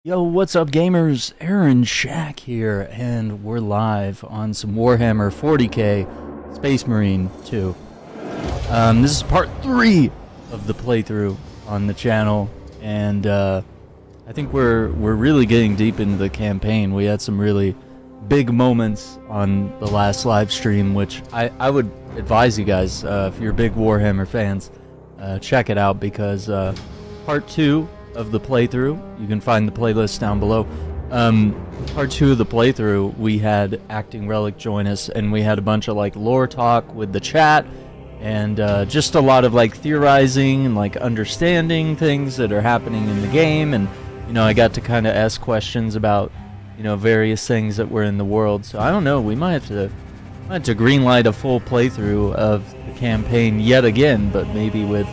Yo, what's up gamers? Aaron Shack here, and we're live on some Warhammer 40k Space Marine 2. This is part 3 of the playthrough on the channel, and I think we're really getting deep into the campaign. We had some really big moments on the last live stream, which I would advise you guys, if you're big Warhammer fans, check it out, because part 2 of the playthrough, you can find the playlist down below. Part 2 of the playthrough, we had Acting Relic join us, and we had a bunch of like lore talk with the chat, and just a lot of like theorizing and like understanding things that are happening in the game. And you know, I got to kind of ask questions about, you know, various things that were in the world. So I don't know, we might have to greenlight a full playthrough of the campaign yet again, but maybe with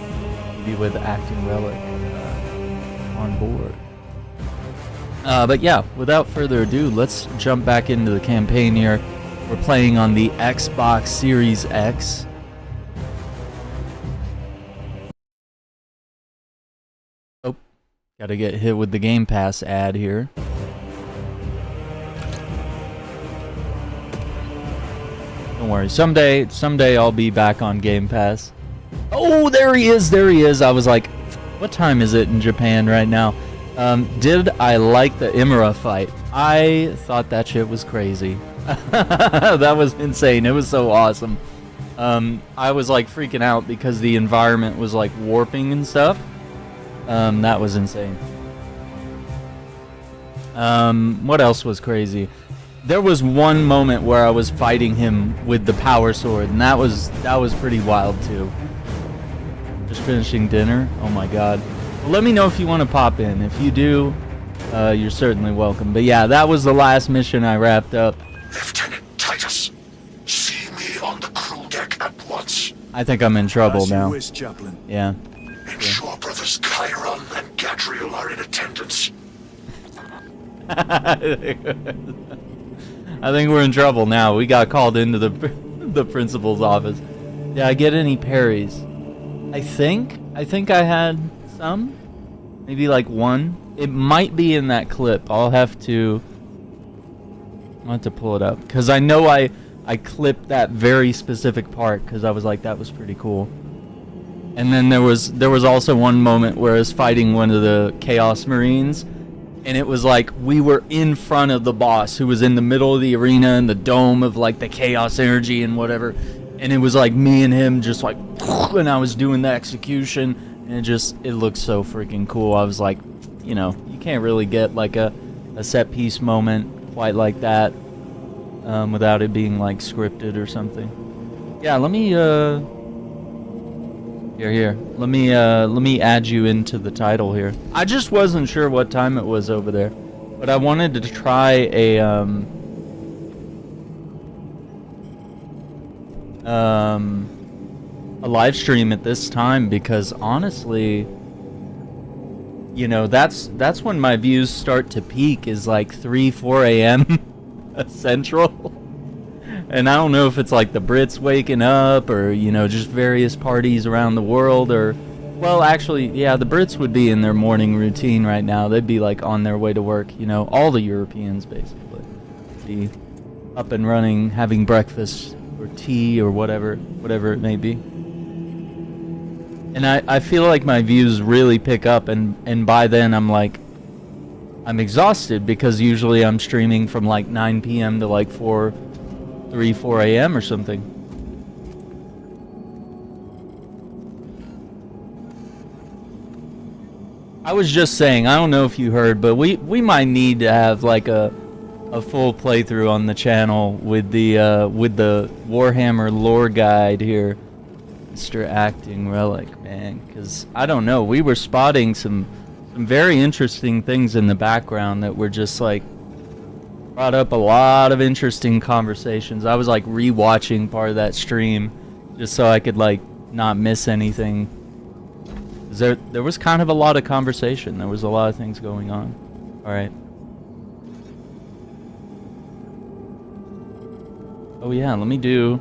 Acting Relic on board. But yeah, without further ado, let's jump back into the campaign here. We're playing on the Xbox Series X. Oh, gotta get hit with the Game Pass ad here. Don't worry, someday I'll be back on Game Pass. Oh, there he is. I was like, what time is it in Japan right now? Did I like the Imra fight? I thought that shit was crazy. That was insane. It was so awesome. I was like freaking out because the environment was like warping and stuff. That was insane. What else was crazy? There was one moment where I was fighting him with the power sword, and that was pretty wild too. Just finishing dinner. Oh my god. Well, let me know if you want to pop in. If you do, you're certainly welcome. But yeah, that was the last mission I wrapped up. Lieutenant Titus, see me on the crew deck at once. I think I'm in trouble As you now. wish, Chaplain. Yeah. Ensure brothers Chiron and Gadriel are in attendance. I think we're in trouble now. We got called into the principal's office. Did I get any parries? I think I had some, maybe like one. It might be in that clip. I'll have to pull it up, because I know I clipped that very specific part, because I was like, that was pretty cool. And then there was also one moment where I was fighting one of the Chaos Marines, and it was like we were in front of the boss, who was in the middle of the arena in the dome of like the chaos energy and whatever. And it was like me and him just like, and I was doing the execution, and it looked so freaking cool. I was like, you know, you can't really get like a set piece moment quite like that without it being like scripted or something. Yeah, let me here. Let me add you into the title here. I just wasn't sure what time it was over there, but I wanted to try a live stream at this time, because honestly, you know, that's when my views start to peak, is like 3-4 a.m. Central. And I don't know if it's like the Brits waking up, or, you know, just various parties around the world, or, well, actually, yeah, the Brits would be in their morning routine right now. They'd be like on their way to work, you know, all the Europeans basically be up and running, having breakfast or tea or whatever it may be. And I feel like my views really pick up, and by then I'm exhausted, because usually I'm streaming from like 9 p.m. to like 4 a.m. or something. I was just saying, I don't know if you heard, but we might need to have like a full playthrough on the channel with the Warhammer lore guide here, Mr. Acting Relic, man, because I don't know, we were spotting some very interesting things in the background that were just like brought up a lot of interesting conversations. I was like rewatching part of that stream just so I could like not miss anything. There was kind of a lot of conversation. There was a lot of things going on. All right. Oh yeah, let me do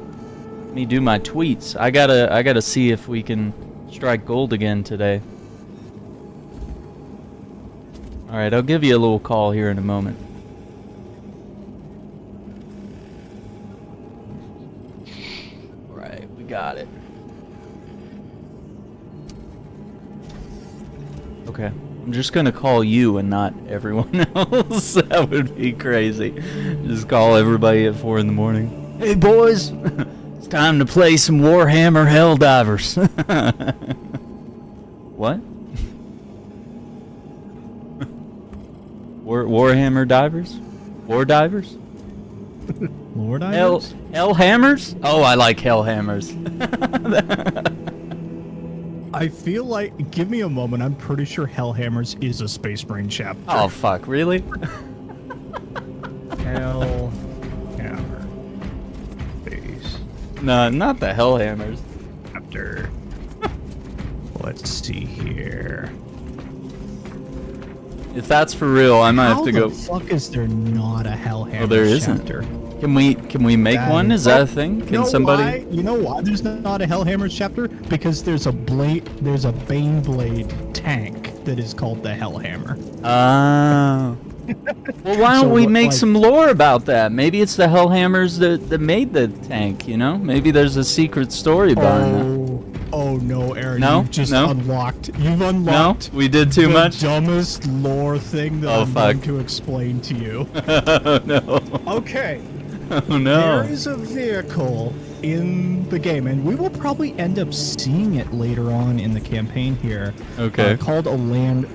my tweets. I gotta see if we can strike gold again today. Alright, I'll give you a little call here in a moment. Alright, we got it. Okay, I'm just gonna call you and not everyone else. That would be crazy. Just call everybody at 4 in the morning. Hey boys, it's time to play some Warhammer Helldivers. What? Warhammer divers? War divers? War divers? Hell hammers? Oh, I like hell hammers. I feel like, give me a moment, I'm pretty sure Hellhammers is a Space Marine chapter. Oh fuck, really? Hellhammer. Space No, not the hell hammers. chapter. Let's see here. If that's for real, I might have to go. How the fuck is there not a Hellhammer Oh, there isn't. chapter? Can we make one? Is that a thing? Can somebody? You know why there's not a Hellhammer chapter? Because there's a Baneblade tank that is called the Hellhammer. Ah. Well, why don't So we what, make like- some lore about that? Maybe it's the Hellhammers that made the tank, you know? Maybe there's a secret story behind that. Oh no, Aaron! No? You've just No? unlocked. You've No? unlocked. We did too the much? dumbest lore thing that Oh, I'm fuck. going to explain to you. Oh, no. Okay. Oh, no. There is a vehicle in the game, and we will probably end up seeing it later on in the campaign here. Okay. Called a land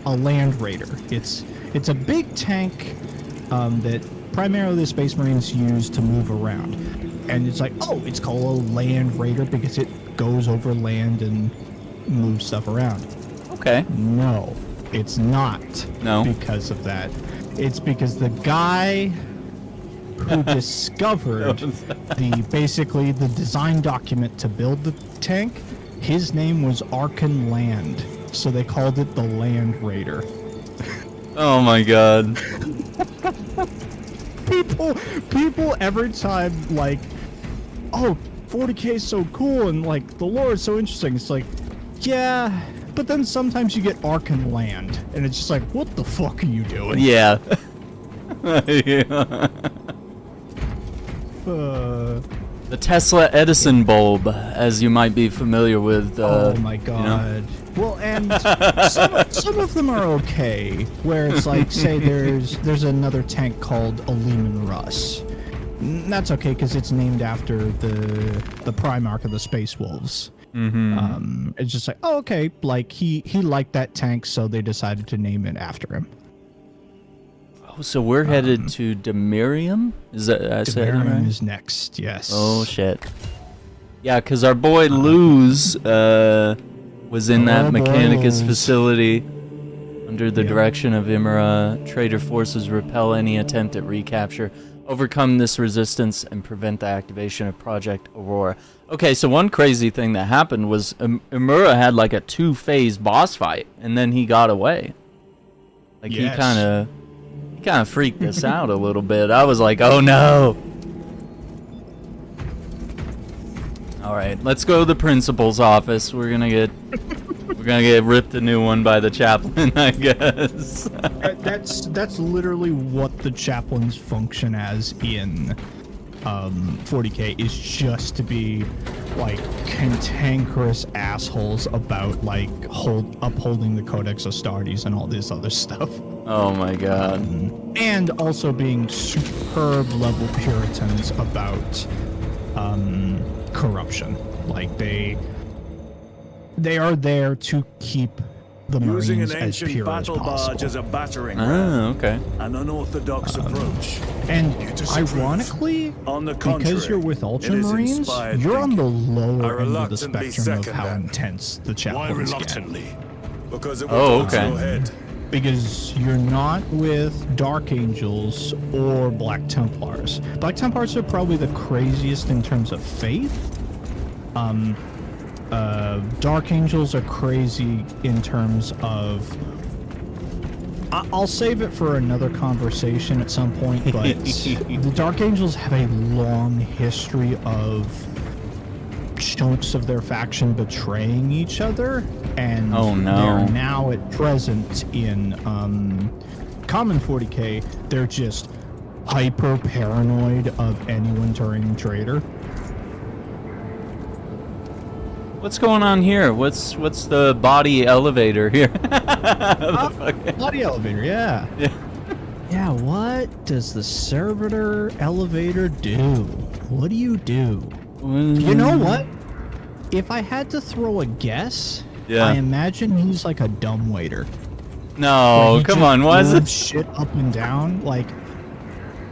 raider. It's a big tank that primarily the Space Marines use to move around, and it's like, oh, it's called a land raider because it goes over land and moves stuff around. Okay. No, it's not. No. Because of that. It's because the guy who discovered basically the design document to build the tank, his name was Arkan Land, so they called it the Land Raider. Oh, my God. People every time, like, oh, 40k is so cool and like the lore is so interesting. It's like, yeah, but then sometimes you get Arkan Land, and it's just like, what the fuck are you doing? Yeah. Yeah. The Tesla Edison bulb, as you might be familiar with. Oh my god. You know? Well, and some of them are okay, where it's like, say there's another tank called a Lehman Russ. That's okay because it's named after the Primarch of the Space Wolves. Mm-hmm. It's just like, oh, okay, like he liked that tank, so they decided to name it after him. Oh, so we're headed to Demirium? Is that I said that Imperium right? is next, yes. Oh shit. Yeah, because our boy Luz was in that Oh, boy, Mechanicus Luz. facility under the Yeah. direction of Imra. Traitor forces repel any attempt at recapture, overcome this resistance, and prevent the activation of Project Aurora. Okay, so one crazy thing that happened was Imura had like a 2-phase boss fight, and then he got away. Like Yes. he kind of freaked us out a little bit. I was like, oh no. All right, let's go to the principal's office. We're gonna get ripped a new one by the chaplain, I guess. That's literally what the chaplains function as in 40k, is just to be like cantankerous assholes about like upholding the Codex Astartes and all this other stuff. Oh my god. And also being superb level Puritans about corruption. Like they are there to keep the Using Marines an as ancient pure as battle barge possible. as a battering ram. Oh, okay. An unorthodox approach. And You disapprove. ironically, On the because contrary, you're with it is Ultramarines, inspired you're on the thinking. lower I end of the reluctantly spectrum of second how that. intense the Why chaplains get. reluctantly? Because it will Oh, go to okay. your head. Because you're not with Dark Angels or Black Templars. Black Templars are probably the craziest in terms of faith. Dark Angels are crazy in terms of... I'll save it for another conversation at some point, but the Dark Angels have a long history of chunks of their faction betraying each other, and Oh, no. they're now at present in common 40k, they're just hyper paranoid of anyone turning traitor. What's going on here? What's the body elevator here? The fuck? Body elevator, yeah. Yeah. Yeah, what does the servitor elevator do? What do you do? You know what? If I had to throw a guess, Yeah. I imagine he's like a dumbwaiter. No, He come just on. Why is moves it? shit up and down? Like,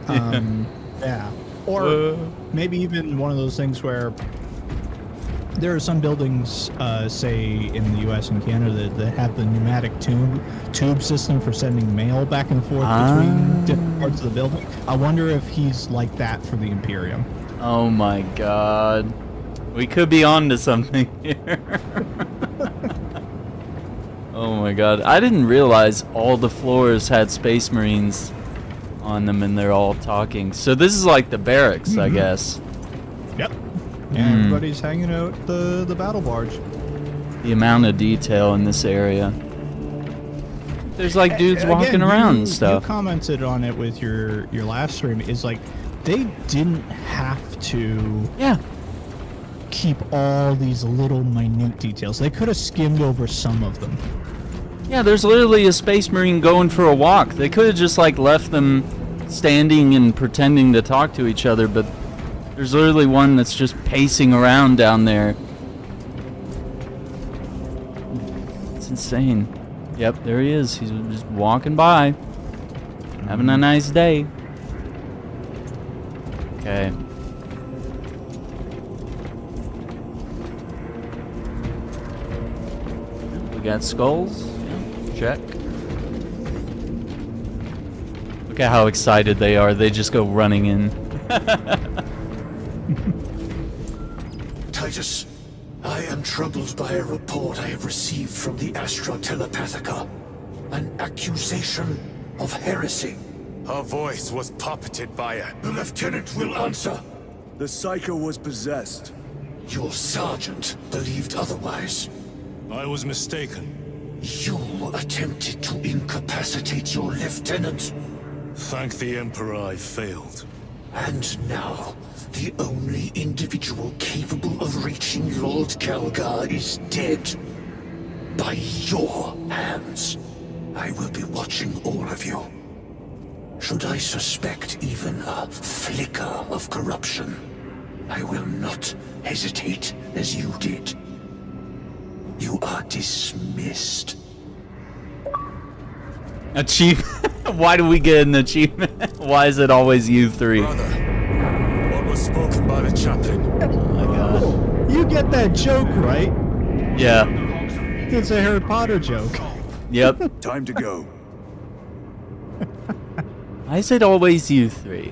yeah. Or maybe even one of those things where there are some buildings, say in the U.S. and Canada, that have the pneumatic tube system for sending mail back and forth between different parts of the building. I wonder if he's like that for the Imperium. Oh my god. We could be on to something here. Oh my god. I didn't realize all the floors had Space Marines on them and they're all talking. So this is like the barracks, I guess. Yep. And everybody's hanging out the battle barge. The amount of detail in this area. There's like dudes Again, walking around and You stuff. commented on it with your last stream. Is like they didn't have to Yeah. keep all these little minute details. They could have skimmed over some of them. Yeah, there's literally a Space Marine going for a walk. They could have just like left them standing and pretending to talk to each other, but there's literally one that's just pacing around down there. It's insane. Yep, there he is. He's just walking by. Having a nice day. Okay. We got skulls. Yeah, check. Look at how excited they are. They just go running in. Titus, I am troubled by a report I have received from the Astra Telepathica. An accusation of heresy. Her voice was puppeted by her. The lieutenant will answer. The Psycho was possessed. Your sergeant believed otherwise. I was mistaken. You attempted to incapacitate your lieutenant. Thank the Emperor I failed. And now, the only individual capable of reaching Lord Kalgar is dead. By your hands. I will be watching all of you. Should I suspect even a flicker of corruption, I will not hesitate as you did. You are dismissed. Achievement? Why do we get an achievement? Why is it always you three? Brother, what was spoken by the chaplain? Oh my god. You get that joke, right? Yeah. It's a Harry Potter joke. Yep. Time to go. Why is it always you three?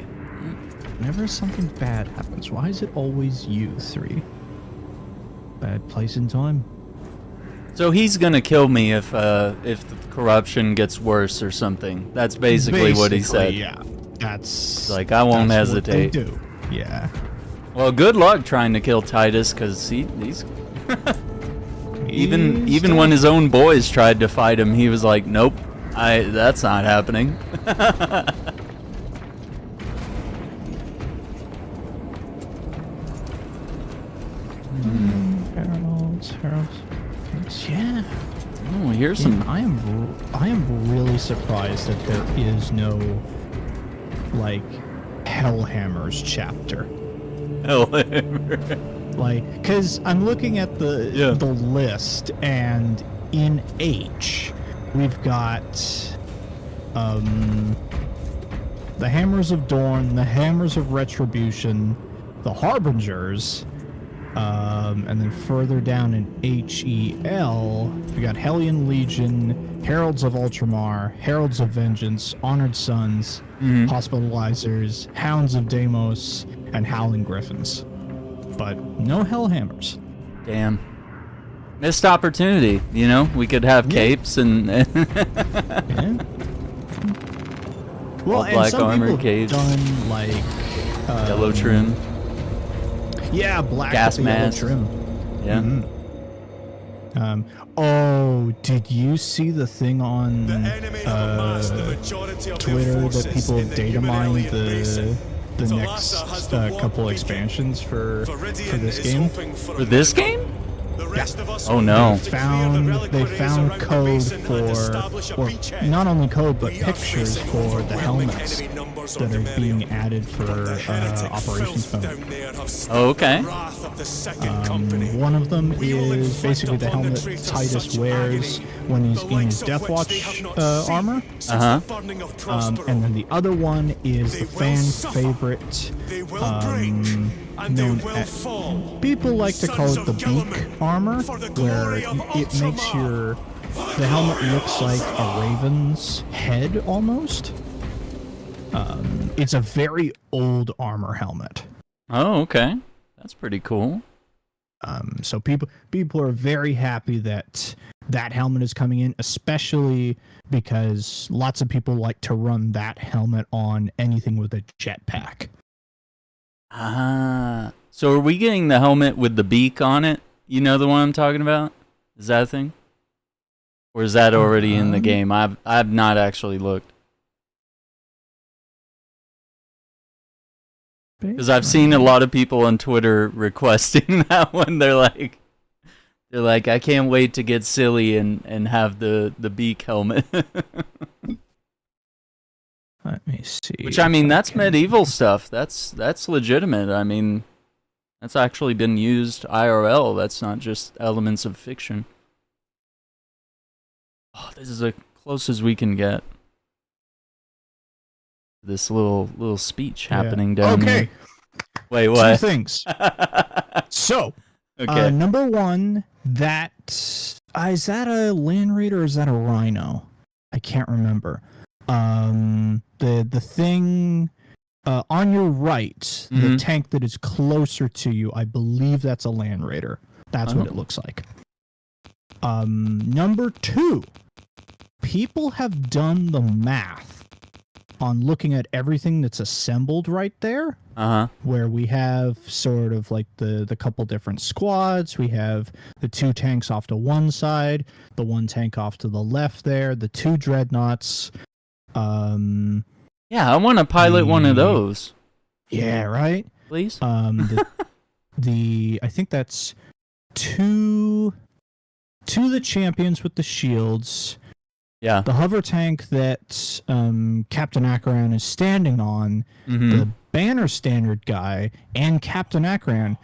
Whenever something bad happens, why is it always you three? Bad place and time. So he's gonna kill me if the corruption gets worse or something. That's basically what he said. Yeah, that's Like, I won't that's what they hesitate. do. Yeah. Well, good luck trying to kill Titus, cause he's even when his own boys tried to fight him, he was like, "Nope, that's not happening." Heralds. Yeah. Oh, here's some. I am really surprised that there is no like Hellhammer's chapter. Like, because I'm looking at the list, and in H, we've got the Hammers of Dawn, the Hammers of Retribution, the Harbingers, and then further down in HEL, we got Hellion Legion, Heralds of Ultramar, Heralds of Vengeance, Honored Sons, Hospitalizers, Hounds of Deimos, and Howling Griffins. But no Hellhammers. Damn. Missed opportunity, you know? We could have capes and Yeah. Well, all and black some armor, people have capes, done like yellow trim. Yeah, black Gas with the yellow mask. trim. Yeah. Oh, did you see the thing on Twitter that people data mined the next couple expansions for this game? For this game? Oh no. They found code or not only code but pictures for the helmets that are being added for operations mode. Oh, okay. One of them is basically the helmet Titus wears when he's in his Deathwatch armor. And then the other one is the fan favorite, known as, people like to call it the beak armor, where it makes the helmet looks like a raven's head almost. It's a very old armor helmet. Oh, okay. That's pretty cool. So people are very happy that helmet is coming in, especially because lots of people like to run that helmet on anything with a jetpack. Ah. So are we getting the helmet with the beak on it? You know the one I'm talking about? Is that a thing? Or is that already in the game? I've not actually looked. Because I've seen a lot of people on Twitter requesting that one. They're like, I can't wait to get silly and have the beak helmet. Let me see. Which, I mean, that's medieval stuff. That's legitimate. I mean, that's actually been used IRL. That's not just elements of fiction. Oh, this is as close as we can get. This little speech happening down here. Okay. Wait, what? 2 things. So, okay. Number one, is that a Land Raider or is that a Rhino? I can't remember. The thing on your right, the tank that is closer to you, I believe that's a Land Raider. That's what it looks like. Number 2, people have done the math on looking at everything that's assembled right there. Where we have sort of like the couple different squads. We have the 2 tanks off to one side, the 1 tank off to the left there, the 2 dreadnoughts. Yeah, I want to pilot one of those. Yeah, right? Please? I think that's 2 the champions with the shields. Yeah. The hover tank that Captain Acheron is standing on, the banner standard guy, and Captain Acheron.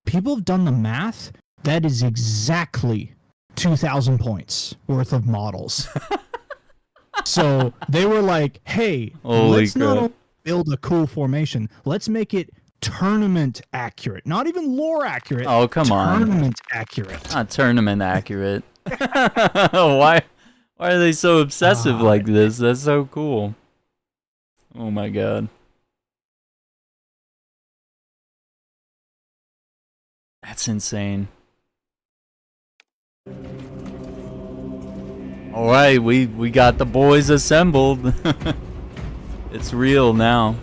People have done the math. That is exactly 2,000 points worth of models. So they were like, hey, let's not only build a cool formation, let's make it tournament accurate. Not even lore accurate. Oh, come on. Tournament accurate. Not tournament accurate. Why are they so obsessive like this? That's so cool. Oh my god. That's insane. Alright, we got the boys assembled. It's real now.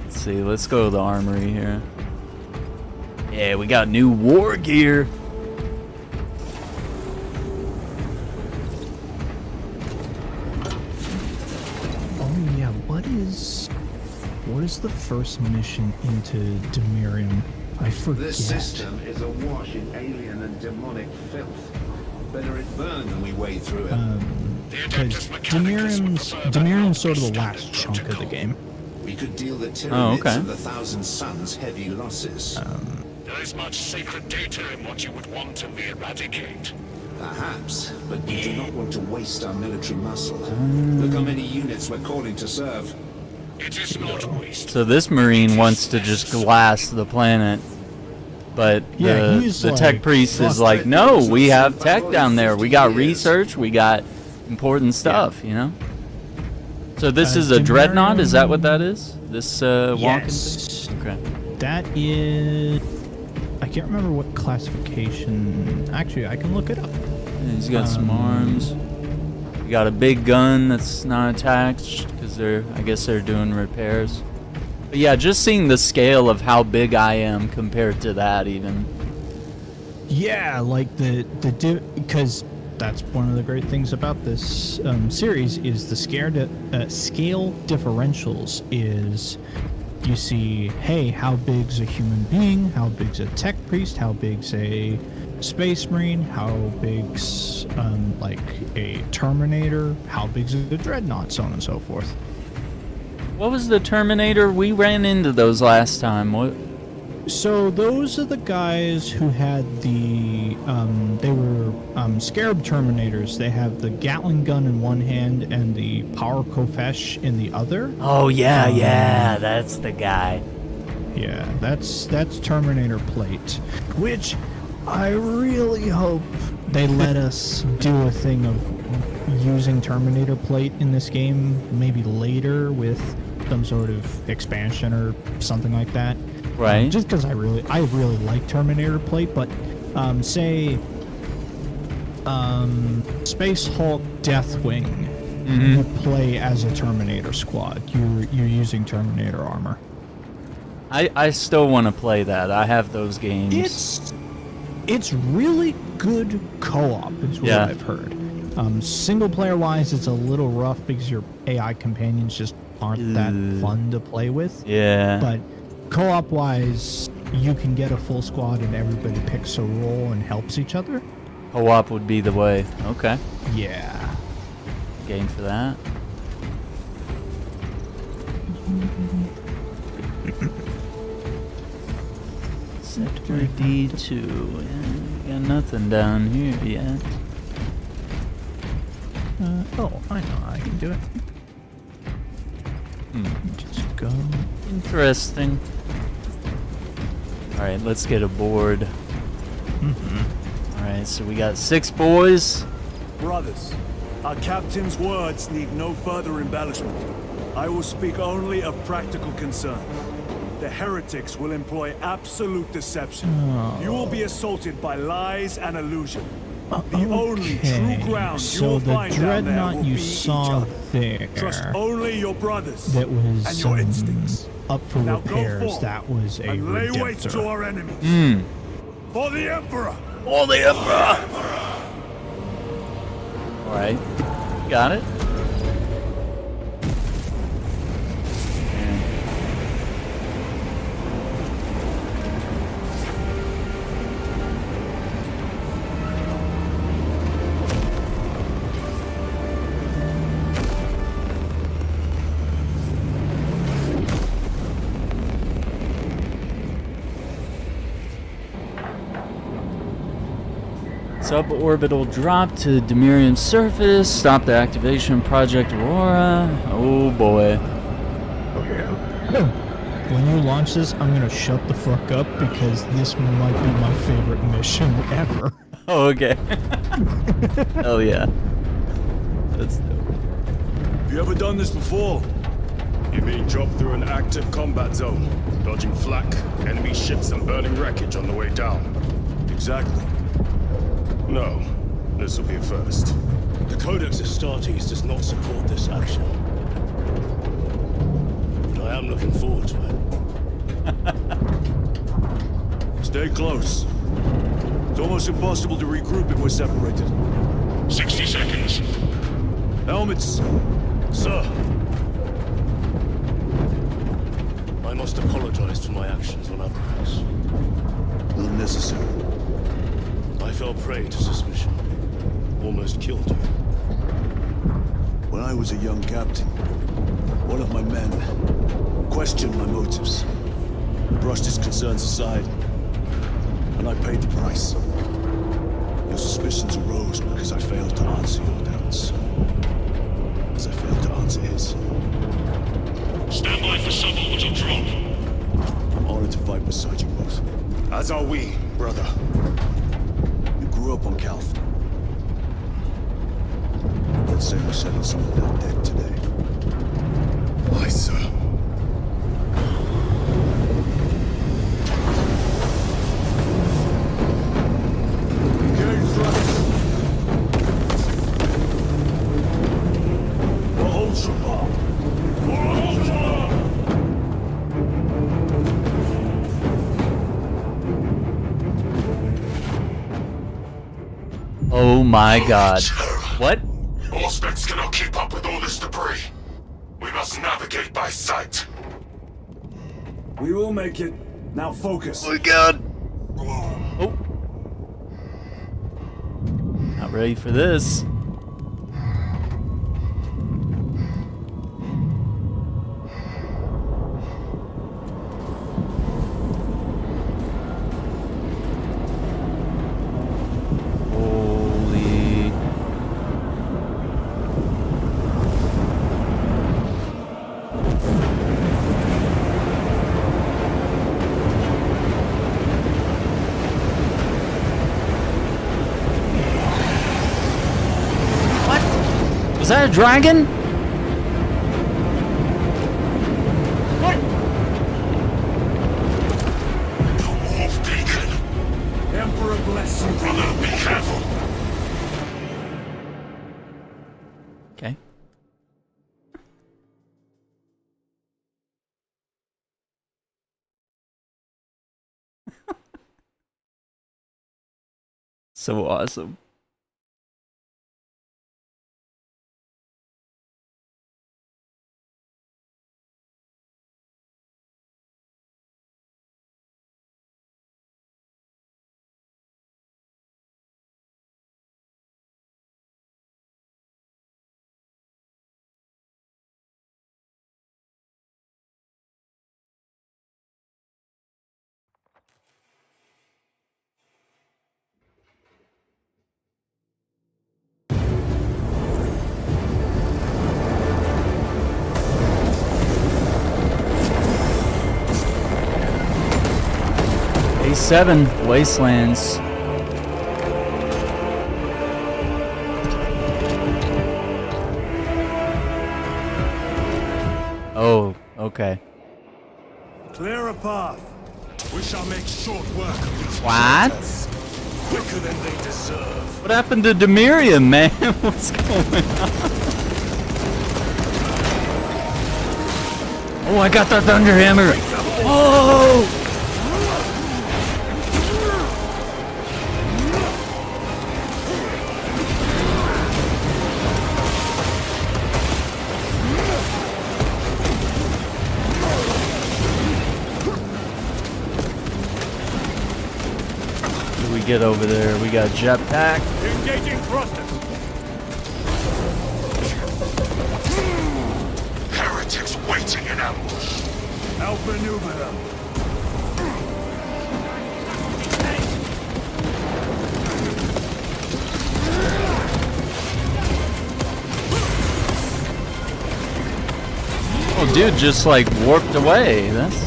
Let's see, let's go to the armory here. Yeah, we got new war gear. Oh yeah, what is the first mission into Imperium? I forget. This system is awash in alien and demonic filth. Better it burn than we wade through it. Because Imperium's sort of the last chunk of the game. We could deal the Tyranids okay. and the Thousand Suns heavy losses. There is much sacred data in what you would want to eradicate. Perhaps, but we do not want to waste our military muscle. Look how many units we're calling to serve. It is not waste. So this Marine wants to just glass the planet. But the tech priest is like, no, we have tech down there. We got research. We got important stuff, you know? So this is a dreadnought? Is that what that is? This walking thing? Okay. That is... I can't remember what classification... Actually, I can look it up. Yeah, he's got some arms. We got a big gun that's not attached because I guess they're doing repairs. But yeah, just seeing the scale of how big I am compared to that even. Yeah, like because that's one of the great things about this series is the scale differentials. Is you see, hey, how big's a human being? How big's a tech priest? How big's a space marine? How big's like a Terminator? How big's a dreadnought? So on and so forth. What was the Terminator? We ran into those last time. What? So those are the guys who had the they were Scarab Terminators. They have the Gatling gun in one hand and the Power Kofesh in the other. Oh yeah, that's the guy. Yeah, that's Terminator plate, which I really hope they let us do a thing of using Terminator plate in this game, maybe later with some sort of expansion or something like that. Right. Just because I really like Terminator plate, but say Space Hulk Deathwing, you play as a Terminator squad. You're using Terminator armor. I still want to play that. I have those games. It's really good co-op, is what I've heard. Single player wise, it's a little rough because your AI companions just aren't that fun to play with. Yeah. But co-op wise, you can get a full squad and everybody picks a role and helps each other. Co-op would be the way. Okay. Yeah. Game for that. Sector D2. Yeah, got nothing down here yet. I know I can do it. Just go. Interesting. Alright, let's get aboard. Alright, so we got 6 boys. Brothers, our captain's words need no further embellishment. I will speak only of practical concern. The heretics will employ absolute deception. You will be assaulted by lies and illusion. The only true ground you will find down there will you be saw each other. there Trust only your brothers that was and your instincts. up for Now go repairs. forth That was a and lay waste to redemptor. our enemies. For the Emperor! Oh, the Emperor! Alright, got it. Suborbital drop to Demirium's surface. Stop the activation Project Aurora. Oh boy. When you launch this, I'm gonna shut the fuck up because this might be my favorite mission ever. Oh, okay. Hell yeah. That's dope. Have you ever done this before? You mean drop through an active combat zone, dodging flak, enemy ships and burning wreckage on the way down? Exactly. No, this will be a first. The Codex Astartes does not support this action. But I am looking forward to it. Stay close. It's almost impossible to regroup if we're separated. 60 seconds. Helmets! Sir! I must apologize for my actions on Abraxas. Unnecessary. I fell prey to suspicion. Almost killed you. When I was a young captain, one of my men questioned my motives. I brushed his concerns aside, and I paid the price. Your suspicions arose because I failed to answer your doubts. As I failed to answer his. Stand by for suborbital drop. I'm honored to fight beside you both. As are we, brother. You grew up on Calth. Let's say we settle some of that debt today. Aye, sir. Engage, Travis. For Ultra. Oh my god. What? All specs cannot keep up with all this debris. We must navigate by sight. We will make it. Now focus. Oh my god! Oh. Not ready for this. Holy. Was that a dragon? What? The Wolf Beacon. Emperor bless you. Brother, be careful. Okay. So awesome. A7 Wastelands. Oh, okay. Clear a path. We shall make short work of these What? traitors. Quicker than they deserve. What happened to Imperium, man? What's going on? Oh, I got the thunder hammer. Oh! We get over there. We got jetpack. Engaging thrusters. Heretics waiting in ambush. Outmaneuver them. Oh, dude, just like warped away. That's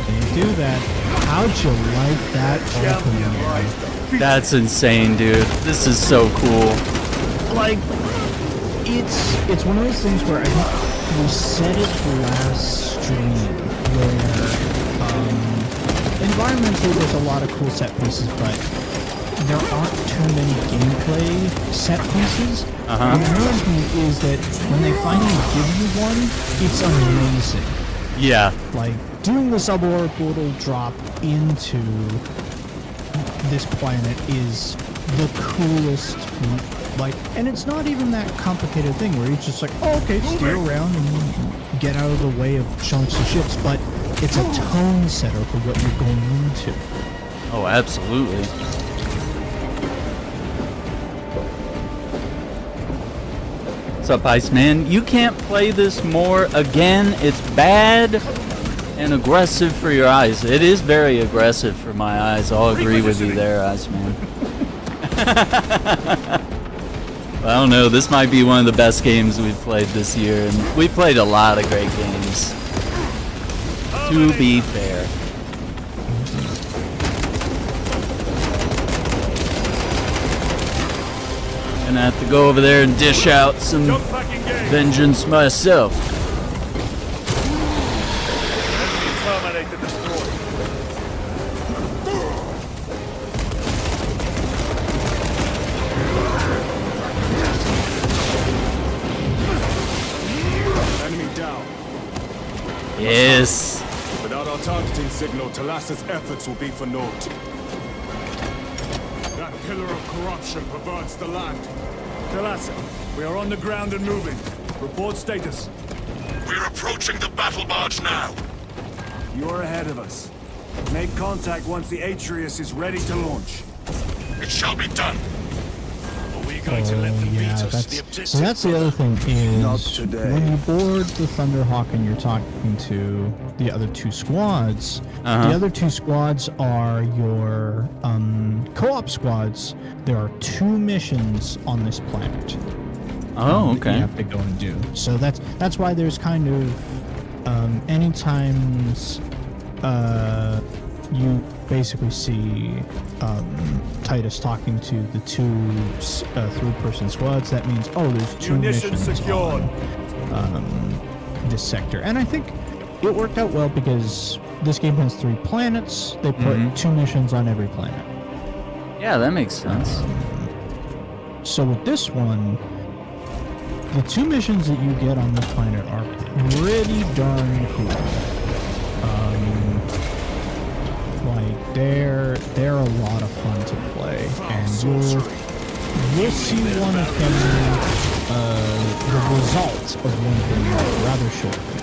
They do that. How'd you like that opening? that's insane, dude. This is so cool. Like, it's one of those things where I think we said it last stream, where environmentally there's a lot of cool set pieces, but there aren't too many gameplay set pieces. What annoys me is that when they finally give you one, it's amazing. Yeah. Like, doing the suborbital drop into this planet is the coolest, like, and it's not even that complicated thing where it's just like, oh, okay, steer around and get out of the way of chunks of ships, but it's a tone setter for what you're going into. Oh, absolutely. What's up, Iceman? You can't play this more again. It's bad and aggressive for your eyes. It is very aggressive for my eyes. I'll agree with you there, Iceman. I don't know. This might be one of the best games we've played this year, and we played a lot of great games. To be fair. Gonna have to go over there and dish out some vengeance myself. Terminate the destroyer. Enemy down. Yes. Without our targeting signal, Talas's efforts will be for naught. That pillar of corruption perverts the land. Talassa, we are on the ground and moving. Report status. We're approaching the battle barge now. You're ahead of us. Make contact once the Atreus is ready to launch. It shall be done. Are we going to let them beat Yeah, us? The that's, objective. so that's the other thing Not is today. when you board the Thunderhawk and you're talking to the other two squads, Uh-huh. the other two squads are your co-op squads. There are 2 missions on this planet. Oh, that okay. you have to go and do. So that's why there's kind of any times you basically see Titus talking to the 2 3-person squads. That means there's 2 Munitions missions secured. on this sector, and I think it worked out well because this game has 3 planets. They put 2 missions on every planet. Yeah, that makes sense. So with this one, the 2 missions that you get on this planet are pretty darn cool. Like they're a lot of fun to play, and you'll see one of them, the result of one of them rather shortly.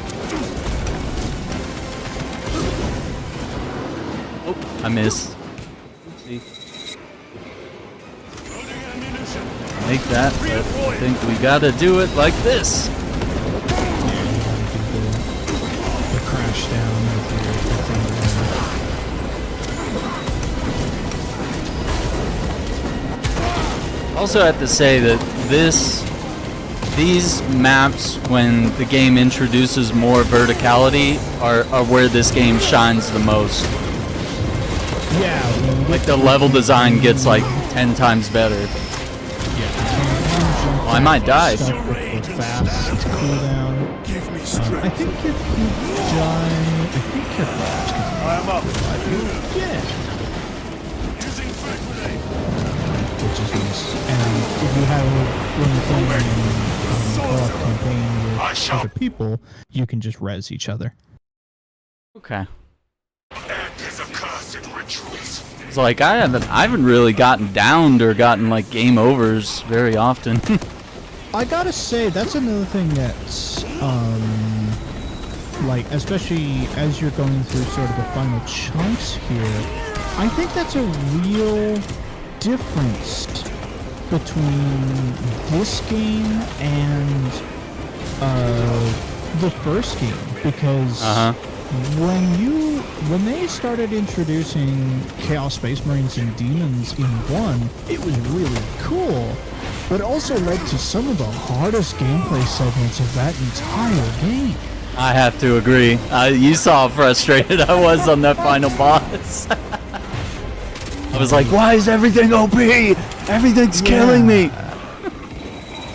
Oh, I missed. Oopsie. Make that, but I think we gotta do it like this. The crash down with your Also have to say that these maps, when the game introduces more verticality, are where this game shines the most. yeah, Like the level design gets like 10 times better. well, I might die. Fast cooldown. Give me I strength. think if you die, I think your flaps can I am up. yeah. Which is nice. And if you have when you're playing co-op campaign with other people, you can just res each other. Okay. End his accursed rituals. It's like I haven't really gotten downed or gotten like game overs very often. I gotta say, that's another thing that's, like, especially as you're going through sort of the final chunks here, I think that's a real difference between this game and, the first game, because when they started introducing Chaos Space Marines and Demons in 1, it was really cool. But also led to some of the hardest gameplay segments of that entire game. I have to agree. You saw how frustrated I was on that final boss. I was like, why is everything OP? Everything's killing me.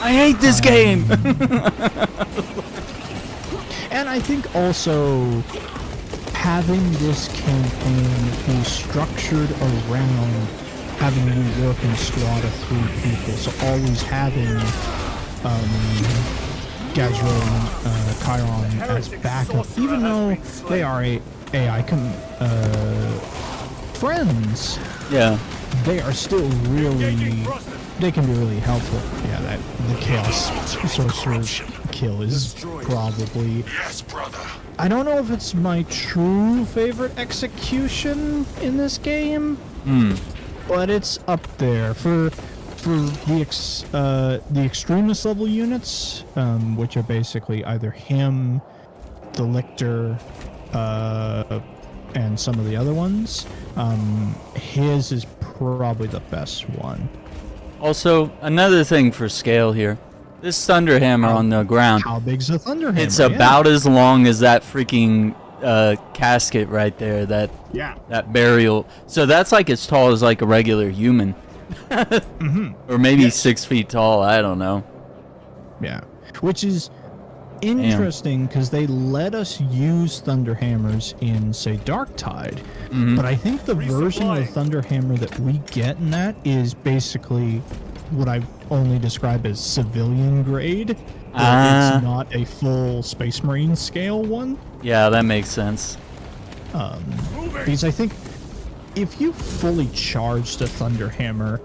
I hate this game. And I think also having this campaign be structured around having you work in squad of 3 people, so always having Gazro and Chiron as backup, even though they are AI friends, Yeah. they are still really, they can be really helpful. Yeah, the Chaos Sorcerer kill is probably, Yes, brother. I don't know if it's my true favorite execution in this game, but it's up there for the extremist level units, which are basically either him, the Lictor, and some of the other ones. His is probably the best one. Also, another thing for scale here. This Thunderhammer on the ground, How big's a Thunderhammer? it's about as long as that freaking casket right there, that burial. So that's like as tall as like a regular human. Or maybe 6 feet tall, I don't know. Yeah, which is interesting because they let us use Thunderhammers in, say, Darktide, but I think the version of Thunderhammer that we get in that is basically what I only describe as civilian grade. It's not a full Space Marine scale one. Yeah, that makes sense. Because I think if you fully charged a Thunderhammer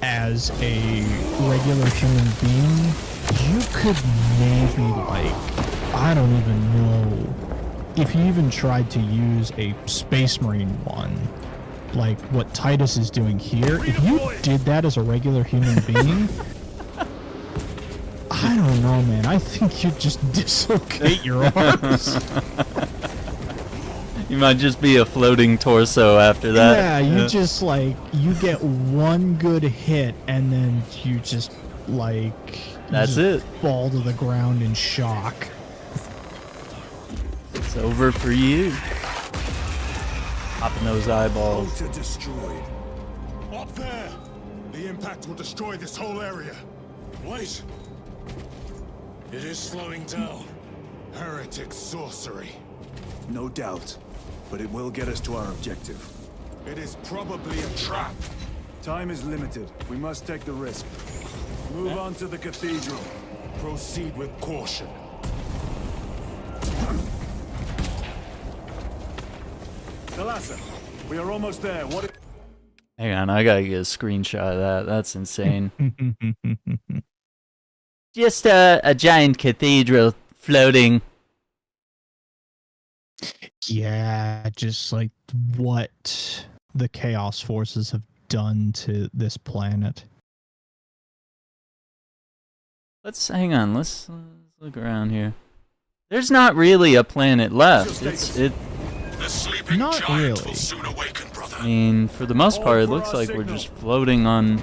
as a regular human being, you could maybe, like, I don't even know, if you even tried to use a Space Marine one, like what Titus is doing here, if you did that as a regular human being, I don't know, man. I think you'd just dislocate your arms. You might just be a floating torso after that. Yeah, you just, like, you get one good hit, and then you just, like... That's you it. fall to the ground in shock. It's over for you. Popping those eyeballs. Altar destroyed. Up there! The impact will destroy this whole area. Wait! It is slowing down. Heretic sorcery. No doubt. But it will get us to our objective. It is probably a trap. Time is limited. We must take the risk. Move on to the cathedral. Proceed with caution. Thalassa, we are almost there. What? Hang on, I gotta get a screenshot of that. That's insane. Just a giant cathedral floating. Yeah, just like what the Chaos Forces have done to this planet. Let's hang on. Let's look around here. There's not really a planet left. The sleeping Not giant really. will soon awaken, brother. I mean, for the most part, it looks like we're just floating on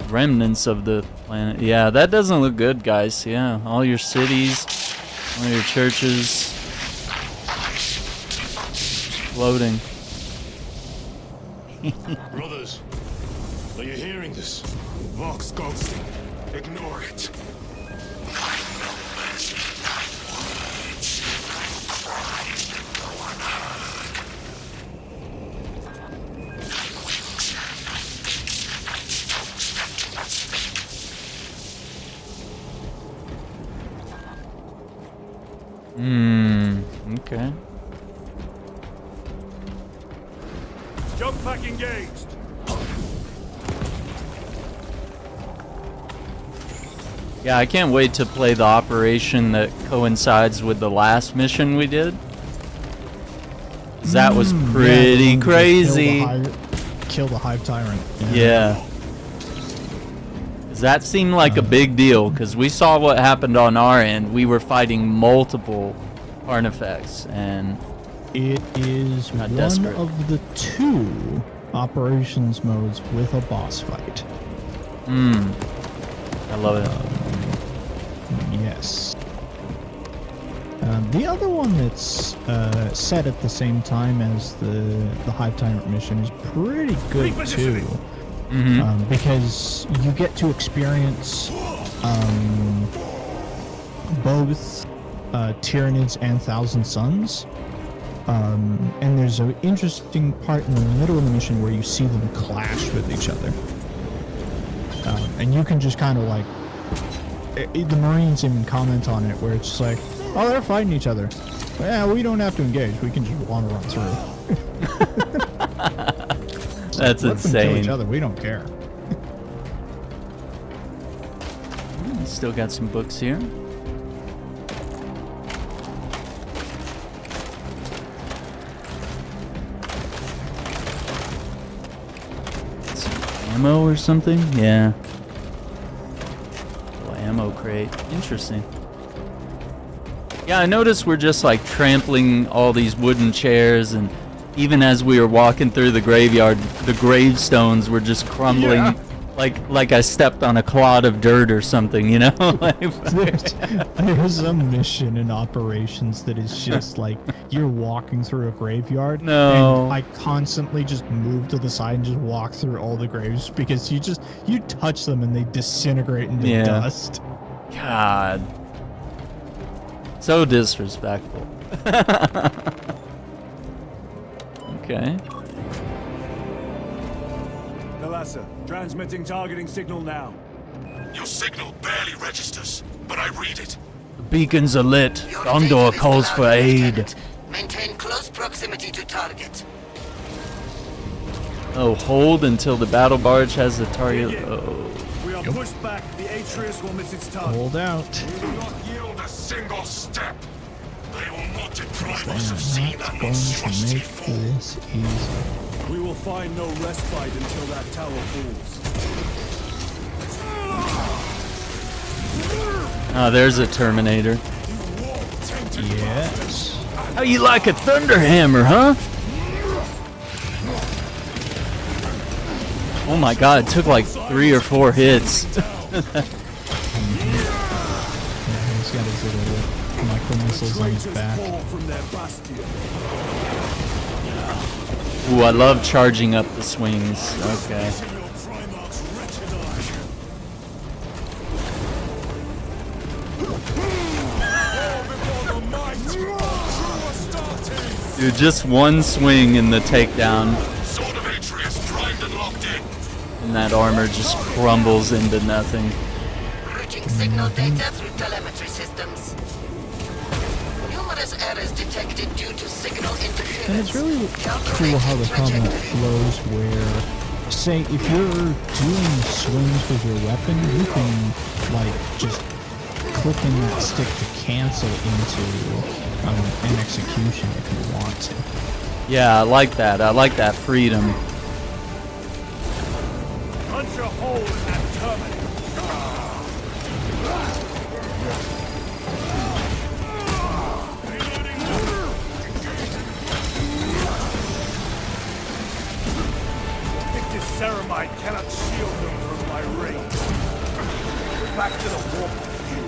remnants of the planet. Yeah, that doesn't look good, guys. Yeah, all your cities, all your churches, floating. Brothers, are you hearing this? Vox ghosting. Ignore it. Okay. Jump pack engaged. Yeah, I can't wait to play the operation that coincides with the last mission we did. 'Cause that was pretty Yeah, crazy. Kill the Hive Tyrant. Yeah. 'Cause that seemed like a big deal, because we saw what happened on our end. We were fighting multiple artifacts, and It is Not one desperate. of the 2 operations modes with a boss fight. I love it. Yes. The other one that's set at the same time as the Hive Tyrant mission is pretty good too. Because you get to experience both Tyranids and Thousand Suns. And there's an interesting part in the middle of the mission where you see them clash with each other. And you can just kind of like... the Marines even comment on it, where it's just like, oh, they're fighting each other. Yeah, we don't have to engage. We can just want to run through. That's Let them kill each insane. other. We don't care. Still got some books here. Some ammo or something? Yeah. Little ammo crate. Interesting. Yeah, I noticed we're just like trampling all these wooden chairs, and even as we were walking through the graveyard, the gravestones were just crumbling. Yeah. Like I stepped on a clod of dirt or something, you know? There's a mission in Operations that is just like you're walking through a graveyard. No. And I constantly just move to the side and just walk through all the graves because you touch them and they disintegrate into Yeah. dust. God. So disrespectful. Okay. Thalassa, transmitting targeting signal now. Your signal barely registers, but I read it. The beacons are lit. Your Gondor data is calls allowed, for aid. Lieutenant. Maintain close proximity to target. Oh, hold until the battle barge has the target. Oh. We are pushed back. The Atreus will miss its target. Hold out. We will not yield a single step. They will not deprive us of I'm seeing not that going to monstrosity make fall. this easy. We will find no respite until that tower falls. Oh, there's a Terminator. Yes. How you like a Thunderhammer, huh? Oh my god, it took like 3 or 4 hits. Yeah, he's got his little micro missiles on his Traitors back. fall from their bastion. Ooh, I love charging up the swings. Okay. Dude, just one swing in the takedown, Sword of Atreus primed and locked in. and that armor just crumbles into nothing. Routing signal data through telemetry systems. Numerous errors detected due to signal interference. And it's really cool how the combat flows where, say, if you're doing swings with your weapon, you can, like, just click in that stick to cancel into an execution if you want to. Yeah, I like that. I like that freedom. Punch a hole in that terminal. This ceramide cannot shield them from my range. Back to the warp view.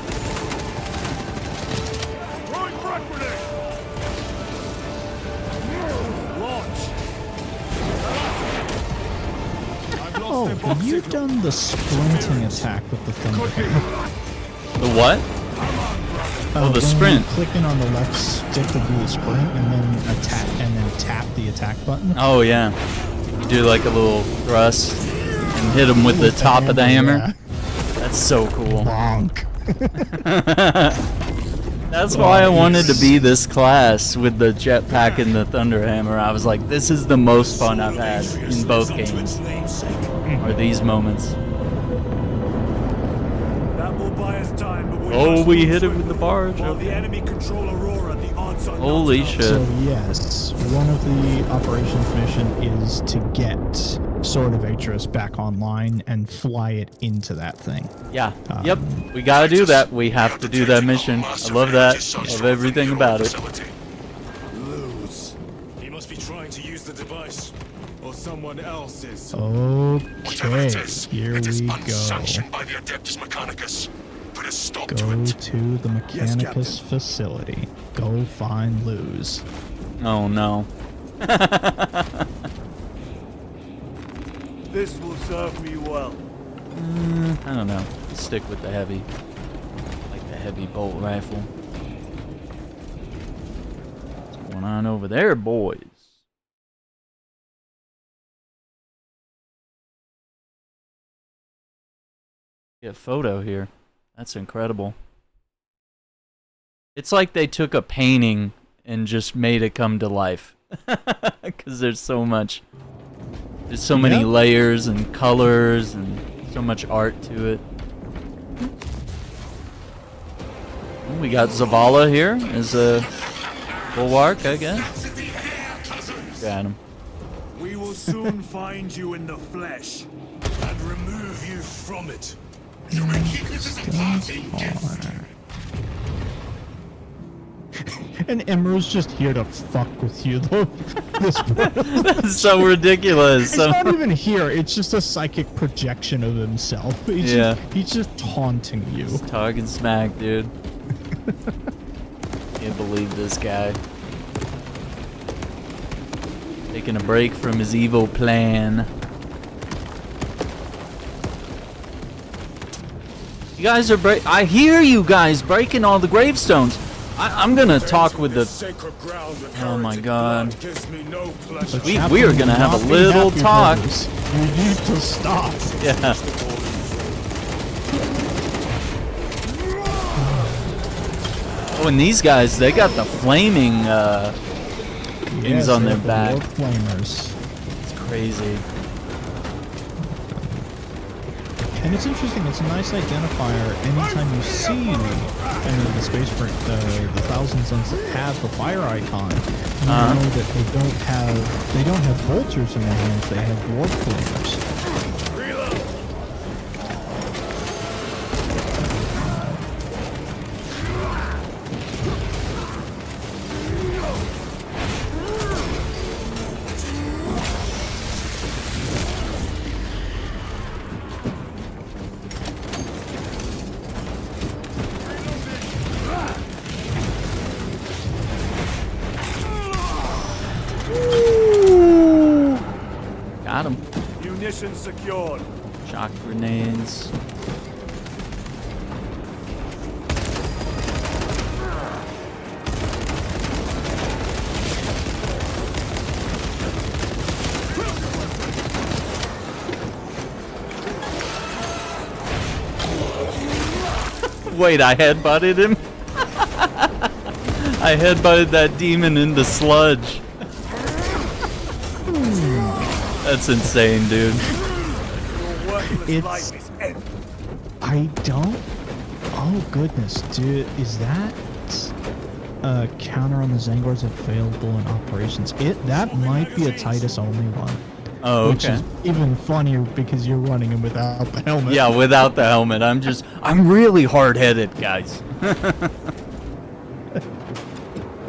Throwing frag grenade! Launch! I've lost Oh, their have box you signal. done the sprinting attack with the Thunderhammer? The what? Oh, the when sprint. You click in on the left stick to do the sprint, and then attack, and then tap the attack button. Oh, yeah. You do like a little thrust and hit him with the top of the hammer. Yeah. That's so cool. Bonk. That's why I wanted to be this class with the jetpack and the Thunderhammer. I was like, this is the most fun I've had in both games. Are these moments. That will buy us time, but Oh, must we move hit it with the swiftly. barge, While okay. the enemy control Aurora, the odds are Holy not shit. So yes, one of the operations mission is to get Sword of Atreus back online and fly it into that thing. Yeah. Yep. We gotta do that. We have to do that mission. I love that. Love everything about it. Lose. He must be trying to use the device. Or someone else is. Whatever Okay, it is, here it is we unsanctioned go. by the Adeptus Mechanicus. Put a stop to Go it. to the Mechanicus Captain. facility. Go find Luz. Oh no. This will serve me well. I don't know. Stick with the heavy. Like the heavy bolt rifle. What's going on over there, boys? Get a photo here. That's incredible. It's like they took a painting and just made it come to life. Because there's so much. There's so many Yep. layers and colors and so much art to it. We got Zavala here as a bulwark, I guess. Got him. We will soon find you in the flesh. And remove you from it. And Emerald's just here to fuck with you, though. That's so ridiculous. It's not even here. It's just a psychic projection of himself. He's just taunting you. Talking smack, dude. Can't believe this guy. Taking a break from his evil plan. You guys are I hear you guys breaking all the gravestones. I'm gonna talk with the. Oh my god. The We are chaplain gonna will have not a be little happy talk. with this. You need to stop. Yeah. Oh, and these guys, they got the flaming things Yes, on they're their back. the War Flamers. It's crazy. And it's interesting, it's a nice identifier anytime you see any of the Space Marine, the Thousand Suns that have the fire icon, you know that they don't have bolters in their hands, they have warp flames. Got him. Munitions secured. Shock grenades. Wait, I headbutted him? I headbutted that demon into sludge. That's insane, dude. It's... I don't... Oh, goodness, dude. Is that a counter on the Zangors available in operations? That might be a Titus only one. Oh, okay. Which is even funnier because you're running him without the helmet. Yeah, without the helmet. I'm really hard-headed, guys.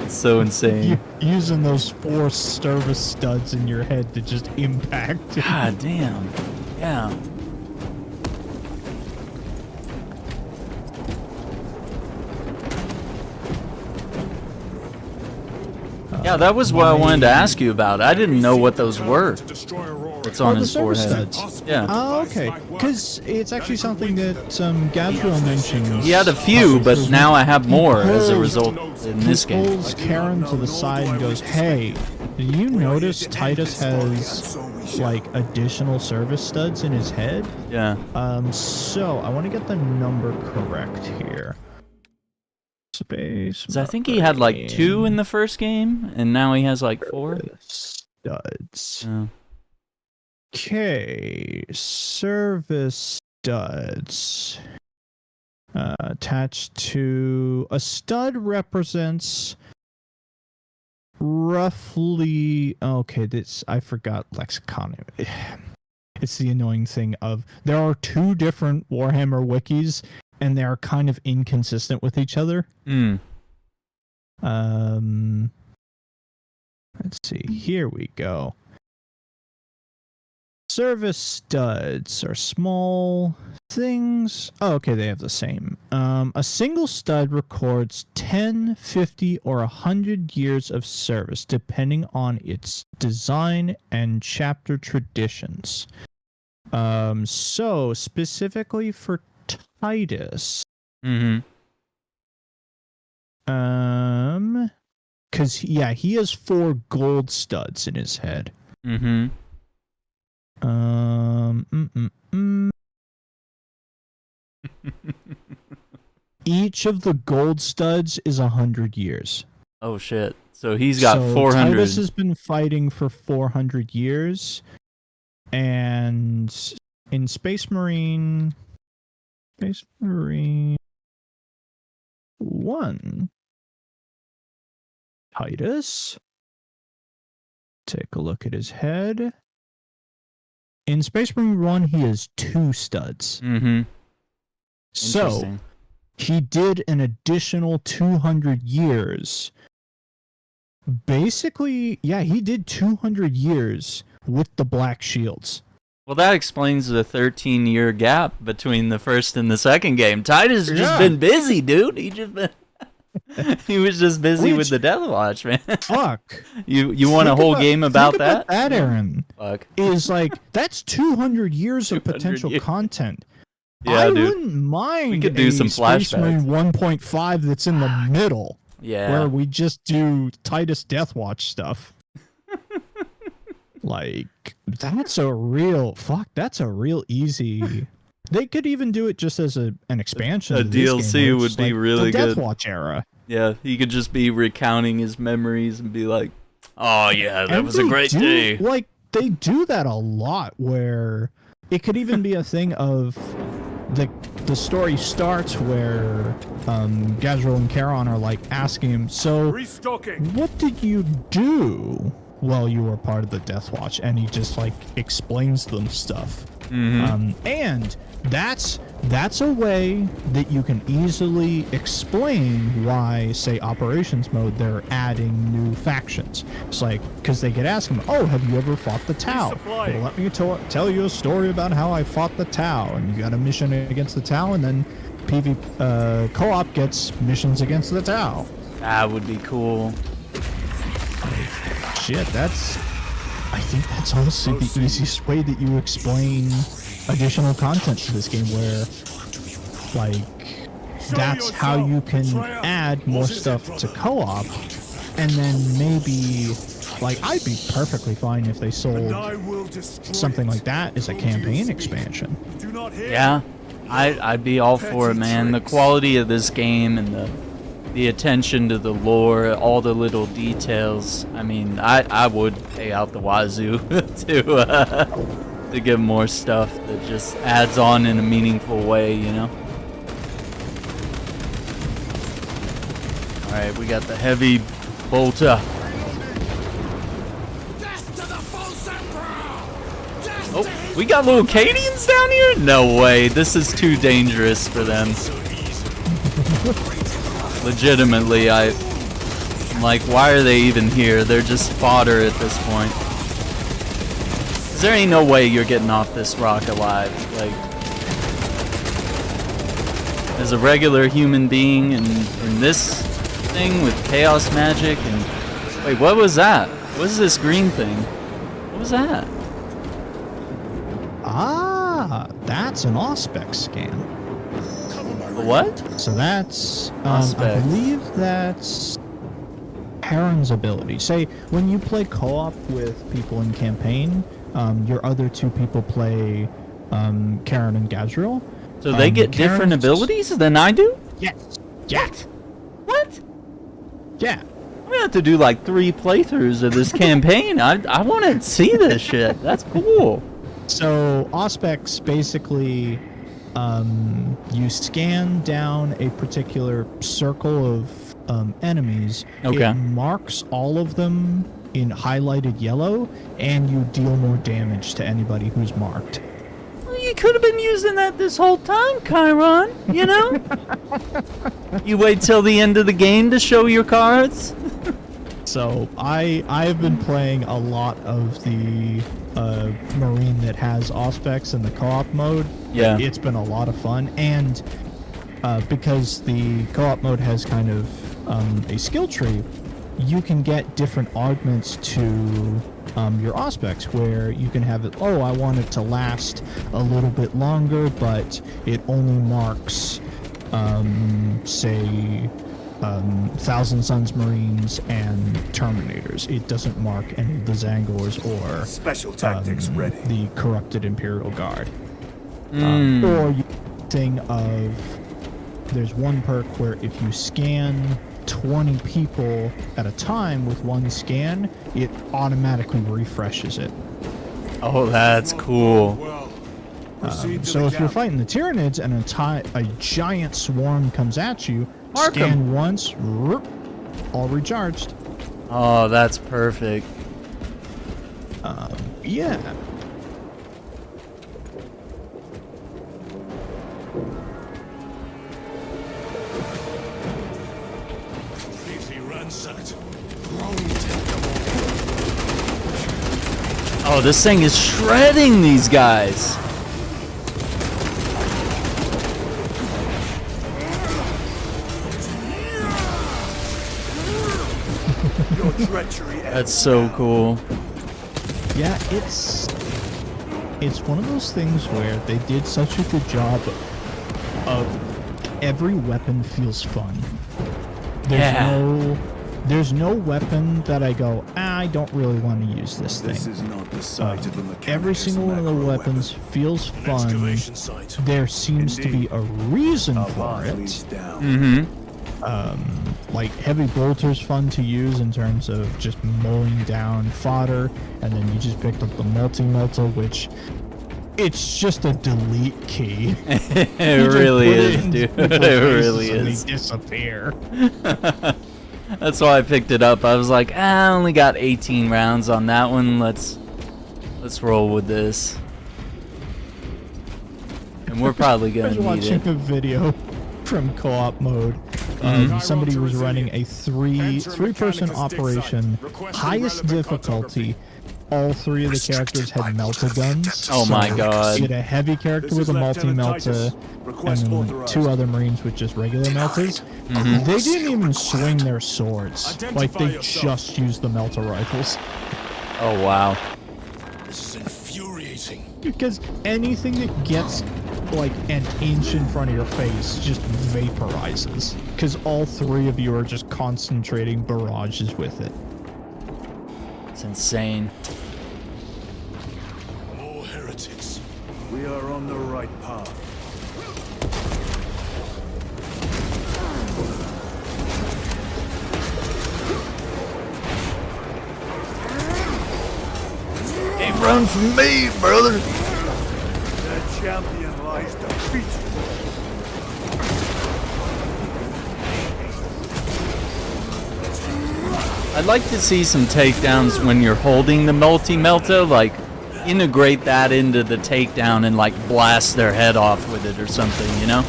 It's so insane. You're using those 4 service studs in your head to just impact. God damn. Yeah. Yeah, that was what I wanted to ask you about. I didn't know what those were. It's on his forehead. Yeah. Oh, okay. Because it's actually something that Gabriel mentioned. He had a few, but now I have more as a result in this game. He pulls Karen to the side and goes, "Hey, did you notice Titus has like additional service studs in his head?" Yeah. So I want to get the number correct here. Space. So I think he had like 2 in the first game, and now he has like 4. Studs. Oh. Okay, service studs. Attached to a stud represents roughly. Okay, this I forgot lexicon. It's the annoying thing of there are 2 different Warhammer wikis, and they are kind of inconsistent with each other. Let's see. Here we go. Service studs are small things. Oh, okay, they have the same. A single stud records 10, 50, or 100 years of service, depending on its design and chapter traditions. So, specifically for Titus. Because, yeah, he has 4 gold studs in his head. Each of the gold studs is 100 years. Oh shit. So he's got 400. Titus has been fighting for 400 years. And in Space Marine 1, Titus, take a look at his head. In Space Marine 1, he has 2 studs. So, he did an additional 200 years. Basically, yeah, he did 200 years with the black shields. Well, that explains the 13-year gap between the first and the second game. Titus has just been busy, dude. He was just busy with the Death Watch, man. Fuck. You want a whole game about that? That, Aaron. Fuck. Is like, that's 200 years of potential content. Yeah, I dude. wouldn't mind We could do some Space flashbacks. Marine 1.5 that's in the middle. Yeah. Where we just do Titus Death Watch stuff. Like, that's a real easy. They could even do it just as an expansion. A to this DLC game, would be like really the good. Death Watch era. Yeah, he could just be recounting his memories and be like, "Oh yeah, that And was a great day." Like, they do that a lot where it could even be a thing of the story starts where Gazril and Charon are like asking him, so Restocking. what did you do while you were part of the Death Watch? And he just like explains them stuff. And that's a way that you can easily explain why, say, operations mode, they're adding new factions. It's like, because they get asked him, oh, have you ever fought the Tau? Well, let me tell you a story about how I fought the Tau. And you got a mission against the Tau, and then co-op gets missions against the Tau. That would be cool. Shit, I think that's honestly the easiest way that you explain additional content to this game, where like that's how you can add more stuff to co-op. And then maybe, like, I'd be perfectly fine if they sold something like that as a campaign expansion. Yeah, I'd be all for it, man. The quality of this game and the attention to the lore, all the little details. I mean, I would pay out the wazoo to get more stuff that just adds on in a meaningful way, you know? Alright, we got the heavy bolter. Oh, we got little Cadians down here? No way, this is too dangerous for them. Legitimately, I'm like, why are they even here? They're just fodder at this point. There ain't no way you're getting off this rock alive. Like, as a regular human being in this thing with chaos magic and... Wait, what was that? What is this green thing? What was that? Ah, that's an Auspex scan. A what? So that's, I Auspex. believe that's Heron's ability. Say, when you play co-op with people in campaign, your other two people play Charon and Gazril. So they get different abilities than I do? Yes. What? Yeah. I'm gonna have to do like 3 playthroughs of this campaign. I want to see this shit. That's cool. So Auspex basically, you scan down a particular circle of enemies. Okay. It marks all of them in highlighted yellow, and you deal more damage to anybody who's marked. Well, you could have been using that this whole time, Chiron, you know? You wait till the end of the game to show your cards? So I've been playing a lot of the Marine that has Auspex in the co-op mode. Yeah. It's been a lot of fun, and because the co-op mode has kind of a skill tree, you can get different augments to your Auspex, where you can have it, oh, I want it to last a little bit longer, but it only marks, say, Thousand Suns Marines and Terminators. It doesn't mark any of the Zangors or Special tactics ready. the Corrupted Imperial Guard. Or you thing of, there's one perk where if you scan 20 people at a time with one scan, it automatically refreshes it. Oh, that's cool. So if you're fighting the Tyranids and a giant swarm comes at you, Mark scan 'em. once, all recharged. Oh, that's perfect. Yeah. Completely ransacked. Oh, this thing is shredding these guys. Your treachery. That's so cool. Yeah, it's one of those things where they did such a good job of every weapon feels fun. There's no weapon that I go, I don't really want to use this thing. This is not the site of the Mechanicus Every single one of the macro weapons feels fun. Excavation site. There seems to be a reason Our for path it. leads down. Mm-hmm. Like heavy bolter's fun to use in terms of just mowing down fodder, and then you just picked up the multi-melta, which it's just a delete key. It really is, dude. It really is. They disappear. That's why I picked it up. I was like, I only got 18 rounds on that one. Let's roll with this. And we're probably I gonna was need watching it. a video from co-op mode. Somebody was running a three-person operation, highest difficulty. All three of the characters had melta guns. Oh my god. You had a heavy character with a multi-melta, and then 2 other Marines with just regular meltas. They didn't even swing their swords. Like, they just used the melta rifles. Oh wow. This is infuriating. Because anything that gets, like, an inch in front of your face just vaporizes. Because all 3 of you are just concentrating barrages with it. It's insane. More heretics. We are on the right path. Hey, run from me, brother. Their champion lies defeated. I'd like to see some takedowns when you're holding the multi-melta, like integrate that into the takedown and like blast their head off with it or something, you know?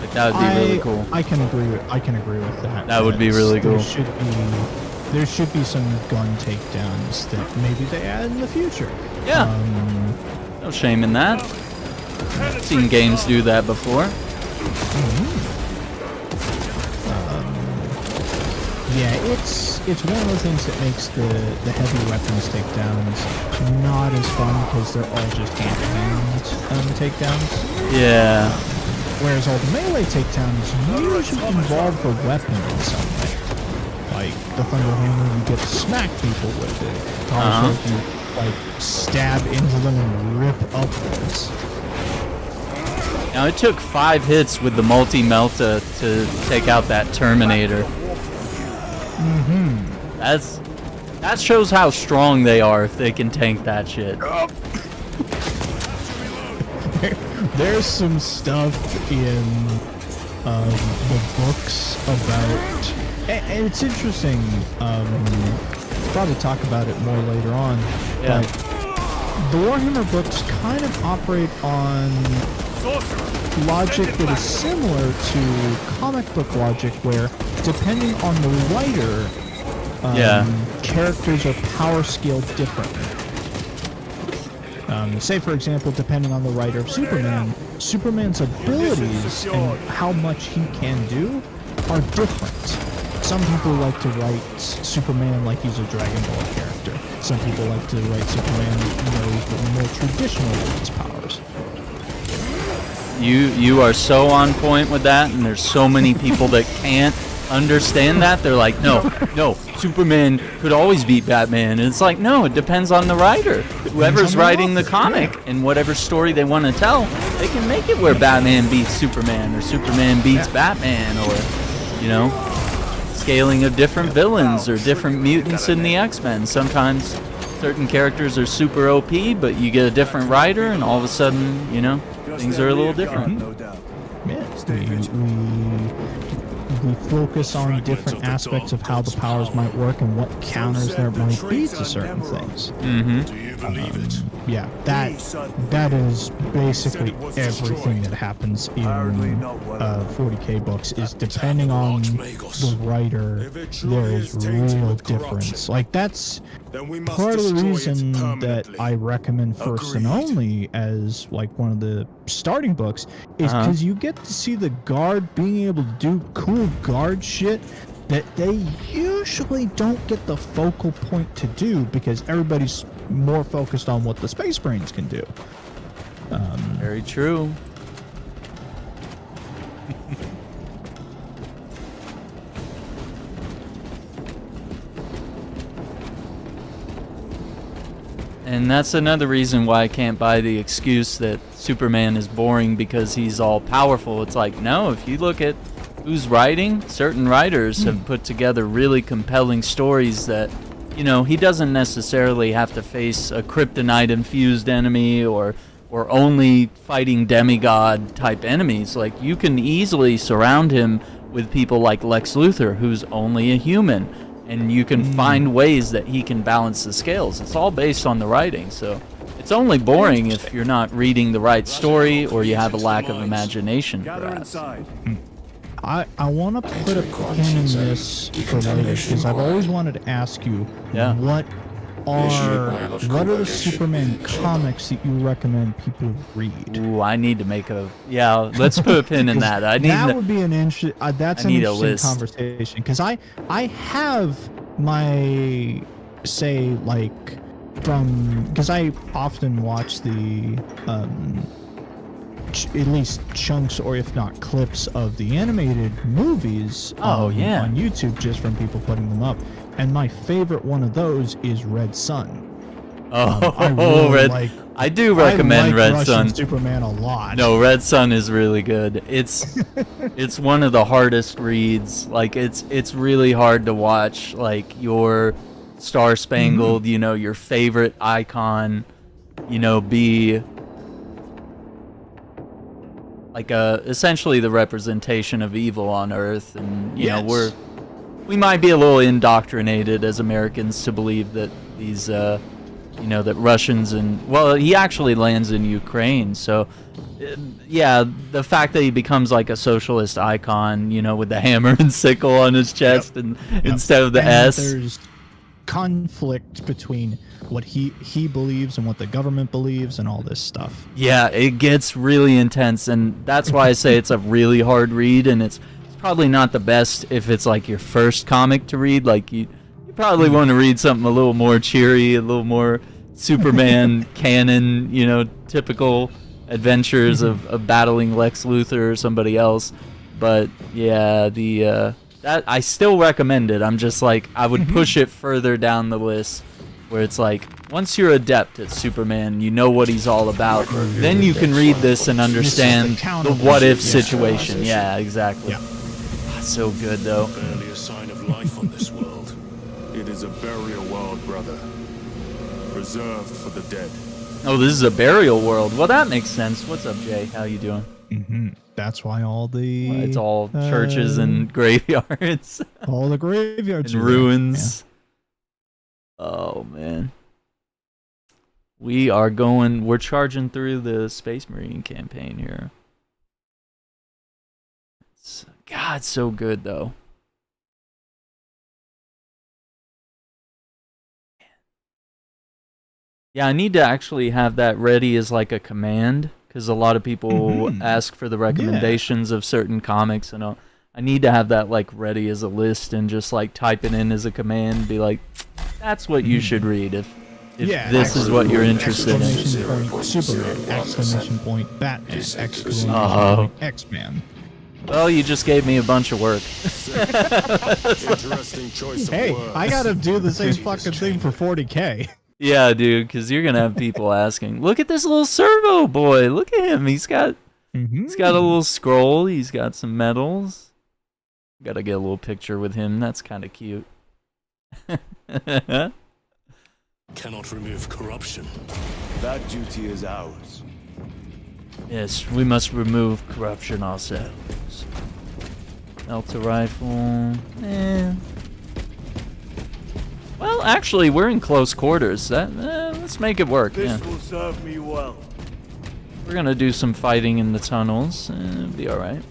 Like that would be really cool. I can agree with that. That would be really cool. There should be some gun takedowns that maybe they add in the future. Yeah. No shame in that. I've seen games do that before. Yeah, it's one of the things that makes the heavy weapons takedowns not as fun because they're all just hand-to-hand takedowns. Yeah. Whereas all the melee takedowns usually involve the weapon in some way. Like the Thunder Hammer, you get to smack people with it. Power Sword, you like stab into them and rip upwards. Now it took 5 hits with the multi-melta to take out that Terminator. That shows how strong they are if they can tank that shit. There's some stuff in the books about, and it's interesting. Probably talk about it more later on. Yeah. But the Warhammer books kind of operate on logic that is similar to comic book logic, where depending on the writer, characters are power scaled differently. Say, for example, depending on the writer of Superman, Superman's abilities and how much he can do are different. Some people like to write Superman like he's a Dragon Ball character. Some people like to write Superman, with more traditional with his powers. You are so on point with that, and there's so many people that can't understand that. They're like, no, Superman could always beat Batman. And it's like, no, it depends on the writer. Whoever's writing the comic and whatever story they want to tell, they can make it where Batman beats Superman or Superman beats Batman, or, scaling of different villains or different mutants in the X-Men. Sometimes certain characters are super OP, but you get a different writer and all of a sudden, things are a little different. No doubt. Yeah, we focus on different aspects of how the powers might work and what counters there might be to certain things. Do you believe it? Yeah, that is basically everything that happens in 40k books. Is depending on the writer, there is real difference. Like that's part of the reason that I recommend First and Only as like one of the starting books is because you get to see the guard being able to do cool guard shit that they usually don't get the focal point to do because everybody's more focused on what the Space Marines can do. Very true. And that's another reason why I can't buy the excuse that Superman is boring because he's all powerful. It's like, no, if you look at who's writing, certain writers have put together really compelling stories that, he doesn't necessarily have to face a kryptonite-infused enemy or or only fighting demigod type enemies. Like, you can easily surround him with people like Lex Luthor, who's only a human, and you can find ways that he can balance the scales. It's all based on the writing, so it's only boring if you're not reading the right story or you have a lack of imagination, Gather perhaps. inside. I want to put a pin in this for later, because I've always wanted to ask you, Yeah. what are the Superman comics that you recommend people read? Ooh, I need to make a... Yeah, let's put a pin in that. I need That would be an that's I an need a interesting list. conversation, because I have my say, like, because I often watch the at least chunks, or if not clips, of the animated movies on YouTube, just from people putting them up. And my favorite one of those is Red Sun. I really I do recommend I like Red Russian Sun. Superman a lot. No, Red Sun is really good. It's it's one of the hardest reads. Like, it's really hard to watch, like, your Star Spangled, you know, your favorite icon, you know, be like essentially the representation of evil on Earth. And you know, we might be a little indoctrinated as Americans to believe that these you know, that Russians, and well, he actually lands in Ukraine, so yeah, the fact that he becomes like a socialist icon, you know, with the hammer and sickle on his chest and instead of the and S. There's conflict between what he believes and what the government believes and all this stuff. Yeah, it gets really intense, and that's why I say it's a really hard read, and it's probably not the best if it's like your first comic to read. Like, you probably want to read something a little more cheery, a little more Superman canon, you know, typical adventures of battling Lex Luthor or somebody else. But yeah, that I still recommend it. I'm just like, I would push it further down the list, where it's like, once you're adept at Superman, you know what he's all about, then you can read this and understand the what if situation. Yeah, exactly. Yeah. So good though. Barely a sign of life on this world. It is a burial world, brother. Reserved for the dead. Oh, this is a burial world. Well, that makes sense. What's up, Jay? How you doing? That's why all the It's all churches and graveyards all the graveyards and are there. ruins. Oh man, we're charging through the Space Marine campaign here. God, so good though. Yeah, I need to actually have that ready as like a command, because a lot of people ask for the recommendations of certain comics, and I need to have that like ready as a list and just like type it in as a command, be like, that's what you should read if this is what you're interested in. Exclamation point Superman, exclamation point Batman, exclamation point X-Man. Well, you just gave me a bunch of work. Interesting choice of Hey, words. I gotta do the same fucking thing for 40K. Yeah, dude, because you're gonna have people asking, look at this little servo boy. Look at him. He's got a little scroll. He's got some medals. Gotta get a little picture with him. That's kind of cute. Cannot remove corruption. That duty is ours. Yes, we must remove corruption ourselves. Delta rifle. Well, actually, we're in close quarters. Let's make it work. This Yeah. will serve me well. We're gonna do some fighting in the tunnels. Be alright.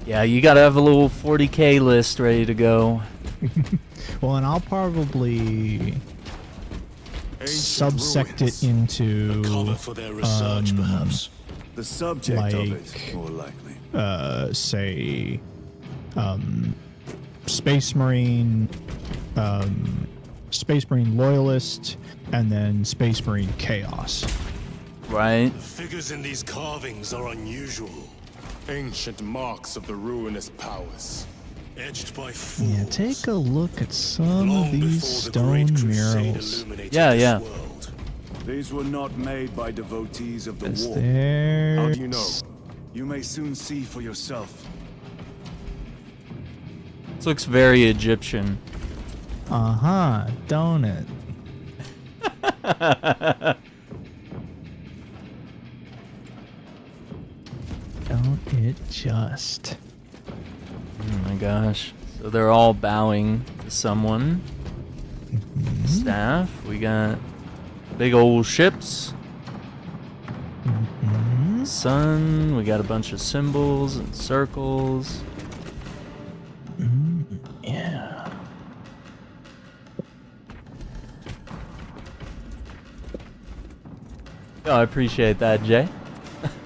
Yeah, you gotta have a little 40K list ready to go. Well, and I'll probably subsect it into Cover for their research, perhaps. The subject of it, Like, more likely. say, Space Marine Loyalist, and then Space Marine Chaos. Right? The figures in these carvings are unusual, Ancient marks of the ruinous powers. etched by fools. Yeah, take a look at some long of these before the stone Great Crusade murals. illuminated Yeah, this yeah. world. These were not made by devotees of the Is war. there? How do you know? You may soon see for yourself. This looks very Egyptian. Don't it? Don't it just? Oh my gosh. So they're all bowing to someone. Staff. We got big old ships. Sun. We got a bunch of symbols and circles. Yeah. Oh, I appreciate that, Jay.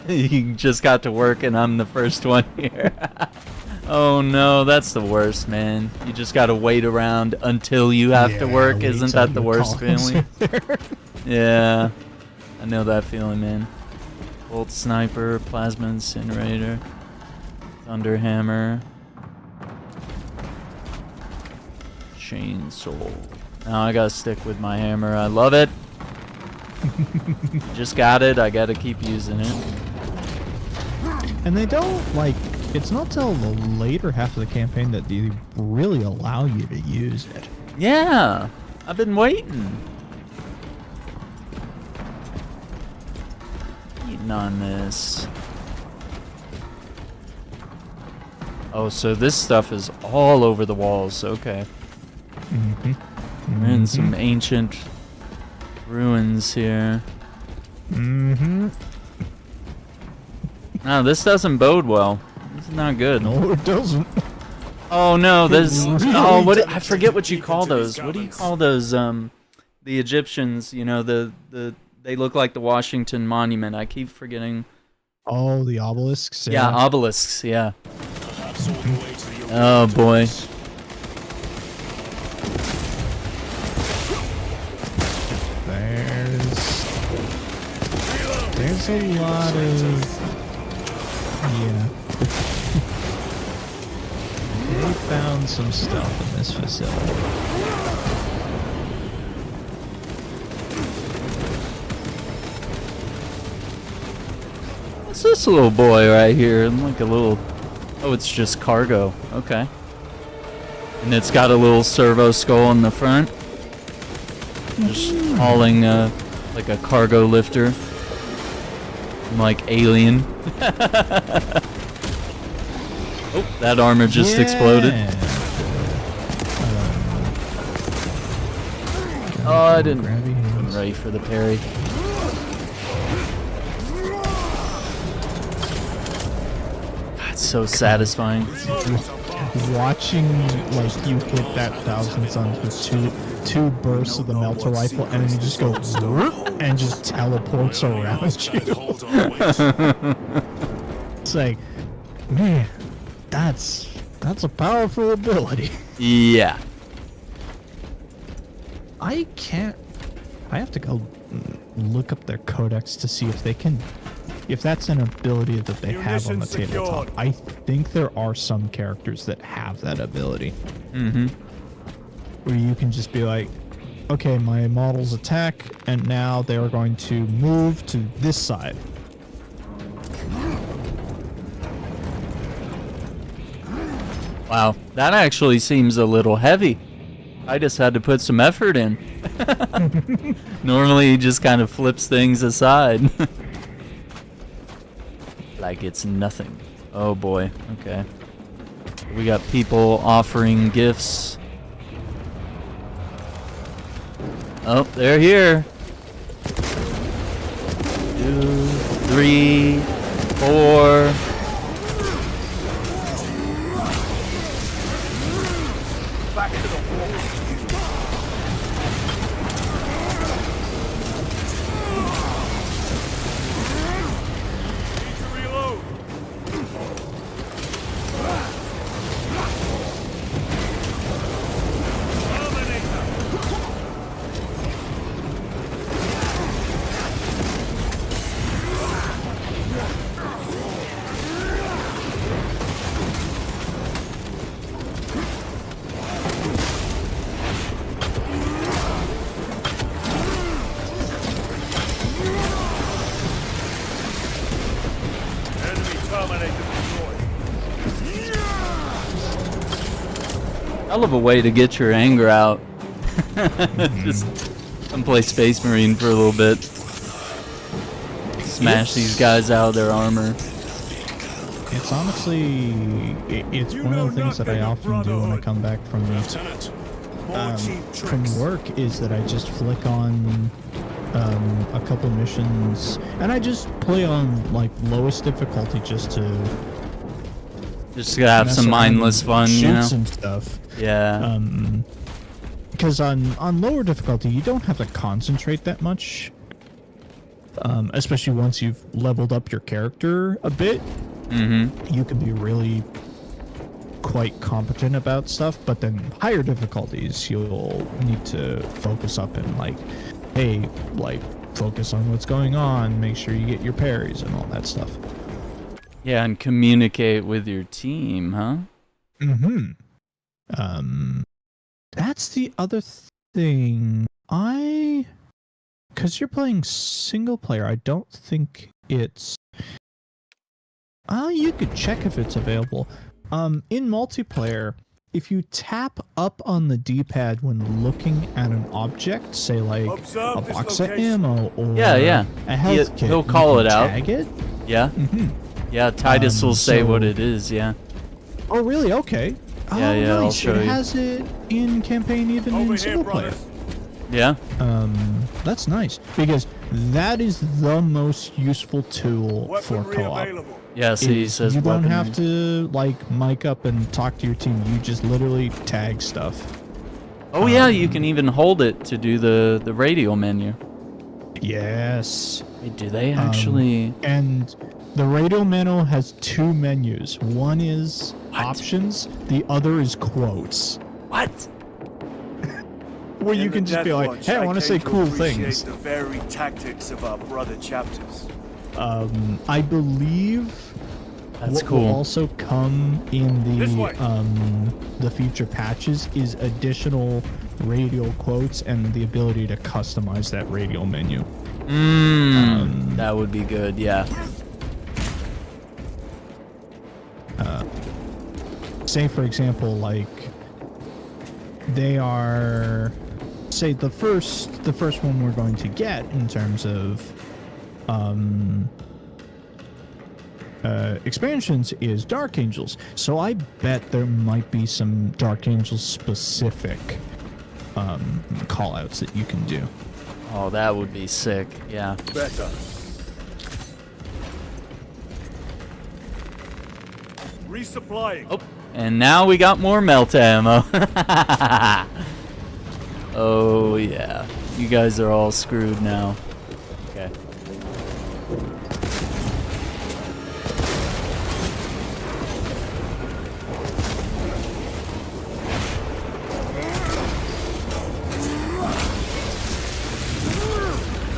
You just got to work and I'm the first one here. Oh no, that's the worst, man. You just gotta wait around until you have to work. wait Isn't till that the your worst call comes feeling? in there. Yeah. I know that feeling, man. Bolt sniper, plasma incinerator, thunder hammer, chainsaw. Now I gotta stick with my hammer. I love it. Just got it. I gotta keep using it. And they don't, like, it's not till the later half of the campaign that they really allow you to use it. Yeah, I've been waiting. Eating on this. Oh, so this stuff is all over the walls. Okay. We're in some ancient ruins here. No, this doesn't bode well. This is not good. No, it doesn't. Oh no, there's oh what I forget what you call those. What do you call those? The Egyptians, you know, they look like the Washington Monument. I keep forgetting. Oh, the obelisks. Yeah, obelisks. Yeah. Oh boy. There's a lot of yeah. They found some stuff in this facility. What's this little boy right here? I'm like a little. Oh, it's just cargo. Okay. And it's got a little servo skull in the front. Just hauling like a cargo lifter. I'm like Alien. Oh, that armor just exploded. Oh, I didn't. I'm ready for the parry. That's so satisfying. Watching like you hit that 1,000 suns with two bursts of the melter rifle and then you just go and just teleports around you. It's like, man, that's a powerful ability. Yeah. I have to go look up their codex to see if that's an ability that they have on the tabletop. I think there are some characters that have that ability. Where you can just be like, okay, my models attack, and now they are going to move to this side. Wow, that actually seems a little heavy. I just had to put some effort in. Normally he just kind of flips things aside. Like it's nothing. Oh boy, okay. We got people offering gifts. Oh, they're here. 2, 3, 4. Hell of a way to get your anger out. Just And play Space Marine for a little bit. Smash these guys out of their armor. It's honestly, it's one of the things that I often do when I come back from work is that I just flick on a couple missions and I just play on like lowest difficulty just to have some mindless fun, you know? And stuff. Yeah. Because on lower difficulty you don't have to concentrate that much. Especially once you've leveled up your character a bit. Mm-hmm. You can be really quite competent about stuff, but then higher difficulties you'll need to focus up and like, hey, like focus on what's going on, make sure you get your parries and all that stuff. Yeah, and communicate with your team, huh? Mm-hmm. That's the other thing. Because you're playing single player, I don't think it's... you could check if it's available. In multiplayer, if you tap up on the D-pad when looking at an object, say like a box of ammo or a health kit, he'll call it out. Tag it? Yeah. Mm-hmm. Yeah, Titus will say what it is, yeah. Oh, really? Okay. Yeah, nice. I'll show you. It has it in campaign even in single player. Yeah. That's nice because that is the most useful tool for co-op. Yeah, see, he says you don't weaponry. have to like mic up and talk to your team. You just literally tag stuff. Oh yeah, you can even hold it to do the radio menu. Yes. Wait, do they actually? And the radio menu has two menus. One is options. The other is quotes. What? Where you can just be like, hey, I want to say cool things. The very tactics of our brother chapters. I believe that's what cool. will also come in the future patches is additional radio quotes and the ability to customize that radio menu. That would be good, yeah. Say for example, like they are, say the first one we're going to get in terms of expansions is Dark Angels. So I bet there might be some Dark Angels specific call-outs that you can do. Oh, that would be sick, yeah. Better. Resupplying. Oh, and now we got more melt ammo. Oh yeah, you guys are all screwed now. Okay.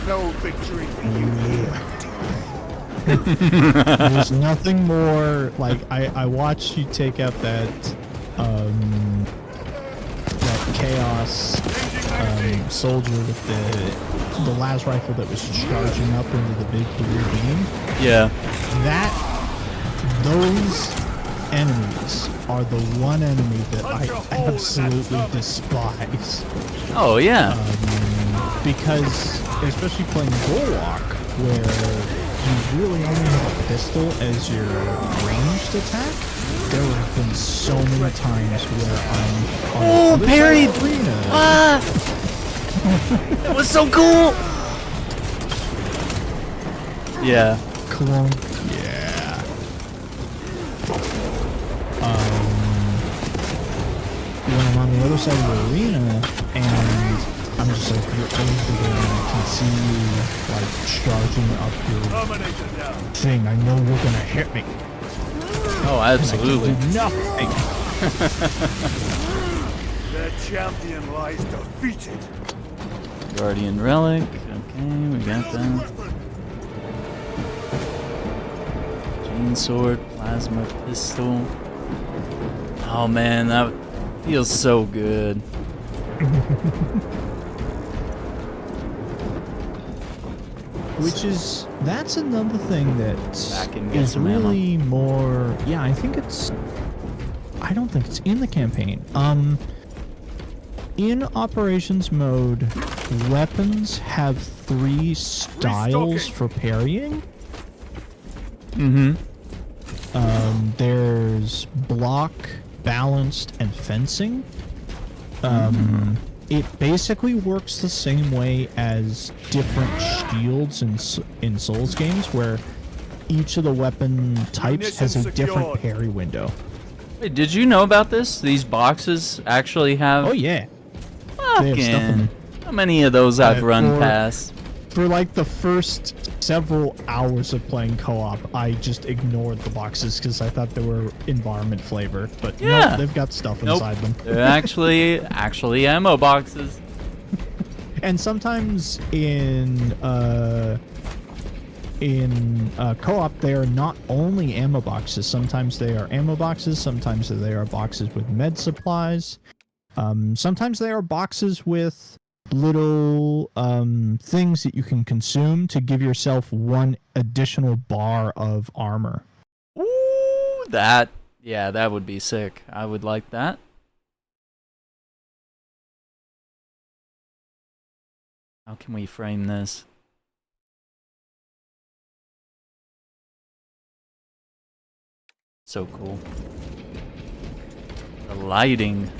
No victory for you. There's nothing more like I watched you take out that chaos soldier with the las rifle that was charging up into the big blue beam. Yeah. Those enemies are the one enemy that I absolutely despise. Oh yeah. Because especially playing Bulwark, where you really only have a pistol as your ranged attack, there have been so many times where I'm on the parried! arena. Ah! That was so cool! Yeah. Clunk. Yeah. When I'm on the other side of the arena and I'm just like, you're over there and I can see you like charging up your thing. I know you're gonna hit me. Oh, absolutely. And I can do nothing. Their champion lies defeated. Guardian relic. Okay, we got that. Chain sword, plasma pistol. Oh man, that feels so good. That's another thing that is really more, I think I don't think it's in the campaign. in operations mode, weapons have 3 styles for parrying. Mm-hmm. There's block, balanced, and fencing. It basically works the same way as different shields in Souls games, where each of the weapon types has a different parry window. Wait, did you know about this? These boxes actually have... Oh yeah. They have stuff in Fucking... them. How many of those I've run past? For like the first several hours of playing co-op, I just ignored the boxes because I thought they were environment flavor. But Yeah. nope, they've got stuff Nope. inside them. They're actually ammo boxes. And sometimes in co-op, they are not only ammo boxes. Sometimes they are ammo boxes. Sometimes they are boxes with med supplies. Sometimes they are boxes with little things that you can consume to give yourself 1 additional bar of armor. Ooh, yeah, that would be sick. I would like that. How can we frame this? So cool. The lighting.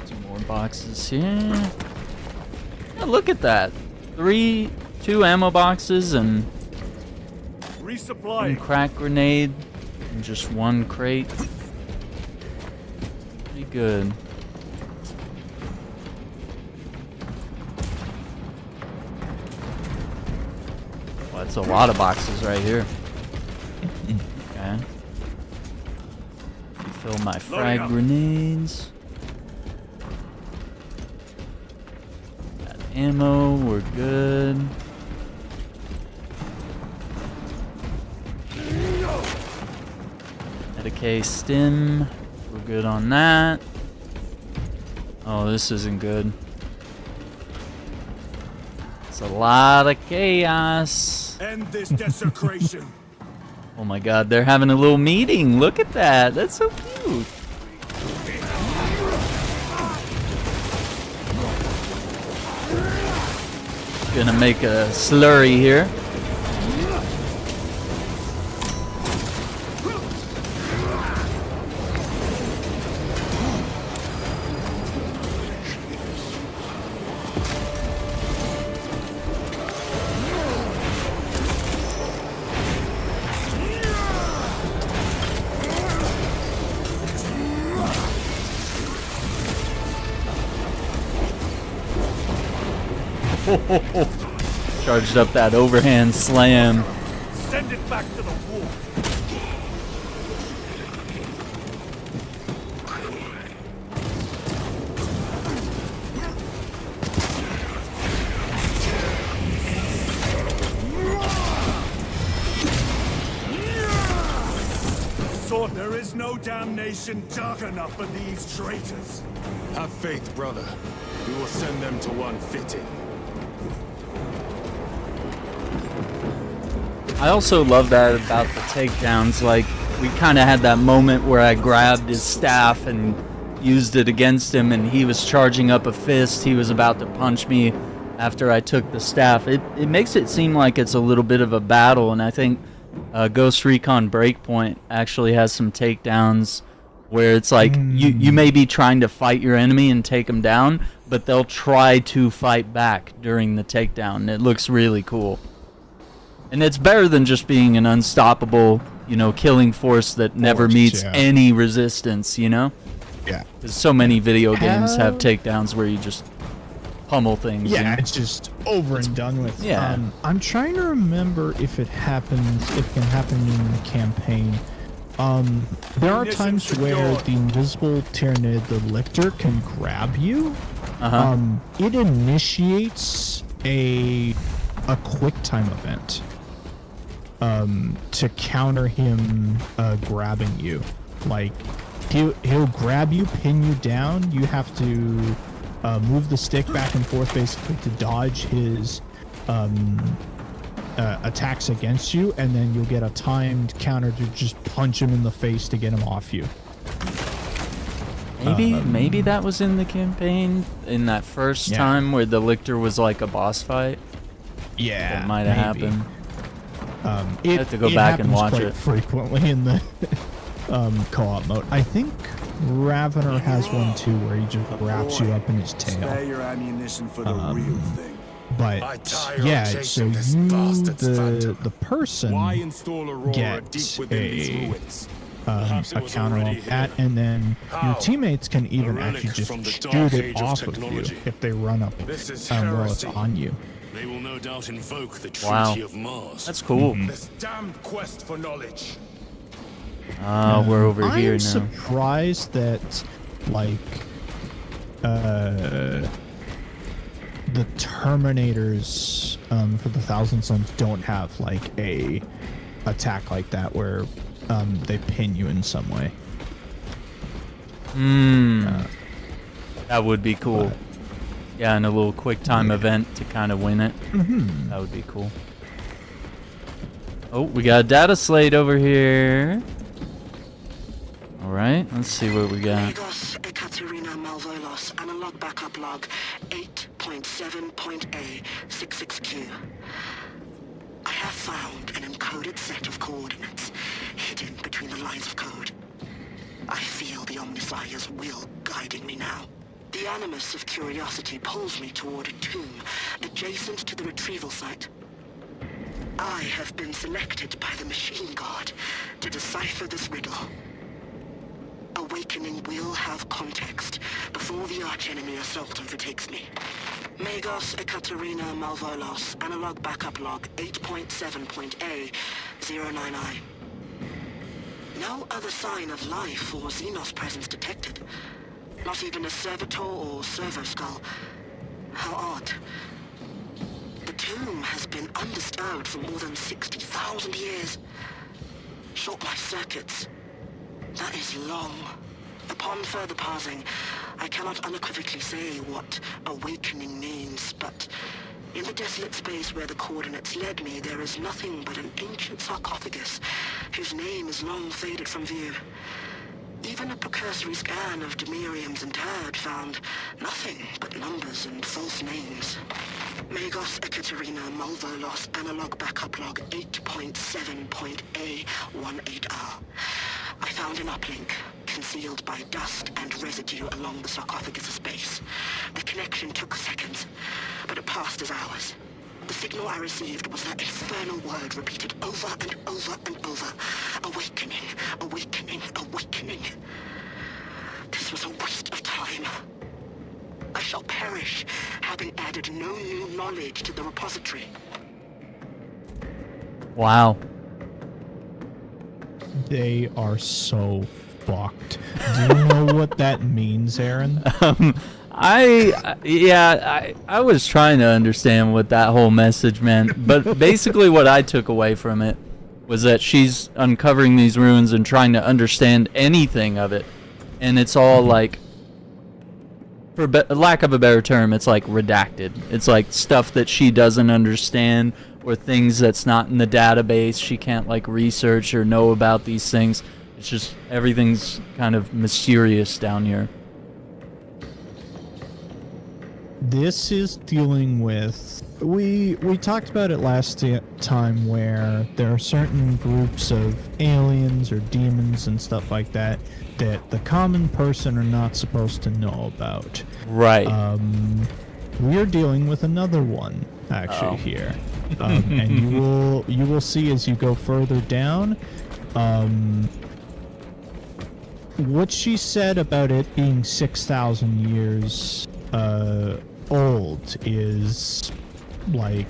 Some more boxes here. Yeah, look at that. 2 ammo boxes and 1 Resupply. crack grenade and just 1 crate. Pretty good. Well, that's a lot of boxes right here. Okay. Fill my frag up. grenades. Got ammo, we're good. Medicae stim, we're good on that. Oh, this isn't good. It's a lot of chaos. End this desecration. Oh my god, they're having a little meeting. Look at that. That's so cute. Gonna make a slurry here. Charged up that overhand slam. Send it back to the war. So there is no damnation dark enough for these traitors. Have faith, brother. We will send them to one fitting. I also love that about the takedowns. Like, we kind of had that moment where I grabbed his staff and used it against him, and he was charging up a fist. He was about to punch me after I took the staff. It makes it seem like it's a little bit of a battle, and I think Ghost Recon Breakpoint actually has some takedowns where it's like you may be trying to fight your enemy and take them down, but they'll try to fight back during the takedown. It looks really cool. And it's better than just being an unstoppable, killing force that never meets any resistance, Yeah. Because so many video games have takedowns where you just pummel things. Yeah, it's just over and done with. Yeah. I'm trying to remember if it can happen in the campaign. There are times where the invisible Tyranid, the Lictor, can grab you. It initiates a quick time event to counter him grabbing you. Like, he'll grab you, pin you down. You have to move the stick back and forth basically to dodge his attacks against you, and then you'll get a timed counter to just punch him in the face to get him off you. Maybe that was in the campaign in that first time where the Lictor was like a boss fight. Yeah, That might have maybe. happened. I have to go back and watch it. Frequently in the co-op mode. I think Ravener has one too, where he just wraps you up in his Spare tail. your ammunition for the real thing. But I tire of yeah, chasing so this you, bastard's phantom. the person, Why install Aurora get deep within these a ruins? Perhaps it a was counter already on that, here. and then your How? teammates can even relic actually from the just dark shoot it age of off of you technology. if they run up This is while it's heresy. on you. They will no doubt invoke the Treaty Wow. of Mars. That's cool. This damned quest for knowledge. We're over here I'm now. surprised that, like, the Terminators for the Thousand Suns don't have like a attack like that where they pin you in some way. That would be cool. Yeah, and a little quick time event to kind of win it. That would be cool. Oh, we got a data slate over here. All right, let's see what we got. Lagos, Ekaterina Malvolos, analog backup log 8.7.A66Q. I have found an encoded set of coordinates hidden between the lines of code. I feel the Omnissiah's will guiding me now. The animus of curiosity pulls me toward a tomb adjacent to the retrieval site. I have been selected by the Machine God to decipher this riddle. Awakening will have context before the archenemy assault overtakes me. Magos Ekaterina Malvolos, analog backup log 8.7.A09I. No other sign of life or Xenos presence detected. Not even a servitor or servo skull. How odd. The tomb has been undisturbed for more than 60,000 years. Short life circuits. That is long. Upon further parsing, I cannot unequivocally say what awakening means, but in the desolate space where the coordinates led me, there is nothing but an ancient sarcophagus whose name is long faded from view. Even a precursory scan of Demirium's interred found nothing but numbers and false names. Magos Ekaterina Malvolos, analog backup log 8.7.A18R. I found an uplink, concealed by dust and residue along the sarcophagus's base. The connection took seconds, but it passed as hours. The signal I received was that infernal word repeated over and over and over. Awakening, awakening, awakening. This was a waste of time. I shall perish, having added no new knowledge to the repository. Wow. They are so fucked. Do you know what that means, Aaron? I was trying to understand what that whole message meant, but basically what I took away from it was that she's uncovering these ruins and trying to understand anything of it, and it's all like, for lack of a better term, it's like redacted. It's like stuff that she doesn't understand, or things that's not in the database. She can't like research or know about these things. It's just everything's kind of mysterious down here. This is dealing with, we talked about it last time, where there are certain groups of aliens or demons and stuff like that that the common person are not supposed to know about. Right. We're dealing with another one actually here, and you will see as you go further down. What she said about it being 6,000 years old is like,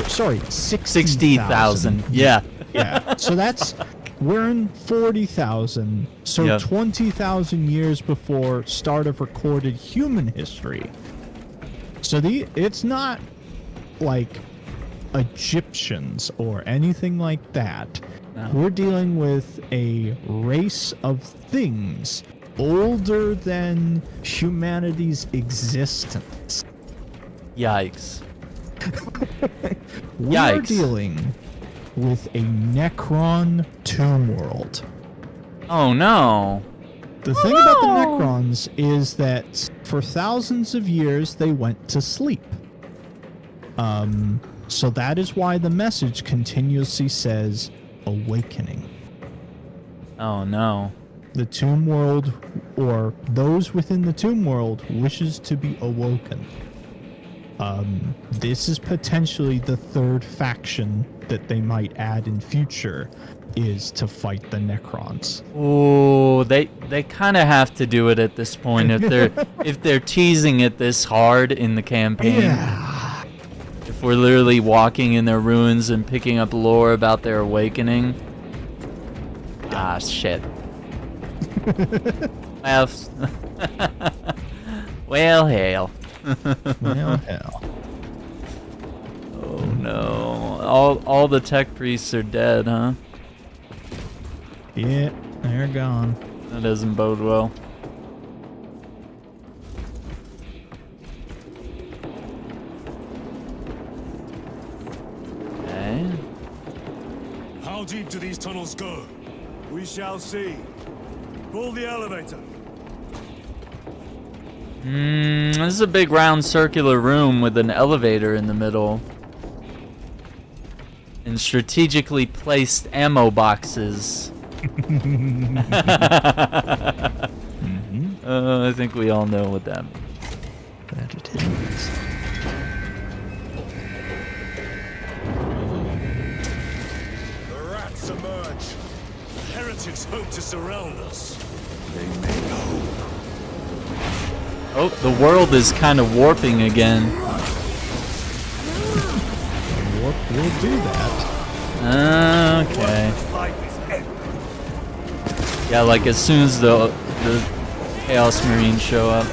sorry, 60,000. Yeah. Yeah. So that's, we're in 40,000. So Yep. 20,000 years before start of recorded human history. So it's not like Egyptians or anything like that. No. We're dealing with a race of things older than humanity's existence. Yikes. We are Yikes. dealing with a Necron tomb world. Oh no. The thing about the Necrons is that for thousands of years they went to sleep. So that is why the message continuously says awakening. Oh no. The tomb world, or those within the tomb world, wishes to be awoken. This is potentially the third faction that they might add in future, is to fight the Necrons. Oh, they kind of have to do it at this point if they're teasing it this hard in the campaign. Yeah. If we're literally walking in their ruins and picking up lore about their awakening. Ah, shit. Well, well, hail. Well, hell. Oh no! All the tech priests are dead, huh? Yeah, they're gone. That doesn't bode well. Okay. How deep do these tunnels go? We shall see. Pull the elevator. This is a big round circular room with an elevator in the middle. And strategically placed ammo boxes. I think we all know what that means. That it is. The rats emerge. The heretics hope to surround us. They may hope. Oh, the world is kind of warping again. Warp will do that. Okay. Life is empty. Yeah, like as soon as the Chaos Marines show up.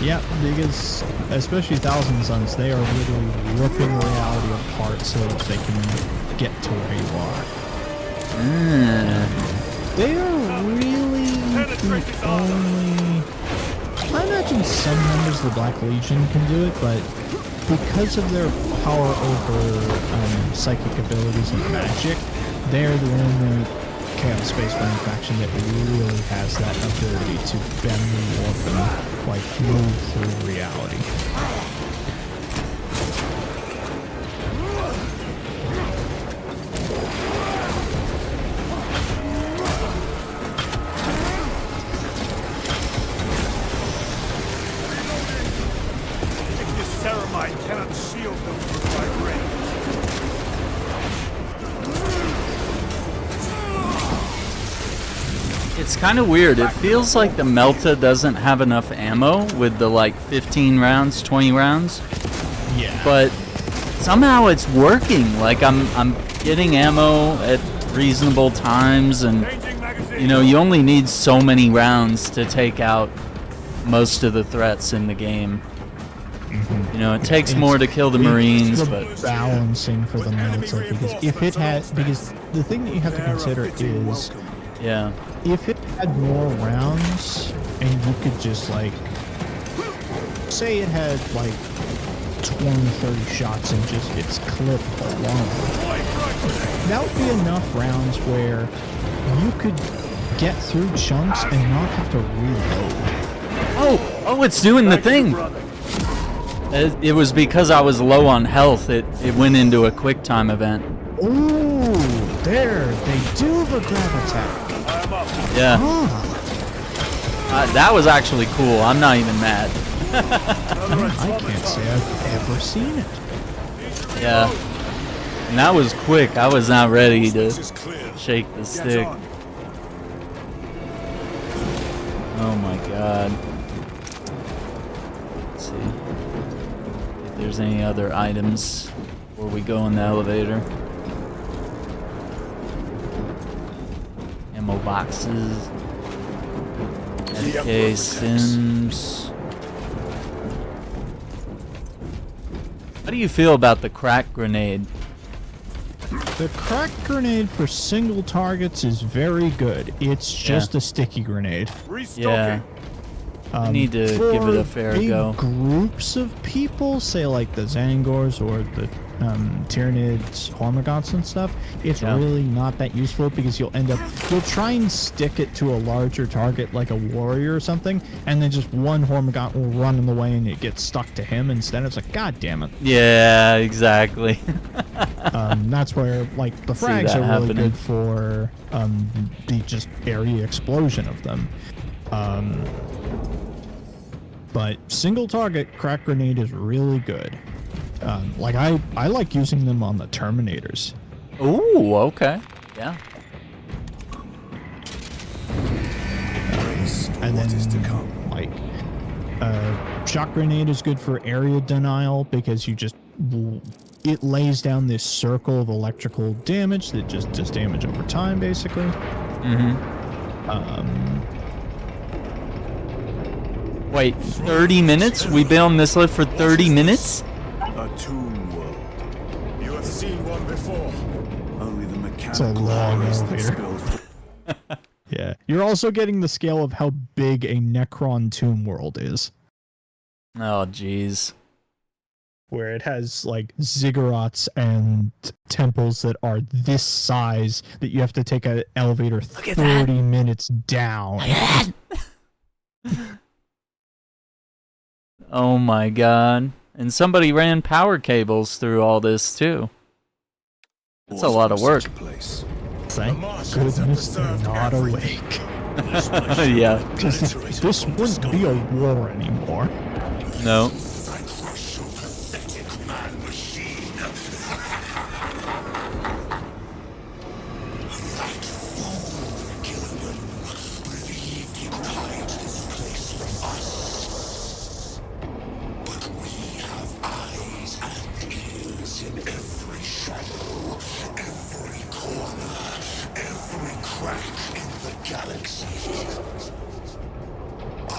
Yeah, because especially Thousand Suns, they are literally ripping reality apart so that they can get to where you are. They are really the only... I imagine some members of the Black Legion can do it, but because of their power over psychic abilities and magic, they're the only Chaos Space Marine faction that really has that ability to bend and warp and like move through reality. This ceramide cannot shield them from my range. It's kind of weird. It feels like the Melta doesn't have enough ammo with the like 15 rounds, 20 rounds. Yeah. But somehow it's working. Like I'm getting ammo at reasonable times, and Changing magazine. you know, you only need so many rounds to take out most of the threats in the game. You know, it takes more to kill the Marines, it's but balancing for the Melta, because if it had, because the thing that you have to consider is yeah. if it had more rounds and you could just like say it had like 20-30 shots and just its clip alone, that would be enough rounds where you could get through chunks and not have to reload. Oh, it's doing the thing. It was because I was low on health. It went into a quick time event. Ooh, there, they do the grab attack. Yeah. Ah, That was actually cool. I'm not even mad. I can't say I've ever seen it. Yeah. And that was quick. I was not ready to This is clear. shake the stick. on. Oh my god. Let's see if there's any other items before we go in the elevator. Ammo boxes. FK Sims. How do you feel about the crack grenade? The crack grenade for single targets is very good. It's just a sticky grenade. Restocking. Yeah. I need to give it a fair go. Groups of people, say like the Zangors or the Tyranids, Hormagaunts and stuff, it's really not that useful because you'll try and stick it to a larger target like a warrior or something, and then just one Hormagaunt will run in the way and it gets stuck to him instead. It's like, god damn it. Yeah, exactly. That's where like the frags are really good for the just area explosion of them. But single target crack grenade is really good. Like I like using them on the Terminators. Ooh, okay. Yeah. And then is to come. Like shock grenade is good for area denial because it lays down this circle of electrical damage that just does damage over time, basically. Wait, 30 minutes? We've been on this lift for 30 minutes? A tomb world. You have seen one before. Only the mechanical It's a long horrors that elevator. spill Yeah. You're also getting the scale of how big a Necron tomb world is, Oh, jeez. where it has like ziggurats and temples that are this size that you have to take an elevator 30 minutes down. Oh my god. And somebody ran power cables through all this too. That's a lot of work. place. Thank goodness they're not awake. Yeah. This wouldn't be a war anymore. No. I crush your pathetic man machine. That fool, Gilliman, believed he could hide this place from us. But we have eyes and ears in every shadow, every corner, every crack in the galaxy. I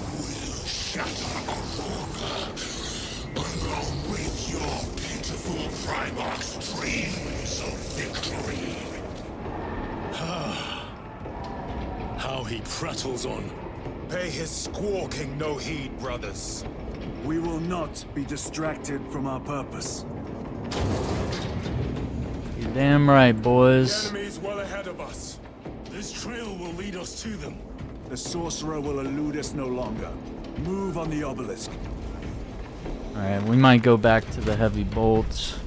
will shatter Aurora, along with your pitiful Primarch's dreams of victory. How he prattles on. Pay his squawking no heed, brothers. We will not be distracted from our purpose. You're damn right, The boys. enemy's well ahead of us. This trail will lead us to them. The sorcerer will elude us no longer. Move on the obelisk. Alright, we might go back to the heavy bolts.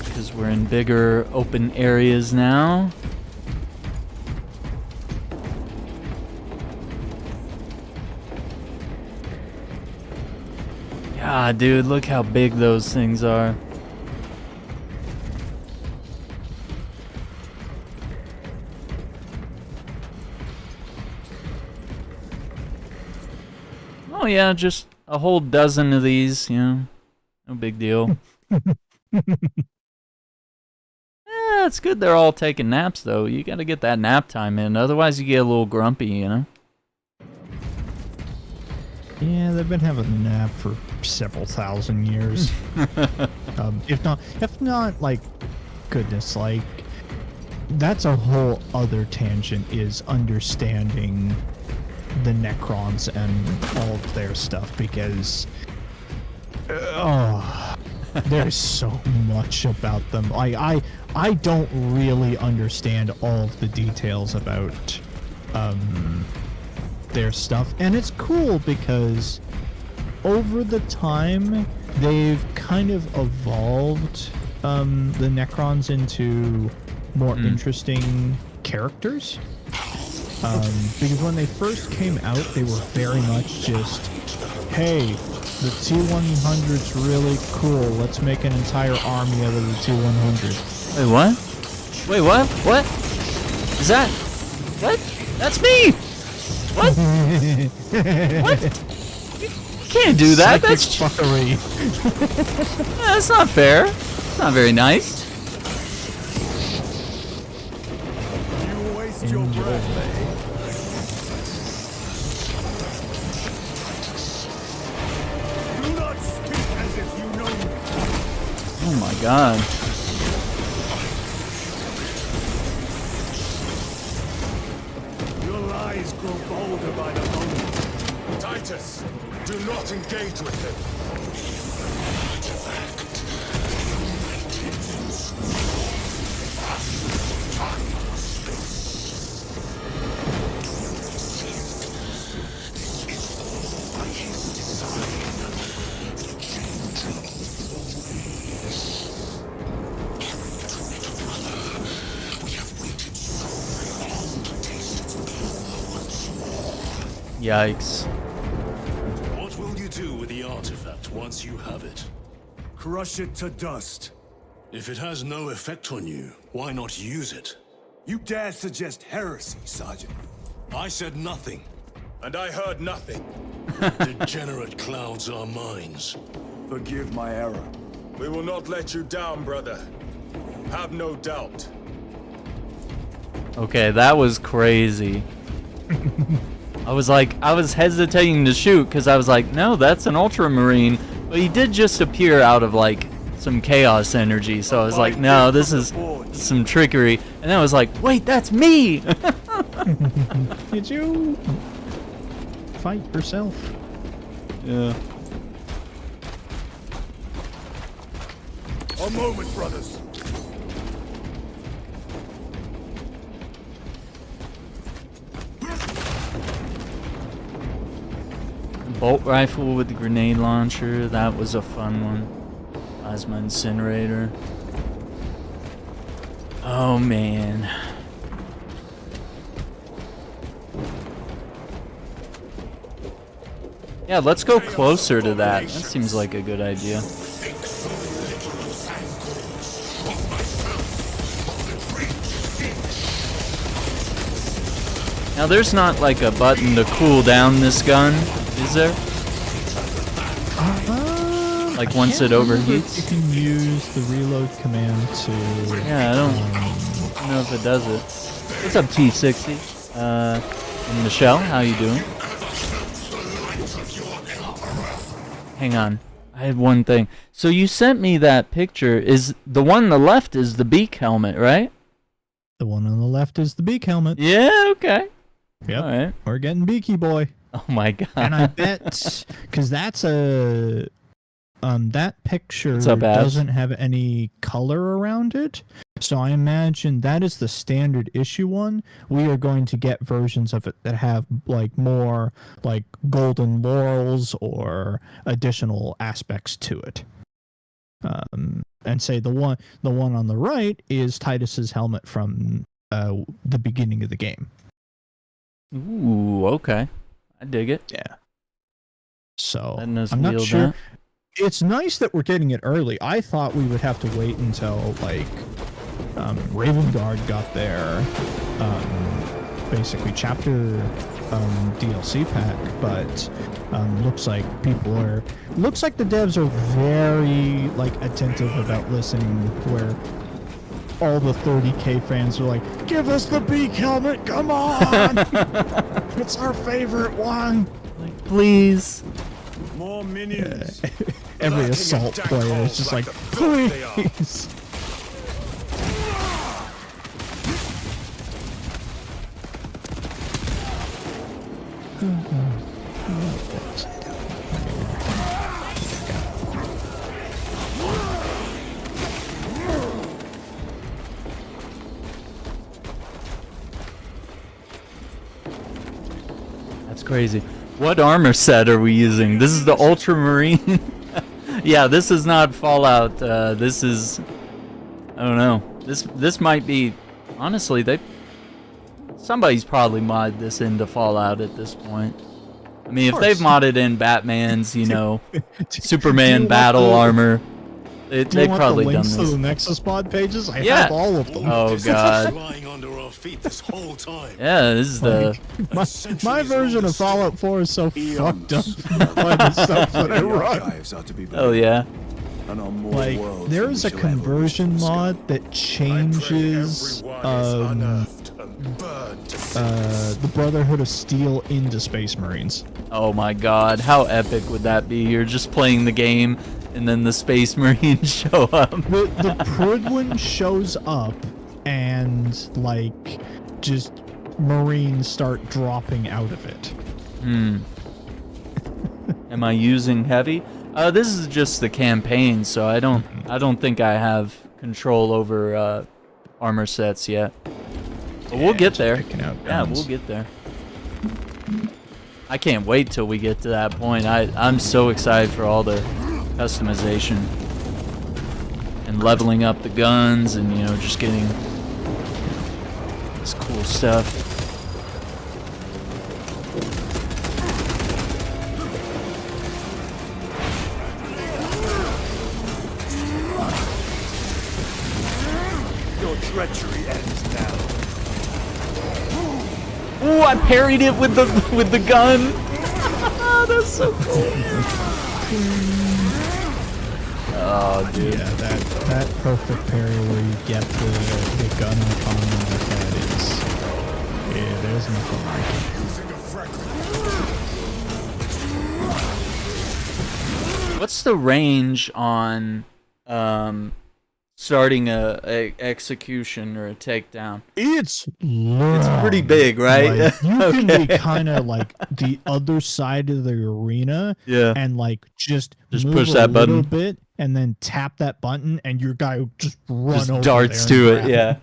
Because we're in bigger open areas now. Yeah, dude, look how big those things are. Oh yeah, just a whole dozen of these, you know. No big deal. Yeah, it's good they're all taking naps though. You gotta get that nap time in, otherwise you get a little grumpy, you know. Yeah, they've been having a nap for several thousand years. If not, like, goodness, like, that's a whole other tangent, is understanding the Necrons and all of their stuff, because there's so much about them. I don't really understand all of the details about their stuff, and it's cool because over the time they've kind of evolved the Necrons into more interesting characters. Because when they first came out, they were very much just, hey, the T-100's really cool, let's make an entire army out of the T-100. Wait, what? Wait, what? What? Is that... What? That's me! What? What? You can't do that. Psychic That's fuckery. that's not fair. It's not very nice. You waste your breath. Do not speak as if you know me. Oh my god. Your lies Titus, do not engage with him. Yikes. What will you do with the artifact once you have it? Crush it to dust. If it has no effect on you, why not use it? You dare suggest heresy, Sergeant? I said nothing. And I heard nothing. Degenerate clouds our minds. Forgive my error. We will not let you down, brother. Have no doubt. Okay, that was crazy. I was hesitating to shoot because I was like, no, that's an ultramarine. But he did just appear out of like some chaos energy. So I was like, no, this is some trickery. And then I was like, wait, that's me. Did you fight yourself? Yeah. A moment, brothers. Bolt rifle with the grenade launcher. That was a fun one. Plasma incinerator. Oh man. Yeah, let's go closer to that. That seems like a good idea. Now there's not like a button to cool down this gun, is there? Like once it overheats? You can use the reload command to... Yeah, I don't know if it does it. What's up, T60? And Michelle, how you doing? Hang on, I had one thing. So you sent me that picture. Is the one on the left is the beak helmet, right? The one on the left is the beak helmet. Yeah, okay. Yep. All right. We're getting beaky boy. Oh my god. And I bet, because that's a... that picture What's up, Abs? doesn't have any color around it. So I imagine that is the standard issue one. We are going to get versions of it that have like more like golden laurels or additional aspects to it. And say the one on the right is Titus's helmet from the beginning of the game. Ooh, okay. I dig it. Yeah. So Letting us I'm not wield sure. that. It's nice that we're getting it early. I thought we would have to wait until like Raven Guard got their basically chapter DLC pack, but looks like looks like the devs are very like attentive about listening, where all the 30k fans are like, give us the beak helmet, come on. It's our favorite one. Like, please. More minions. Every assault player is just like, please. That's crazy. What armor set are we using? This is the Ultramarine. Yeah, this is not Fallout. This is, I don't know. This might be, honestly, somebody's probably modded this into Fallout at this point. I mean, if they've modded in Batman's, you know, Superman battle armor, they've probably done this. To the Nexus mod pages? I Yeah. have all of them. Oh god. Lying under our feet this whole time. Yeah, this is the. My version of Fallout 4 is so fucked up by the stuff that I run. Oh yeah. Like, there is a conversion mod that changes the Brotherhood of Steel into Space Marines. Oh my god, how epic would that be? You're just playing the game, and then the Space Marines show up. The Prudwin shows up, and like, just Marines start dropping out of it. Am I using heavy? This is just the campaign, so I don't think I have control over armor sets yet. But we'll get there. Yeah, we'll get there. I can't wait till we get to that point. I'm so excited for all the customization and leveling up the guns and, you know, just getting this cool stuff. Your treachery ends now. Ooh, I parried it with the gun. That's so cool. Oh, dude. Yeah, that perfect parry where you get the gun on the head is, yeah, there's nothing like it. What's the range on starting a execution or a takedown? It's pretty big, right? Like, you can be kind of like the other side of the arena, Yeah. and like just move push a that little button. bit, and then tap that button, and your guy will just run Just over darts there to and it, grab yeah.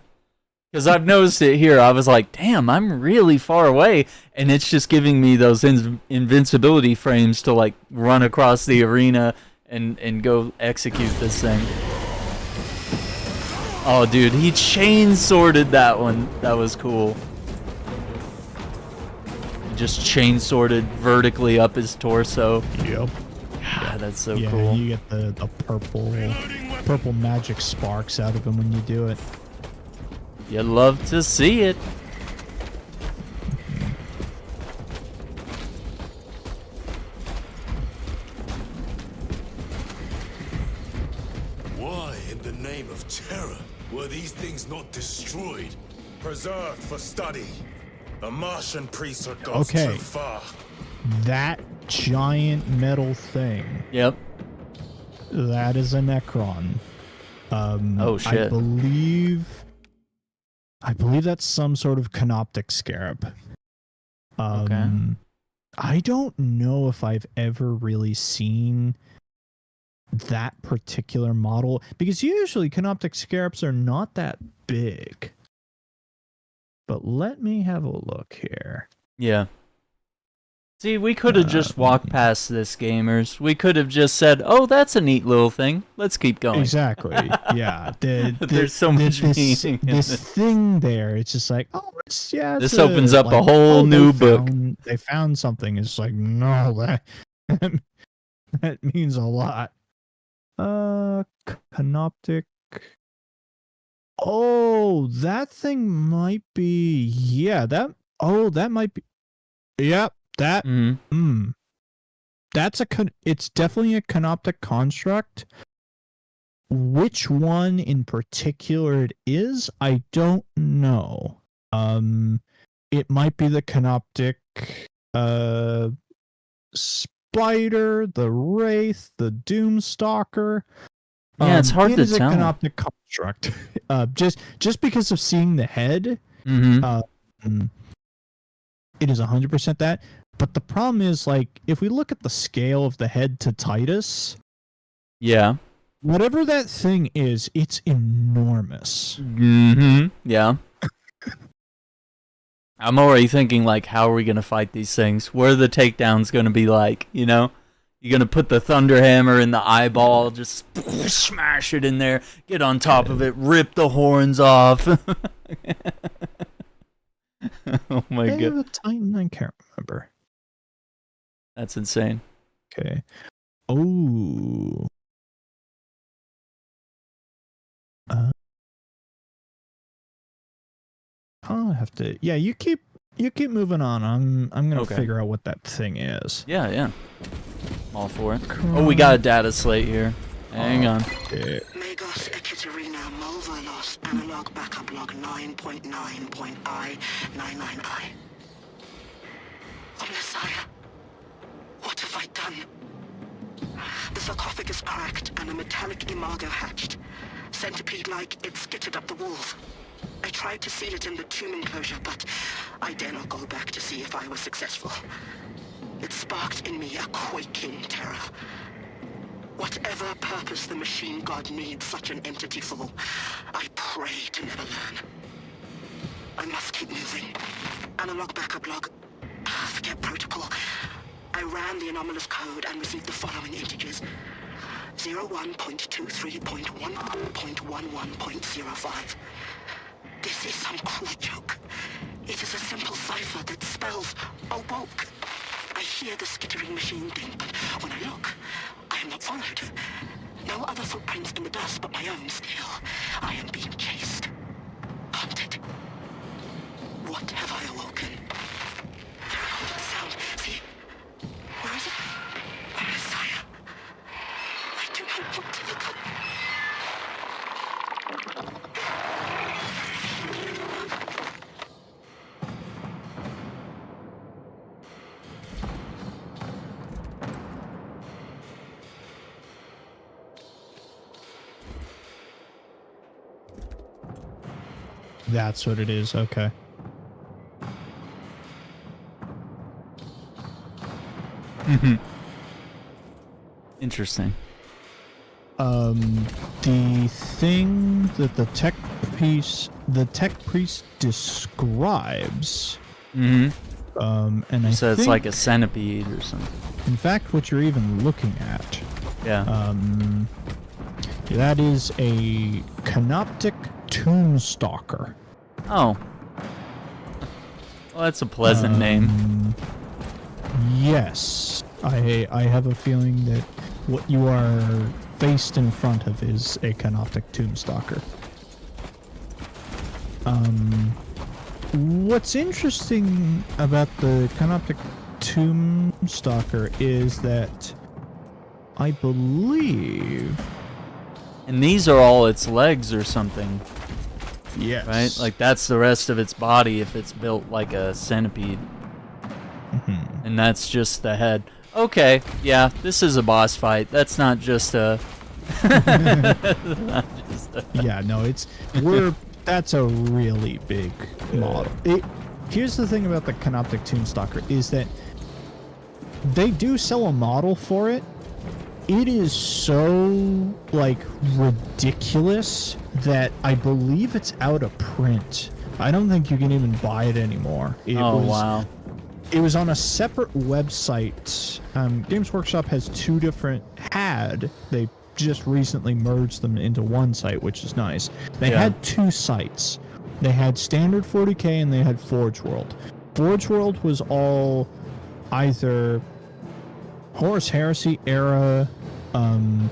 Because I've noticed it here. I was like, damn, I'm really far away. And it's just giving me those invincibility frames to like run across the arena and go execute this thing. Oh, dude, he chain-sworded that one. That was cool. He just chain-sworded vertically up his torso. Yep. Yeah, that's so Yeah, cool. you get the purple magic sparks out of him when you do it. You love to see it. Why, in the name of terror, were these things not destroyed? Preserved for study. The Martian priesthood goes Okay. too far. That giant metal thing, Yep. that is a Necron. Oh, shit. I believe that's some sort of canoptic scarab. Okay. I don't know if I've ever really seen that particular model, because usually canoptic scarabs are not that big. But let me have a look here. Yeah. See, we could have just walked past this, gamers. We could have just said, "Oh, that's a neat little thing. Let's keep going." Exactly. Yeah. There's so much meaning in This it. thing there, it's just like, oh, it's, yeah. This opens up a whole new book. They found something. It's like, no, that means a lot. Canoptic. Oh, that thing might be. Yeah, that. Oh, that might be. Yep, that. Mhm. That's it's definitely a canoptic construct. Which one in particular it is, I don't know. It might be the canoptic spider, the wraith, the doomstalker. Yeah, it's hard it to is tell. a canoptic construct. Just because of seeing the head, Mm-hmm. it is 100% that. But the problem is, like, if we look at the scale of the head to Titus, Yeah. whatever that thing is, it's enormous. Mm-hmm. Yeah. I'm already thinking, like, how are we gonna fight these things? What are the takedowns gonna be like? You know, you're gonna put the thunder hammer in the eyeball, just smash it in there, get on top of it, rip the horns off. Oh my Head of god, a Titan, I can't remember. that's insane. Okay. Oh. I'll have to. Yeah, you keep moving on. I'm gonna Okay. figure out what that thing is. Yeah, yeah. All for it. Oh, we got a data slate here. Hang on. Okay. Magos Ekitarina Molvolos Analog Backup Log 9.9.I99I. Oh, Messiah. What have I done? The sarcophagus cracked and a metallic imago hatched. Centipede-like, it skittered up the walls. I tried to seal it in the tomb enclosure, but I dare not go back to see if I was successful. It sparked in me a quaking terror. Whatever purpose the machine god needs such an entity for, I pray to never learn. I must keep moving. Analog backup log. Forget protocol. I ran the anomalous code and received the following integers. 01.23.1.11.05. This is some cruel joke. It is a simple cipher that spells awoke. I hear the skittering machine ding, but when I look, I am not followed. No other footprints in the dust but my own still. I am being chased. Hunted. What have I awoken? I recorded the sound. See? Where is it? Messiah. I do not want to look up. That's what it is. Okay. Interesting. The thing that the tech priest describes. And I So it's think, like a centipede or something. in fact, what you're even looking at, Yeah. that is a canoptic tombstalker. Oh. Well, that's a pleasant name. Yes, I have a feeling that what you are faced in front of is a canoptic tombstalker. What's interesting about the canoptic tombstalker is that I believe, And these are all its legs or something, yes, right? Like that's the rest of its body if it's built like a centipede. And that's just the head. Okay, yeah, this is a boss fight. That's not just a... yeah, no, that's a really big model. Here's the thing about the canoptic tombstalker is that they do sell a model for it. It is so, like, ridiculous that I believe it's out of print. I don't think you can even buy it anymore. Wow. It was on a separate website. Games Workshop has they just recently merged them into one site, which is nice. They had two sites. They had standard 40K and they had Forge World. Forge World was all either Horus Heresy era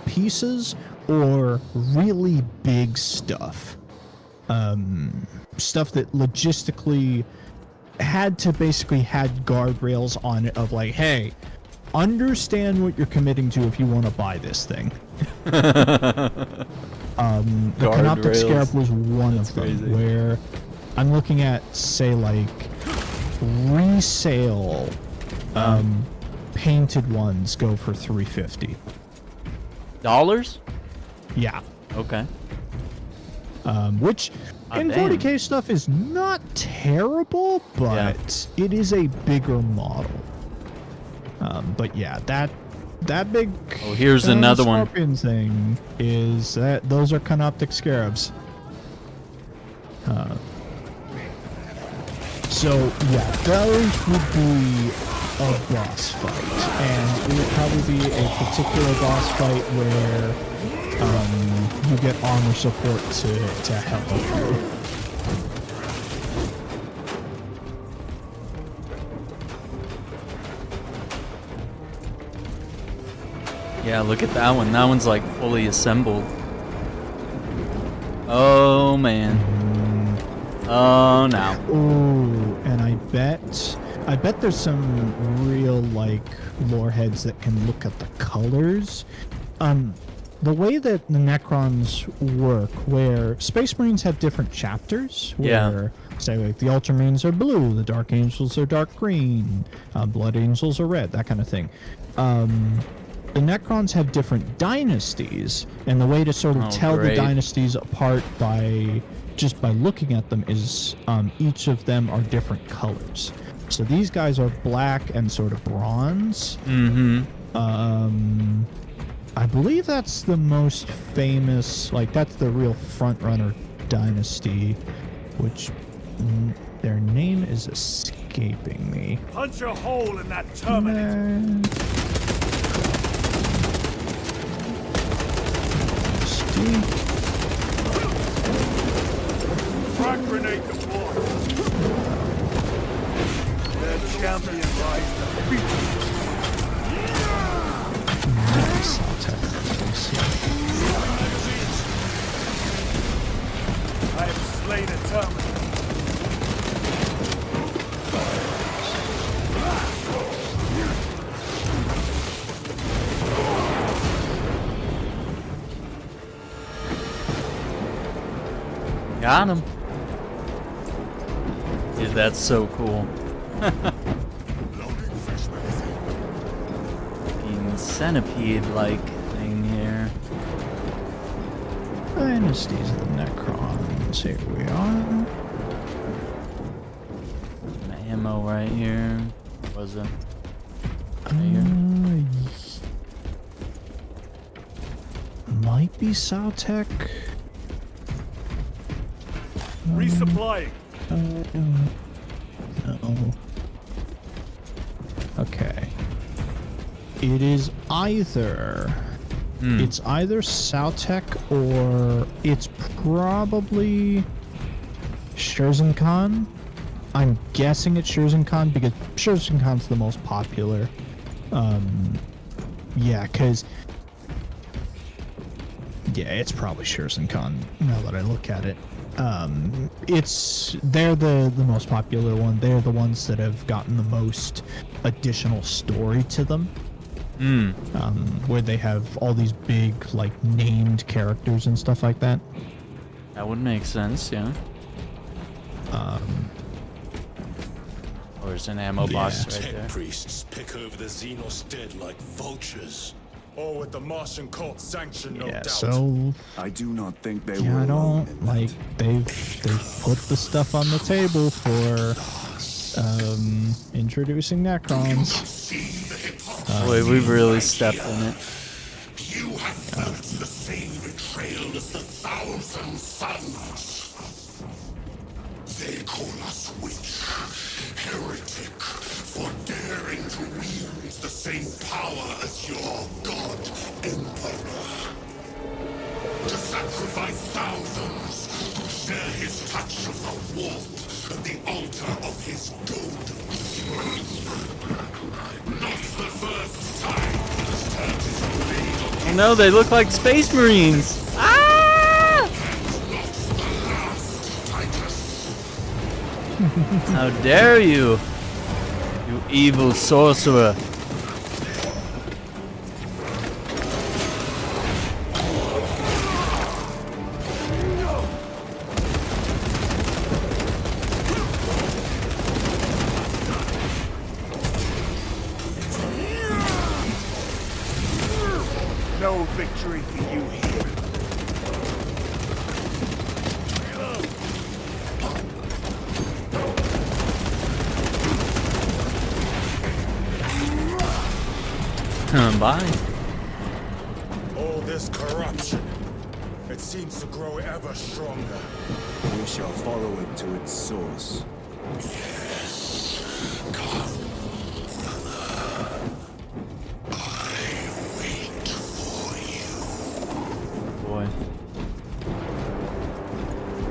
pieces or really big stuff. Stuff that logistically had guardrails on it of like, hey, understand what you're committing to if you want to buy this thing. The Canoptic Scarab was one of them, crazy. where I'm looking at, say, like, resale painted ones go for $350. Dollars? Yeah. Okay. Which in damn. 40K stuff is not terrible, but it is a bigger model. But yeah, that big Oh, here's another one. scorpion thing is those are canoptic scarabs. So yeah, those would be a boss fight, and it would probably be a particular boss fight where you get armor support to help you. Yeah, look at that one. That one's like fully assembled. Oh man. Oh no. Ooh, and I bet there's some real like lore heads that can look at the colors. The way that the Necrons work, where Space Marines have different chapters, where say like the Ultramarines are blue, the Dark Angels are dark green, Blood Angels are red, that kind of thing. The Necrons have different dynasties, and the way to sort of tell the dynasties apart by looking at them is each of them are different colors. So these guys are black and sort of bronze. Mm-hmm. I believe that's the most famous, like that's the real front-runner dynasty, which their name is escaping me. Punch a hole in that Terminator. Frag grenade deployed. Their champion lies defeated. I have slain a Terminator. Got him. Dude, that's so cool. Fucking centipede-like thing here. Dynasties of the Necrons. Here we are. Some ammo right here. What was it? Right here. Might be Saltec. Resupplying. No. Okay. It is either. It's either Saltec or it's probably Shurzen. I'm guessing it's Shurzen because Shurzen the most popular. Yeah, because. Yeah, it's probably Shurzen now that I look at it. They're the most popular one. They're the ones that have gotten the most additional story to them. Where they have all these big, like, named characters and stuff like that. That would make sense, yeah. There's an ammo box right Tech there. priests pick over the Xenos dead like vultures. Or with the Martian cult's sanction, no Yeah, doubt. so I do not think they yeah, were I alone don't in like that. they've put the stuff on the table for introducing Necrons. Boy, we've really stepped in it. You have felt the same betrayal as the thousand suns. They call us witch, heretic, for daring to wield the same power as your god, Emperor. To sacrifice thousands, to share his touch of the warp and the altar of his god. Not the first time he has turned his blade on Oh no, they look like Space Marines! Ah! How dare you! You evil sorcerer! No victory for you here. Bye. All this corruption, it seems to grow ever stronger. We shall follow it to its source. Boy.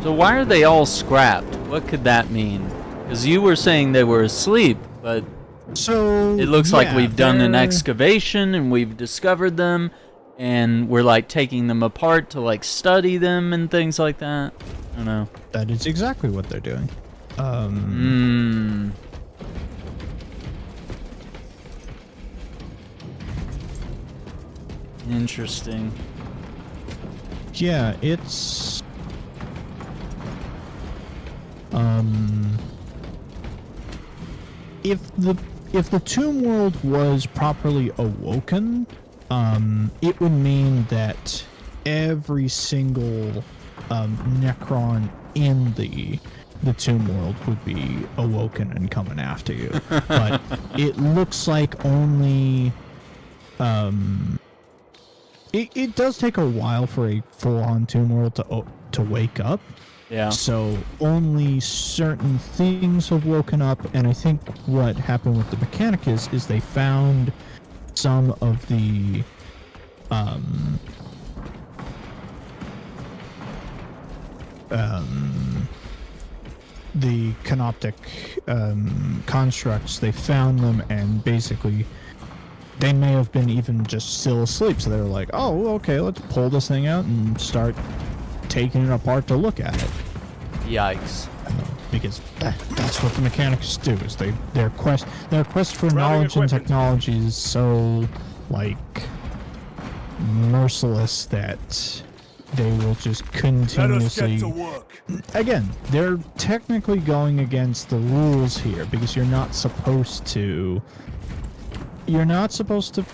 So why are they all scrapped? What could that mean? Because you were saying they were asleep, but So it looks like yeah, we've done an they're- excavation and we've discovered them, and we're like taking them apart to like study them and things like that. I don't know. That is exactly what they're doing. Interesting. Yeah, it's if the tomb world was properly awoken, it would mean that every single Necron in the the Tomb World would be awoken and coming after you. But it looks like only it does take a while for a full-on Tomb World to wake up. Yeah. So only certain things have woken up, and I think what happened with the Mechanicus is they found some of the canoptic constructs. They found them, and basically they may have been even just still asleep, so they were like, oh, okay, let's pull this thing out and start taking it apart to look at it. Yikes. Because that's what the mechanics do, is their quest for knowledge and technology is so, like, merciless that they will just continuously... Let us get to work. Again, they're technically going against the rules here, because you're not supposed to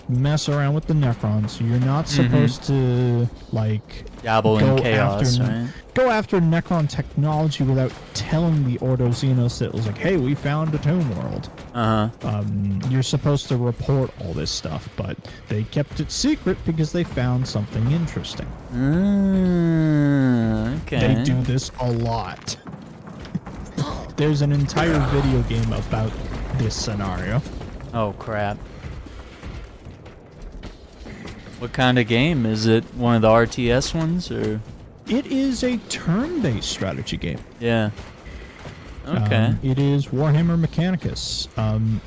mess around with the Necrons. You're not supposed to, like, dabble in chaos, right? Go after Necron technology without telling the Ordo Xenos that it was like, hey, we found a Tomb World. You're supposed to report all this stuff, but they kept it secret because they found something interesting. Okay. They do this a lot. There's an entire video game about this scenario. Oh, crap. What kind of game? Is it one of the RTS ones, or? It is a turn-based strategy game. Yeah. Okay. It is Warhammer Mechanicus.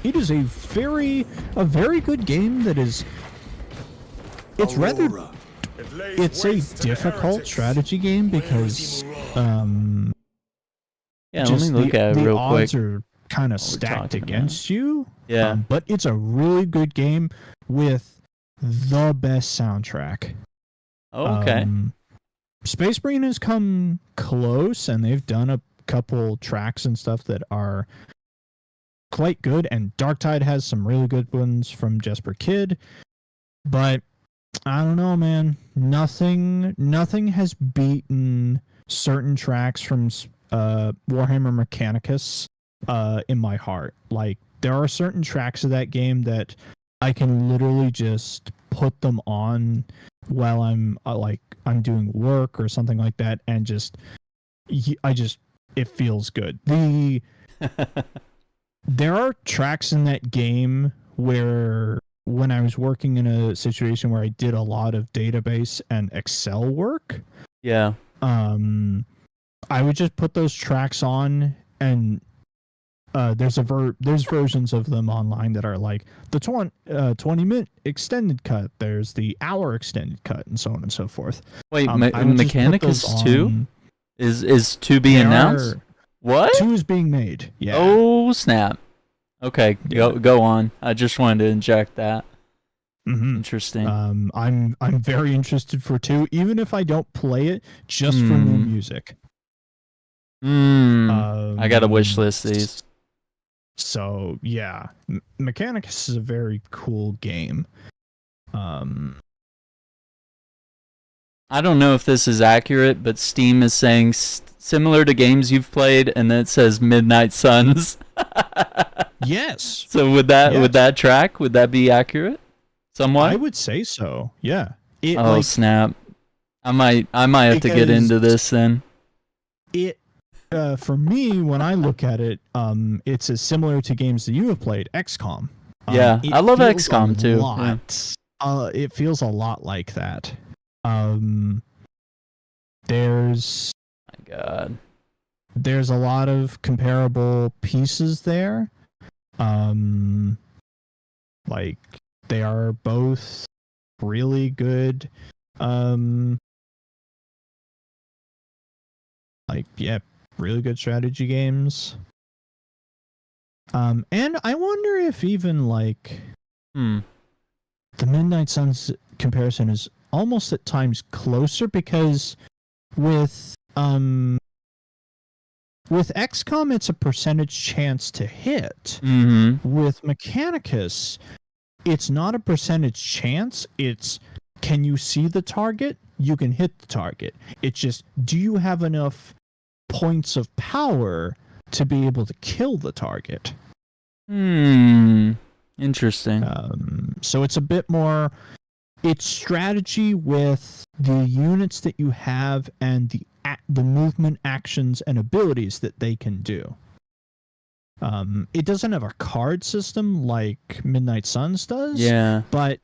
It is a very good game that is... It's rather... It's a difficult strategy game because... yeah, let me look at it real quick. The odds are kind of stacked against you. Yeah. But it's a really good game with the best soundtrack. Okay. Space Marine has come close, and they've done a couple tracks and stuff that are quite good, and Darktide has some really good ones from Jesper Kid, but I don't know, man. Nothing has beaten certain tracks from Warhammer Mechanicus in my heart. Like, there are certain tracks of that game that I can literally just put them on while I'm doing work or something like that, and it feels good. There are tracks in that game where when I was working in a situation where I did a lot of database and Excel work, yeah, I would just put those tracks on, and there's versions of them online that are like the 20-minute extended cut. There's the hour extended cut, and so on and so forth. Wait, Mechanicus 2 is to be announced? What? 2 is being made. Yeah. Oh snap! Okay, yeah. Go on. I just wanted to inject that. Mm-hmm. Interesting. I'm very interested for 2, even if I don't play it, just for new music. I got a wish list these. So yeah, Mechanicus is a very cool game. I don't know if this is accurate, but Steam is saying similar to games you've played, and then it says Midnight Suns. Yes. So would that track? Would that be accurate? Somewhat. I would say so. Yeah. Snap! I might have to get into this then. For me, when I look at it, it's as similar to games that you have played, XCOM. Yeah, I love XCOM too. Yeah. It feels a lot like that. There's a lot of comparable pieces there. Like, they are both really good. Really good strategy games. And I wonder if even the Midnight Suns comparison is almost at times closer, because with XCOM it's a percentage chance to hit. With Mechanicus, it's not a percentage chance, it's can you see the target? You can hit the target. It's just, do you have enough points of power to be able to kill the target. Interesting. So it's a bit more, it's strategy with the units that you have and the movement, actions, and abilities that they can do. It doesn't have a card system like Midnight Suns does. Yeah. But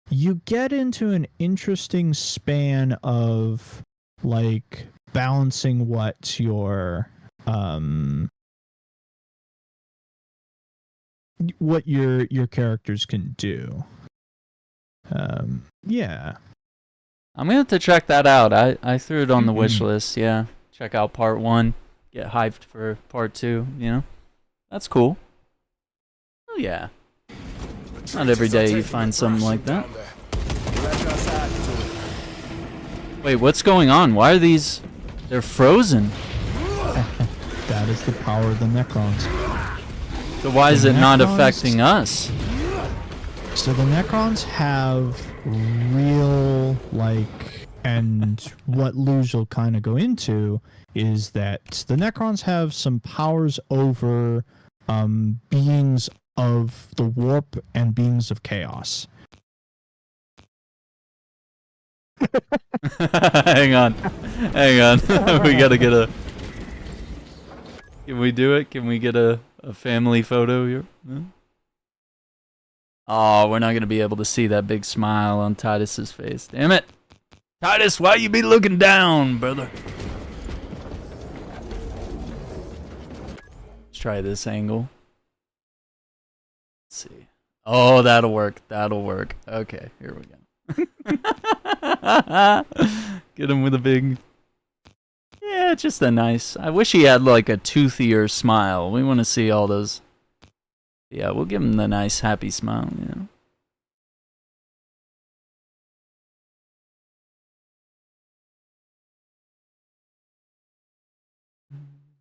you get into an interesting span of like balancing what your characters can do. Yeah. I'm gonna have to check that out. I threw it on the wish list. Yeah, check out part 1. Get hyped for part 2. You know, that's cool. Oh yeah. Not every day you find something like that. Wait, what's going on? Why are these? They're frozen. That is the power of the Necrons. So why is it not affecting us? So the Necrons have real, and what Luge will kind of go into is that the Necrons have some powers over beings of the warp and beings of chaos. Hang on. We gotta get a... Can we do it? Can we get a family photo here? No? Oh, we're not gonna be able to see that big smile on Titus's face. Damn it! Titus, why you be looking down, brother? Let's try this angle. Let's see. Oh, that'll work. That'll work. Okay, here we go. Get him with a big... Yeah, just a nice... I wish he had like a toothier smile. We want to see all those... Yeah, we'll give him the nice happy smile, you know.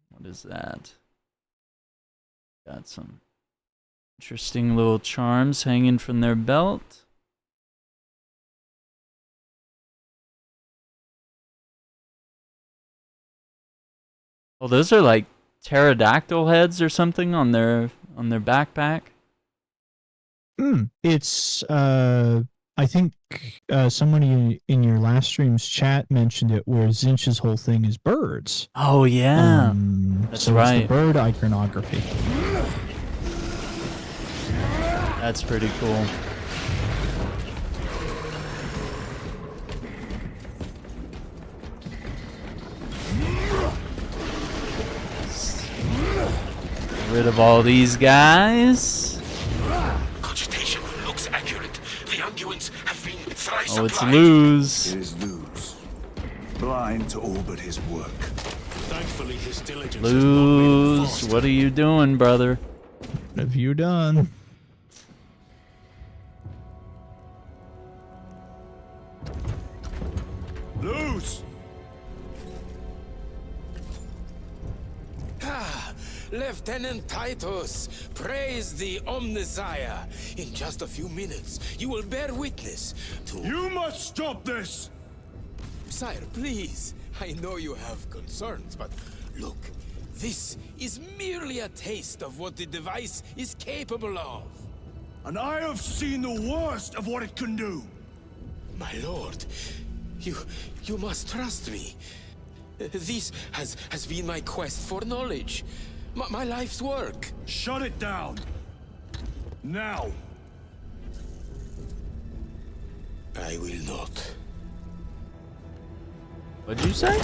What is that? Got some interesting little charms hanging from their belt. Oh, those are like pterodactyl heads or something on their backpack. It's I think somebody in your last stream's chat mentioned it, where Zinch's whole thing is birds. Oh yeah, that's so right. It's the bird iconography. That's pretty cool. Get rid of all these guys. Cogitation looks accurate. The Unguents have been thrice Oh, it's applied. Luz. It is Luz. Blind to all but his work. Thankfully, his diligence has not made him Luz, fast. what are you doing, brother? What have you done? Lose! Lieutenant Titus, praise the Omnisire. In just a few minutes, you will bear witness to... You must stop this! Sire, please. I know you have concerns, but look, this is merely a taste of what the device is capable of. And I have seen the worst of what it can do. My lord, you must trust me. This has been my quest for knowledge. My life's work. Shut it down. Now. I will not. What'd you say?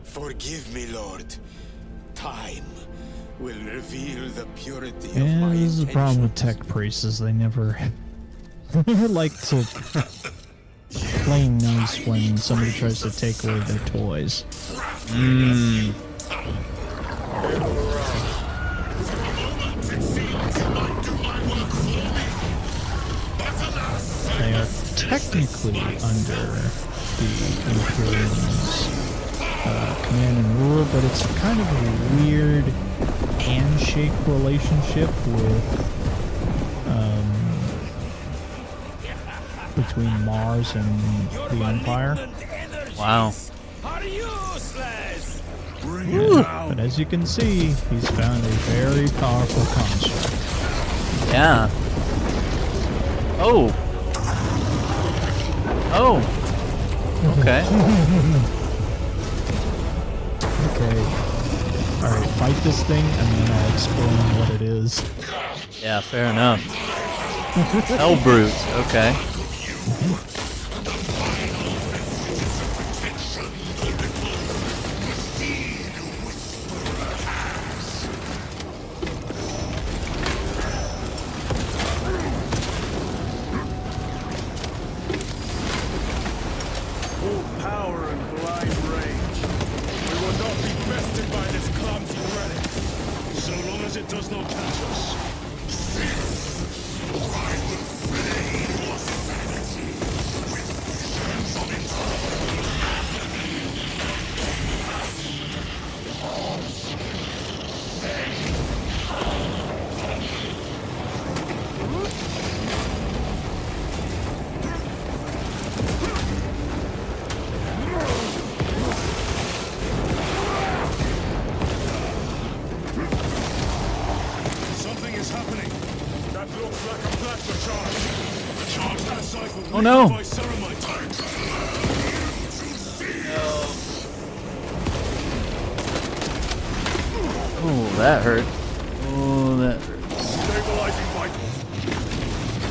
Forgive me, Lord. Time will reveal the purity of Yeah, my this is the problem with intentions. tech priests, is they never like to play nice when somebody tries to take away their toys. They are technically under the Imperium's command and rule, but it's kind of a weird handshake relationship with between Mars and the Empire. Wow. Are useless. Bring it down. But as you can see, he's found a very powerful construct. Yeah. Oh. Oh. Okay. Okay. Alright, fight this thing and then I'll explain what it is. Yeah, fair enough. Hell brute. Okay. Full power and blind rage. We will not be bested by this clumsy relic. So long as it does not catch us. Something is happening. That looks like a plasma charge. A charge that size will Oh no. by ceramite. Oh, that hurt. Oh, that hurt. Stabilizing vitals.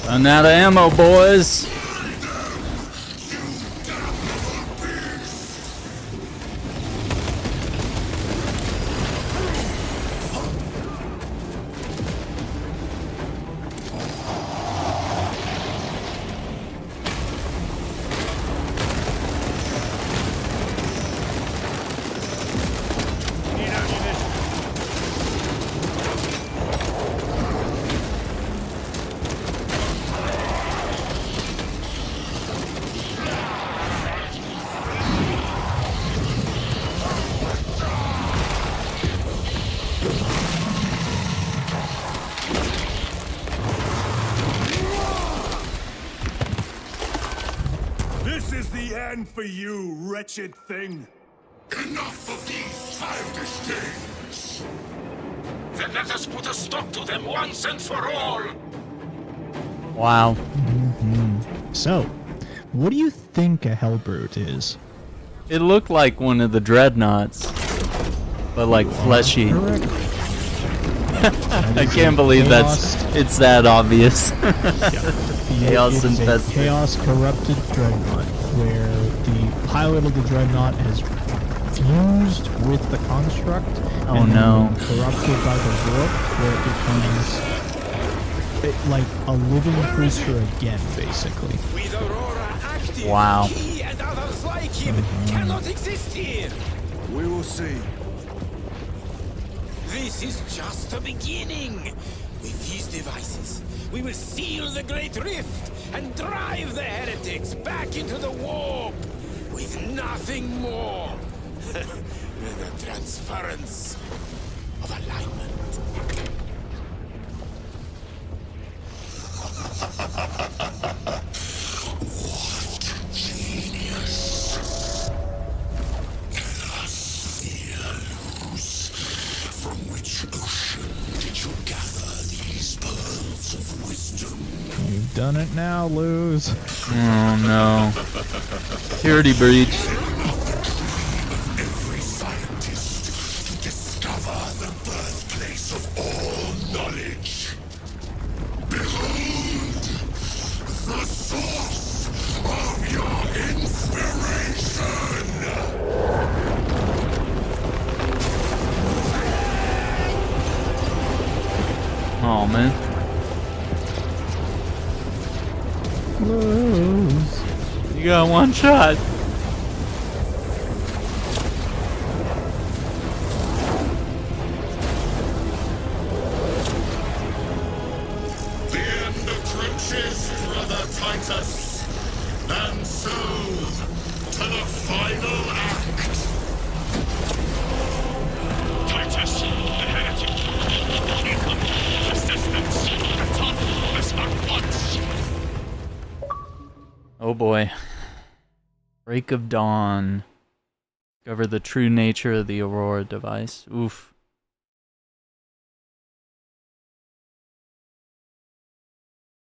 I'm out of ammo, boys. This is the end for you, wretched thing. Enough of these childish games. Then let us put a stop to them once and for all. Wow. So, what do you think a Hellbrute is? It looked like one of the dreadnoughts, but like fleshy. Correct. I can't believe it's that obvious. Chaos It is a infested. chaos corrupted dreadnought, where the pilot of the dreadnought has fused with the construct Oh, and no. then corrupted by the warp, where it becomes like a living creature again, basically. With Aurora active, Wow. he and others like him cannot exist here. We will see. This is just the beginning. With these devices, we will seal the Great Rift and drive the heretics back into the warp with nothing more than a transference of alignment. From which ocean did you gather these pearls of wisdom? You've done it now, Luz. Oh no. Security breach. Every scientist Lose. You got one shot. The end approaches, brother Titus. And so, to the final act. Titus, the heretic. Incoming assistance. Return this at once. Oh boy. Break of dawn. Discover the true nature of the Aurora device. Oof.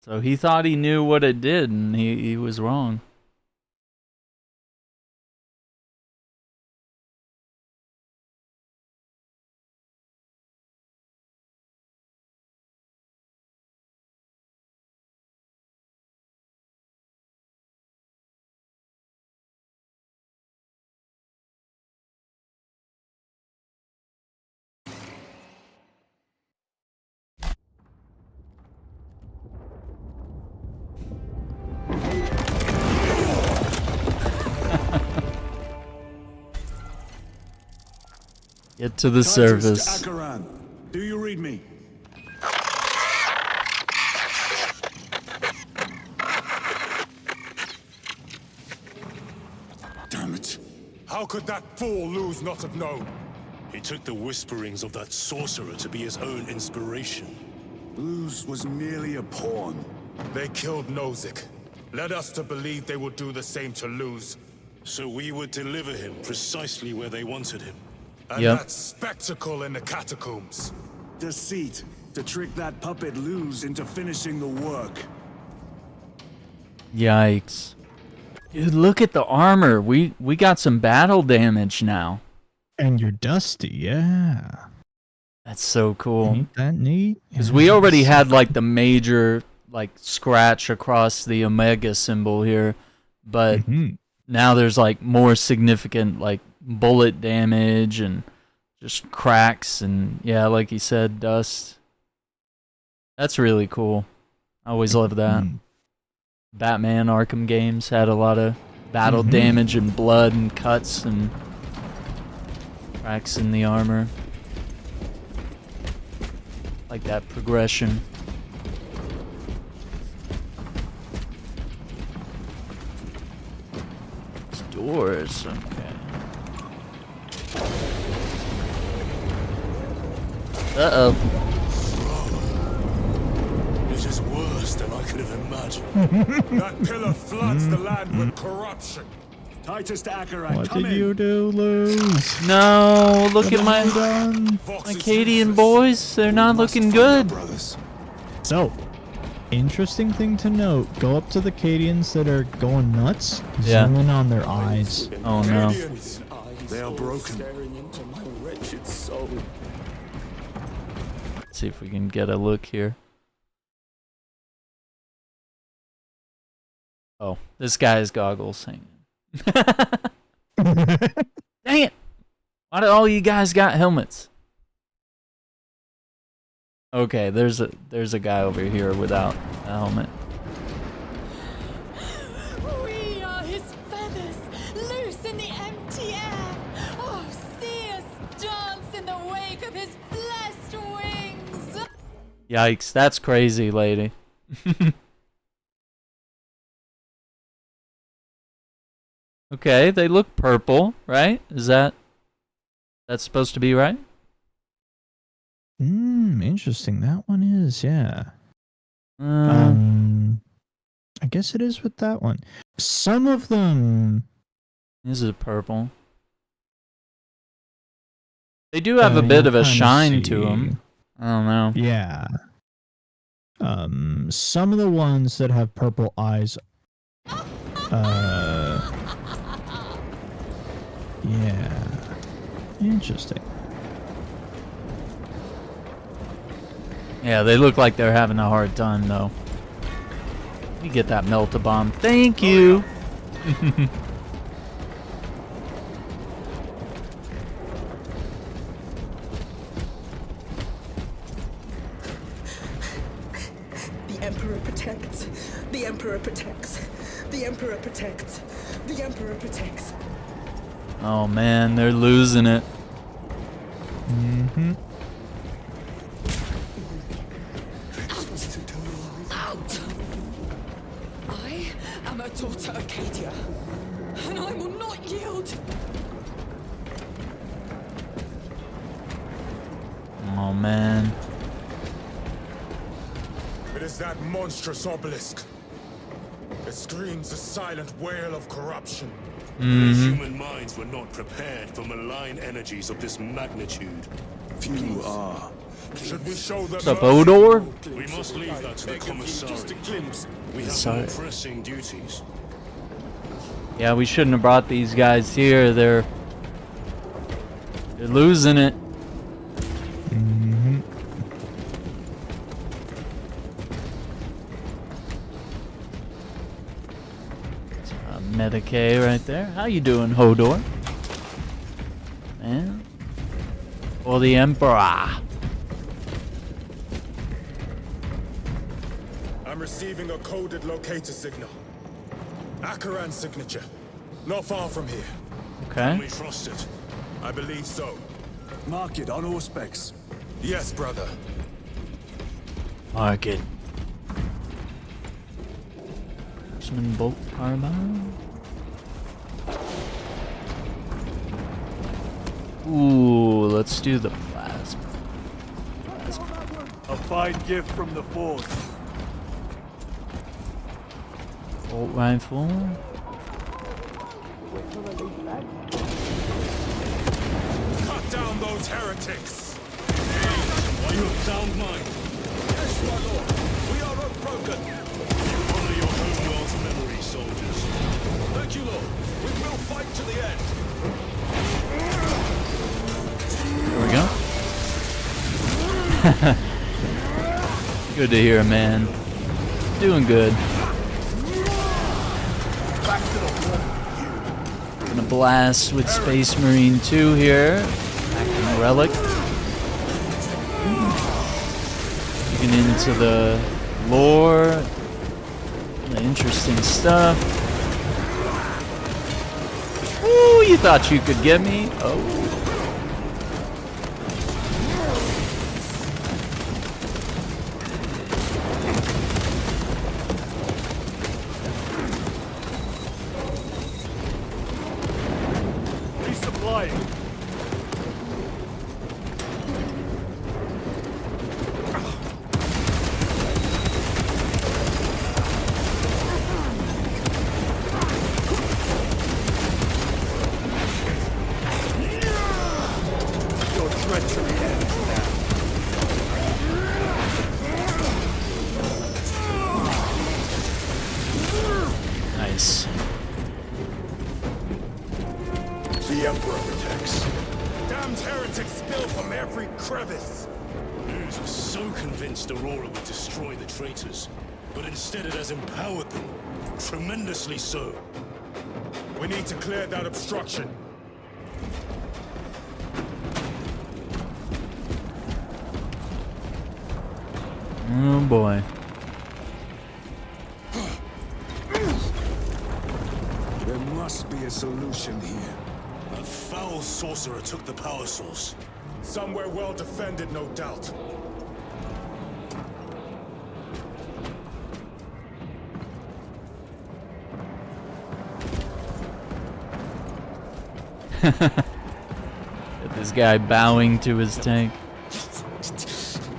So he thought he knew what it did, and he was wrong. Get to the surface. Titus to Akaran. Do you read me? Damn it. How could that fool Luz not have known? He took the whisperings of that sorcerer to be his own inspiration. Luz was merely a pawn. They killed Nozick. Led us to believe they would do the same to Luz. So we would deliver him precisely where they wanted him. And that spectacle in the catacombs. Deceit. To trick that puppet Luz into finishing the work. Yikes. Dude, look at the armor. We got some battle damage now. And you're dusty, yeah. That's so cool. Ain't that neat? Because we already had like the major like scratch across the Omega symbol here, but now there's like more significant like bullet damage and just cracks and yeah, like he said, dust. That's really cool. I always love that. Batman Arkham games had a lot of battle damage and blood and cuts and cracks in the armor. Like that progression. It's doors, okay. Uh-oh. This is worse than I could have imagined. That pillar floods the land with corruption. Titus to Akaran. What Come did in. you do, Luz? No, look at my Cadian boys. They're not looking good. So, interesting thing to note. Go up to the Cadians that are going nuts. Yeah. Zoom in on their eyes. Oh no. They are broken. Staring into my wretched soul. Let's see if we can get a look here. Oh, this guy has goggles. Hang on. Dang it! Why do all you guys got helmets? Okay, there's a guy over here without a helmet. We are his feathers, loose in the empty air. Oh, see us dance in the wake of his blessed wings. Yikes, that's crazy, lady. Okay, they look purple, right? Is that's supposed to be right? Interesting. That one is, yeah. I guess it is with that one. Some of them. This is purple. They do have a bit of a shine to them. I don't know. Yeah. Some of the ones that have purple eyes. Yeah. Interesting. Yeah, they look like they're having a hard time, though. Let me get that melt-a-bomb. Thank you! The Emperor protects. The Emperor protects. The Emperor protects. The Emperor protects. Oh man, they're losing it. Mm-hmm. Out! I am a daughter of Cadia, and I will not yield. Oh man. It is that monstrous obelisk. It screams a silent wail of corruption. Human minds were not prepared for malign energies of this magnitude. Few are. Should we show them What's up, mercy? Odor? We must leave that to the commissariat. We have Sorry. more pressing duties. Yeah, we shouldn't have brought these guys here. They're losing it. Mm-hmm. Medicae right there. How you doing, Hodor? Man. For the Emperor. I'm receiving a coded locator signal. Akaran's signature. Not far from here. Can we Okay. trust it? I believe so. Mark it on all specs. Yes, brother. Mark it. Marksman bolt carbine. Ooh, let's do the plasma. A fine gift from the Force. Bolt rifle. Cut down those heretics! You have sound mind. Yes, my lord. We are unbroken. You honor your homeworld's memory, soldiers. Thank you, Lord. We will fight to the end. There we go. Good to hear, man. Doing good. Gonna blast with Space Marine 2 here. Acting Relic. Digging into the lore. The interesting stuff. Ooh, you thought you could get me? Oh. Resupplying. Your treachery ends now. Nice. The Emperor protects. Damned heretics spill from every crevice. News was so convinced Aurora would destroy the traitors, but instead it has empowered them. Tremendously so. We need to clear that obstruction. Oh boy. There must be a solution here. That foul sorcerer took the power source. Somewhere well defended, no doubt. This guy bowing to his tank.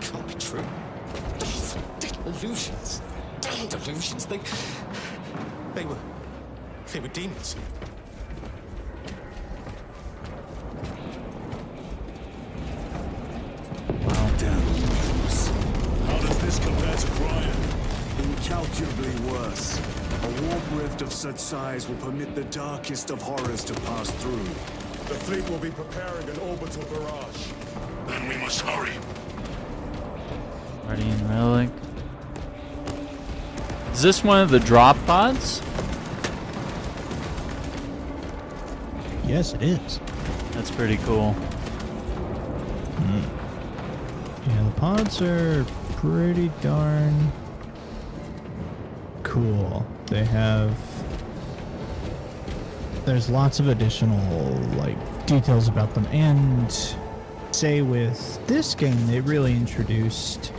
Can't be true. They're illusions. Damned illusions. They were demons. How does this compare to Brian? Incalculably worse. A warp rift of such size will permit the darkest of horrors to pass through. The fleet will be preparing an orbital barrage. Then we must hurry. Guardian Relic. Is this one of the drop pods? Yes, it is. That's pretty cool. Yeah, the pods are pretty darn cool. They have... There's lots of additional, like, details about them. And, say, with this game, they really introduced...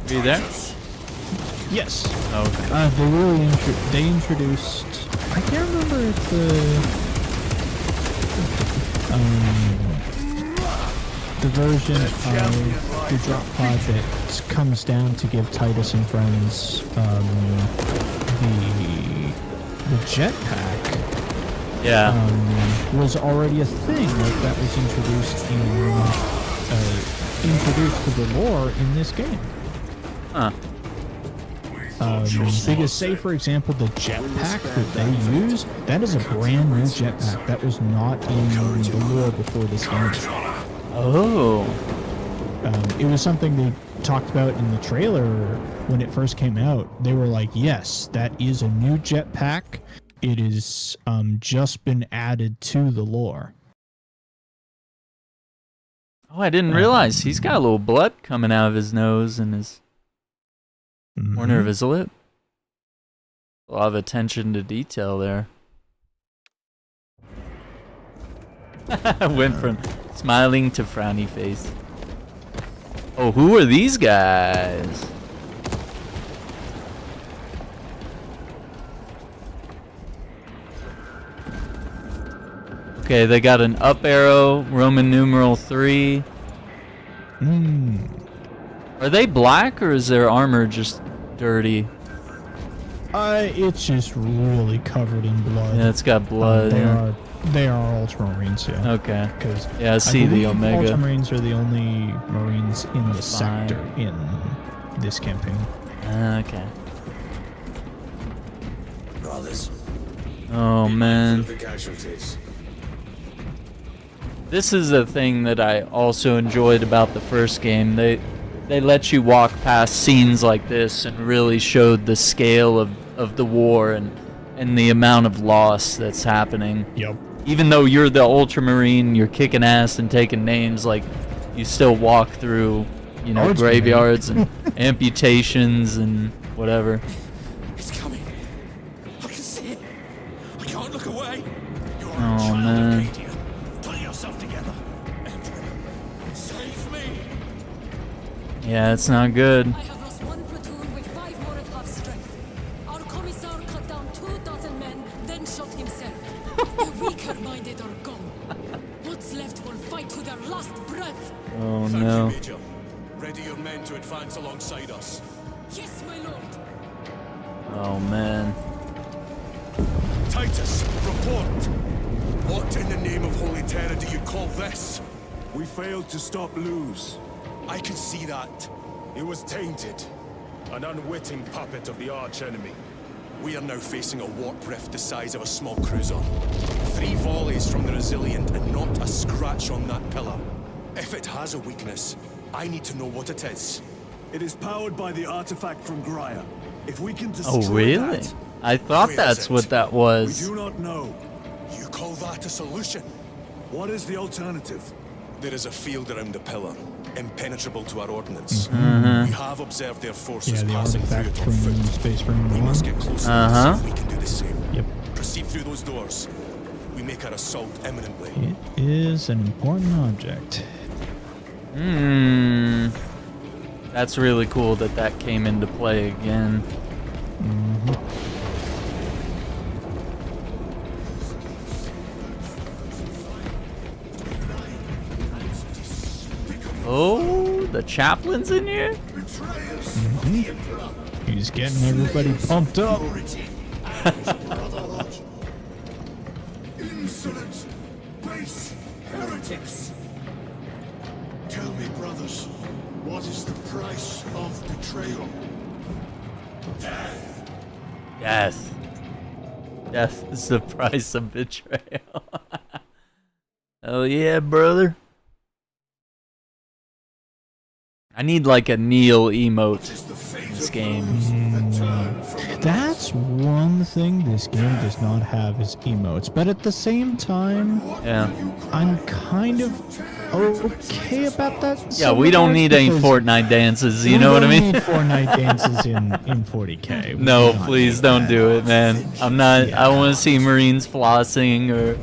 Are you there? Yes. Oh, okay. They really they introduced... I can't remember if the version of the drop pod that comes down to give Titus and friends the jetpack. Yeah. Was already a thing. Like that was introduced to the lore in this game. Huh. Because say for example the jetpack that they use, that is a brand new jetpack that was not in the lore before this game. Oh. It was something they talked about in the trailer when it first came out. They were like, yes, that is a new jetpack. It is just been added to the lore. Oh, I didn't realize he's got a little blood coming out of his nose and his corner of his lip. A lot of attention to detail there. Went from smiling to frowny face. Oh, who are these guys? Okay, they got an up arrow, Roman numeral 3. Are they black or is their armor just dirty? It's just really covered in blood. Yeah, it's got blood. They are Ultramarines, yeah. Okay. Because yeah, I see the Omega. Ultramarines are the only Marines in the sector in this campaign. Okay. Brothers. Oh man. The casualties. This is a thing that I also enjoyed about the first game. They let you walk past scenes like this and really showed the scale of the war and the amount of loss that's happening. Yep. Even though you're the Ultramarine, you're kicking ass and taking names, like you still walk through, you know, graveyards and amputations and whatever. It's coming. I can see it. I can't look away. You're Oh man. Pull yourself together. Save me. Yeah, it's not good. I have lost one platoon with 5 more at half strength. Our commissar cut down 24 men, then shot himself. The weaker-minded are gone. What's left will fight to their last breath. Oh no. Thank you, Major. Ready your men to advance alongside us. Yes, my lord. Oh man. Titus, report! What in the name of Holy Terror do you call this? We failed to stop Luz. I can see that. It was tainted. An unwitting puppet of the arch-enemy. We are now facing a warp rift the size of a small cruiser. 3 volleys from the Resilient and not a scratch on that pillar. If it has a weakness, I need to know what it is. It is powered by the artifact from Graia. If we can destroy Oh really? that, I thought Where that's is it? what that we was. do not know. You call that a solution? What is the alternative? There is a field around the pillar, impenetrable to our ordnance. Mm-hmm. We have observed their forces Yeah, the passing through artifact it on from foot. Space Marine We must Titus. get closer to see if we can do the same. Yep. Proceed through those doors. We make our assault imminently. It is an important object. That's really cool that that came into play again. Oh, the chaplain's in here? He's getting everybody pumped up. Insolent base heretics! Tell me, brothers, what is the price of betrayal? Death! Death. Death is the price of betrayal. Hell yeah, brother. I need like a Neil emote in this game. That's one thing this game does not have is emotes, but at the same time, Yeah. I'm kind of okay about that. in Yeah, some we don't regards need any because Fortnite dances, you we know what I don't mean? need Fortnite dances in 40K. We No, do not please need don't that. do it, man. I'm not. I don't want to see Marines flossing or.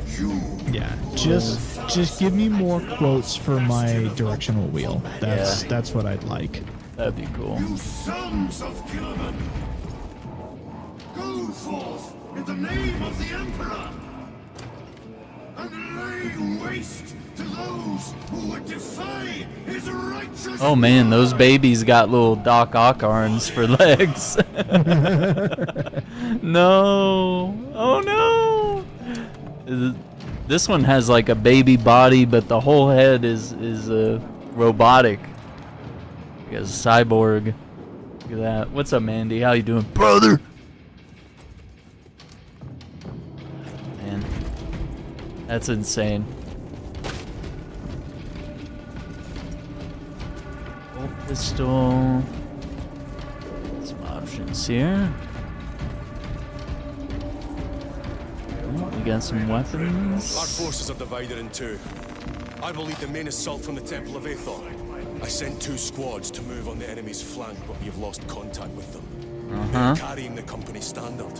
Yeah, just give me more quotes for my directional wheel. That's what I'd like. That'd be cool. You sons of Killerman! Go forth in the name of the Emperor! And lay waste to those who would defy his righteous... Oh man, those babies got little Doc Ock arms for legs. No. Oh no. This one has like a baby body, but the whole head is robotic. He has a cyborg. Look at that. What's up, Mandy? How you doing, brother? Man, that's insane. Bolt pistol. Some options here. Oh, we got some weapons. Our forces are divided in two. I will lead the main assault from the Temple of Aethor. I sent 2 squads to move on the enemy's flank, but we have lost contact with them. They're carrying the company standard.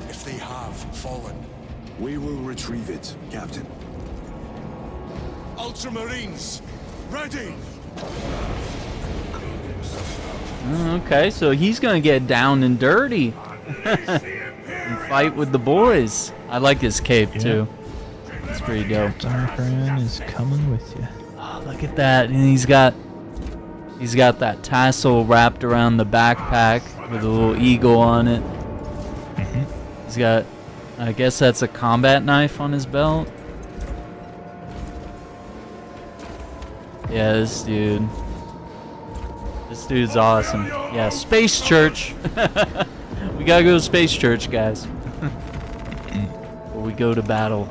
If they have fallen, We will retrieve it, Captain. Ultramarines, ready! Okay, so he's gonna get down and dirty and fight with the boys. I like his cape too. It's pretty dope. Darkran is coming with you. Oh, look at that, and he's got that tassel wrapped around the backpack with a little eagle on it. He's got, I guess that's a combat knife on his belt. Yeah, this dude's awesome. Yeah, Space Church. We gotta go to Space Church, guys. Before we go to battle.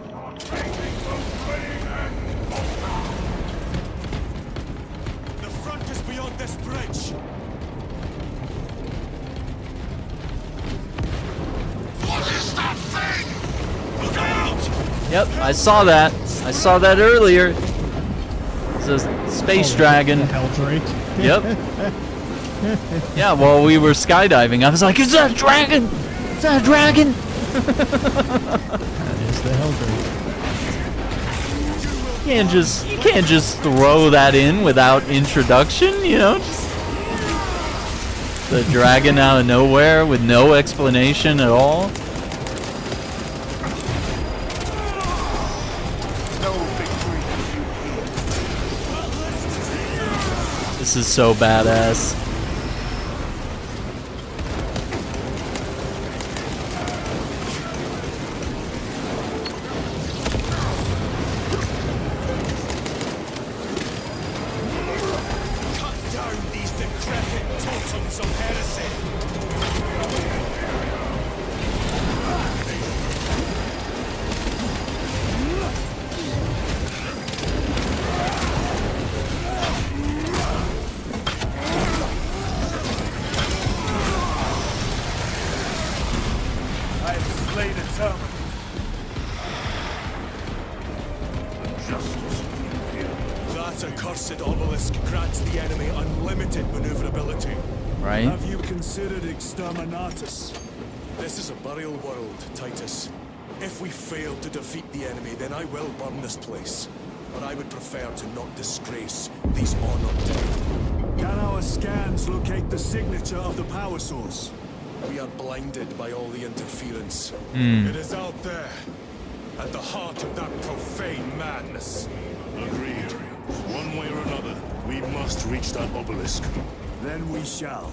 The front is beyond this bridge. What is that thing? Look out! Yep, I saw that. I saw that earlier. It's a space dragon. Hell Drake. Yep. Yeah, while we were skydiving, I was like, "Is that a dragon? Is that a dragon?" That is the Hell Drake. You can't just throw that in without introduction, you know? Just the dragon out of nowhere with no explanation at all. This is so badass. Cut down these decrepit totems of heresy. I have slain a terminal. That accursed obelisk grants the enemy unlimited maneuverability. Right? Have you considered exterminatus? This is a burial world, Titus. If we fail to defeat the enemy, then I will burn this place. But I would prefer to not disgrace these honored dead. Can our scans locate the signature of the power source? We are blinded by all the interference. It is out there, at the heart of that profane madness. Agreed. One way or another, we must reach that obelisk. Then we shall.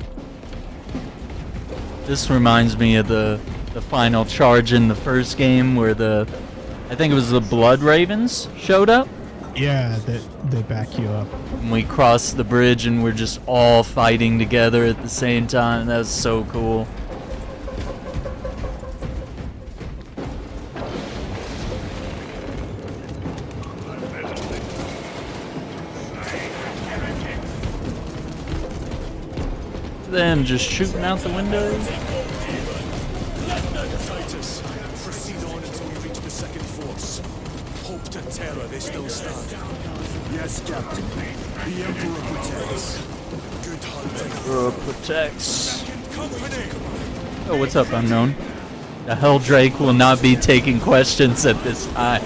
This reminds me of the final charge in the first game where I think it was the Blood Ravens showed up. Yeah, they back you up. And we crossed the bridge and we're just all fighting together at the same time. That was so cool. Them just shooting out the windows. terror they still stand. Yes, Captain. The Emperor protects. Good hunting. Protects. Company! Oh, what's up, unknown? The Helldrake will not be taking questions at this time.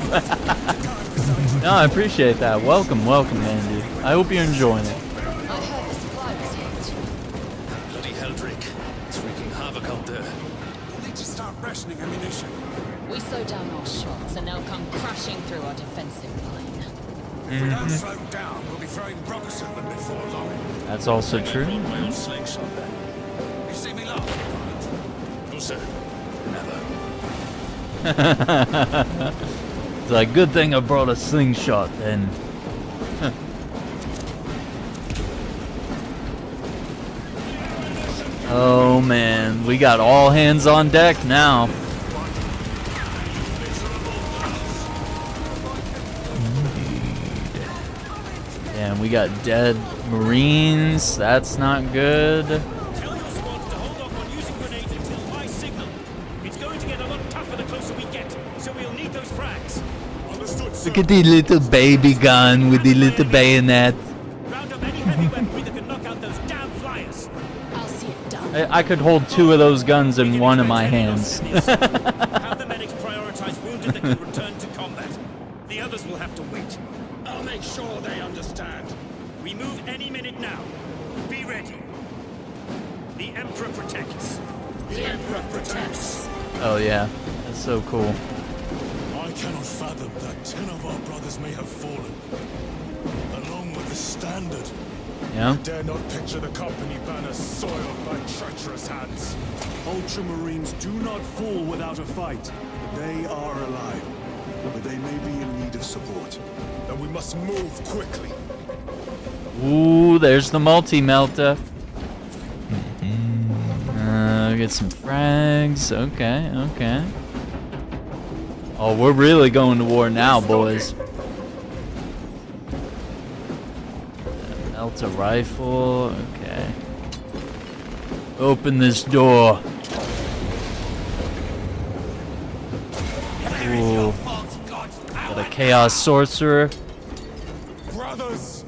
No, I appreciate that. Welcome, Andy. I hope you're enjoying it. I heard the supply was hit. Bloody Helldrake. It's wreaking havoc out there. We need to start rationing ammunition. We slowed down our shots and now come crashing through our defensive line. If we don't slow down, we'll be throwing rockets at them before long. That's also true. My own slingshot then. You see me laugh? No, sir. Never. It's like, good thing I brought a slingshot then. Oh man, we got all hands on deck now. And we got dead Marines. That's not good. Tell your squads to hold off on using grenades until my signal. It's going to get a lot tougher the closer we get, so we'll need those frags. Understood, sir. Look at the little baby gun with the little bayonet. Round up any heavy weaponry that can knock out those damn flyers. I'll see it done. I could hold 2 of those guns in one of my hands. Have the medics prioritize wounded that can return to combat. The others will have to wait. I'll make sure they understand. We move any minute now. Be ready. The Emperor protects. The Emperor protects. Oh yeah, that's so cool. I cannot fathom that 10 of our brothers may have fallen. Along with the standard. Yeah. Dare not picture the company banner soiled by treacherous hands. Ultramarines do not fall without a fight. They are alive, but they may be in need of support. Then we must move quickly. Ooh, there's the multi-melta. Get some frags. Okay. Oh, we're really going to war now, boys. Melta rifle. Okay. Open this door. Ooh. Got a chaos sorcerer. Brothers,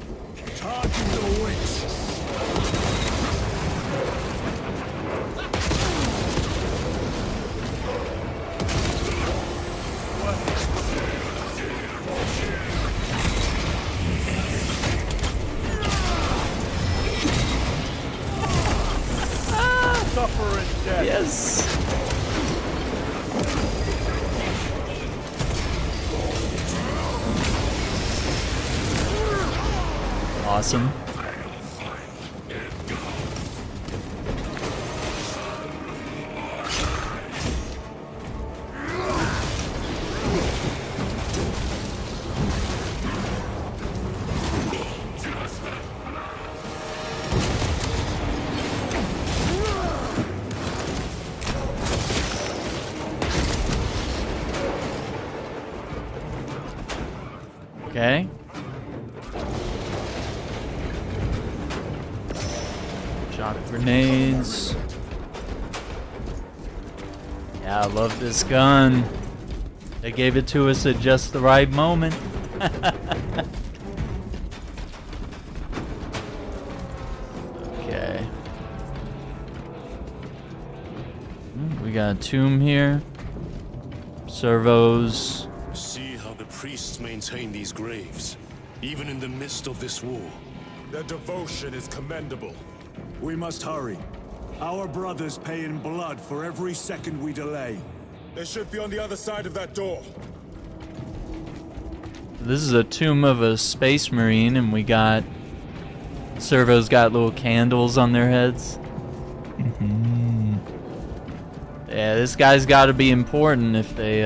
charging the witch. Suffer and death. Yes. Awesome. Okay. Shock grenades. Yeah, I love this gun. They gave it to us at just the right moment. Okay. We got a tomb here. Servos. See how the priests maintain these graves, even in the midst of this war. Their devotion is commendable. We must hurry. Our brothers pay in blood for every second we delay. They should be on the other side of that door. This is a tomb of a Space Marine, and we got servos got little candles on their heads. Yeah, this guy's got to be important if they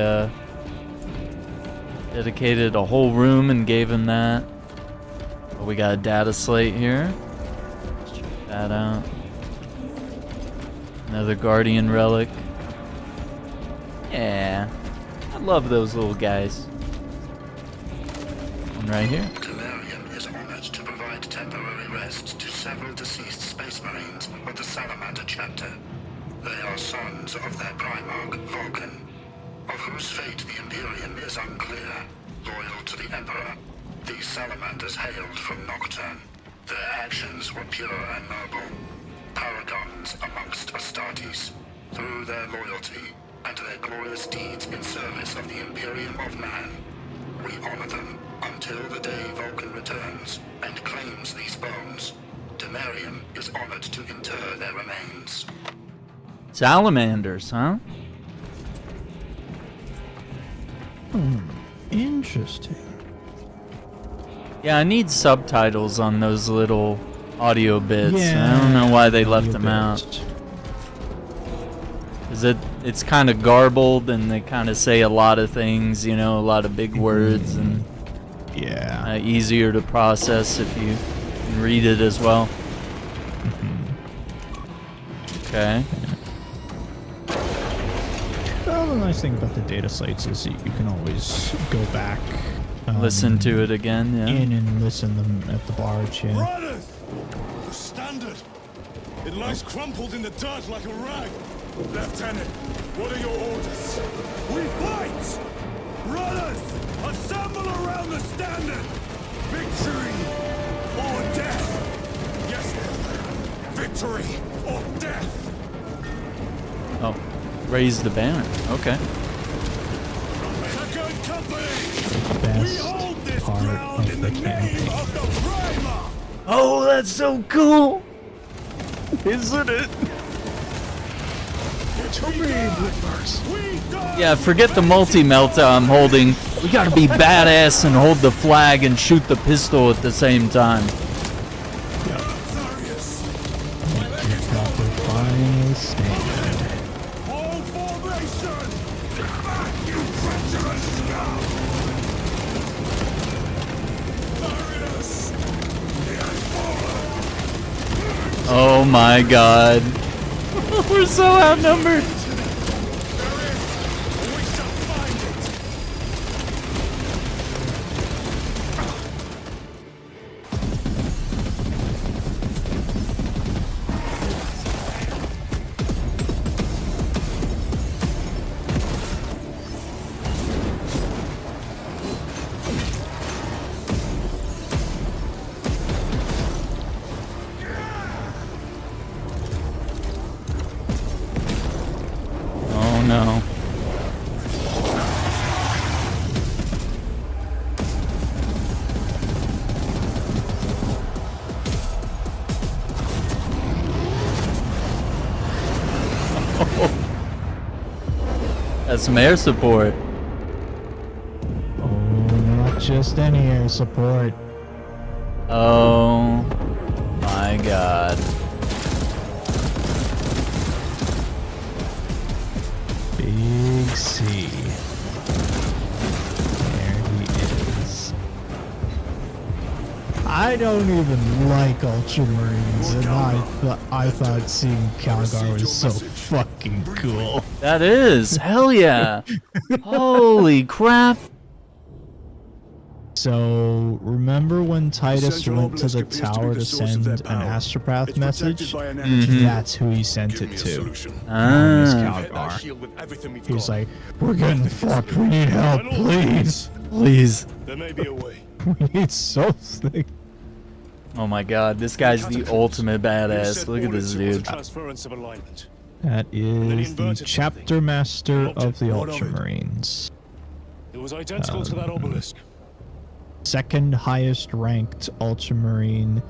dedicated a whole room and gave him that. Oh, we got a data slate here. Let's check that out. Another Guardian relic. Yeah, I love those little guys. One right here. Imperium is honored to provide temporary rest to several deceased Space Marines of the Salamander chapter. They are sons of their Primarch, Vulcan, of whose fate the Imperium is unclear. loyal to the Emperor. These salamanders hailed from Nocturne. Their actions were pure and noble. Paragons amongst Astartes. Through their loyalty and their glorious deeds in service of the Imperium of Man, we honor them until the day Vulcan returns and claims these bones. Demarium is honored to inter their remains. Salamanders, huh? Interesting. Yeah, I need subtitles on those little audio bits. Yeah, I don't know why they left audio them bits. out. Is it's kind of garbled and they kind of say a lot of things, you know, a lot of big words, and Yeah. easier to process if you can read it as well. Okay. Well, the nice thing about the data sites is you can always go back, Listen to it again, yeah. in and listen them at the barge. Yeah. Brothers! The standard! It lies crumpled in the dirt like a rag. Lieutenant, what are your orders? We fight! Brothers, assemble around the standard! Victory or death! Yes, victory or death! Oh, raise the banner. Okay. Second company! We Best hold this part ground of in the the name campaign. of the Primer! Oh, that's so cool! Isn't it? Yeah, forget the multi-melta I'm holding. We gotta be badass and hold the flag and shoot the pistol at the same time. Proper final stand. All formation! Back, you treacherous scum! Darius! He has fallen! Oh my god. We're so outnumbered. Oh no. That's some air support. Oh, not just any air support. Oh my god. Big C. There he is. I don't even like Ultramarines, and I thought seeing Calgar was so fucking cool. That is. Hell yeah. Holy crap. So, remember when Titus Central went to the obelisk appears to be tower the to source of their send an power. astropath It's message? protected by an energy That's who he sent Give it me a to. solution. His Ah. Hit that Calgar. shield with everything we've He was got. like, we're getting fucked, we need help, please. Please. There may be a way. We need something. Oh my god, this guy's the ultimate You badass. said Look at this orders, it was a dude. transference of alignment. That then he is the inverted chapter something. master An of object. the What of it? Ultramarines. It was identical to that obelisk. Second highest ranked Ultramarine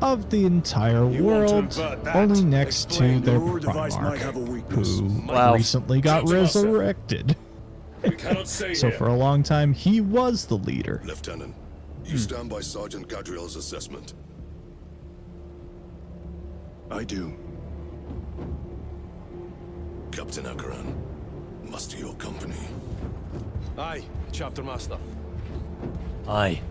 of the entire You want to world, invert that? only next to Explain. their Your device might have a Primarch, weakness. who Wow. recently got Judge of us, sir. resurrected. We cannot stay So here. for a long time, he was the leader. Lieutenant, you stand by Sergeant Gadriel's assessment. I do. Captain Akaran, muster your company. Aye, chapter master. Aye.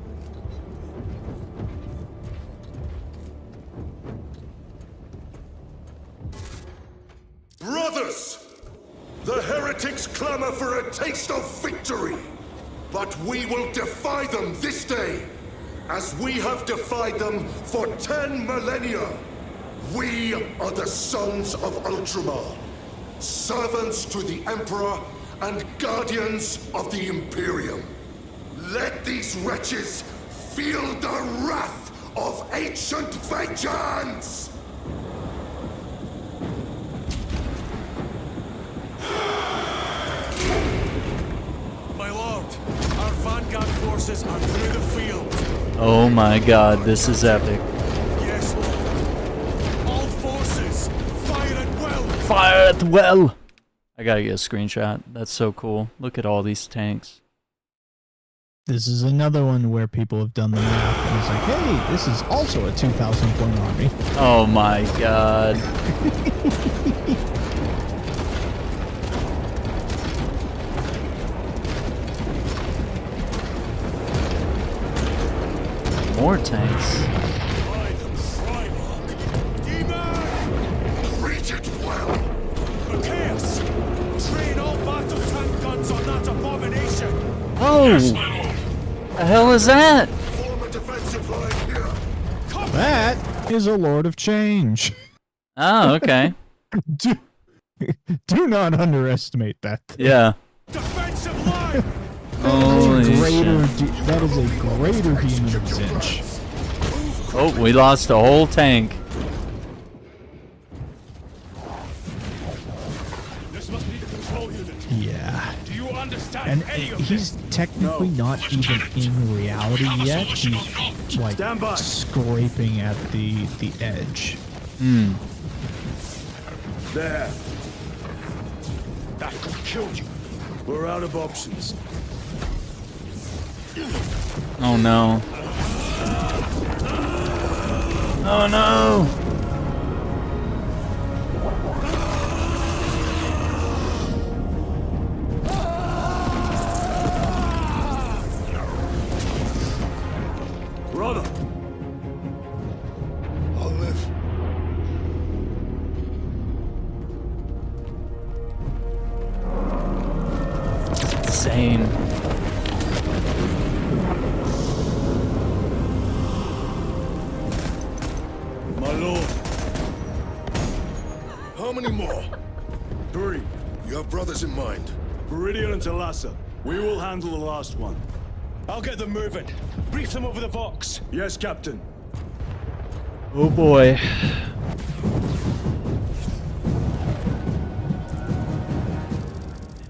Brothers! The heretics clamor for a taste of victory! But we will defy them this day, as we have defied them for 10 millennia! We are the sons of Ultramar, servants to the Emperor and guardians of the Imperium. Let these wretches feel the wrath of ancient vengeance! My lord, our vanguard forces are through the field. Oh my god, this is epic. Yes, lord. All forces, fire at will! Fire at the well! I gotta get a screenshot. That's so cool. Look at all these tanks. This is another one where people have done the math and it's like, hey, this is also a 2,000 point army. Oh my god. More tanks. Reach it well! Chaos! Train all battle tank guns on that abomination! Oh! The hell is that? Form a defensive line here. That is a Lord of Change. Oh, okay. Do not underestimate that. Yeah. Defensive line! Holy shit. That is a greater demon of Zinch. Oh, we lost a whole tank. This must be the control unit. Yeah. Do you understand And any of he's this? technically not even in reality yet. He's like Stand by. scraping at the edge. Hmm. There. That could kill you. We're out of options. Oh no. Oh no! Brother! I'll live. Insane. My lord. How many more? 3. You have brothers in mind. Viridian and Talassa. We will handle the last one. I'll get them moving. Brief them over the Vox. Yes, Captain. Oh boy.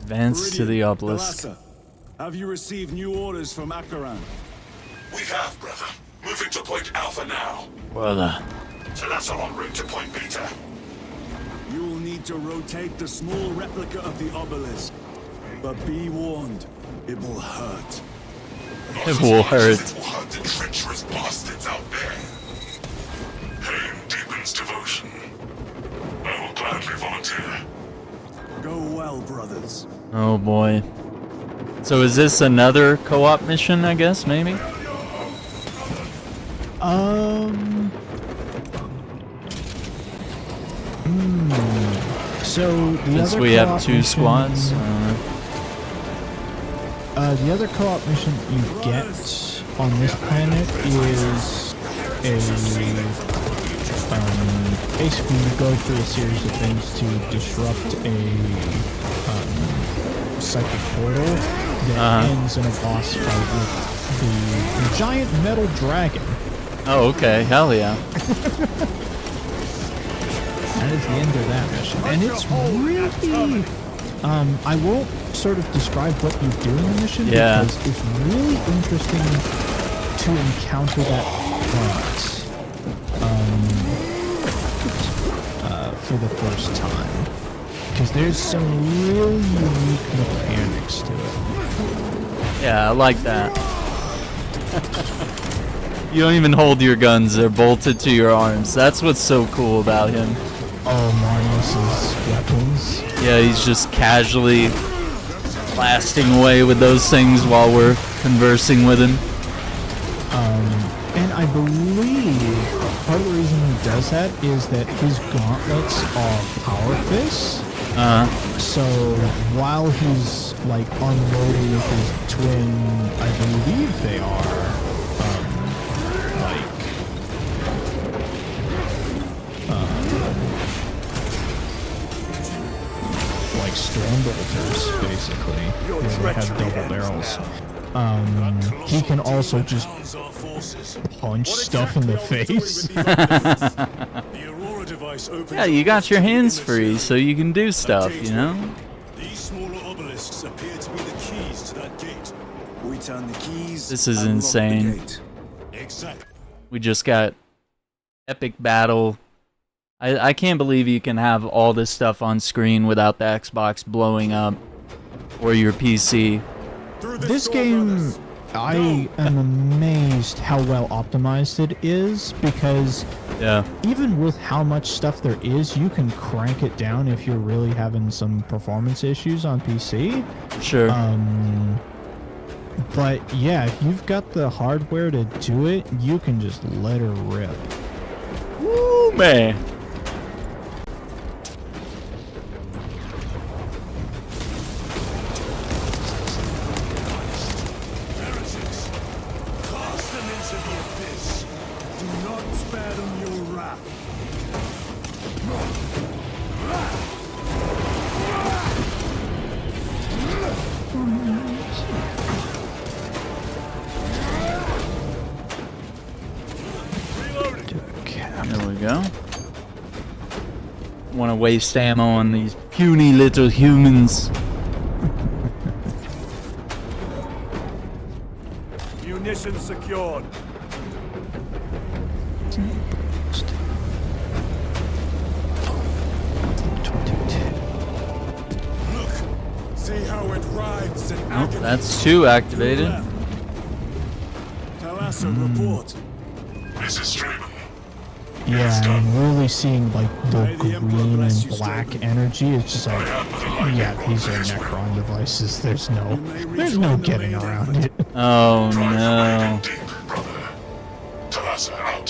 Advance to the obelisk. Talassa, have you received new orders from Akaran? We have, brother. Moving to point Alpha now. Brother. Talassa en route to point Beta. You will need to rotate the small replica of the obelisk. But be warned, it will hurt. It will hurt. It will hurt the treacherous bastards out there. Pain deepens devotion. I will gladly volunteer. Go well, brothers. Oh boy. So is this another co-op mission, I guess, maybe? So the Since other we have co-op 2 mission- squads. The other co-op mission you get on this planet is basically you go through a series of things to disrupt a psychic portal that ends in a boss fight with the giant metal dragon. Oh, okay. Hell yeah. That is the end of that mission, and it's really. I won't sort of describe what you do in the mission because it's really interesting to encounter that fight for the first time. Because there's some really unique mechanics to it. Yeah, I like that. You don't even hold your guns, they're bolted to your arms. That's what's so cool about him. Oh, Marnius's weapons. Yeah, he's just casually blasting away with those things while we're conversing with him. And I believe part of the reason he does that is that his gauntlets are power fists. So while he's like unloading with his twin, I believe they are like storm bolters, basically. Where they have double barrels. he can also just punch stuff in the face. Yeah, you got your hands free, so you can do stuff, you know? These smaller obelisks appear to be the keys to that gate. We turn the keys. This is and lock insane. the gate. Exactly. We just got epic battle. I can't believe you can have all this stuff on screen without the Xbox blowing up or your PC. This game, I am amazed how well optimized it is, because even with how much stuff there is, you can crank it down if you're really having some performance issues on PC. Sure. But yeah, if you've got the hardware to do it, you can just let her rip. Woo, man. Cast them into the abyss. Do not spare them your wrath. There we go. Want to waste ammo on these puny little humans. Munitions secured. See how it writhes and Oh, that's 2 activated. Talassa, report. This is Strayman. Yeah, and really seeing like the green and black energy, it's just like, yeah, these are Necron devices. There's no getting around it. Oh no.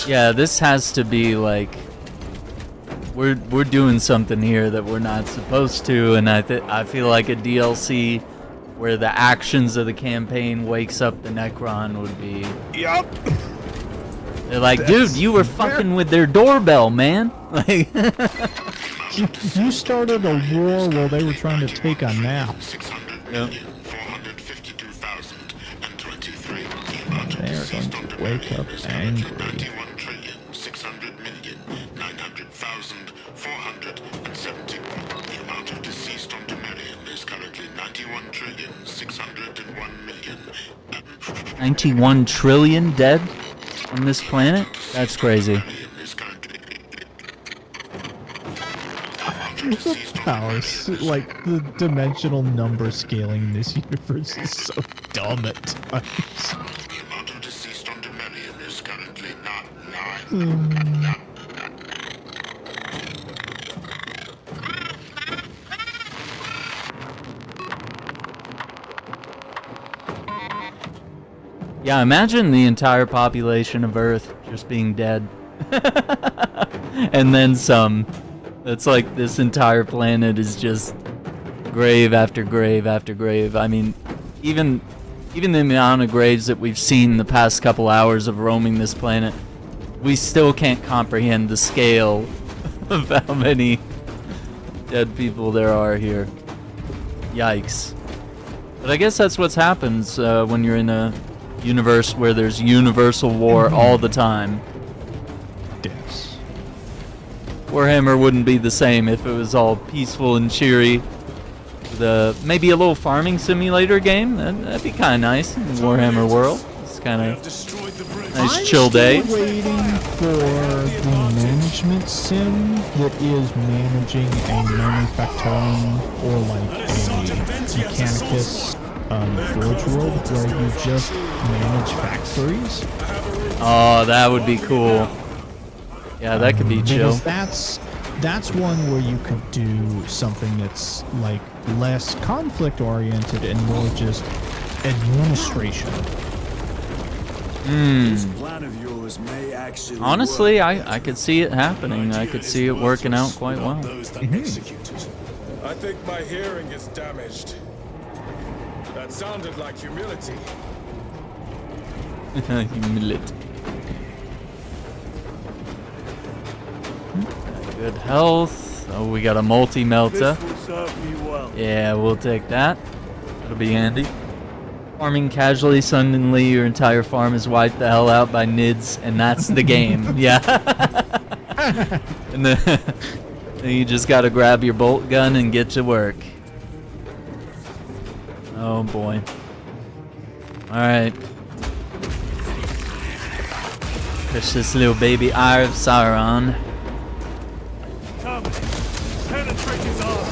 Yeah, this has to be like we're doing something here that we're not supposed to, and I feel like a DLC where the actions of the campaign wakes up the Necron would be. Yup. They're like, dude, you were fucking with their doorbell, man. Like, you started a war while they were trying to take a nap. Yep. They are going to wake up angry. The amount of deceased on Imperium is currently 91 trillion dead on this planet? That's crazy. The powers, like the dimensional number scaling in this universe is so dumb at times. The amount of deceased on Imperium is currently not 9. Yeah, imagine the entire population of Earth just being dead. And then some. It's like this entire planet is just grave after grave after grave. I mean, even the amount of graves that we've seen the past couple hours of roaming this planet, we still can't comprehend the scale of how many dead people there are here. Yikes. But I guess that's what happens when you're in a universe where there's universal war all the time. Yes. Warhammer wouldn't be the same if it was all peaceful and cheery. Maybe a little farming simulator game. That'd be kind of nice in Warhammer world. It's kind of nice chill day. I'm still waiting for the management sim that is managing a manufacturing or like a mechanicus forge world where you just manage factories. Oh, that would be cool. Yeah, that could be chill. Because that's one where you could do something that's like less conflict oriented and more just administration. This plan of yours may actually Honestly, work. I could see it happening. I could see it working out quite well. I think my hearing is damaged. That sounded like humility. Humility. Good health. Oh, we got a multi-melta. This will serve me well. Yeah, we'll take that. That'll be handy. Farming casually, suddenly your entire farm is wiped the hell out by nids, and that's the game. Yeah. And then you just gotta grab your bolt gun and get to work. Oh boy. Alright. Push this little baby eye of Sauron. Come, penetrate his arm.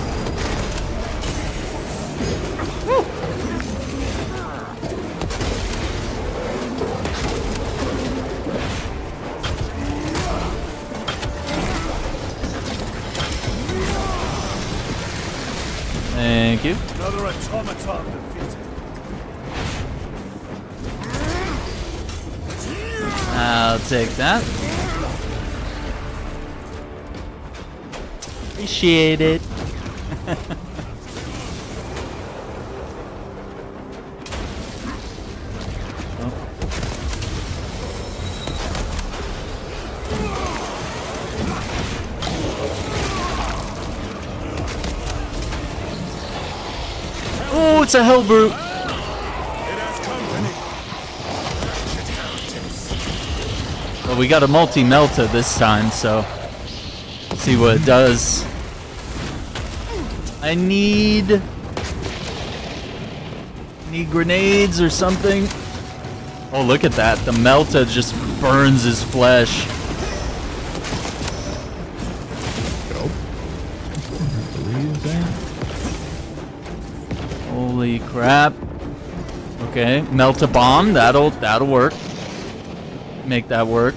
Thank you. Another automaton defeated. I'll take that. Appreciate it. Oh, it's a hell brute. Well, we got a multi-melta this time, so see what it does. I need grenades or something. Oh, look at that. The melta just burns his flesh. Holy crap. Okay, melt a bomb. That'll work. Make that work.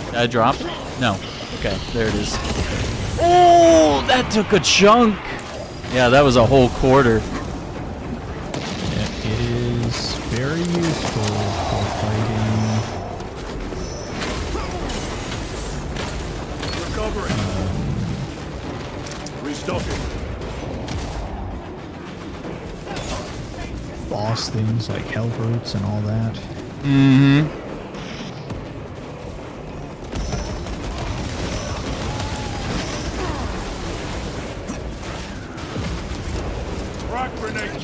Did I drop it? No. Okay, there it is. Oh, that took a chunk. Yeah, that was a whole quarter. Yeah, it is very useful for fighting. Recovering. Restocking. Boss things like hell brutes and all that. Mm-hmm. Rock grenade.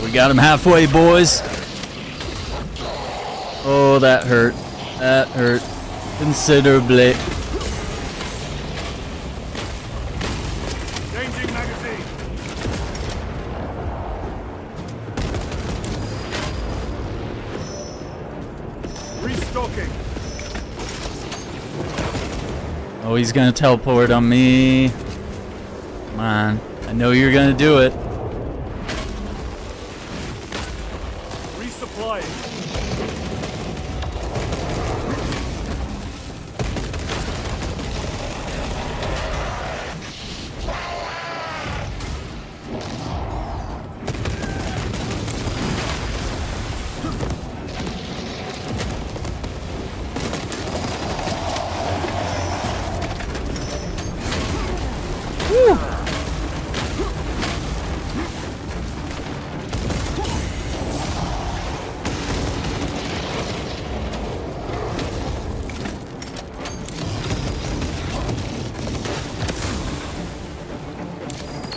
We got him halfway, boys. Oh, that hurt. That hurt considerably. Changing magazine. Restocking. Oh, he's gonna teleport on me. Come on. I know you're gonna do it. Resupplying.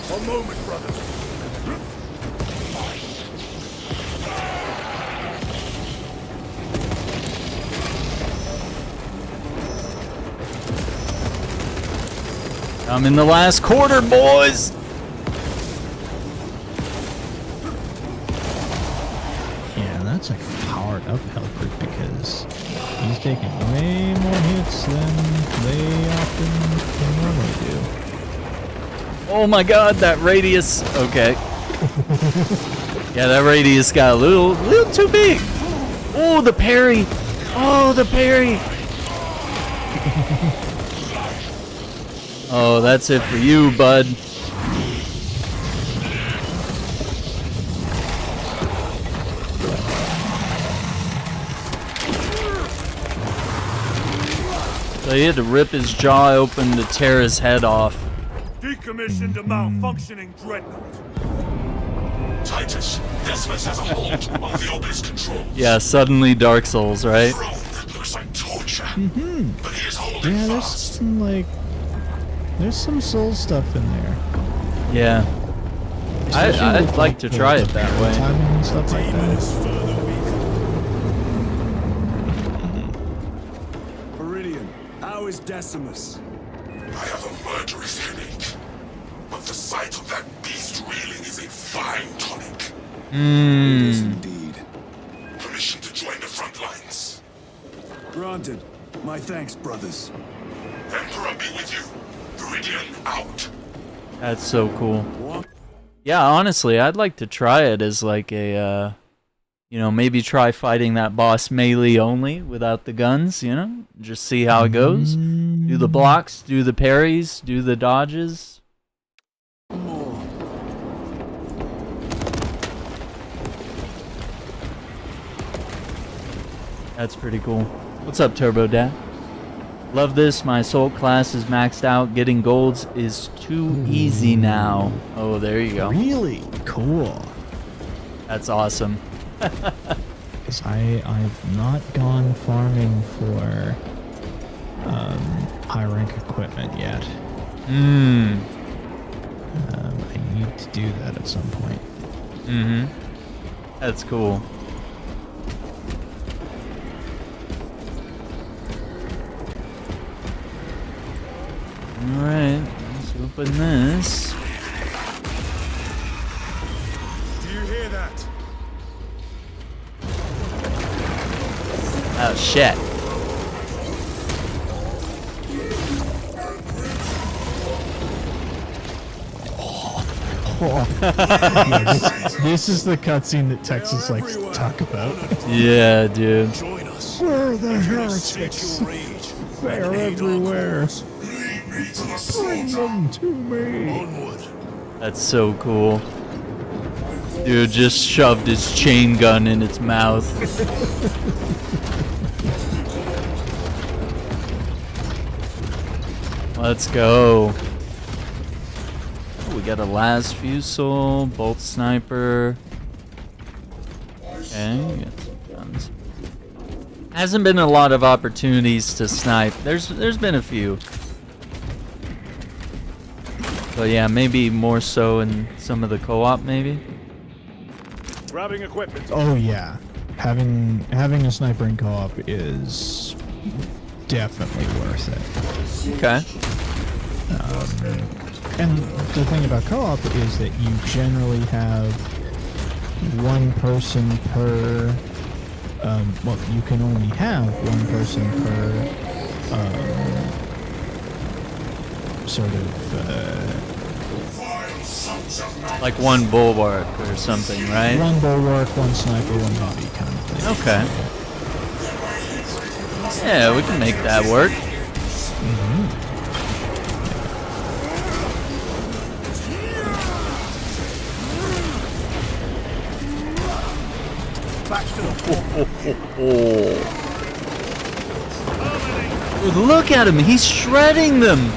One moment, brothers. I'm in the last quarter, boys. Yeah, that's a powered up hell brute because he's taking way more hits than they often can normally do. Oh my god, that radius. Okay. Yeah, that radius got a little too big. Oh, the parry. Oh, the parry. Oh, that's it for you, bud. So he had to rip his jaw open to tear his head off. Decommissioned a malfunctioning dreadnought. Titus, Decimus has a hold over the obelisk controls. Yeah, suddenly Dark Souls, right? Throne that looks like torture. Mm-hmm. But he is holding Yeah, there's fast. some, like, there's some soul stuff in there. Yeah. Especially I'd with, like to the- try the it that way. timing and stuff like Demon that. is further weak. Meridian, how is Decimus? I have a murderous headache. But the sight of that beast reeling is a fine tonic. Indeed. Permission to join the front lines. Granted. My thanks, brothers. Emperor be with you. Meridian out. That's so cool. Yeah, honestly, I'd like to try it as like a, you know, maybe try fighting that boss melee only without the guns, you know? Just see how it goes. Do the blocks, do the parries, do the dodges. That's pretty cool. What's up, Turbo Dad? Love this. My assault class is maxed out. Getting golds is too easy now. Oh, there you go. Really cool. That's awesome. Because I've not gone farming for high rank equipment yet. I need to do that at some point. That's cool. Alright, let's open this. Do you hear that? Oh shit. This is the cutscene that Texas likes to talk about. Yeah, dude. Join us. Where are the Set heretics? your rage. They are and aid our everywhere. cause. Bring them to me. Onward. That's so cool. Dude just shoved his chain gun in its mouth. Let's go. We got a last fusel, bolt sniper. Okay, we got some guns. Hasn't been a lot of opportunities to snipe. There's been a few. But yeah, maybe more so in some of the co-op maybe. Grabbing equipment. Oh yeah, having a sniper in co-op is definitely worth it. Okay. And the thing about co-op is that you generally have one person per. Well, you can only have one person per sort of. Like one bulwark or something, right? One bulwark, one sniper, one heavy kind of thing. Okay. Yeah, we can make that work. Dude, look at him, he's shredding them.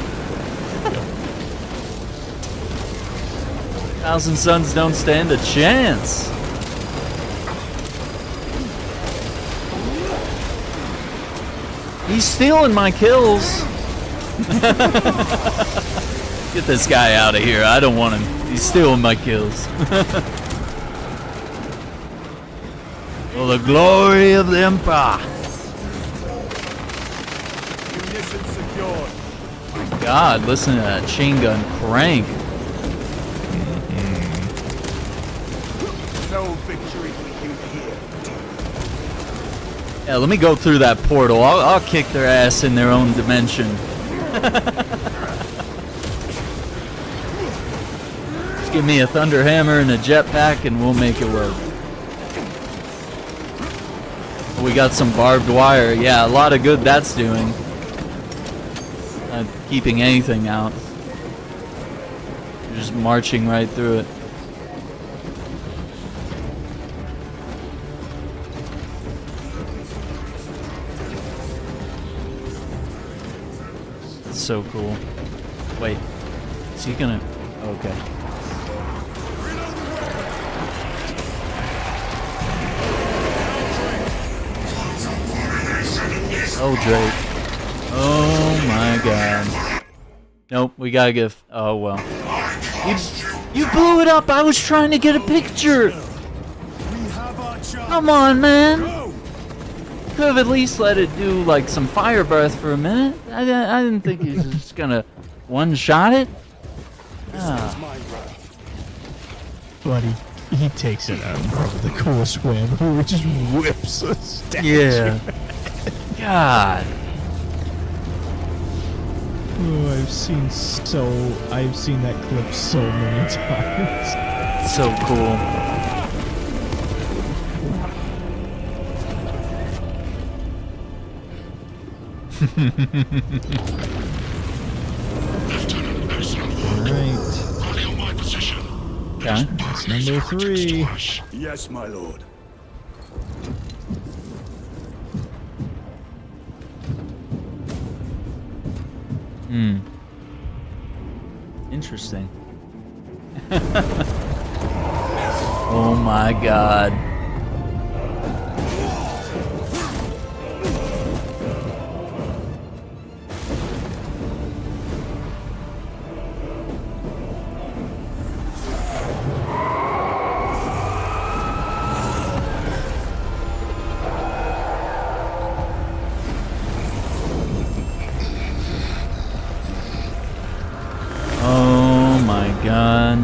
Thousand Suns don't stand a chance. He's stealing my kills. Get this guy out of here. I don't want him. He's stealing my kills. For the glory of the Empire. Munition secured. My God, listen to that chain gun crank. No victory for you here. Yeah, let me go through that portal. I'll kick their ass in their own dimension. Just give me a thunder hammer and a jetpack and we'll make it work. We got some barbed wire. Yeah, a lot of good that's doing. Not keeping anything out. Just marching right through it. That's so cool. Wait, is he gonna? Okay. Oh, Drake. Oh my god. Nope, we gotta give. Oh well. You blew it up! I was trying to get a picture! Come on, man! Could have at least let it do like some fire breath for a minute. I didn't think he was just gonna one-shot it. Buddy, he takes it out in probably the coolest way ever. He just whips a statue. Yeah. God. Oh, I've seen that clip so many times. So cool. Alright. Okay. That's number 3. Yes, my lord. Interesting. Oh my god. Oh my god.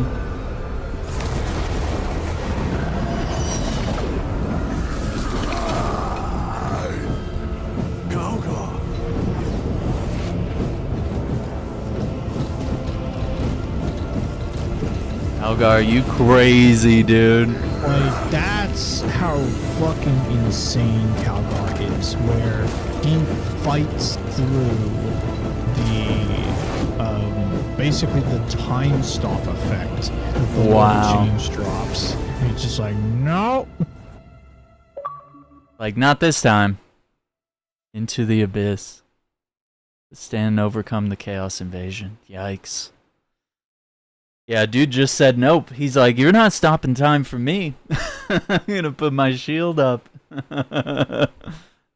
Algar, you crazy, dude. Like, that's how fucking insane Calgar is, where he fights through the, basically the time stop effect that the Wow. change drops. He's just like, no. Like, not this time. Into the abyss. Stand and overcome the chaos invasion. Yikes. Yeah, dude just said nope. He's like, you're not stopping time for me. I'm gonna put my shield up.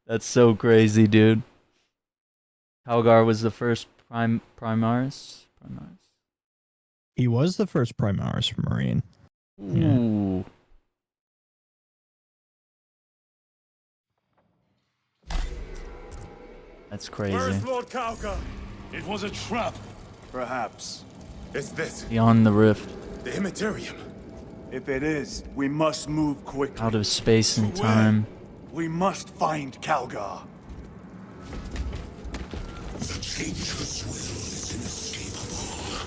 That's so crazy, dude. Calgar was the first Primaris? He was the first Primaris Marine. Ooh. That's crazy. Where's Lord Calgar? It was a trap. Perhaps. It's this. Beyond the rift. The Imperium. If it is, we must move quickly. Out of space and time. We must find Calgar. The Changeless will is inescapable.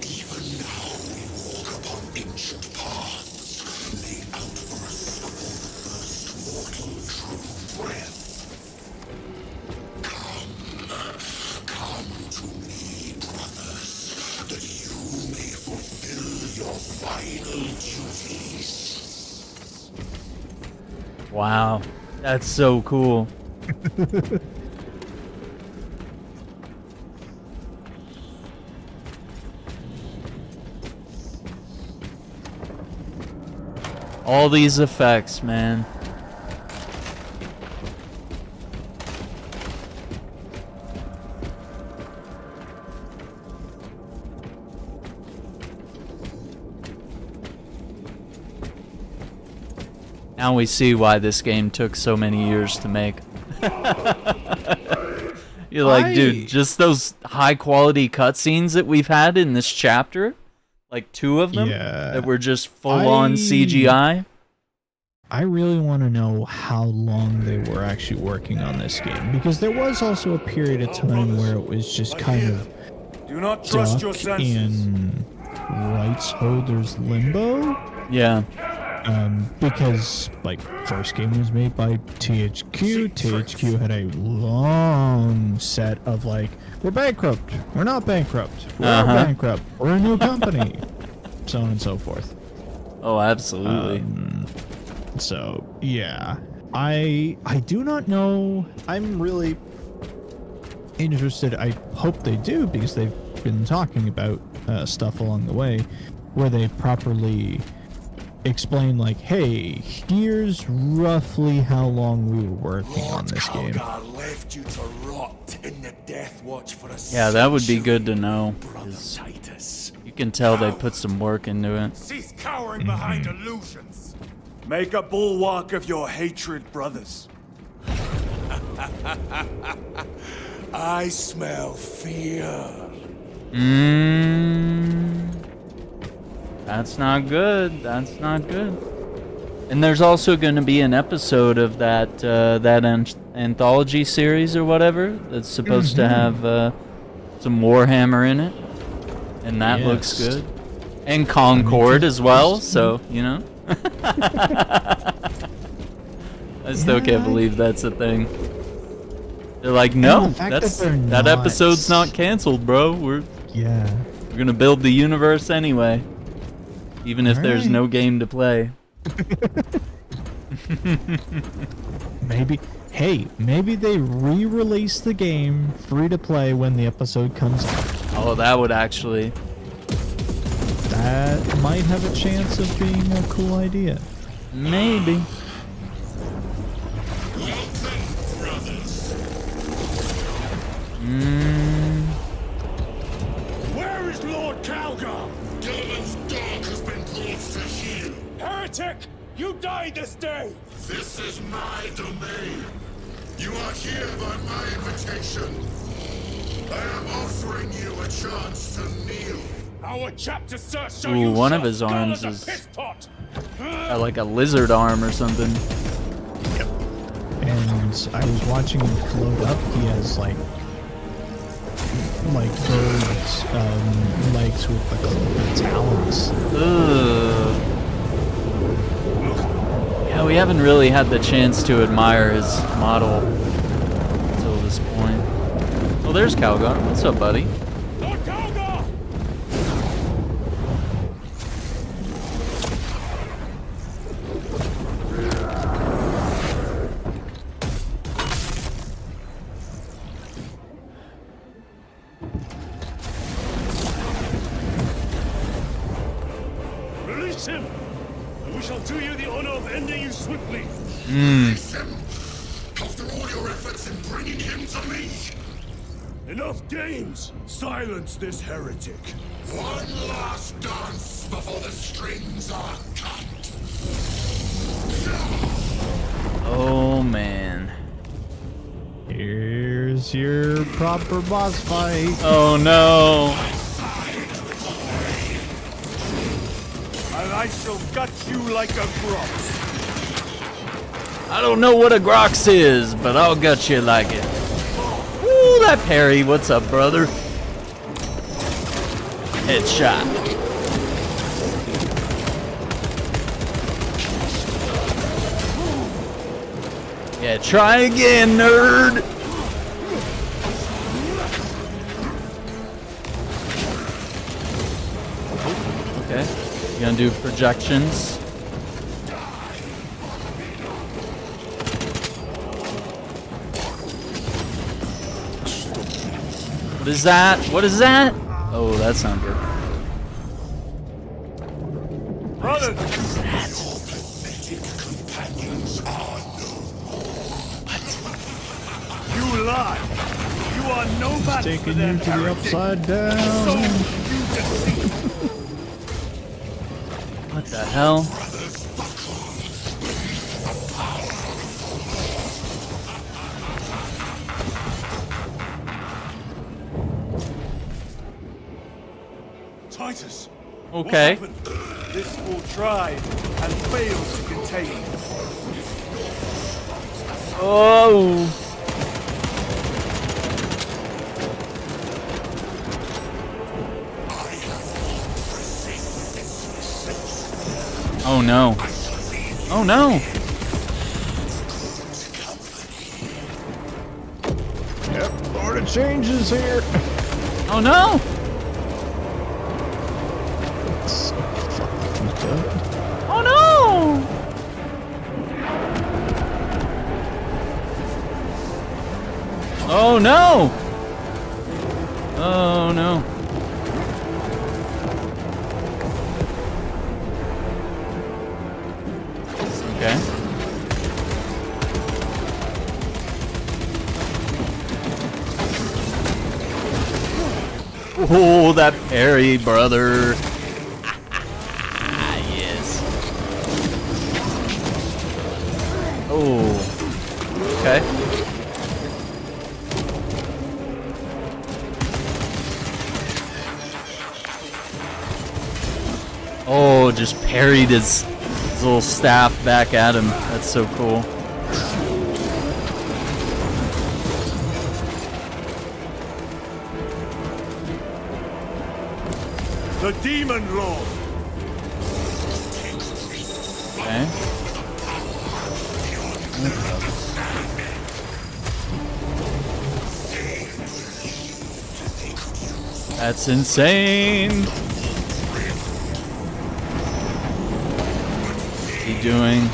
Even now we walk upon ancient paths, laid out for us before the first mortal true breath. Come to me, brothers, that you may fulfill your final duties. Wow. That's so cool. All these effects, man. Now we see why this game took so many years to make. You're like, dude, just those high quality cutscenes that we've had in this chapter, like 2 of them, that were just full on CGI. I really want to know how long they were actually working on this game, because there was also a period of time where it was just kind of Do not trust your stuck senses. in rights holders limbo. Yeah. Because like first game was made by THQ. THQ had a long set of like, we're bankrupt, we're not bankrupt, we're bankrupt, we're a new company, so on and so forth. Oh, absolutely. So yeah, I do not know. I'm really interested. I hope they do, because they've been talking about stuff along the way where they properly explain like, hey, here's roughly how long we were working on this game. Left you to rot in the Death Watch for a Yeah, that would be good to know. Brother Titus. You can tell they put some work into it. Cease cowering behind illusions. Make a bulwark of your hatred, brothers. I smell fear. That's not good. That's not good. And there's also going to be an episode of that anthology series or whatever that's supposed to have some Warhammer in it, and that looks good. And Concord as well. So you know, I still can't believe that's a thing. They're like, no, that episode's not canceled, bro. We're gonna build the universe anyway, even if there's no game to play. Maybe they re-release the game free to play when the episode comes out. Oh, that would actually. That might have a chance of being a cool idea. Maybe. Where is Lord Calgar? Gilliman's dog has been brought to heel. Heretic! You die this day! This is my domain. You are here by my invitation. I am offering you a chance to kneel. Our chapter search so Ooh, one of his arms is like a lizard arm or something. And I was watching him float up. He has like birds legs with the talons. Ugh. Yeah, we haven't really had the chance to admire his model until this point. Oh, there's Calgar. What's up, buddy? Lord Calgar! Release him, and we shall do you the honor of ending you swiftly. Release him. After all your efforts in bringing him to me. Enough games! Silence this heretic. One last dance before the strings are cut. Oh, man. Here's your proper boss fight. Oh, no. And I shall gut you like a grox. I don't know what a Grox is, but I'll gut you like it. Ooh, that parry. What's up, brother? Headshot. Yeah, try again, nerd. Okay, you gonna do projections? What is that? What is that? Oh, that's not good. Brother! You lie! You are no match for Taking them, you to the heretic. upside down. So you deceive. What the hell? Titus! Okay. What happened? This fool tried and failed to contain. Oh. Oh no. Oh no. Yep, Lord of Changes here. Oh no. So fucking good. Oh no. Oh no. Oh no. Oh, Okay. Oh, that parry, brother. Yes. Oh. Okay. Oh, just parried his little staff back at him. That's so cool. The Demon Lord! Okay. That's insane! What's he doing?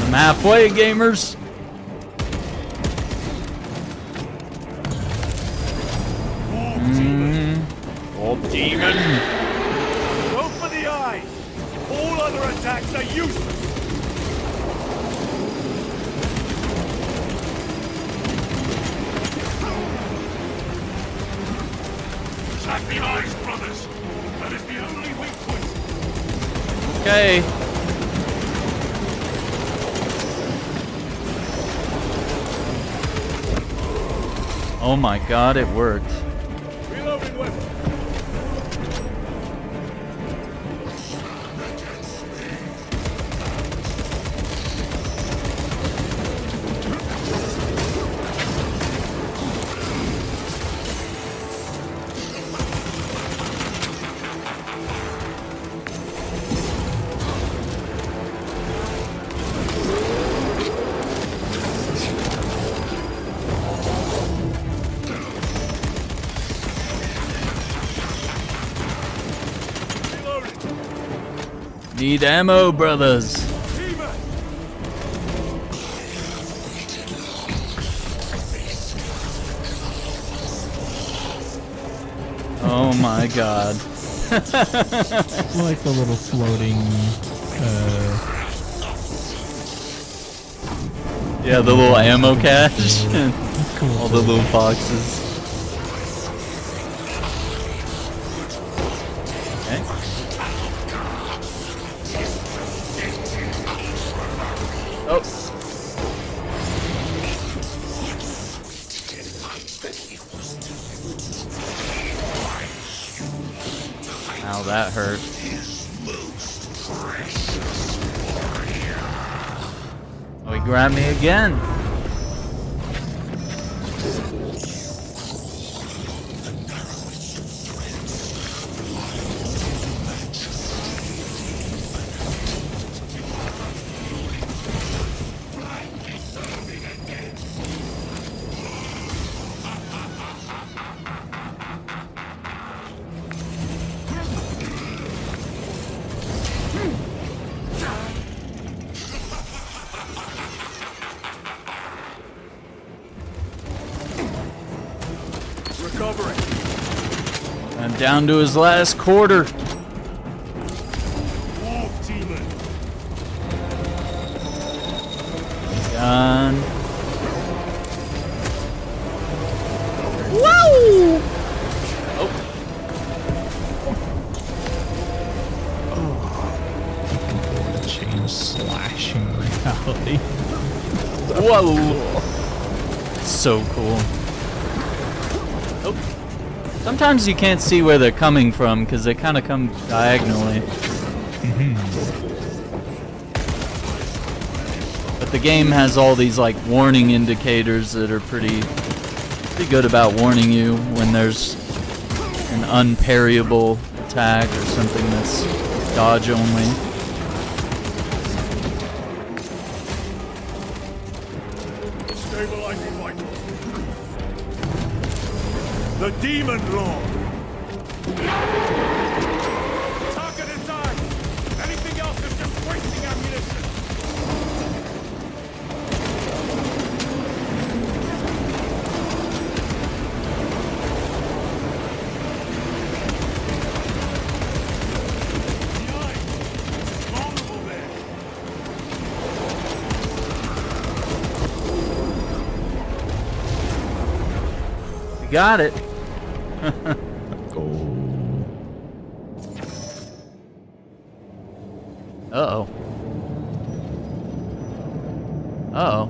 I'm halfway, gamers. Oh, demon. Go for the eyes! All other attacks are useless! Attack the eyes, brothers! That is the only weak point! Okay. Oh my god, it worked. Reloading weapon! Need ammo, brothers. Oh my god. Like the little floating. Yeah, the little ammo cache. Cool. All the little boxes. Okay. Oh. Ow, that hurt. Oh, he grabbed me again. Recovering. I'm down to his last quarter. Wolf demon! Done. Woo! The chain slashing reality. Whoa! So cool. Oh. Sometimes you can't see where they're coming from because they kind of come diagonally. But the game has all these like warning indicators that are pretty good about warning you when there's an unparryable attack or something that's dodge only. Stabilizing vitals. The Demon Lord. Target inside. Anything else is just wasting ammunition. Got it. Uh-oh. Uh-oh.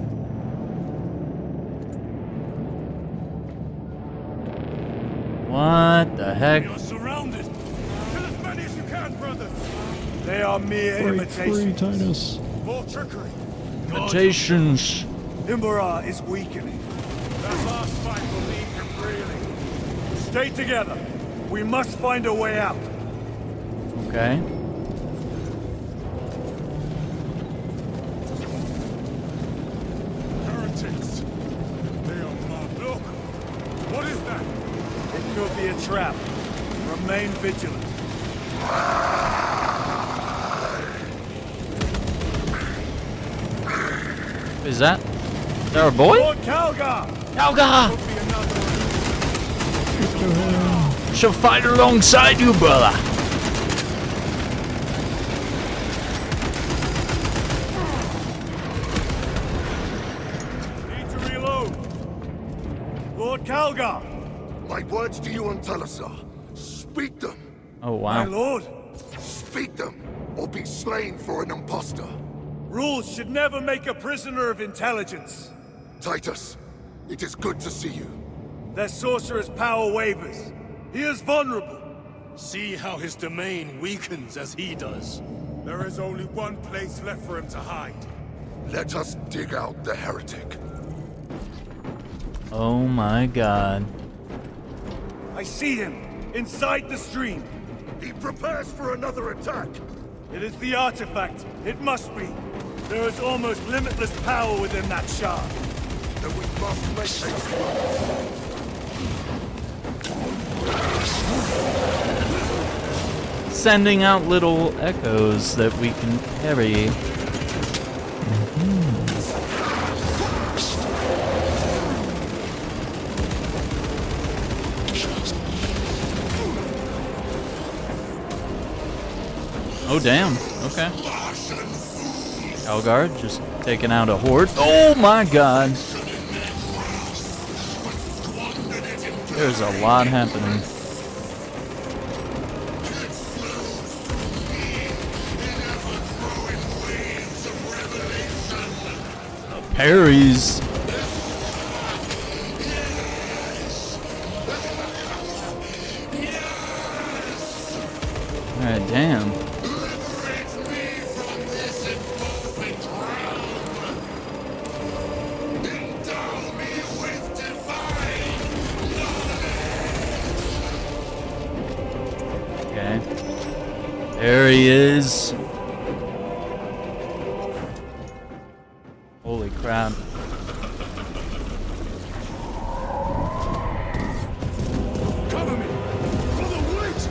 What the heck? You're surrounded. Kill as many as you can, brothers. They are mere Break free, imitations. Titus. More trickery. Imitations. Imbora is weakening. That last fight will leave him reeling. Stay together. We must find a way out. Okay. Heretics. They are mad. Look. What is that? It could be a trap. Remain vigilant. Is that our boy? Lord Calgar! Calgar! Could be another. Shall fight alongside you, brother. Need to reload. Lord Calgar! My words to you on Talasar. Speak them. Oh My wow. lord, Speak them, or be slain for an impostor. rules should never make a prisoner of intelligence. Titus, it is good to see you. Their sorcerer's power wavers. He is vulnerable. See how his domain weakens as he does. There is only one place left for him to hide. Let us dig out the heretic. Oh my god. I see him, inside the stream. He prepares for another attack. It is the artifact. It must be. There is almost limitless power within that shard. Then we must make haste. Sending out little echoes that we can carry. Oh damn, okay. Calgar just taking out a horde. Oh my god! There's a lot happening. Parries. Alright, damn. Okay. There he is. Holy crap. Cover me! For the witch!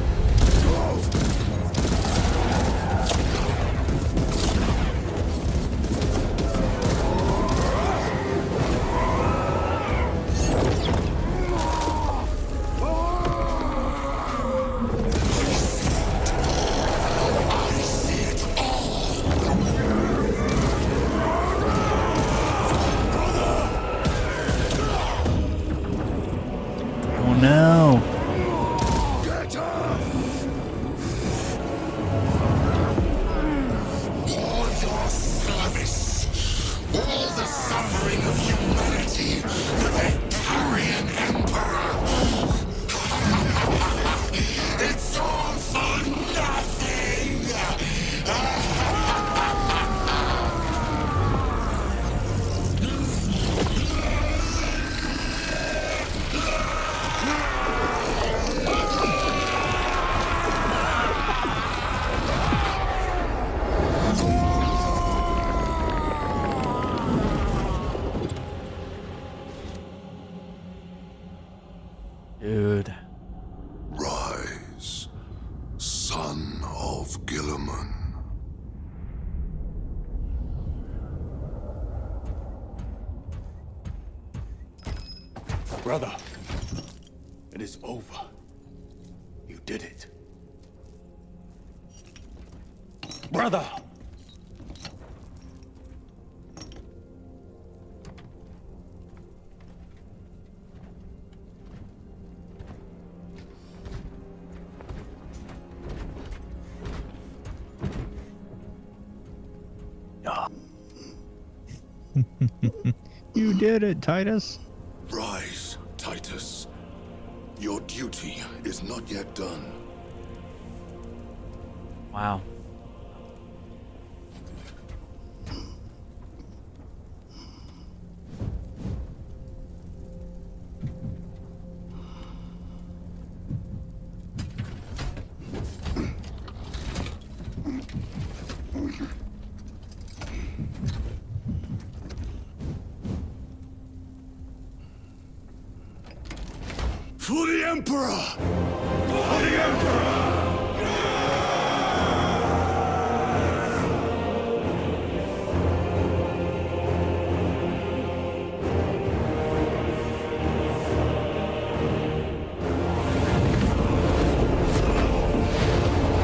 superhuman. Brother, it is over. You did it. Brother! You did it, Titus. Rise, Titus. Your duty is not yet done. Wow. For the Emperor! For the Emperor!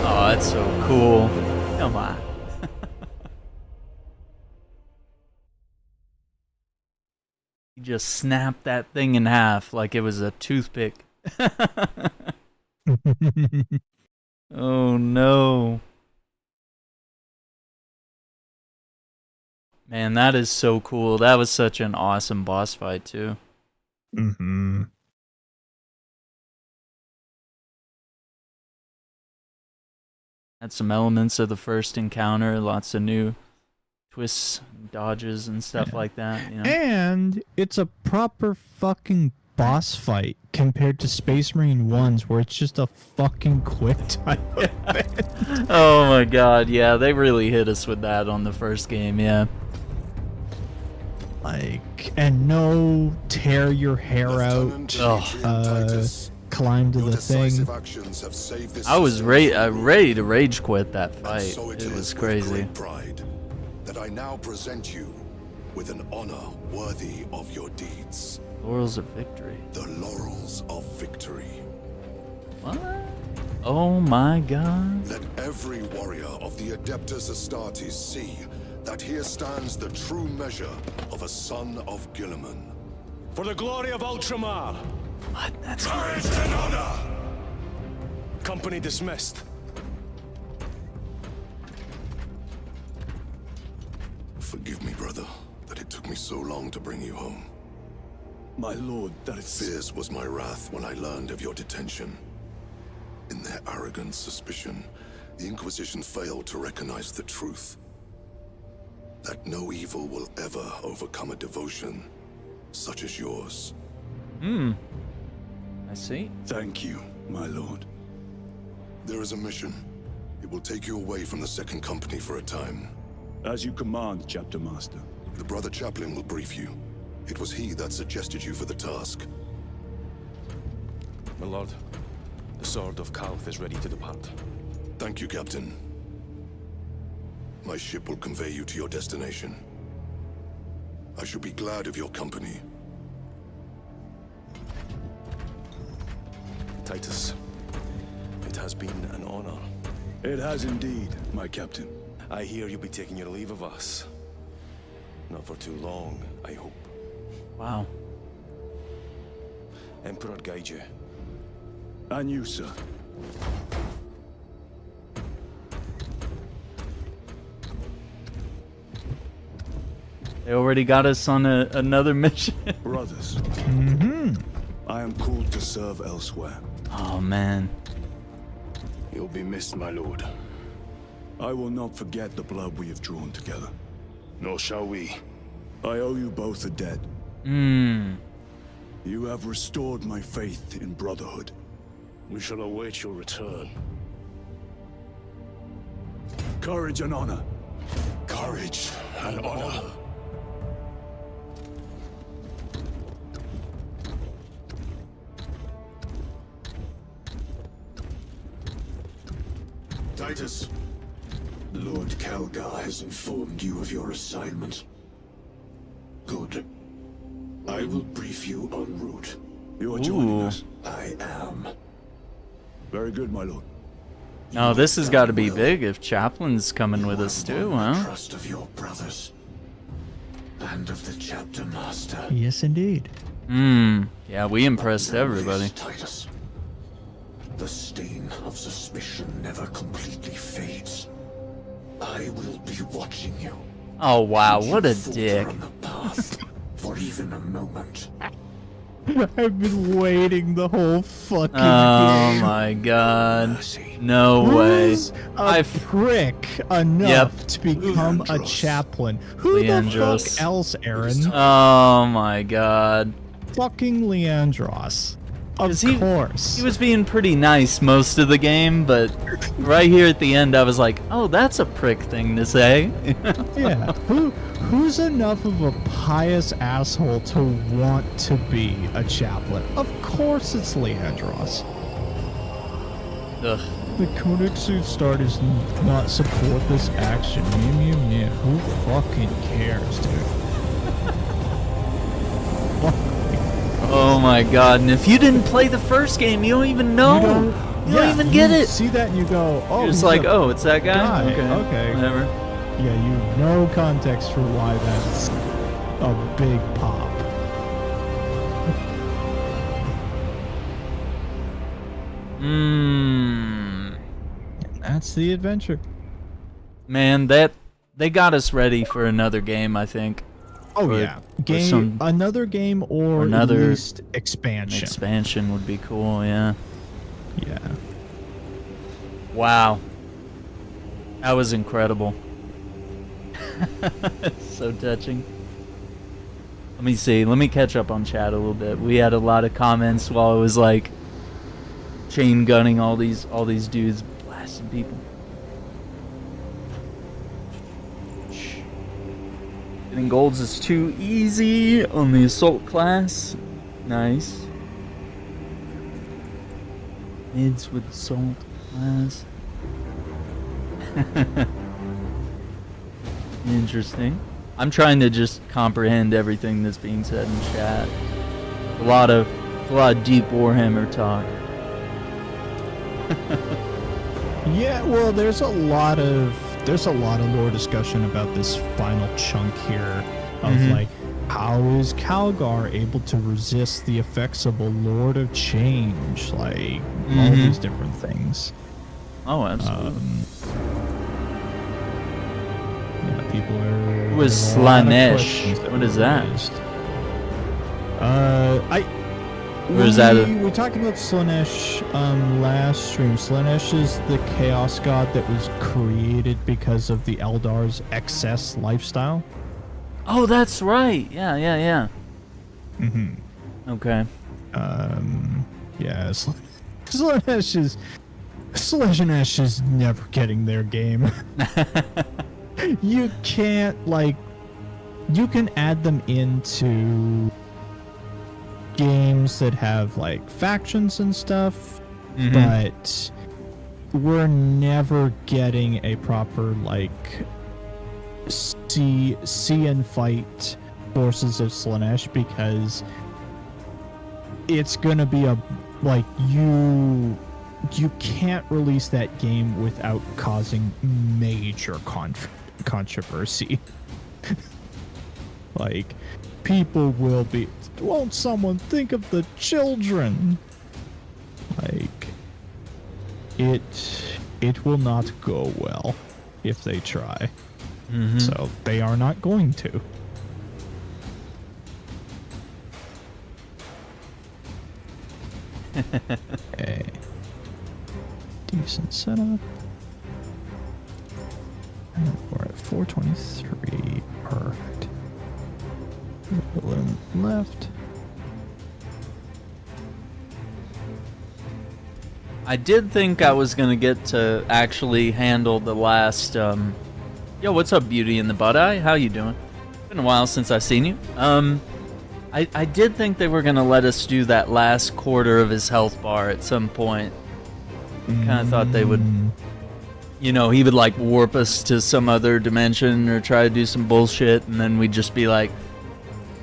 Oh, that's so cool. Come on. He just snapped that thing in half like it was a toothpick. Oh no. Man, that is so cool. That was such an awesome boss fight too. Mm-hmm. Had some elements of the first encounter, lots of new twists, dodges, and stuff like that. You know? And it's a proper fucking boss fight compared to Space Marine 1's where it's just a fucking quick time event. Oh my god, yeah, they really hit us with that on the first game, yeah. Like, and no tear your hair out, climb to the thing. I was ready to rage quit that fight. It was crazy. Pride that I now present you with an honor worthy of your deeds. Laurels of victory. The laurels of victory. What? Oh my god. Let every warrior of the Adeptus Astartes see that here stands the true measure of a son of Guilliman. For the glory of Ultramar! What? That's courage and honor! Company dismissed. Forgive me, brother, that it took me so long to bring you home. My lord, that is... Fierce was my wrath when I learned of your detention. In their arrogant suspicion, the Inquisition failed to recognize the truth. That no evil will ever overcome a devotion such as yours. I see. Thank you, my lord. There is a mission. It will take you away from the Second Company for a time. As you command, Chapter Master. The Brother Chaplain will brief you. It was he that suggested you for the task. My lord, the sword of Kalth is ready to depart. Thank you, Captain. My ship will convey you to your destination. I shall be glad of your company. Titus, it has been an honor. It has indeed, my captain. I hear you'll be taking your leave of us. Not for too long, I hope. Wow. Emperor guide you. And you, sir. They already got us on another mission. Brothers, I am called to serve elsewhere. Oh man. You'll be missed, my lord. I will not forget the blood we have drawn together. Nor shall we. I owe you both a debt. You have restored my faith in brotherhood. We shall await your return. Courage and honor. Courage and honor. Titus, Lord Calgar has informed you of your assignment. Good. I will brief you en route. You're joining us. I am. Very good, my lord. Oh, this has got to be big if Chaplain's coming with us too, huh? Trust of your brothers and of the chapter master. Yes, indeed. Yeah, we impressed everybody. Titus. The stain of suspicion never completely fades. I will be watching you. Oh wow, what a dick. From the path for even a moment. I've been waiting the whole fucking Oh game. my god. No way. Who's a prick enough to become a chaplain? Who the Leandros. fuck else, Aaron? Oh my god. Fucking Leandros. Of course. He was being pretty nice most of the game, but right here at the end I was like, oh, that's a prick thing to say. Yeah. Who's enough of a pious asshole to want to be a chaplain? Of course it's Leandros. Ugh. The Koenigsu Star does not support this action. Yeah. Who fucking cares, dude? Oh my god, and if you didn't play the first game, you don't even know. You don't even get it. See that and you go, oh, You're just he's like, a oh, it's that guy? Okay. Whatever. Yeah, you no context for why that's a big pop. That's the adventure. Man, they got us ready for another game, I think. Oh Or- yeah, or another game or another at least expansion. Expansion would be cool, yeah. Yeah. Wow. That was incredible. So touching. Let me see. Let me catch up on chat a little bit. We had a lot of comments while it was like chain gunning all these dudes blasting people. Getting golds is too easy on the assault class. Nice. Mids with assault class. Interesting. I'm trying to just comprehend everything that's being said in chat. A lot of deep Warhammer talk. Yeah, well, there's a lot of lore discussion about this final chunk here of like, how is Calgar able to resist the effects of a Lord of Change? Like all these different things. Oh, absolutely. Yeah, people are. Who is there's a lot of Slanesh? questions What is that? raised. Or is that we talked about Slanesh last stream. Slanesh is the chaos god that was created because of the Eldar's excess lifestyle. Oh, that's right. Yeah. Okay. Yeah, Slanesh is never getting their game. You can't, like, you can add them into games that have like factions and stuff, but we're never getting a proper like see and fight forces of Slanesh, because it's gonna be a like you can't release that game without causing major controversy. Like, people will be, won't someone think of the children? Like, it will not go well if they try. So they are not going to. Okay. Decent setup. And we're at 423. Perfect. Left. I did think I was gonna get to actually handle the last. Yo, what's up, Beauty in the Butt Eye? How you doing? Been a while since I've seen you. I did think they were gonna let us do that last quarter of his health bar at some point. Kind of thought they would you know, he would like warp us to some other dimension or try to do some bullshit, and then we'd just be like,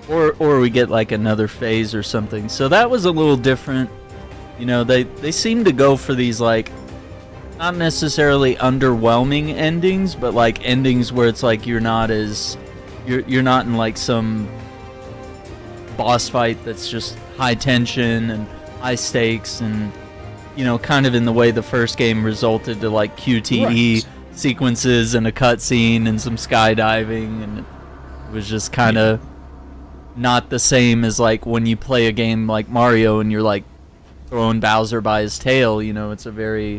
or we get like another phase or something. So that was a little different. You know, they seem to go for these like not necessarily underwhelming endings, but like endings where it's like you're not in like some boss fight that's just high tension and high stakes, and you know, kind of in the way the first game resulted to like QTE sequences and a cutscene and some skydiving, and it was just kind of not the same as like when you play a game like Mario and you're like throwing Bowser by his tail. You know, it's a very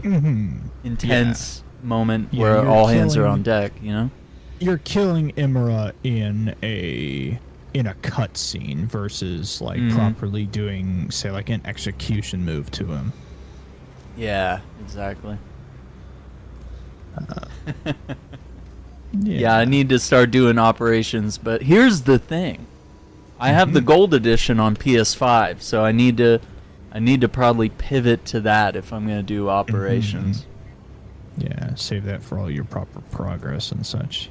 intense moment where all hands are on deck, you know? You're killing Imra in a cutscene versus like properly doing, say, like an execution move to him. Yeah, exactly. Yeah, I need to start doing operations, but here's the thing. I have the gold edition on PS5, so I need to probably pivot to that if I'm going to do operations. Yeah, save that for all your proper progress and such.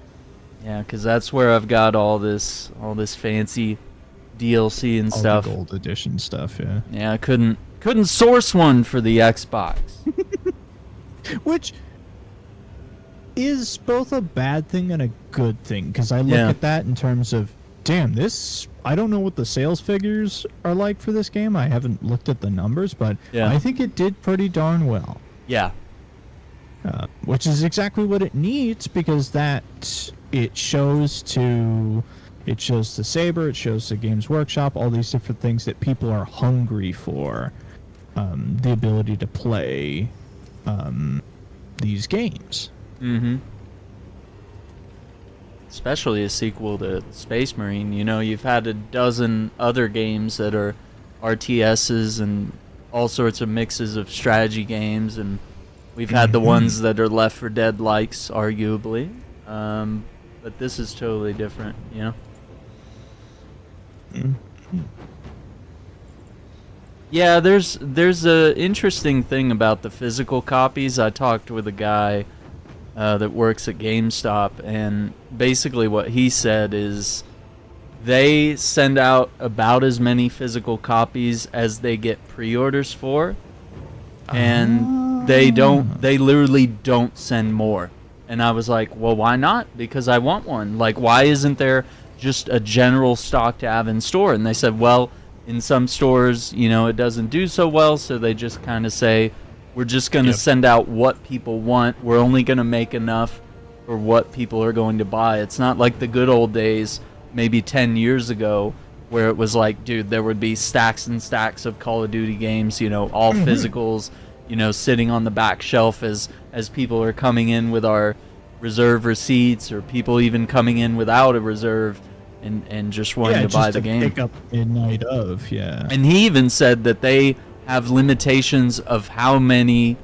Yeah, because that's where I've got all this fancy DLC and all stuff. The gold edition stuff, yeah. Yeah, I couldn't source one for the Xbox. Which is both a bad thing and a good thing, because I look at that in terms of, damn, this, I don't know what the sales figures are like for this game. I haven't looked at the numbers, but I think it did pretty darn well. Yeah. Which is exactly what it needs, because that it shows to Saber, it shows to Games Workshop, all these different things that people are hungry for, the ability to play these games. Mm-hmm. Especially a sequel to Space Marine. You know, you've had a dozen other games that are RTSs and all sorts of mixes of strategy games, and we've had the ones that are Left 4 Dead likes, arguably. But this is totally different, you know? Yeah, there's a interesting thing about the physical copies. I talked with a guy that works at GameStop, and basically what he said is they send out about as many physical copies as they get pre-orders for, and they literally don't send more. And I was like, well, why not? Because I want one. Like, why isn't there just a general stock to have in store? And they said, well, in some stores, you know, it doesn't do so well, so they just kind of say, we're just going to send out what people want. We're only going to make enough for what people are going to buy. It's not like the good old days, maybe 10 years ago, where it was like, dude, there would be stacks and stacks of Call of Duty games, you know, all physicals, you know, sitting on the back shelf as people are coming in with our reserve receipts, or people even coming in without a reserve and just wanting to buy the game. Pick up midnight of, And he even said that they have limitations of how many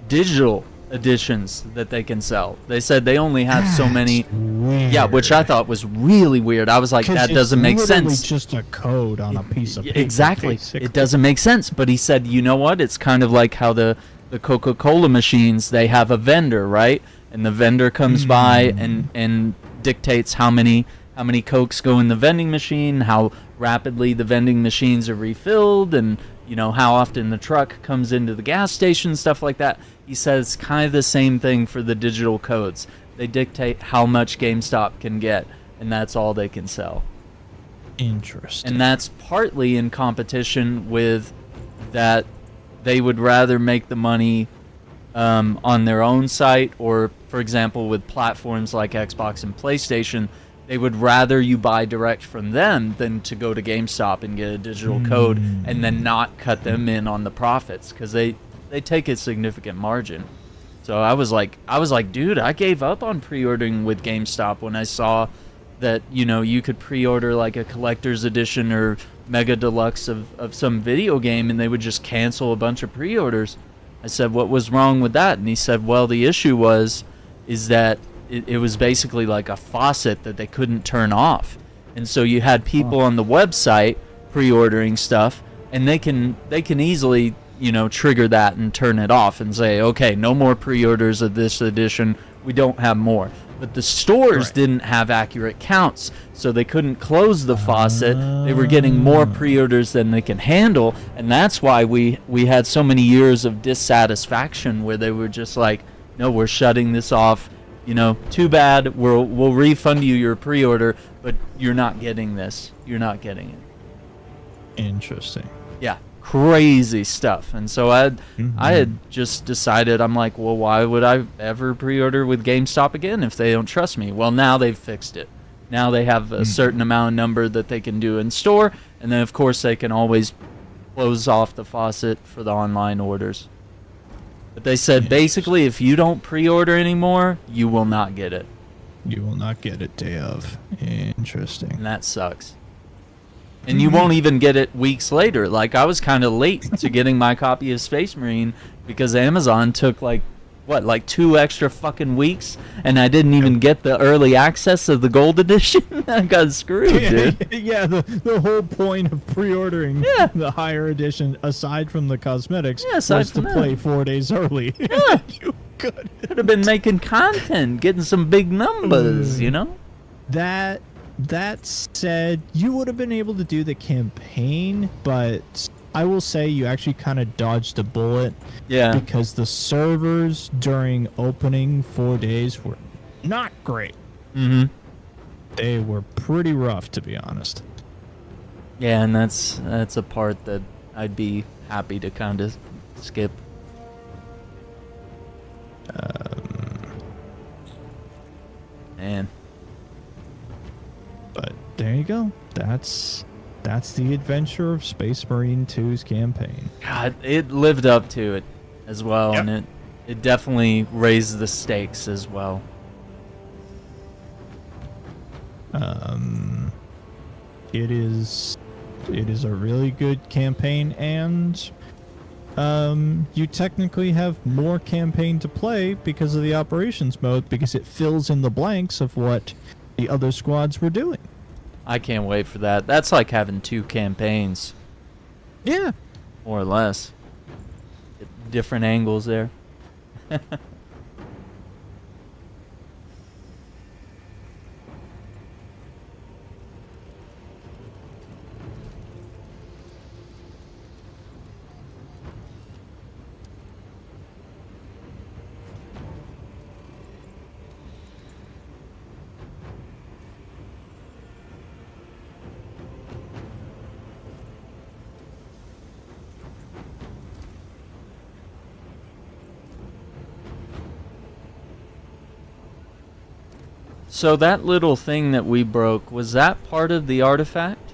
digital editions that they can sell. They said they only have so many. Weird. Yeah, which I thought was really weird. I was like, that doesn't make sense. It's just a code on a piece of paper. Exactly. Basically. It doesn't make sense. But he said, you know what? It's kind of like how the Coca-Cola machines, they have a vendor, right? And the vendor comes by and dictates how many Cokes go in the vending machine, how rapidly the vending machines are refilled, and you know how often the truck comes into the gas station, stuff like that. He says kind of the same thing for the digital codes. They dictate how much GameStop can get, and that's all they can sell. Interesting. And that's partly in competition with that they would rather make the money on their own site, or for example with platforms like Xbox and PlayStation, they would rather you buy direct from them than to go to GameStop and get a digital code and then not cut them in on the profits, because they take a significant margin. So I was like, dude, I gave up on pre-ordering with GameStop when I saw that, you know, you could pre-order like a collector's edition or mega deluxe of some video game, and they would just cancel a bunch of pre-orders. I said, what was wrong with that? And he said, well, the issue is that it was basically like a faucet that they couldn't turn off. And so you had people on the website pre-ordering stuff, and they can easily trigger that and turn it off and say, okay, no more pre-orders of this edition. We don't have more. But the stores didn't have accurate counts, so they couldn't close the faucet. They were getting more pre-orders than they can handle, and that's why we had so many years of dissatisfaction where they were just like, no, we're shutting this off. Too bad. We'll refund you your pre-order, but you're not getting this. You're not getting it. Interesting. Yeah. Crazy stuff. And so I had just decided, I'm like, well, why would I ever pre-order with GameStop again if they don't trust me? Well, now they've fixed it. Now they have a certain amount of number that they can do in store, and then of course they can always close off the faucet for the online orders. But they said basically if you don't pre-order anymore, you will not get it. You will not get it day of. Interesting. And that sucks. And you won't even get it weeks later. Like, I was kind of late to getting my copy of Space Marine because Amazon took, like 2 extra fucking weeks, and I didn't even get the early access of the gold edition. I got screwed, dude. Yeah, the whole point of pre-ordering the higher edition, aside from the cosmetics, was to play 4 days early. Yeah. You could have been making content, getting some big numbers, That said, you would have been able to do the campaign, but I will say you actually kind of dodged a bullet. Yeah. Because the servers during opening 4 days were not great. Mm-hmm. They were pretty rough, to be honest. Yeah, and that's a part that I'd be happy to kind of skip. Man. But there you go. That's the adventure of Space Marine 2's campaign. God, it lived up to it as well, and it definitely raised the stakes as well. It is a really good campaign, and you technically have more campaign to play because of the operations mode, because it fills in the blanks of what the other squads were doing. I can't wait for that. That's like having 2 campaigns. Yeah. More or less. Different angles there. So that little thing that we broke, was that part of the artifact?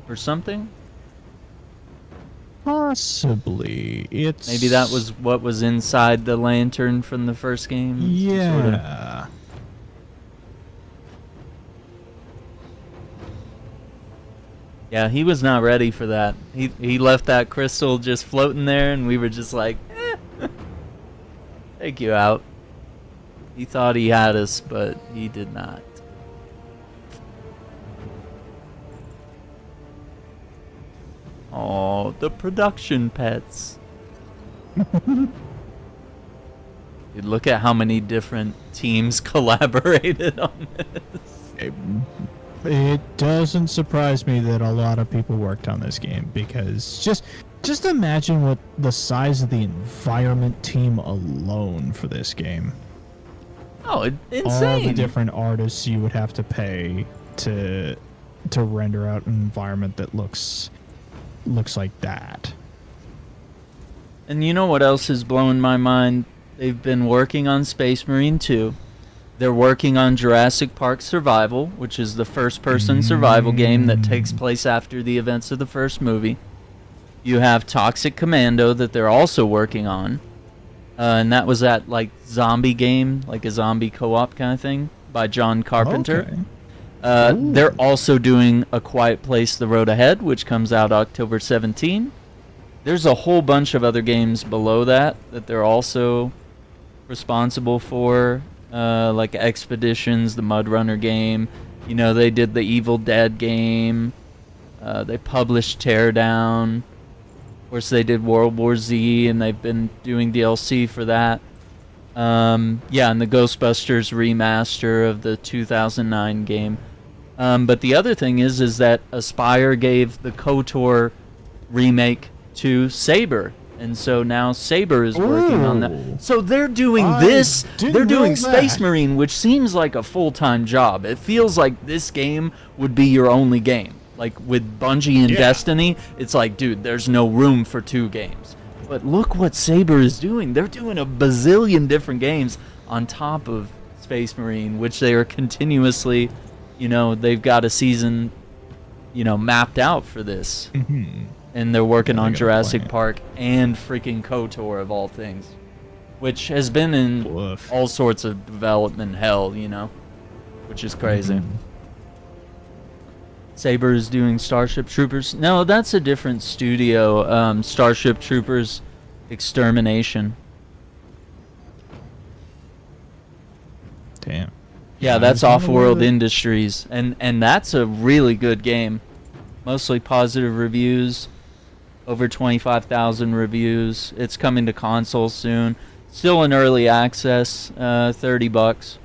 Or something? Possibly. It's maybe that was what was inside the lantern from the first game? Yeah. Sort of. Yeah, he was not ready for that. He left that crystal just floating there, and we were just like, take you out. He thought he had us, but he did not. Oh, the production pets. Dude, look at how many different teams collaborated on this. It doesn't surprise me that a lot of people worked on this game, because just imagine what the size of the environment team alone for this game. Oh, insane! All the different artists you would have to pay to render out an environment that looks like that. And you know what else is blowing my mind? They've been working on Space Marine 2. They're working on Jurassic Park Survival, which is the first-person survival game that takes place after the events of the first movie. You have Toxic Commando that they're also working on. And that was that, like, zombie game, like a zombie co-op kind of thing, by John Carpenter. Okay. They're also doing A Quiet Place: The Road Ahead, which comes out October 17. There's a whole bunch of other games below that they're also responsible for, like Expeditions, the Mud Runner game. You know, they did the Evil Dead game. They published Teardown. Of course, they did World War Z, and they've been doing DLC for that. Yeah, and the Ghostbusters remaster of the 2009 game. But the other thing is that Aspyr gave the KOTOR remake to Saber. And so now Saber is working on that. So they're doing this. They're doing Space Marine, which seems like a full-time job. It feels like this game would be your only game. Like with Bungie and Destiny, it's like, dude, there's no room for 2 games. But look what Saber is doing. They're doing a bazillion different games on top of Space Marine, which they are continuously, you know, they've got a season, you know, mapped out for this. And they're working on Jurassic Park and freaking KOTOR of all things, which has been in all sorts of development hell, you know, which is crazy. Saber is doing Starship Troopers. No, that's a different studio. Starship Troopers Extermination. Damn. Yeah, that's Off-World Industries, and that's a really good game. Mostly positive reviews. Over 25,000 reviews. It's coming to console soon. Still in early access, $30.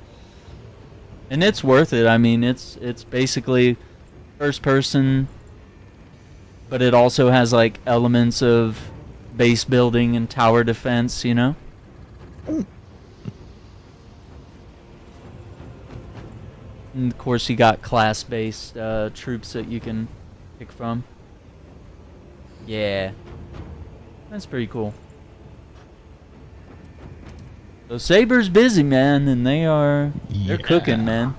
And it's worth it. I mean, it's basically first person, but it also has like elements of base building and tower defense, you know? And of course you got class-based troops that you can pick from. Yeah, that's pretty cool. So Saber's busy, man, and they're cooking, man.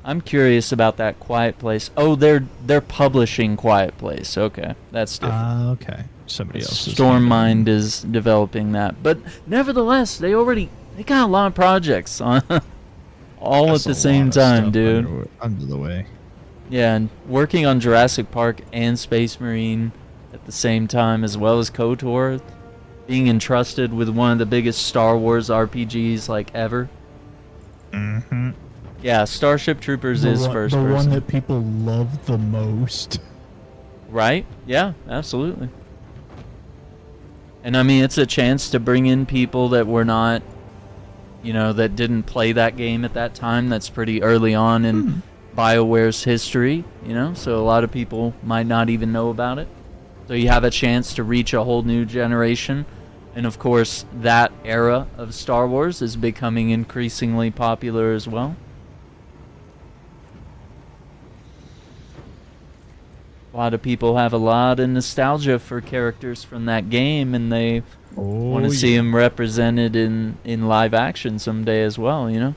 I'm curious about that Quiet Place. Oh, they're publishing Quiet Place. Okay, that's different. Okay, somebody else. Stormmind is developing that, but nevertheless, they got a lot of projects on all at the same time, dude. Under the way. Yeah, and working on Jurassic Park and Space Marine at the same time, as well as KOTOR, being entrusted with one of the biggest Star Wars RPGs like ever. Yeah, Starship Troopers is first person. The one that people love the most. Right? Yeah, absolutely. And I mean, it's a chance to bring in people that were not, you know, that didn't play that game at that time. That's pretty early on in BioWare's history, you know, so a lot of people might not even know about it. So you have a chance to reach a whole new generation. And of course, that era of Star Wars is becoming increasingly popular as well. A lot of people have a lot of nostalgia for characters from that game, and they want to see them represented in live action someday as well, you know?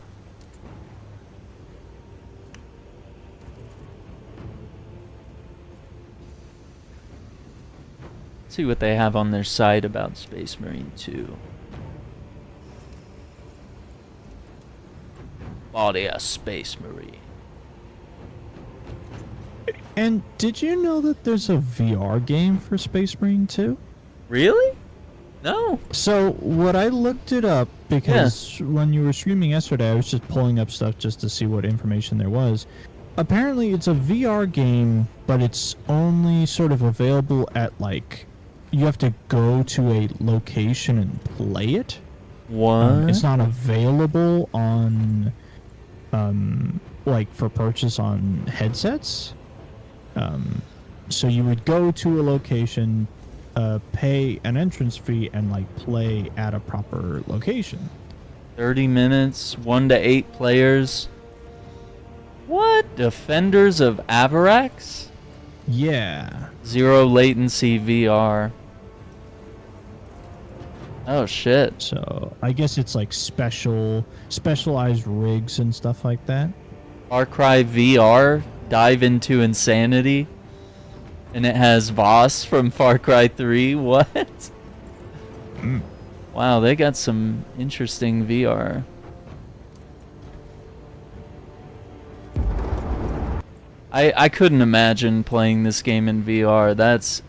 See what they have on their site about Space Marine 2. Body a Space Marine. And did you know that there's a VR game for Space Marine 2? Really? No. So, what I looked it up, because when you were streaming yesterday, I was just pulling up stuff just to see what information there was. Apparently, it's a VR game, but it's only sort of available at, like, you have to go to a location and play it. What? It's not available on, like, for purchase on headsets. So you would go to a location, pay an entrance fee, and, like, play at a proper location. 30 minutes, 1 to 8 players. What? Defenders of Avarax? Yeah. Zero latency VR. Oh shit. So I guess it's like specialized rigs and stuff like that. Far Cry VR, Dive into Insanity. And it has Voss from Far Cry 3. What? Wow, they got some interesting VR. I couldn't imagine playing this game in VR. That's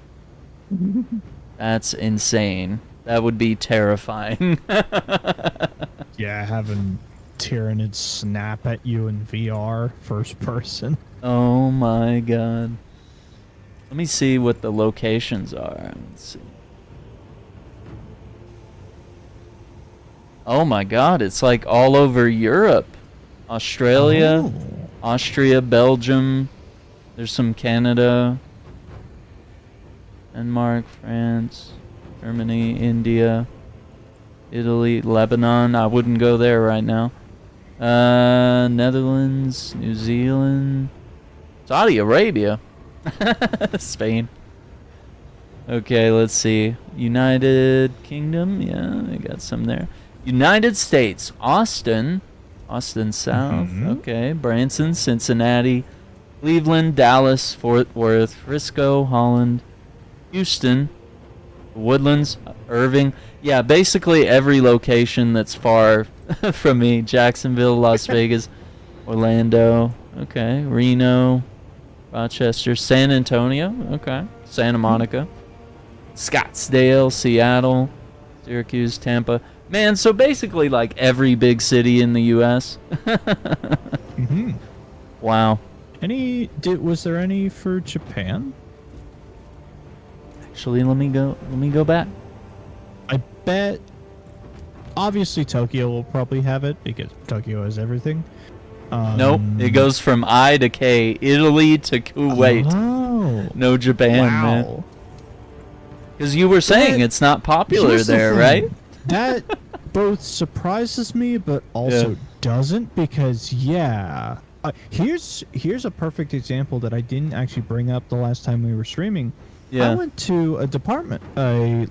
insane. That would be terrifying. Yeah, having Tyranid snap at you in VR, first person. Oh my god. Let me see what the locations are. Let's see. Oh my god, it's like all over Europe. Australia, Austria, Belgium. There's some Canada, Denmark, France, Germany, India, Italy, Lebanon. I wouldn't go there right now. Netherlands, New Zealand, Saudi Arabia, Spain. Okay, let's see. United Kingdom, yeah, I got some there. United States, Austin South, okay, Branson, Cincinnati, Cleveland, Dallas, Fort Worth, Frisco, Holland, Houston, Woodlands, Irving. Yeah, basically every location that's far from me. Jacksonville, Las Vegas, Orlando, okay, Reno, Rochester, San Antonio, okay, Santa Monica, Scottsdale, Seattle, Syracuse, Tampa. Man, so basically like every big city in the U.S. Wow. Was there any for Japan? Actually, let me go back. I bet obviously Tokyo will probably have it because Tokyo has everything. Nope, it goes from I to K, Italy to Kuwait. Oh. No Japan, man. Because you were saying it's not popular there, right? That both surprises me, but also doesn't, because here's a perfect example that I didn't actually bring up the last time we were streaming. I went to a department,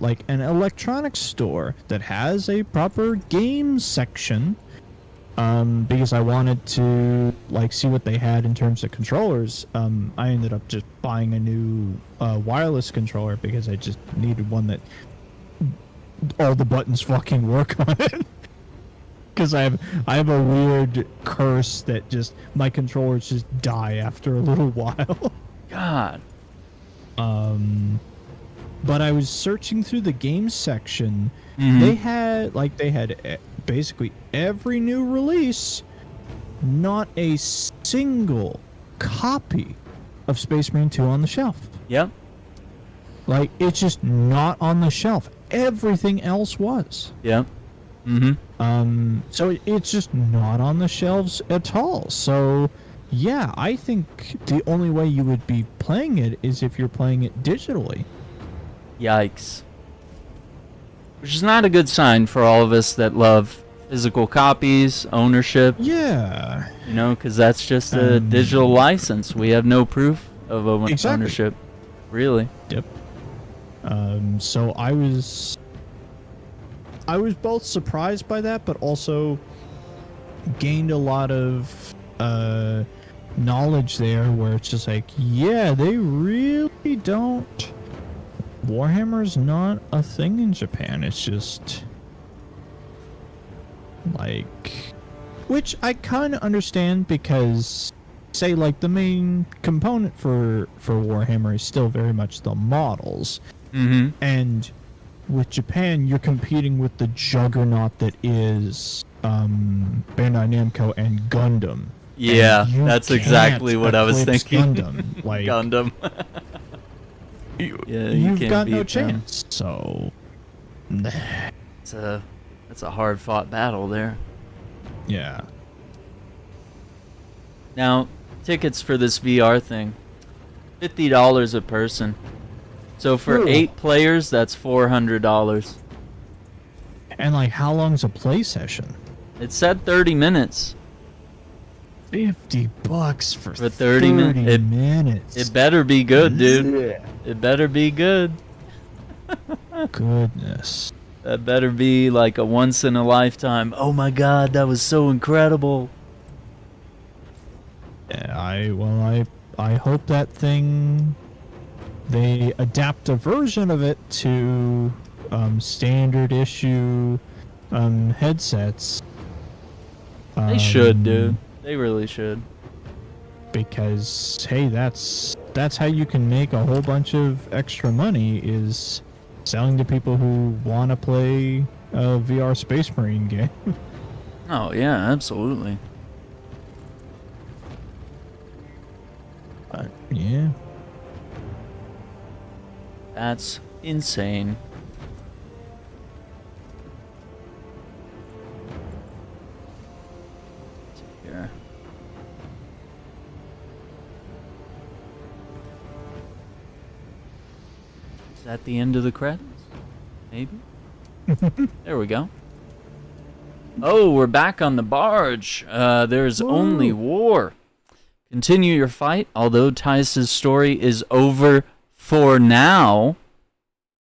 like an electronics store that has a proper games section, because I wanted to like see what they had in terms of controllers. I ended up just buying a new wireless controller because I just needed one that all the buttons fucking work on it. Because I have a weird curse that just my controllers just die after a little while. God. But I was searching through the games section. They had basically every new release. Not a single copy of Space Marine 2 on the shelf. Yep. Like, it's just not on the shelf. Everything else was. Yep. So it's just not on the shelves at all. So, yeah, I think the only way you would be playing it is if you're playing it digitally. Yikes. Which is not a good sign for all of us that love physical copies, ownership. Yeah. You know, because that's just a digital license. We have no proof of ownership. Really. Yep. So I was both surprised by that, but also gained a lot of knowledge there, where it's just like, yeah, they really don't. Warhammer's not a thing in Japan. It's just like, which I kind of understand, because say like the main component for Warhammer is still very much the models. And with Japan, you're competing with the juggernaut that is Bandai Namco and Gundam. Yeah, that's exactly what I was thinking. Gundam, like Gundam. you've got no chance. So that's a hard fought battle there. Yeah. Now, tickets for this VR thing, $50 a person. So for 8 players, that's $400. And like, how long's a play session? It said 30 minutes. $50 for 30 minutes. It better be good, dude. It better be good. Goodness. That better be like a once in a lifetime. Oh my god, that was so incredible. Yeah, I hope that thing, they adapt a version of it to standard issue headsets. They should, dude. They really should. Because hey, that's how you can make a whole bunch of extra money, is selling to people who want to play a VR Space Marine game. Oh yeah, absolutely. Yeah. That's insane. Here. Is that the end of the credits? Maybe? There we go. Oh, we're back on the barge. There's only war. Continue your fight, although Titus' story is over for now.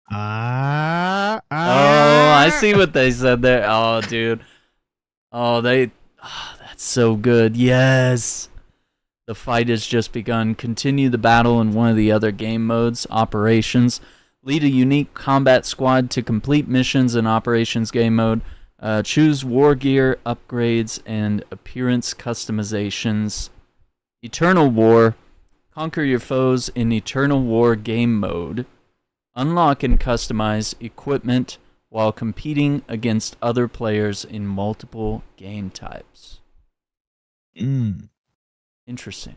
Oh, I see what they said there. Oh, dude. Oh, that's so good. Yes. The fight has just begun. Continue the battle in one of the other game modes, Operations. Lead a unique combat squad to complete missions in Operations game mode. Choose war gear, upgrades, and appearance customizations. Eternal War. Conquer your foes in Eternal War game mode. Unlock and customize equipment while competing against other players in multiple game types. Interesting.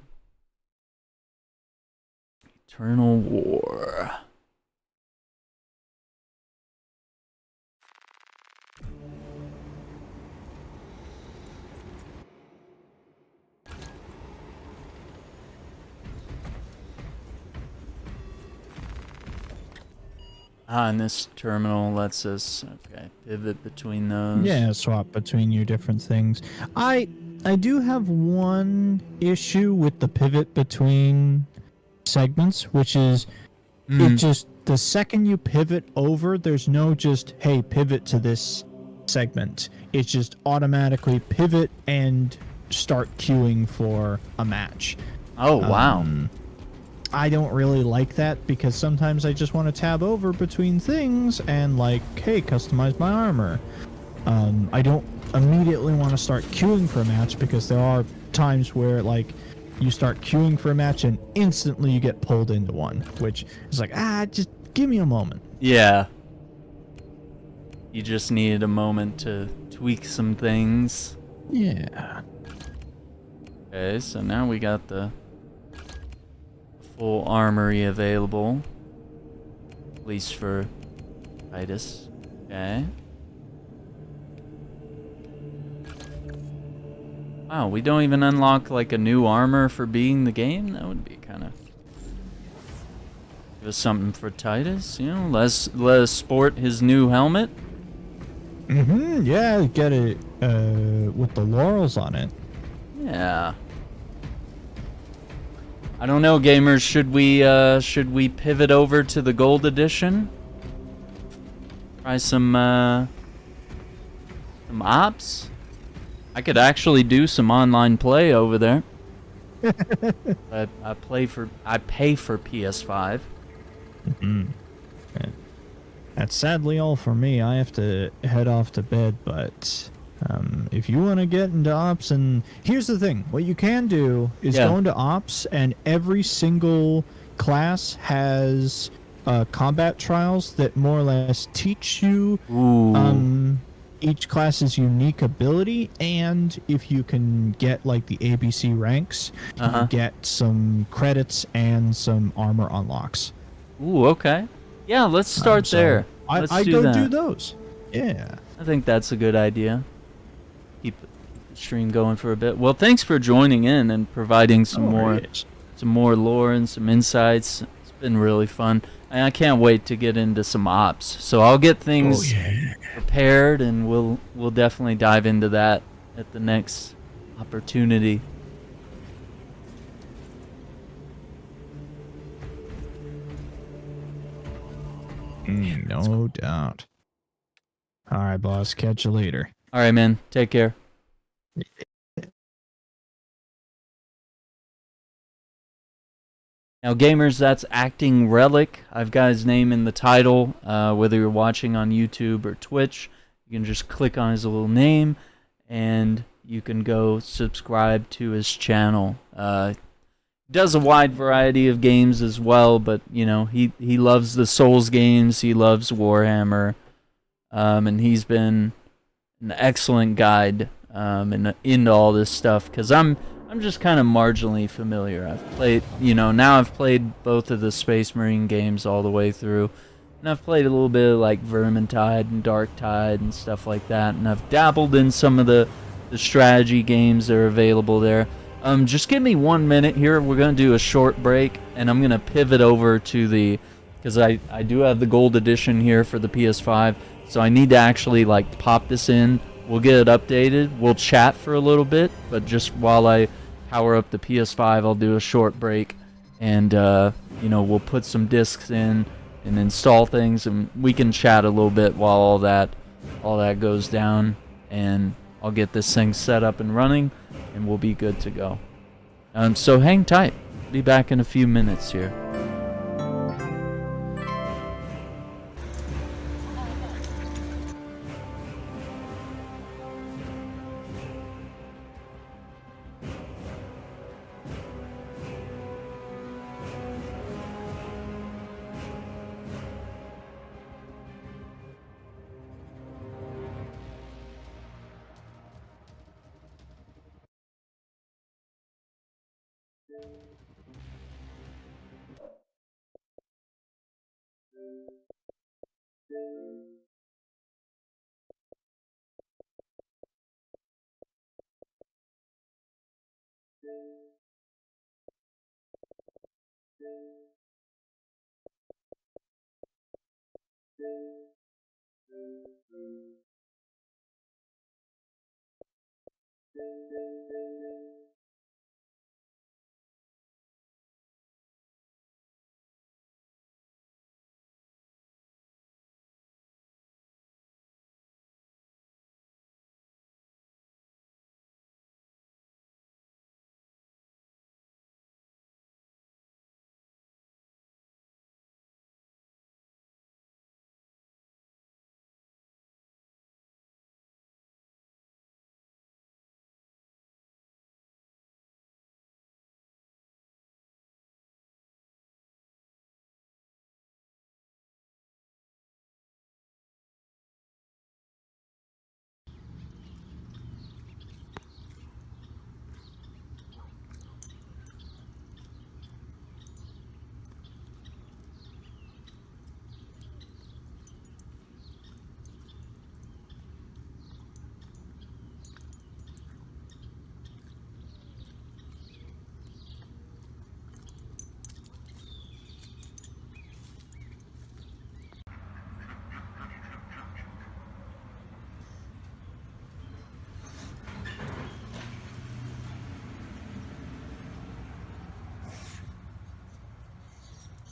Eternal War. And this terminal lets us, pivot between those. Yeah, swap between your different things. I do have one issue with the pivot between segments, which is it just, the second you pivot over, there's no just, hey, pivot to this segment. It's just automatically pivot and start queuing for a match. Oh, wow. I don't really like that because sometimes I just want to tab over between things and like, hey, customize my armor. I don't immediately want to start queuing for a match because there are times where like you start queuing for a match and instantly you get pulled into one, which is like, just give me a moment. Yeah. You just needed a moment to tweak some things. Yeah. Okay, so now we got the full armory available, at least for Titus. Okay. Wow, we don't even unlock like a new armor for beating the game? That would be kind of give us something for Titus, you know? Let us sport his new helmet. Yeah, get it with the laurels on it. Yeah. I don't know, gamers. Should we pivot over to the gold edition? Try some ops. I could actually do some online play over there. I pay for PS5. That's sadly all for me. I have to head off to bed, but if you want to get into ops, and here's the thing, what you can do is go into ops, and every single class has combat trials that more or less teach you each class's unique ability, and if you can get like the ABC ranks, you get some credits and some armor unlocks. Ooh, okay. Yeah, let's start there. I go do those. Yeah. I think that's a good idea. Keep the stream going for a bit. Well, thanks for joining in and providing some more lore and some insights. It's been really fun. And I can't wait to get into some ops. So I'll get things prepared, and we'll definitely dive into that at the next opportunity. No doubt. All right, boss. Catch you later. All right, man. Take care. Now, gamers, that's Acting Relic. I've got his name in the title. Whether you're watching on YouTube or Twitch, you can just click on his little name, and you can go subscribe to his channel. Does a wide variety of games as well, but you know he loves the Souls games. He loves Warhammer, and he's been an excellent guide into all this stuff. Because I'm I'm just kind of marginally familiar. I've played, you know, now I've played both of the Space Marine games all the way through. And I've played a little bit of like Vermintide and Darktide and stuff like that. And I've dabbled in some of the strategy games that are available there. Just give me 1 minute here. We're going to do a short break. And I'm going to pivot over to the... Because I do have the gold edition here for the PS5. So I need to actually like pop this in. We'll get it updated. We'll chat for a little bit. But just while I power up the PS5, I'll do a short break. And, you know, we'll put some discs in and install things, and we can chat a little bit while all that goes down, and I'll get this thing set up and running, and we'll be good to go. So hang tight. Be back in a few minutes here.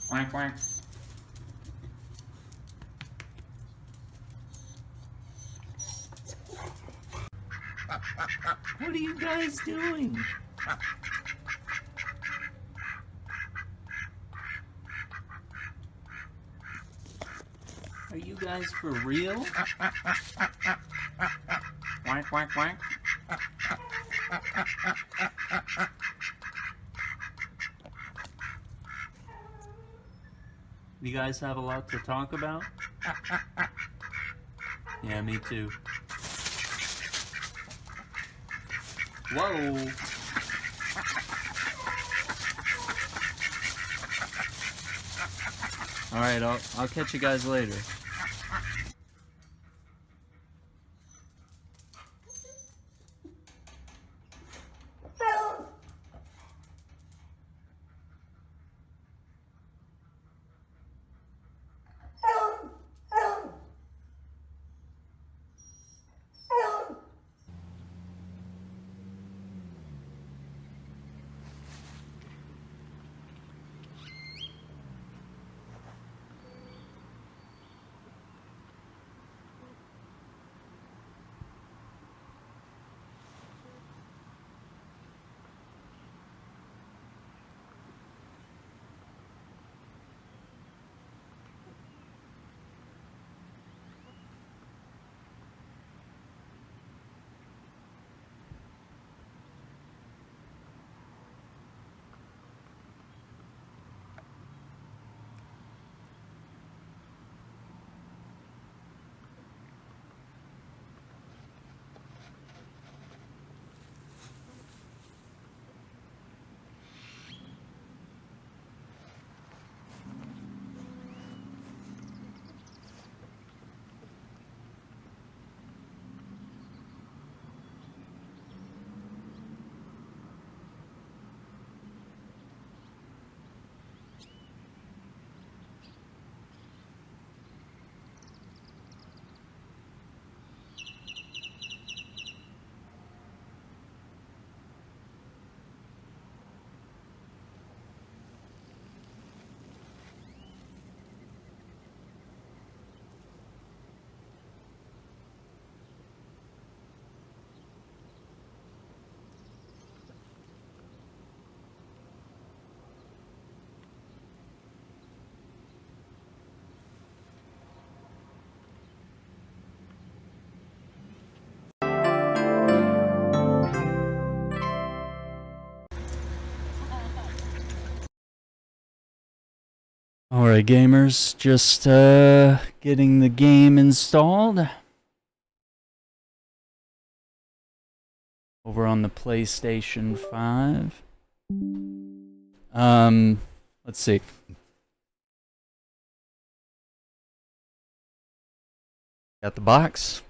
Quack, quack. What are you guys doing? Are you guys for real? Quack, quack, quack. You guys have a lot to talk about? Yeah, me too. Whoa! Alright, I'll catch you guys later. Alright, gamers, just getting the game installed over on the PlayStation 5. Let's see. Got the box.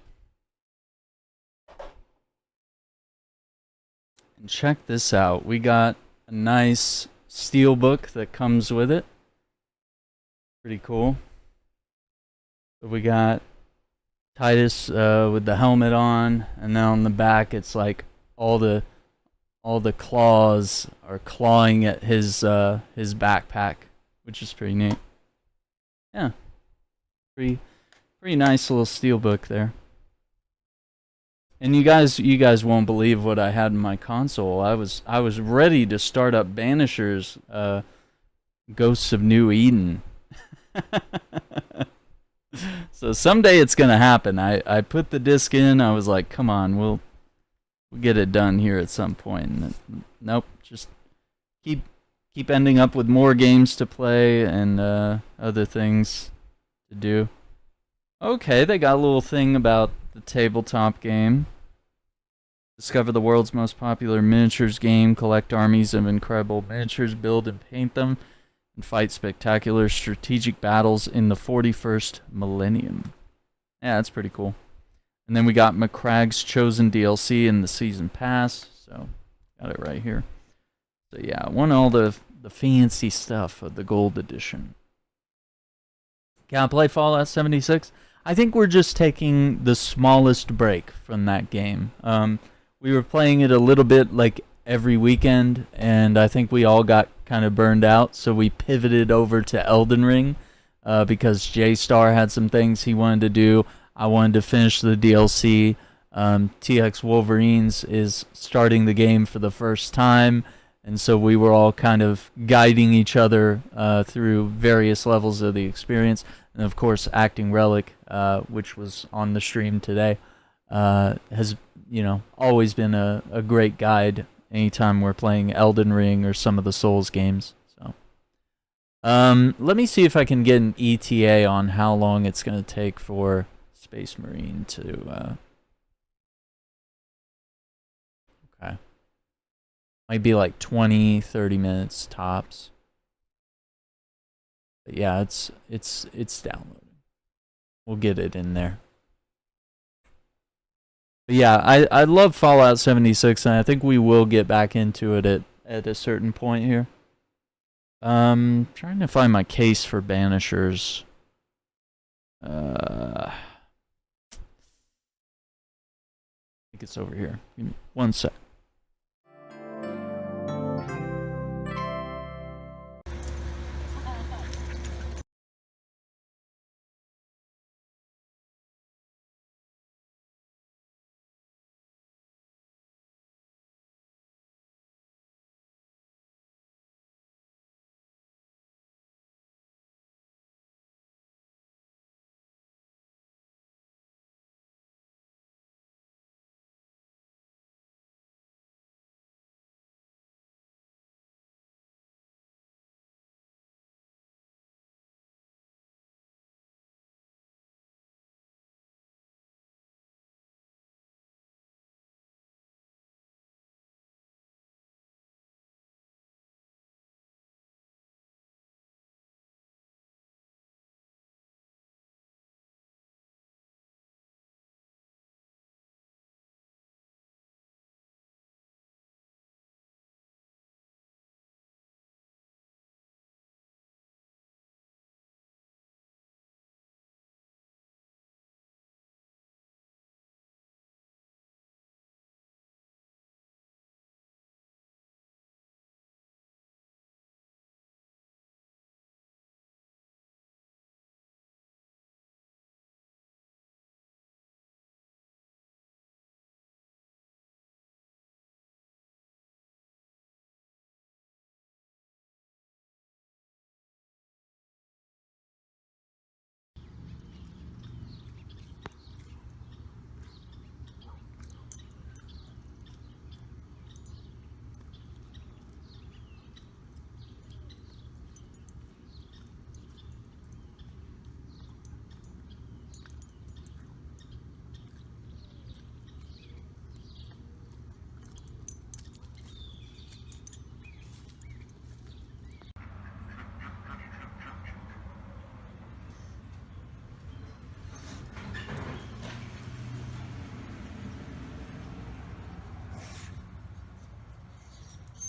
And check this out. We got a nice steelbook that comes with it. Pretty cool. So we got Titus with the helmet on, and then on the back it's like all the claws are clawing at his backpack, which is pretty neat. Yeah, pretty nice little steelbook there. And you guys won't believe what I had in my console. I was ready to start up Banisher's Ghosts of New Eden. So someday it's gonna happen. I put the disc in. I was like, come on, we'll get it done here at some point. And nope, just keep ending up with more games to play and other things to do. Okay, they got a little thing about the tabletop game. Discover the world's most popular miniatures game. Collect armies of incredible miniatures. Build and paint them. And fight spectacular strategic battles in the 41st millennium. Yeah, that's pretty cool. And then we got McCragg's Chosen DLC in the Season Pass. So, got it right here. So yeah, I want all the fancy stuff of the Gold Edition. Can I play Fallout 76? I think we're just taking the smallest break from that game. We were playing it a little bit like every weekend, and I think we all got kind of burned out, so we pivoted over to Elden Ring because J-Star had some things he wanted to do. I wanted to finish the DLC. TX Wolverines is starting the game for the first time, and so we were all kind of guiding each other through various levels of the experience. And of course, Acting Relic, which was on the stream today, has always been a great guide anytime we're playing Elden Ring or some of the Souls games. So, let me see if I can get an ETA on how long it's going to take for Space Marine to. Okay. Might be like 20-30 minutes tops. But yeah, it's downloading. We'll get it in there. But yeah, I love Fallout 76, and I think we will get back into it at a certain point here. Trying to find my case for Banishers. I think it's over here. Give me 1 sec.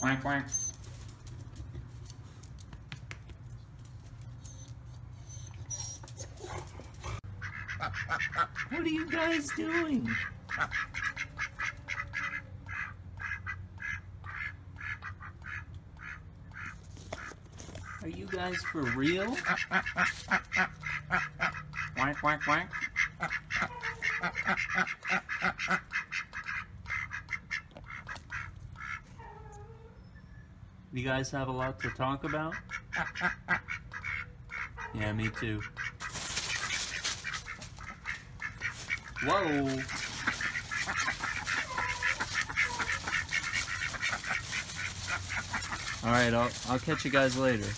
Quack, quack. What are you guys doing? Are you guys for real? Quack, quack, quack. You guys have a lot to talk about? Yeah, me too. Whoa! Alright, I'll catch you guys later.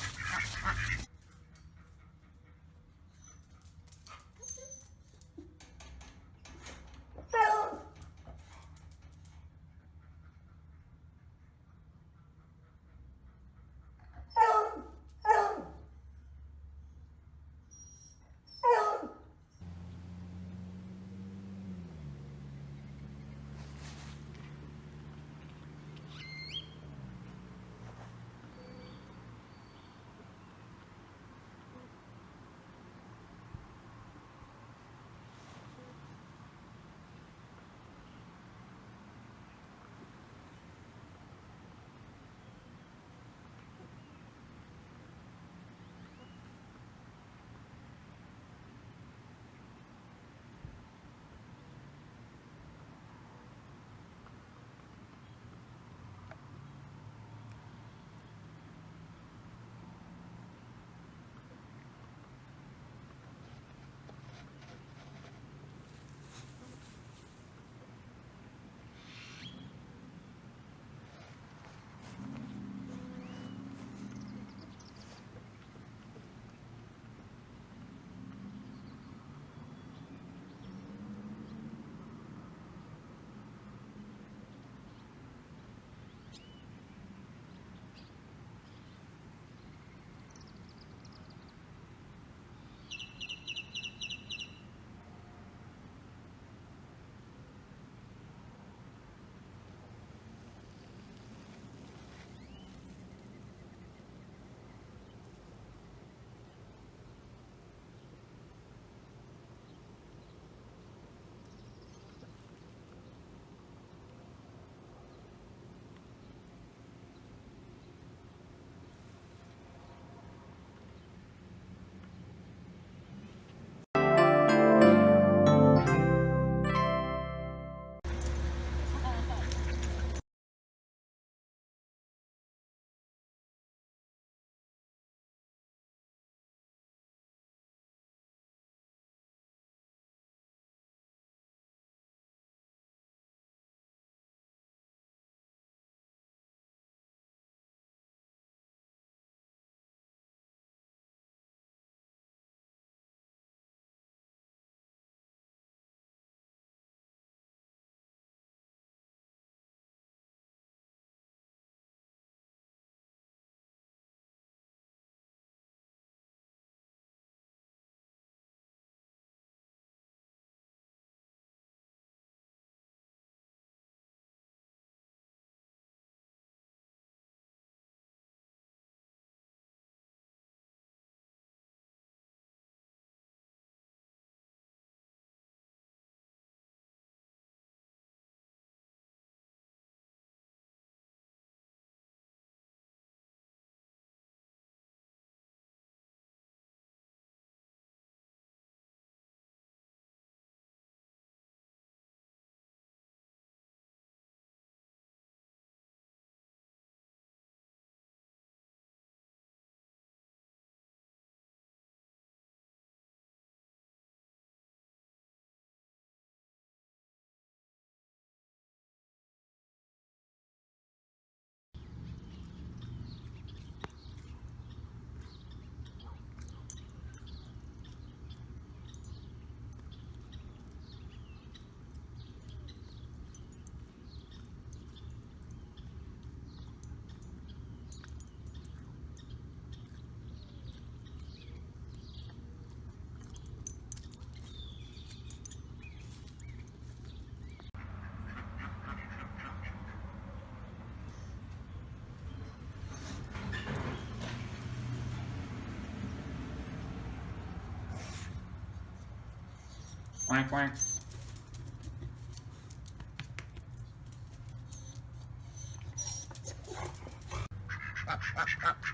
Quack, quack.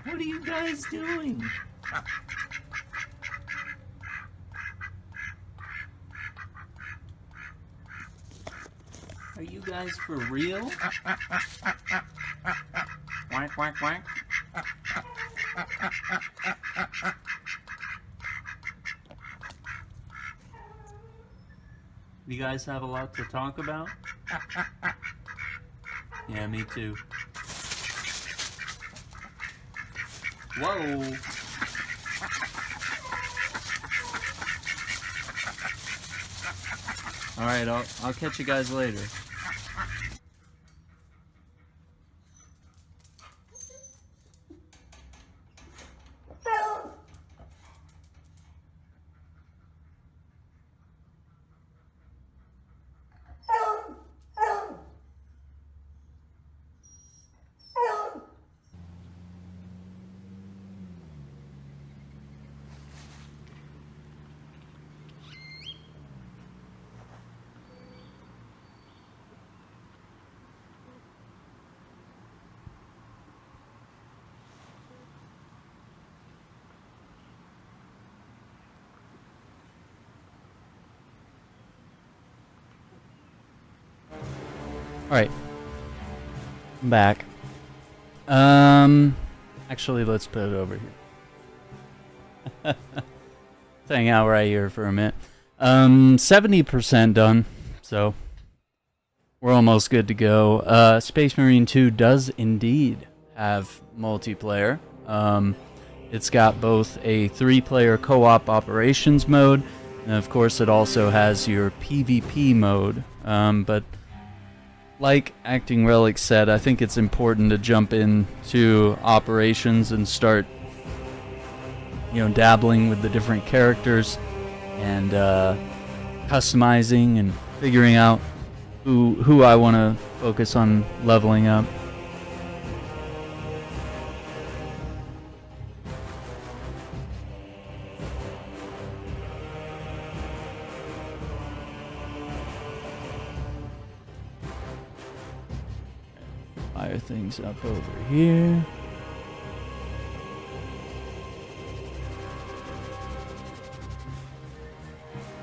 What are you guys doing? Are you guys for real? Quack, quack, quack. You guys have a lot to talk about? Yeah, me too. Whoa! Alright, I'll catch you guys later. Alright. I'm back. Actually, let's put it over here. Hang out right here for a minute. 70% done, so we're almost good to go. Space Marine 2 does indeed have multiplayer. It's got both a 3-player co-op operations mode, and of course it also has your PvP mode, but like Acting Relic said, I think it's important to jump into operations and start, dabbling with the different characters and customizing and figuring out who I want to focus on leveling up. Fire things up over here.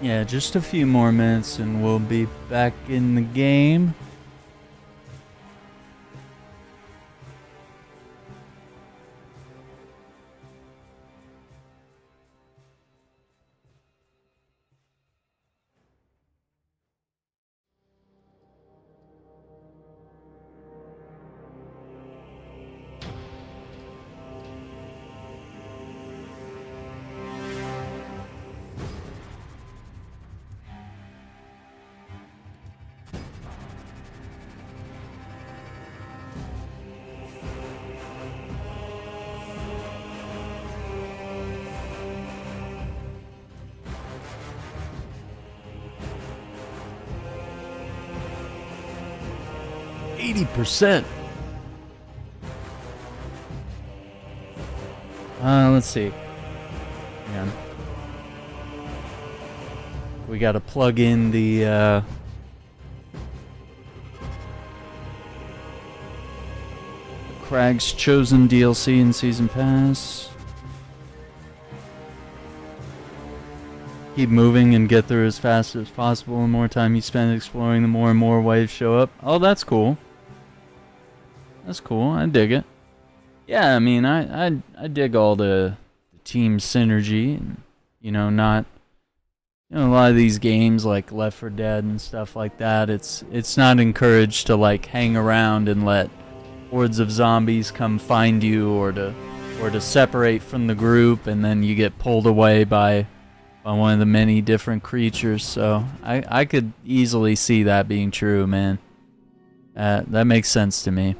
Yeah, just a few more minutes and we'll be back in the game. %. Let's see. Hang on. We gotta plug in the Crag's Chosen DLC and Season Pass. Keep moving and get through as fast as possible. The more time you spend exploring, the more and more waves show up. Oh, that's cool. That's cool. I dig it. Yeah, I mean, I dig all the team synergy and, not, a lot of these games like Left 4 Dead and stuff like that, it's not encouraged to like hang around and let hordes of zombies come find you or to separate from the group and then you get pulled away by one of the many different creatures. So I could easily see that being true, man. That makes sense to me.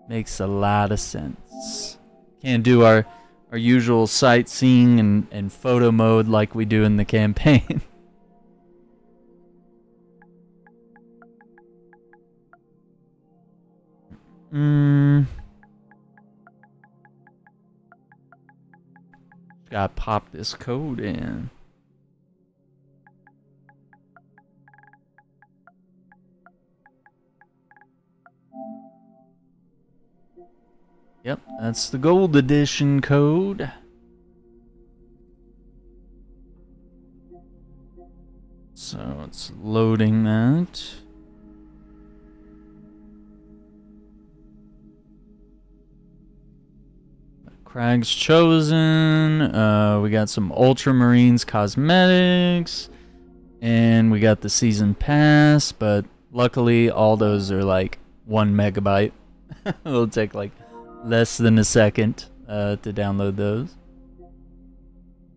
Makes a lot of sense. Can't do our usual sightseeing and photo mode like we do in the campaign. Gotta pop this code in. Yep, that's the gold edition code. So it's loading that. Crag's chosen. We got some Ultramarines cosmetics. And we got the season pass, but luckily all those are like 1 megabyte. It'll take like less than a second to download those.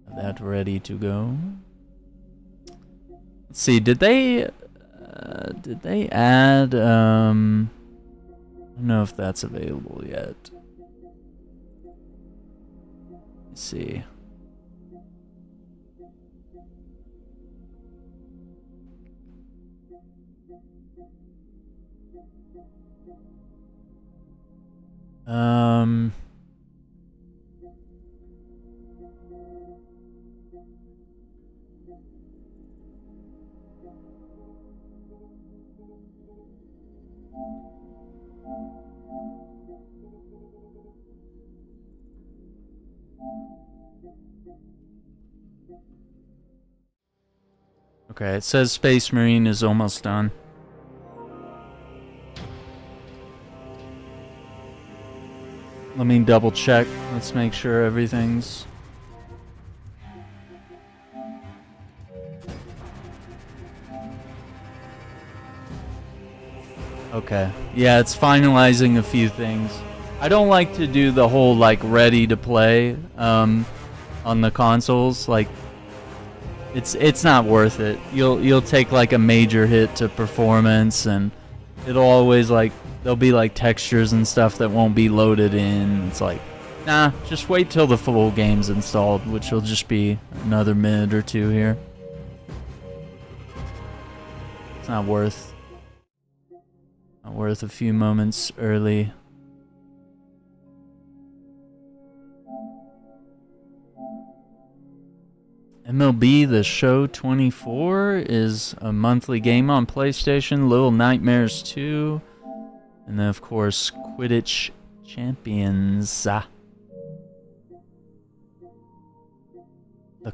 Have that ready to go. Let's see, did they add I don't know if that's available yet. Let's see. Okay, it says Space Marine is almost done. Let me double check. Let's make sure everything's... Okay. Yeah, it's finalizing a few things. I don't like to do the whole, like, ready to play on the consoles. Like, it's not worth it. You'll take, like, a major hit to performance, and it'll always, like, there'll be, like, textures and stuff that won't be loaded in. It's like, nah, just wait till the full game's installed, which will just be another minute or two here. It's not worth a few moments early. MLB The Show 24 is a monthly game on PlayStation. Little Nightmares 2. And then, of course, Quidditch Champions. The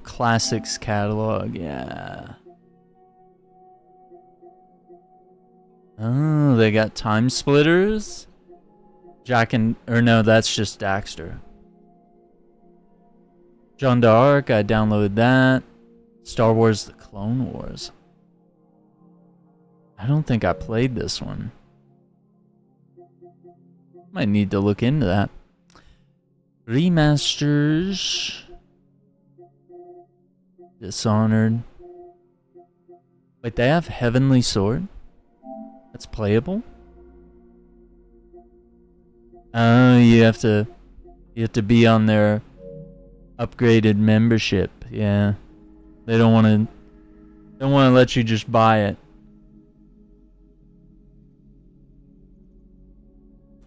Classics catalog, yeah. Oh, they got Time Splitters. No, that's just Daxter. Jeanne d'Arc, I downloaded that. Star Wars The Clone Wars. I don't think I played this one. Might need to look into that. Remasters. Dishonored. Wait, they have Heavenly Sword? That's playable? Oh, you have to be on their upgraded membership. Yeah. They don't want to let you just buy it.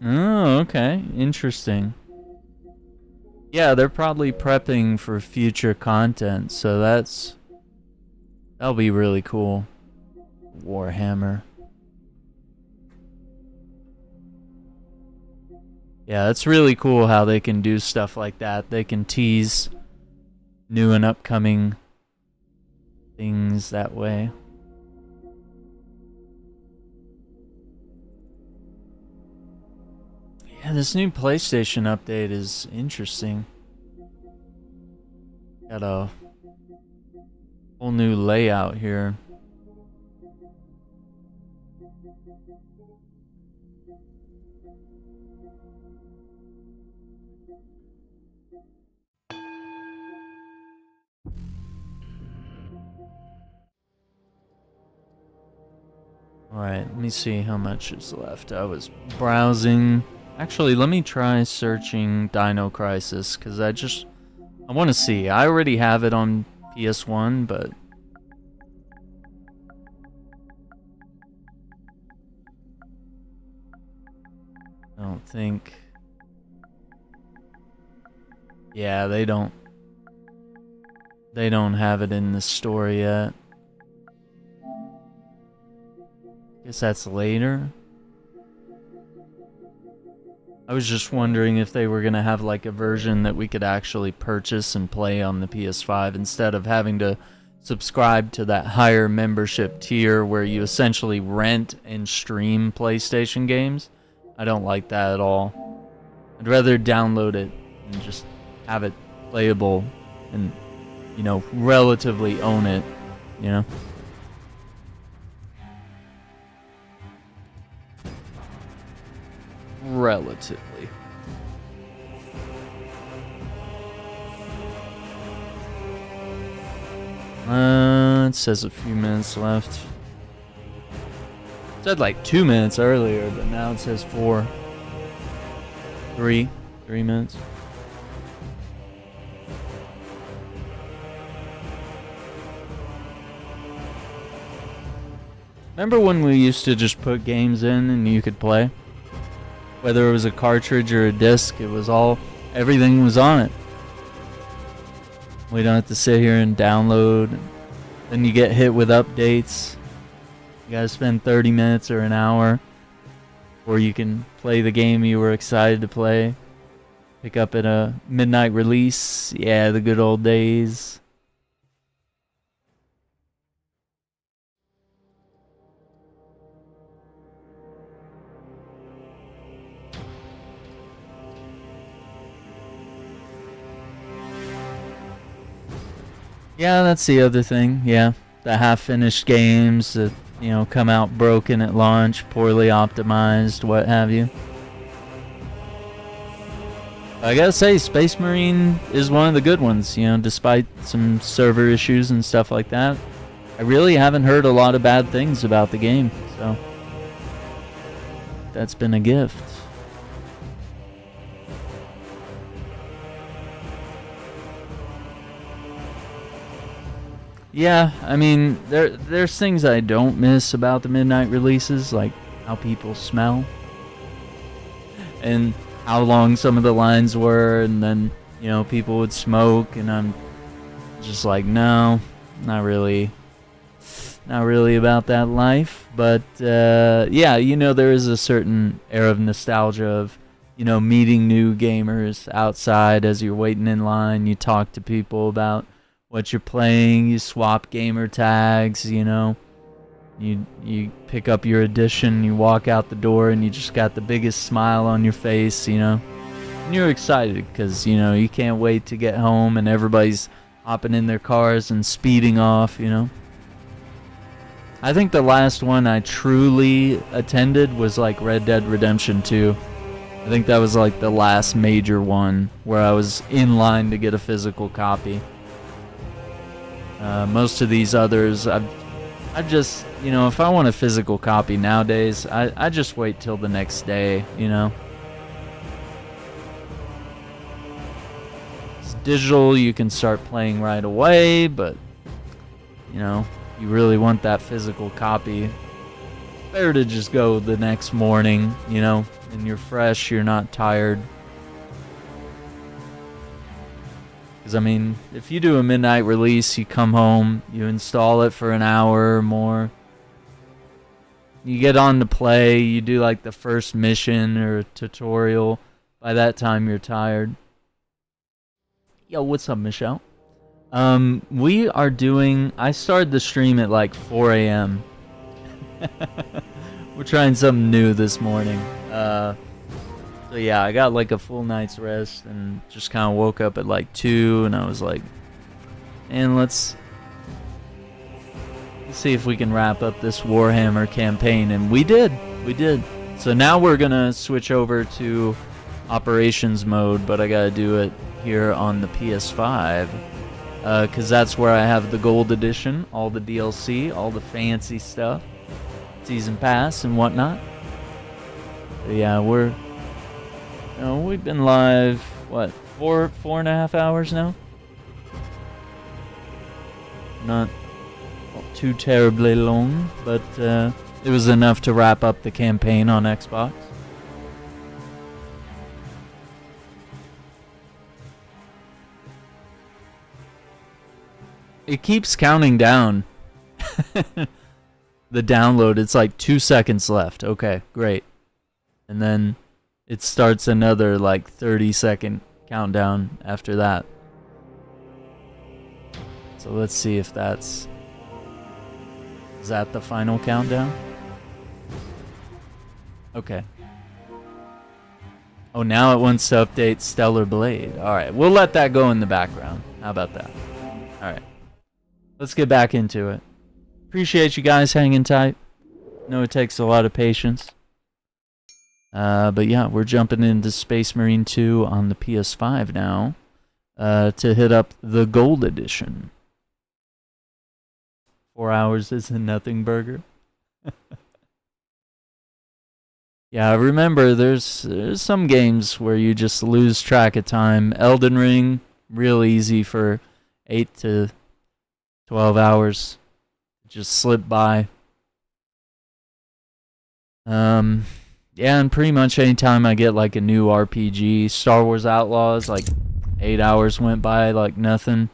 Oh, okay. Interesting. Yeah, they're probably prepping for future content, so that'll be really cool. Warhammer. Yeah, it's really cool how they can do stuff like that. They can tease new and upcoming things that way. Yeah, this new PlayStation update is interesting. Got a whole new layout here. Alright, let me see how much is left. I was browsing. Actually, let me try searching Dino Crisis, because I want to see. I already have it on PS1, but... I don't think... Yeah, they don't have it in the store yet. Guess that's later. I was just wondering if they were going to have like a version that we could actually purchase and play on the PS5 instead of having to subscribe to that higher membership tier where you essentially rent and stream PlayStation games. I don't like that at all. I'd rather download it and just have it playable and, you know, relatively own it, you know? Relatively. It says a few minutes left. It said like 2 minutes earlier, but now it says 4. 3 minutes. Remember when we used to just put games in and you could play? Whether it was a cartridge or a disc, it was all, everything was on it. We don't have to sit here and download. Then you get hit with updates. You gotta spend 30 minutes or an hour before you can play the game you were excited to play. Pick up at a midnight release. Yeah, the good old days. Yeah, that's the other thing. Yeah, the half-finished games that, you know, come out broken at launch, poorly optimized, what have you. I gotta say, Space Marine is one of the good ones, you know, despite some server issues and stuff like that. I really haven't heard a lot of bad things about the game, so that's been a gift. Yeah, I mean, there's things I don't miss about the midnight releases, like how people smell and how long some of the lines were, and then, you know, people would smoke, and I'm just like, no, not really about that life. But yeah, you know, there is a certain air of nostalgia of, you know, meeting new gamers outside as you're waiting in line. You talk to people about what you're playing, you swap gamer tags, you know, you pick up your edition, you walk out the door, and you just got the biggest smile on your face, you know, and you're excited because, you know, you can't wait to get home, and everybody's hopping in their cars and speeding off, you know. I think the last one I truly attended was like Red Dead Redemption 2. I think that was like the last major one where I was in line to get a physical copy. Most of these others, I've just, you know, if I want a physical copy nowadays, I just wait till the next day, you know. It's digital, you can start playing right away, but, you know, if you really want that physical copy, better to just go the next morning, you know, and you're fresh, you're not tired. I mean, if you do a midnight release, you come home, you install it for an hour or more, you get on to play, you do like the first mission or a tutorial. By that time, you're tired. Yo, what's up, Michelle? We are doing, I started the stream at like 4 a.m. We're trying something new this morning. So yeah, I got like a full night's rest and just kind of woke up at like 2, and I was like, and let's see if we can wrap up this Warhammer campaign, and we did. So now we're gonna switch over to operations mode, but I gotta do it here on the PS5, because that's where I have the gold edition, all the DLC, all the fancy stuff, season pass and whatnot. So yeah, we've been live, what, 4.5 hours now? Not too terribly long, but it was enough to wrap up the campaign on Xbox. It keeps counting down. The download, it's like 2 seconds left. Okay, great. And then it starts another like 30-second countdown after that. So let's see if that's... Is that the final countdown? Okay. Oh, now it wants to update Stellar Blade. Alright, we'll let that go in the background. How about that? Alright. Let's get back into it. Appreciate you guys hanging tight. Know it takes a lot of patience. But yeah, we're jumping into Space Marine 2 on the PS5 now. To hit up the Gold Edition. 4 hours is a nothing burger. Yeah, remember, there's some games where you just lose track of time. Elden Ring, real easy for 8 to 12 hours. Just slip by. Yeah, and pretty much anytime I get like a new RPG, Star Wars Outlaws, like 8 hours went by like nothing.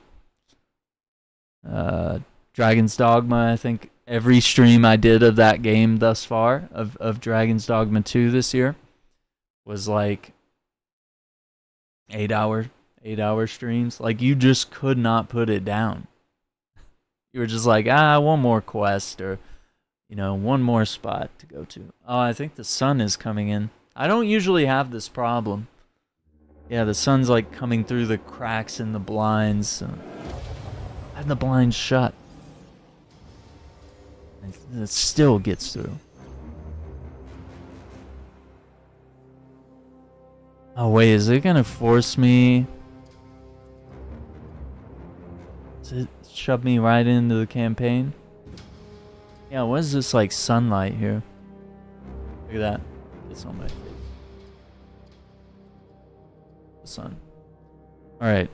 Dragon's Dogma, I think every stream I did of that game thus far, of Dragon's Dogma 2 this year, was like 8 hour streams. Like, you just could not put it down. You were just like, one more quest, or, you know, one more spot to go to. Oh, I think the sun is coming in. I don't usually have this problem. Yeah, the sun's like coming through the cracks in the blinds. I had the blinds shut. It still gets through. Oh wait, is it gonna force me? Does it shove me right into the campaign? Yeah, what is this like sunlight here? Look at that. It's on my face. The sun. Alright,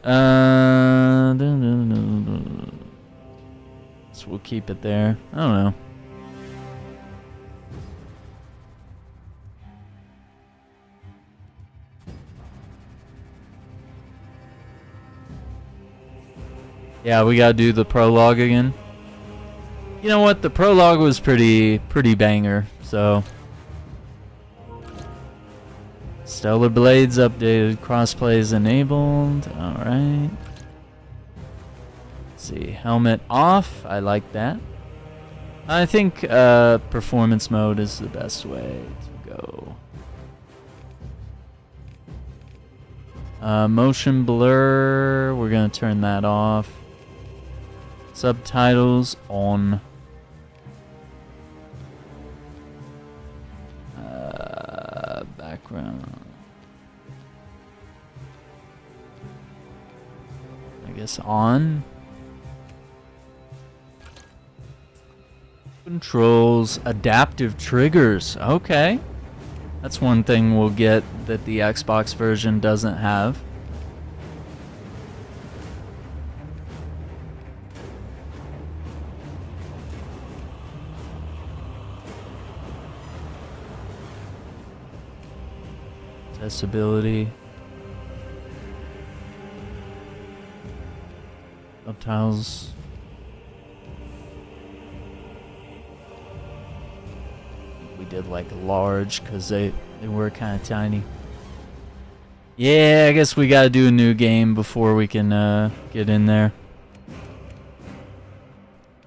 so we'll keep it there. I don't know. Yeah, we gotta do the prologue again. You know what? The prologue was pretty banger, so. Stellar Blades updated, crossplay is enabled. Alright. See, helmet off. I like that. I think performance mode is the best way to go. Motion blur, we're gonna turn that off. Subtitles on. Background. I guess on. Controls, adaptive triggers. Okay. That's one thing we'll get that the Xbox version doesn't have. Accessibility. Subtitles. We did like large because they were kind of tiny. Yeah, I guess we gotta do a new game before we can get in there.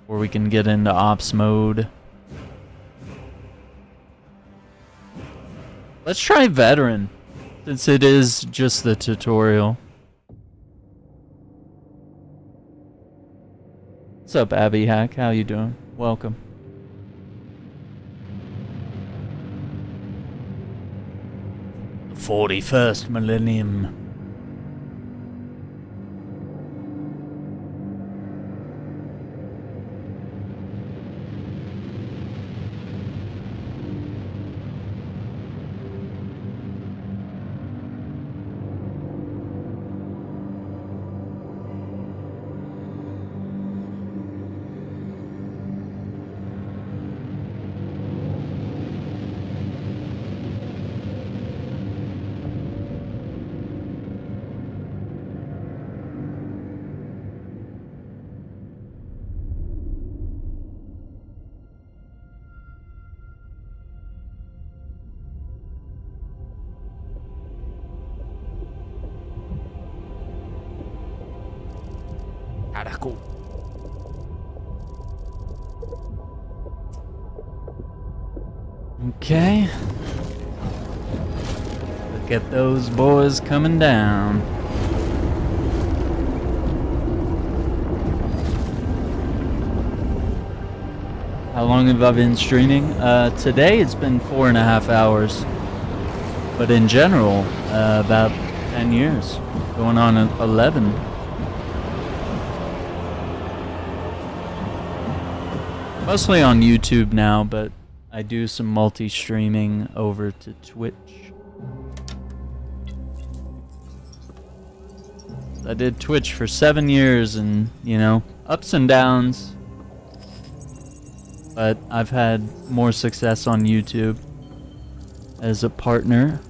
Or we can get into ops mode. Let's try veteran, since it is just the tutorial. What's up, Abby Hack? How you doing? Welcome. The 41st millennium. radical. Okay. Look at those boys coming down. How long have I been streaming? Today it's been 4.5 hours. But in general, about 10 years. Going on 11. Mostly on YouTube now, but I do some multi-streaming over to Twitch. I did Twitch for 7 years and, you know, ups and downs. But I've had more success on YouTube as a partner.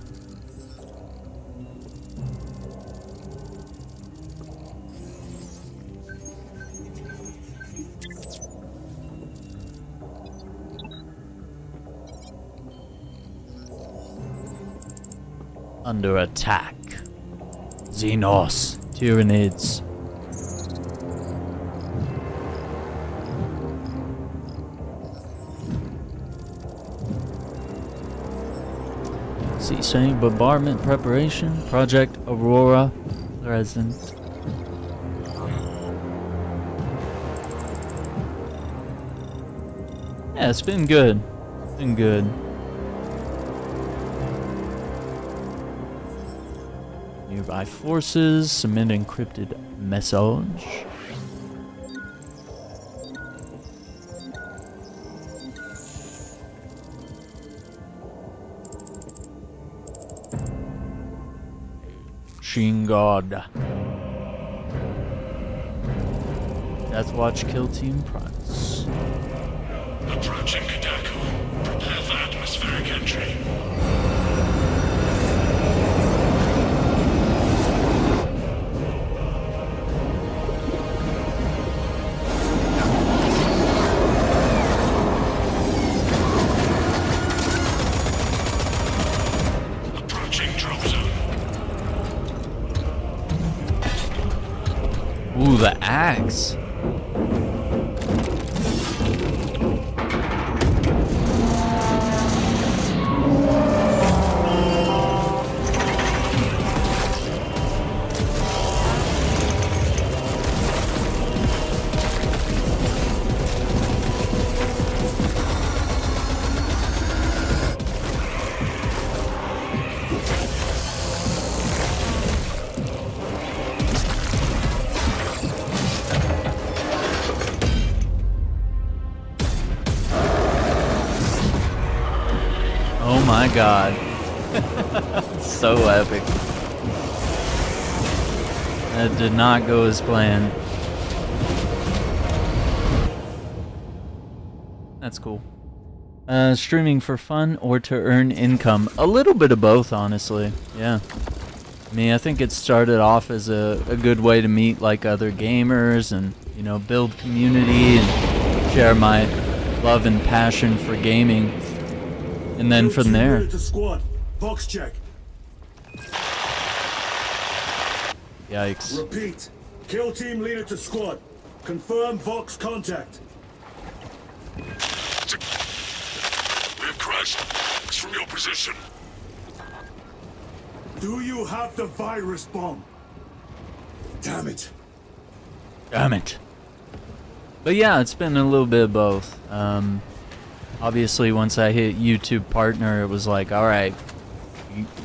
Under attack. Xenos. Tyranids. Sea bombardment preparation. Project Aurora present. Yeah, it's been good. It's been good. Nearby forces, submit encrypted message. Machine God. Death Watch Kill Team Price. Approaching Kadako. Prepare for atmospheric entry. Ooh, the axe. Oh my god. So epic. That did not go as planned. That's cool. Streaming for fun or to earn income? A little bit of both, honestly. Yeah. I mean, I think it started off as a good way to meet like other gamers and, you know, build community and share my love and passion for gaming. And then from there. To squad. Box check. Yikes. Repeat. Kill team leader to squad. Confirm Vox contact. We have crashed. It's from your position. Do you have the virus bomb? Damn it. Damn it. But yeah, it's been a little bit of both. Obviously, once I hit YouTube partner, it was like, alright,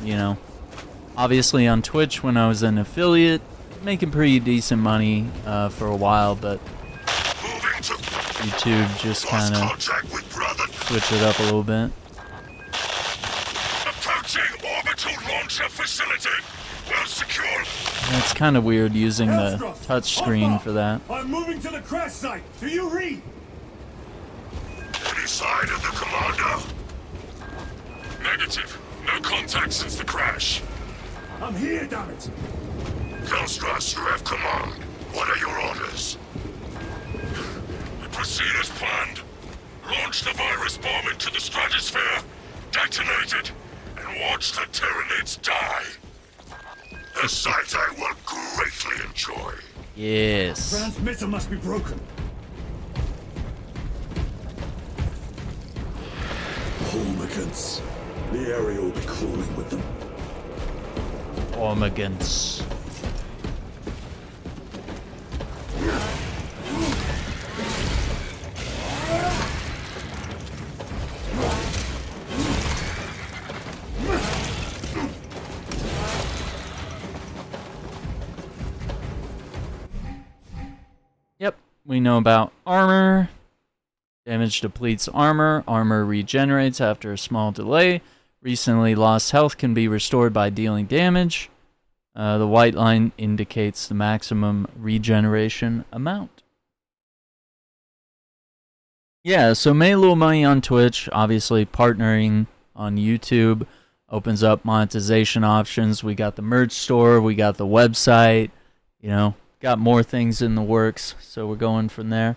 you know. Obviously on Twitch, when I was an affiliate, making pretty decent money for a while, but YouTube just kind of switched it up a little bit. Approaching orbital launcher facility. Well secure. It's kind of weird using the touch screen for that. I'm moving to the crash site. Do you read? Any sign of the commander? Negative. No contact since the crash. I'm here, damn it. Kelstras, you have command. What are your orders? We proceed as planned. Launch the virus bomb into the stratosphere, detonate it, and watch the Tyranids die. A sight I will greatly enjoy. Yes. Transmitter must be broken. Hormigans. The area will be crawling with them. Ormagans. Yep, we know about armor. Damage depletes armor. Armor regenerates after a small delay. Recently lost health can be restored by dealing damage. The white line indicates the maximum regeneration amount. Yeah, so made a little money on Twitch. Obviously, partnering on YouTube opens up monetization options. We got the merch store. We got the website. You know, got more things in the works. So we're going from there.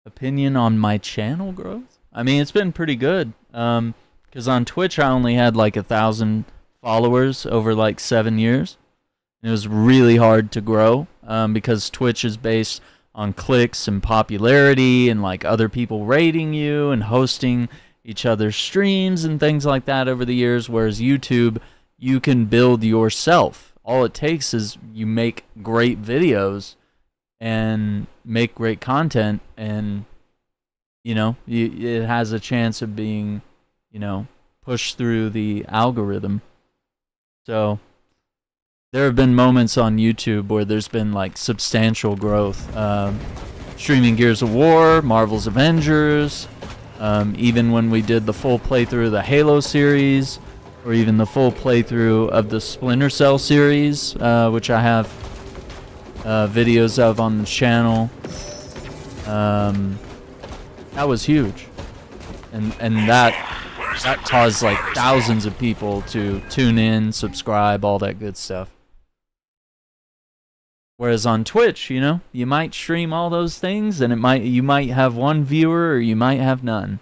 Opinion on my channel growth? I mean, it's been pretty good. Because on Twitch, I only had like 1,000 followers over like 7 years. It was really hard to grow because Twitch is based on clicks and popularity and like other people rating you and hosting each other's streams and things like that over the years. Whereas YouTube, you can build yourself. All it takes is you make great videos and make great content, and you know, it has a chance of being, you know, pushed through the algorithm. So there have been moments on YouTube where there's been like substantial growth. Streaming Gears of War, Marvel's Avengers, even when we did the full playthrough of the Halo series, or even the full playthrough of the Splinter Cell series, which I have videos of on the channel. That was huge, and that caused like thousands of people to tune in, subscribe, all that good stuff. Whereas on Twitch, you know, you might stream all those things, and you might have one viewer, or you might have none.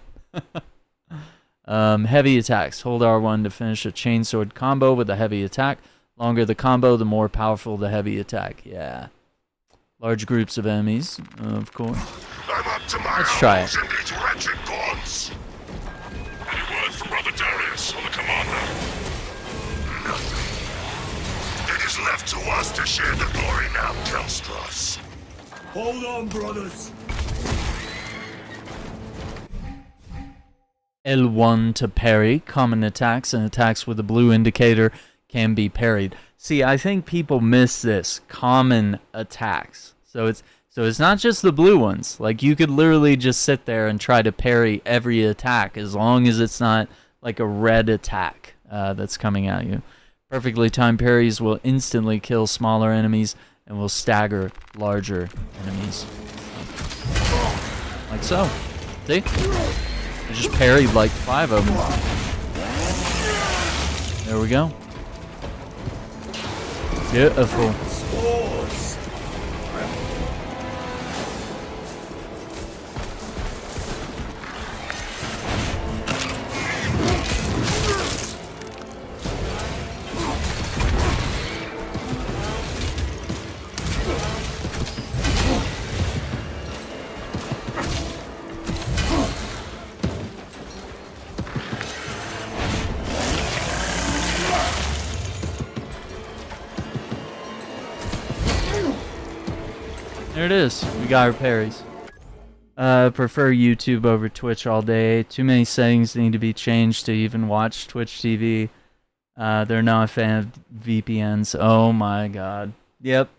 Heavy attacks. Hold R1 to finish a chainsword combo with a heavy attack. Longer the combo, the more powerful the heavy attack. Yeah. Large groups of enemies, of course. Let's try it. Any word from Brother Darius or the commander? Nothing. It is left to us to share the glory now, Kelstros. Hold on, brothers. L1 to parry. Common attacks and attacks with a blue indicator can be parried. See, I think people miss this. Common attacks. So it's not just the blue ones. Like, you could literally just sit there and try to parry every attack as long as it's not like a red attack that's coming at you. Perfectly timed parries will instantly kill smaller enemies and will stagger larger enemies. Like so. See? I just parried like 5 of them. There we go. Beautiful. There it is. We got our parries. Prefer YouTube over Twitch all day. Too many settings need to be changed to even watch Twitch TV. They're not a fan of VPNs. Oh my god. Yep.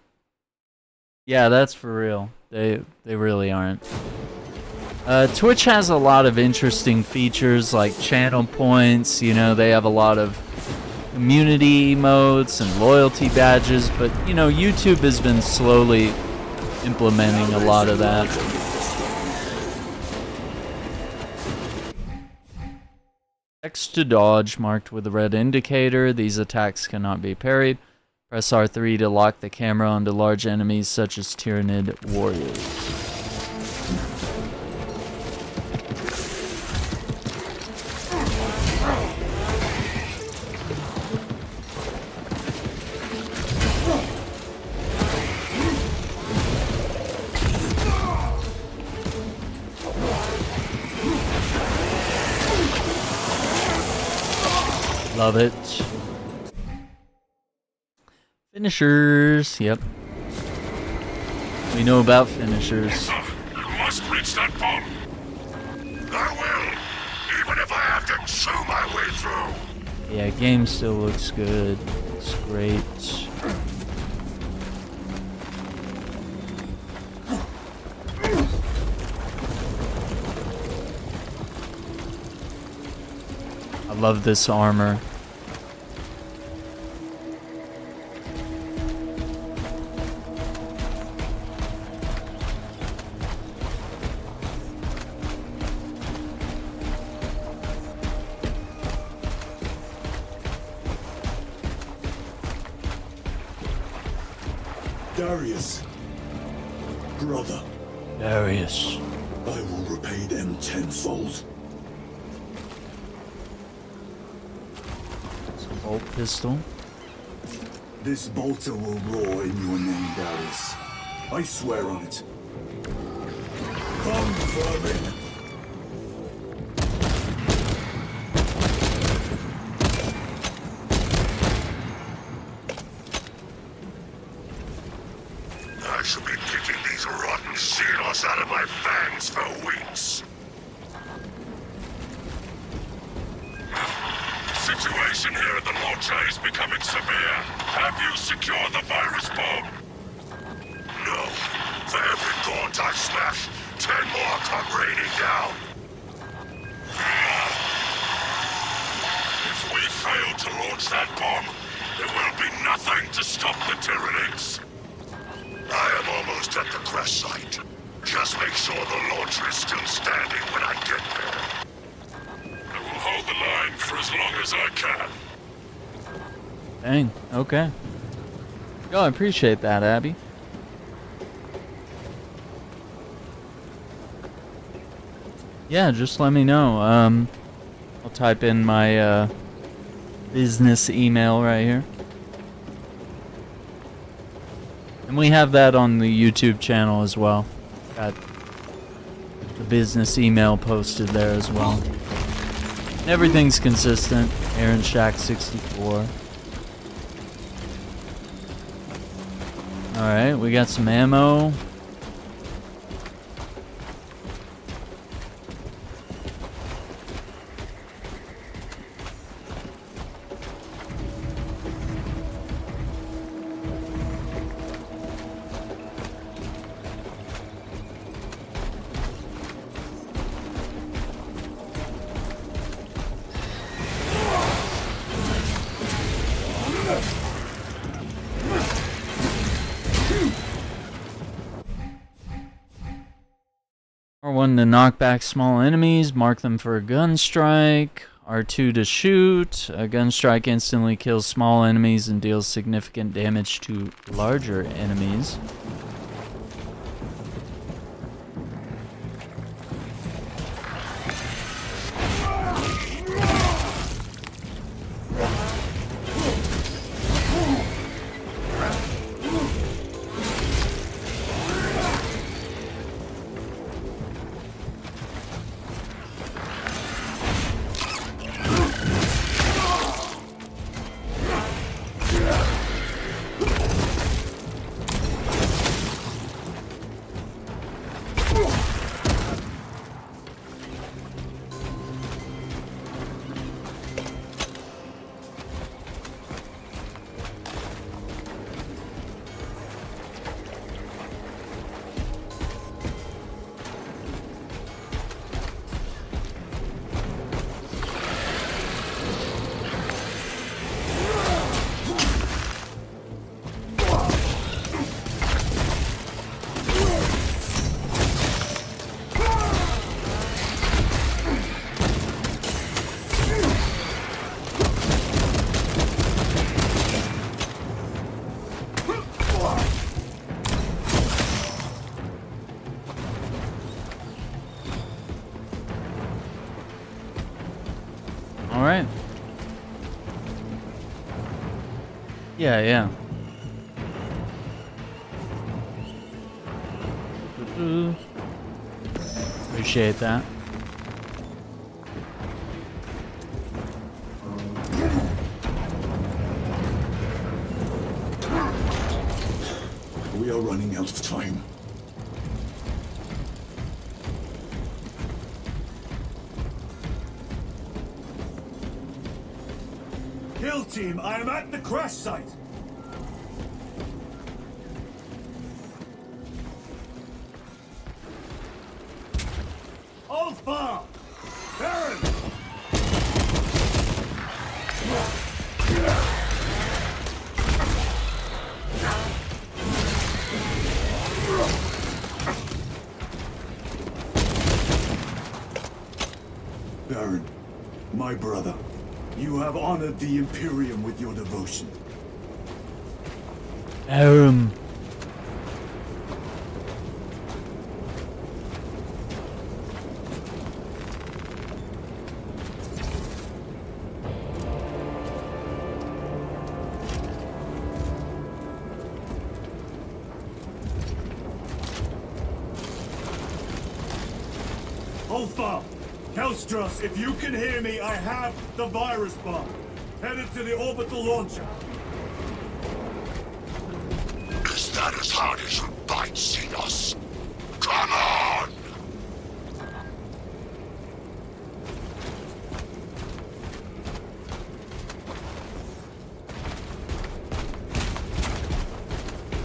Yeah, that's for real. They really aren't. Twitch has a lot of interesting features like channel points. You know, they have a lot of community emotes and loyalty badges, but you know, YouTube has been slowly implementing a lot of that. X to dodge, marked with a red indicator. These attacks cannot be parried. Press R3 to lock the camera onto large enemies such as Tyranid warriors. Love it. Finishers. Yep. We know about finishers. You must reach that bomb. I will, even if I have to chew my way through. Yeah, game still looks good. It's great. I love this armor. Darius, brother, Darius. I will repay them tenfold. Bolt pistol. This bolter will roar in your name, Darius. I swear on it. Come, vermin! I shall be kicking these rotten seals out of my fangs for weeks. Situation here at the launcher is becoming severe. Have you secured the virus bomb? No. For every gaunt I smash, 10 more come raining down. If we fail to launch that bomb, there will be nothing to stop the Tyranids. I am almost at the crash site. Just make sure the launcher is still standing when I get there. I will hold the line for as long as I can. Dang, okay. Yo, I appreciate that, Abby. Yeah, just let me know. I'll type in my business email right here. And we have that on the YouTube channel as well. Got the business email posted there as well. Everything's consistent. Aaron Shack 64. Alright, we got some ammo. R1 to knock back small enemies, mark them for a gun strike. R2 to shoot. A gun strike instantly kills small enemies and deals significant damage to larger enemies. Alright. Yeah. Appreciate that. We are running out of time. Kill team, I am at the crash site. Alpha! Baron! Baron, my brother, you have honored the Imperium with your devotion. Alpha! Kelstros, if you can hear me, I have the virus bomb. Headed to the orbital launcher. Is that as hard as you bite, Xenos? Come on!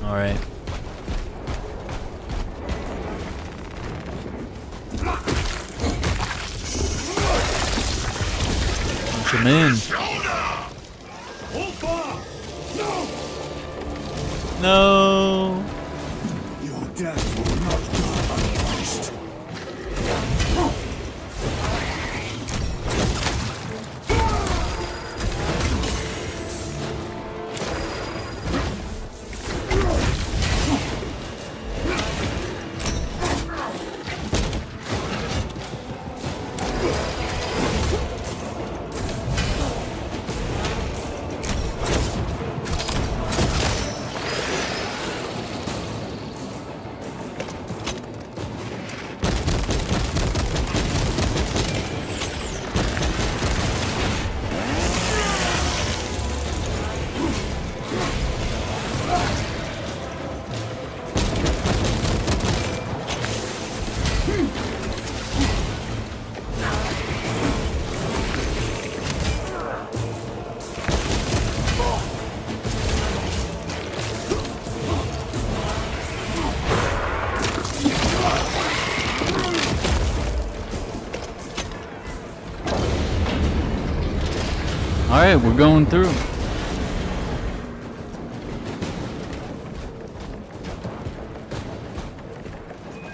All right. Punch him in. No. Your death will not go unpunished. All right, we're going through.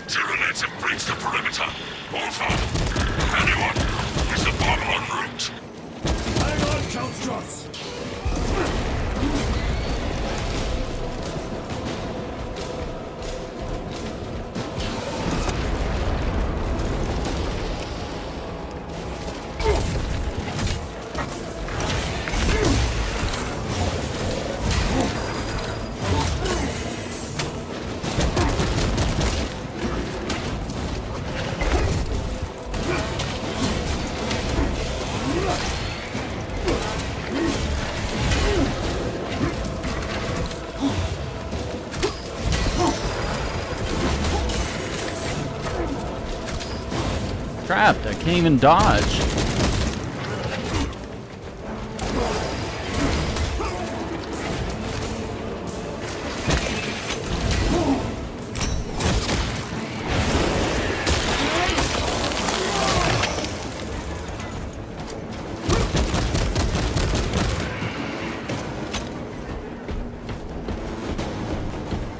Tyranid have breached the perimeter. Over. Anyone? Is the bomb en route? Hang on, Kelstros! Trapped. I can't even dodge.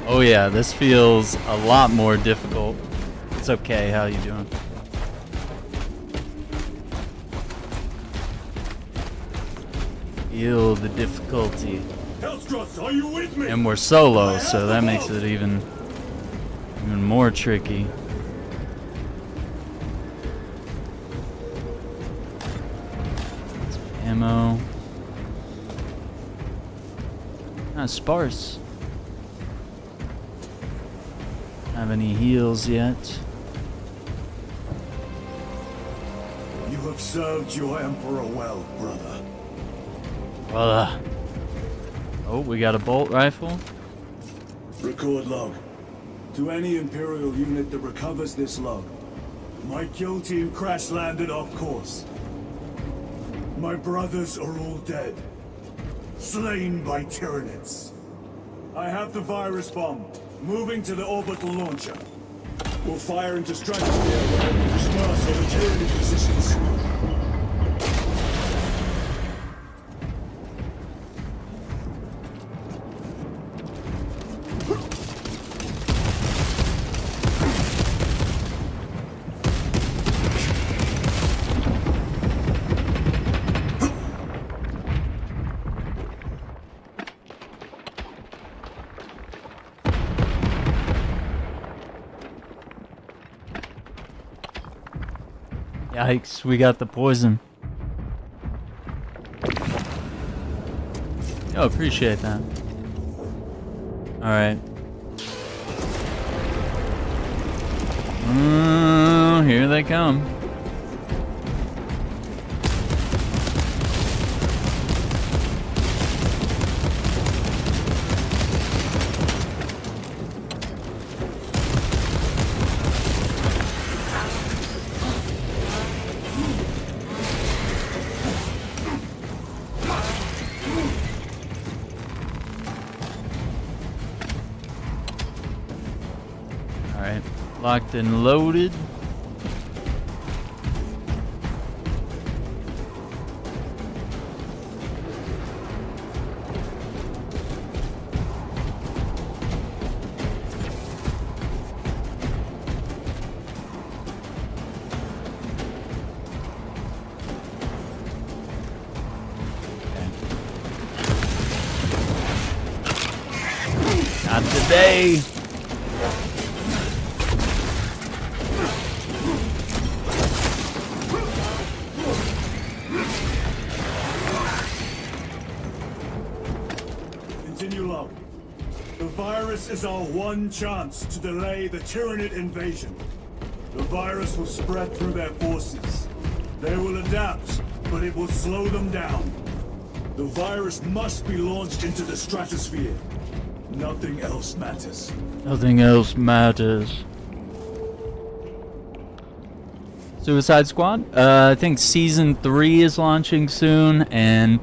Oh yeah, this feels a lot more difficult. It's okay, how you doing? Feel the difficulty. Kelstros, are you with me? And we're solo, so that makes it even more tricky. Some ammo. Not sparse. Have any heals yet? You have served your Emperor well, brother. Well, oh, we got a bolt rifle. Record log. To any Imperial unit that recovers this log, my kill team crash-landed off course. My brothers are all dead. Slain by Tyranids. I have the virus bomb. Moving to the orbital launcher. We'll fire into stratosphere where we disperse on the Tyranid positions. Yikes, we got the poison. Oh, appreciate that. Alright. Here they come. Alright, locked and loaded. Not today. Continue low. The virus is our one chance to delay the Tyranid invasion. The virus will spread through their forces. They will adapt, but it will slow them down. The virus must be launched into the stratosphere. Nothing else matters. Nothing else matters. Suicide Squad? I think Season 3 is launching soon, and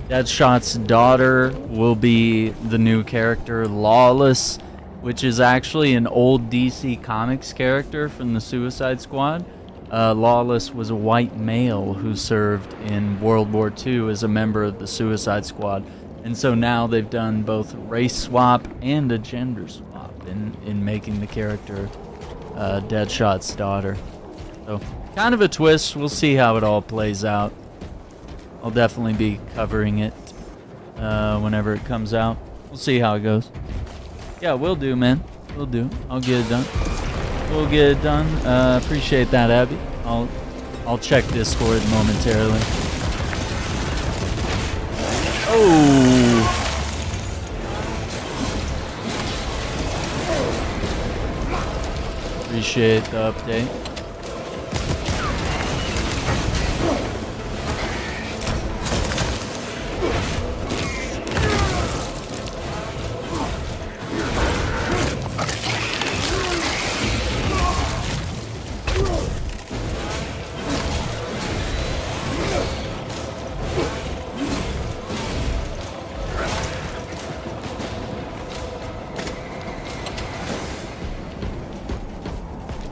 Deadshot's daughter will be the new character, Lawless, which is actually an old DC Comics character from the Suicide Squad. Lawless was a white male who served in World War II as a member of the Suicide Squad. And so now they've done both race swap and a gender swap in making the character Deadshot's daughter. So kind of a twist. We'll see how it all plays out. I'll definitely be covering it whenever it comes out. We'll see how it goes. Yeah, we'll do, man. We'll do. I'll get it done. We'll get it done. Appreciate that, Abby. I'll check Discord momentarily. Oh! Appreciate the update.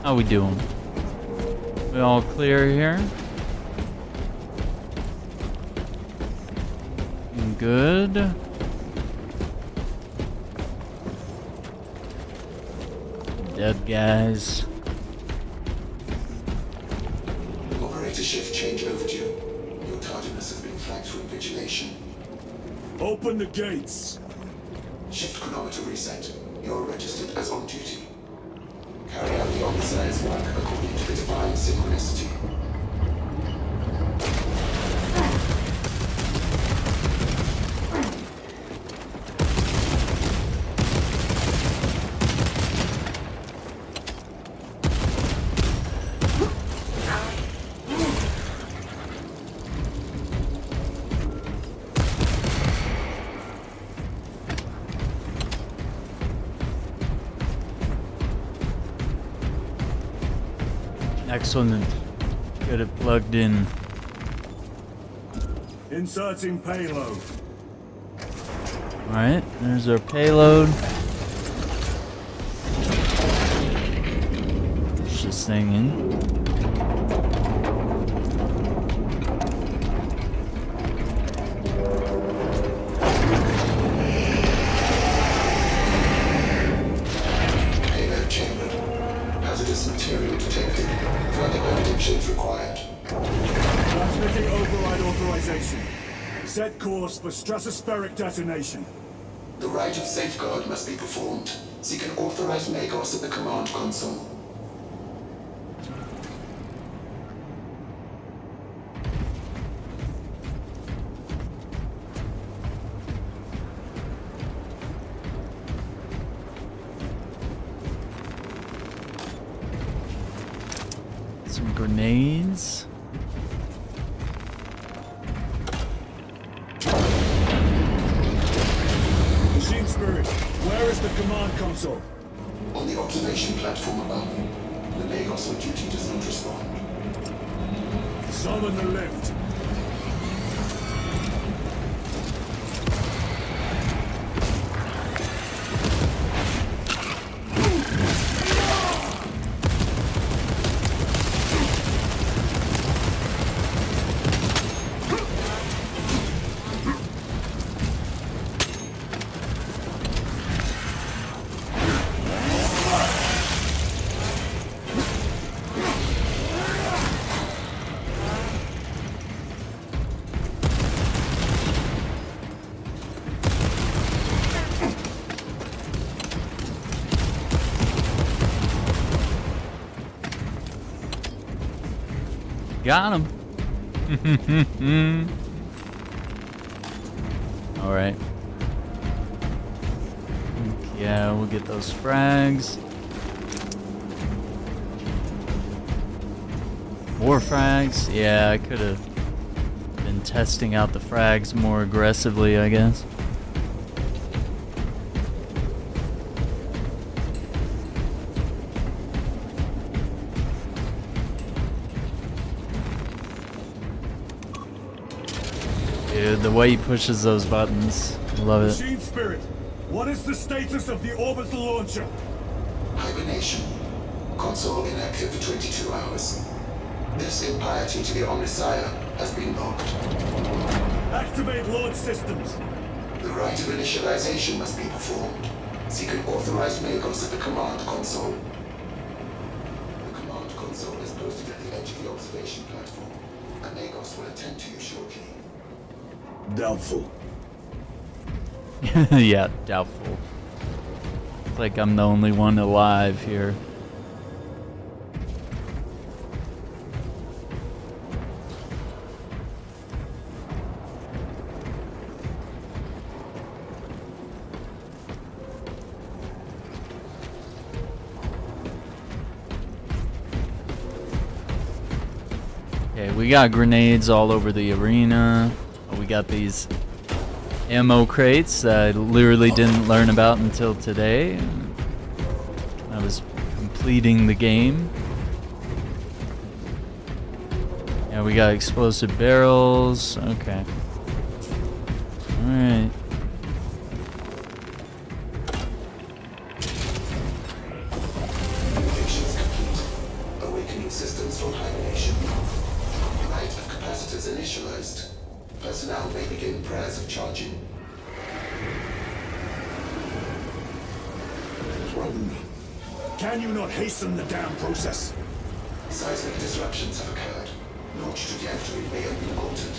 How we doing? We all clear here? Good. Dead guys. Operator shift change overdue. Your tardiness has been flagged for invigilation. Open the gates. Shift chronometer reset. You're registered as on duty. Carry out the officer's work according to the divine synchronicity. Excellent. Get it plugged in. Inserting payload. Alright, there's our payload. Push this thing in. Payload chambered. Hazardous material detected. Further benedictions required. Transmitting override authorization. Set course for stratospheric detonation. The rite of safeguard must be performed. Seek an authorized Magos at the command console. Some grenades. Machine Spirit, where is the command console? On the observation platform above. The Magos on duty does not respond. Summon the lift. Got him. All right. Yeah, we'll get those frags. More frags. Yeah, I could have been testing out the frags more aggressively, I guess. Dude, the way he pushes those buttons, I love it. Machine Spirit, what is the status of the orbital launcher? Hibernation. Console inactive for 22 hours. This impiety to the Omnissiah has been logged. Activate launch systems. The rite of initialization must be performed. Seek an authorized Magos at the command console. The command console is posted at the edge of the observation platform. A Magos will attend to you shortly. Doubtful. Yeah, doubtful. It's like I'm the only one alive here. Okay, we got grenades all over the arena. We got these ammo crates that I literally didn't learn about until today. I was completing the game. Yeah, we got explosive barrels. Okay. Alright. Communications complete. Awakening systems from hibernation. Rite of capacitors initialized. Personnel may begin prayers of charging. Rome, can you not hasten the damn process? Seismic disruptions have occurred. Launch trajectory may have been altered.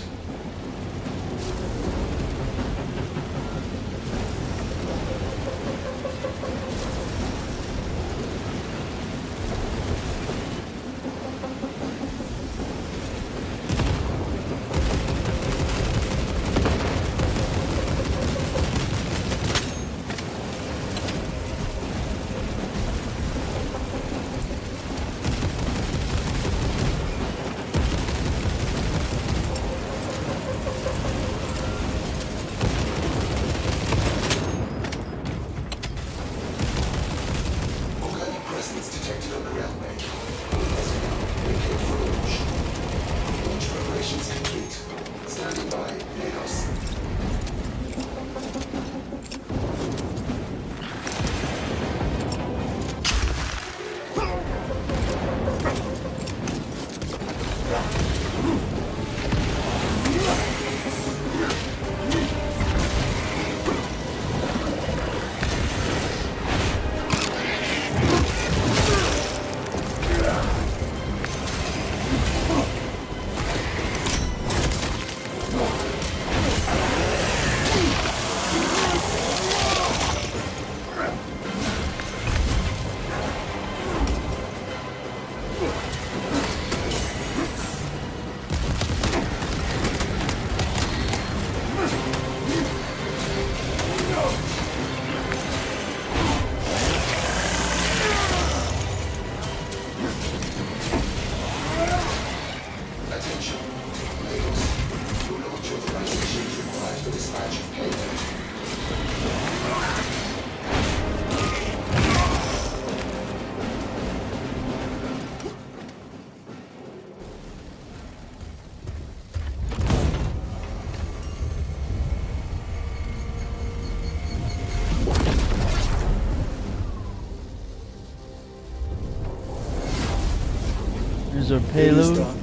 Here's our It is payload. done.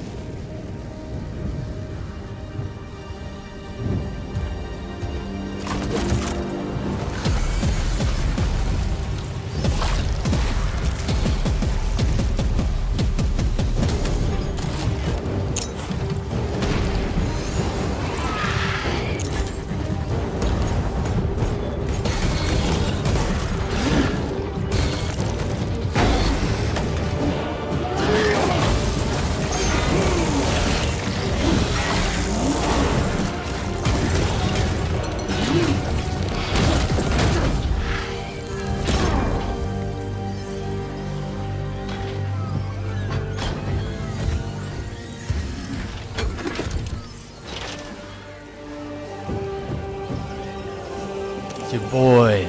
It's your boy,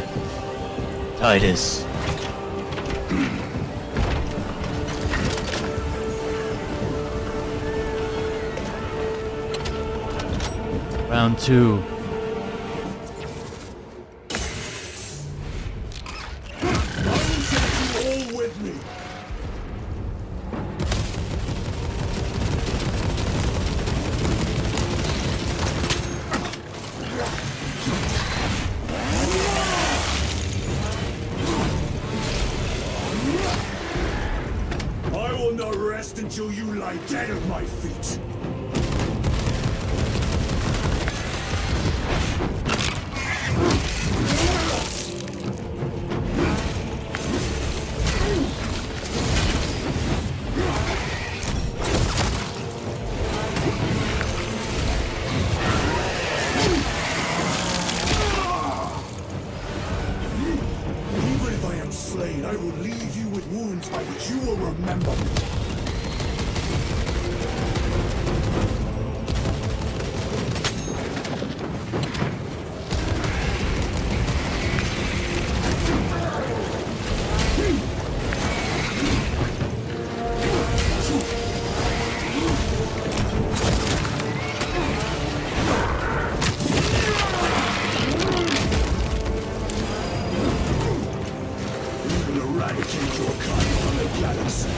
Titus. Round 2. All with me. I will not rest until you lie dead at my feet. Even if I am slain, I will leave you with wounds by which you will remember me. We will eradicate your kind from the galaxy.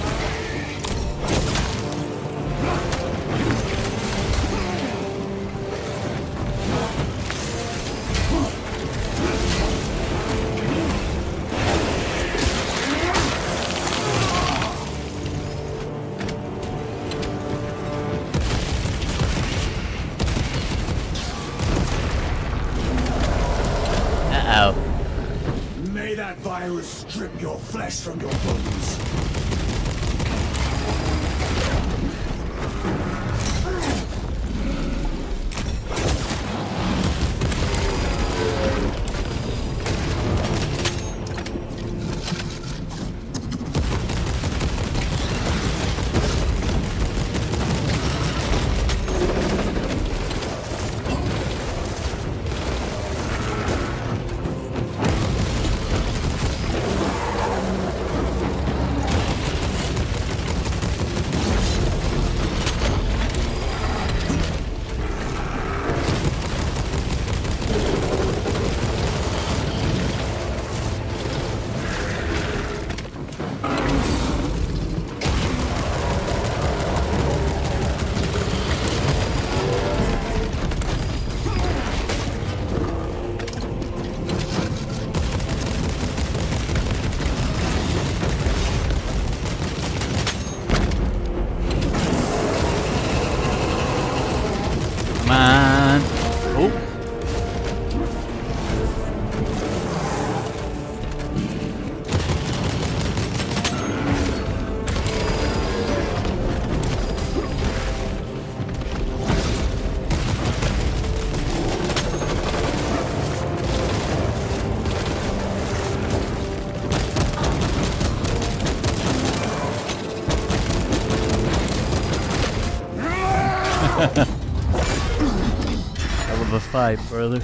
Uh-oh. May that virus strip your flesh from your bones. Come on. Oh. Hell of a fight, brother.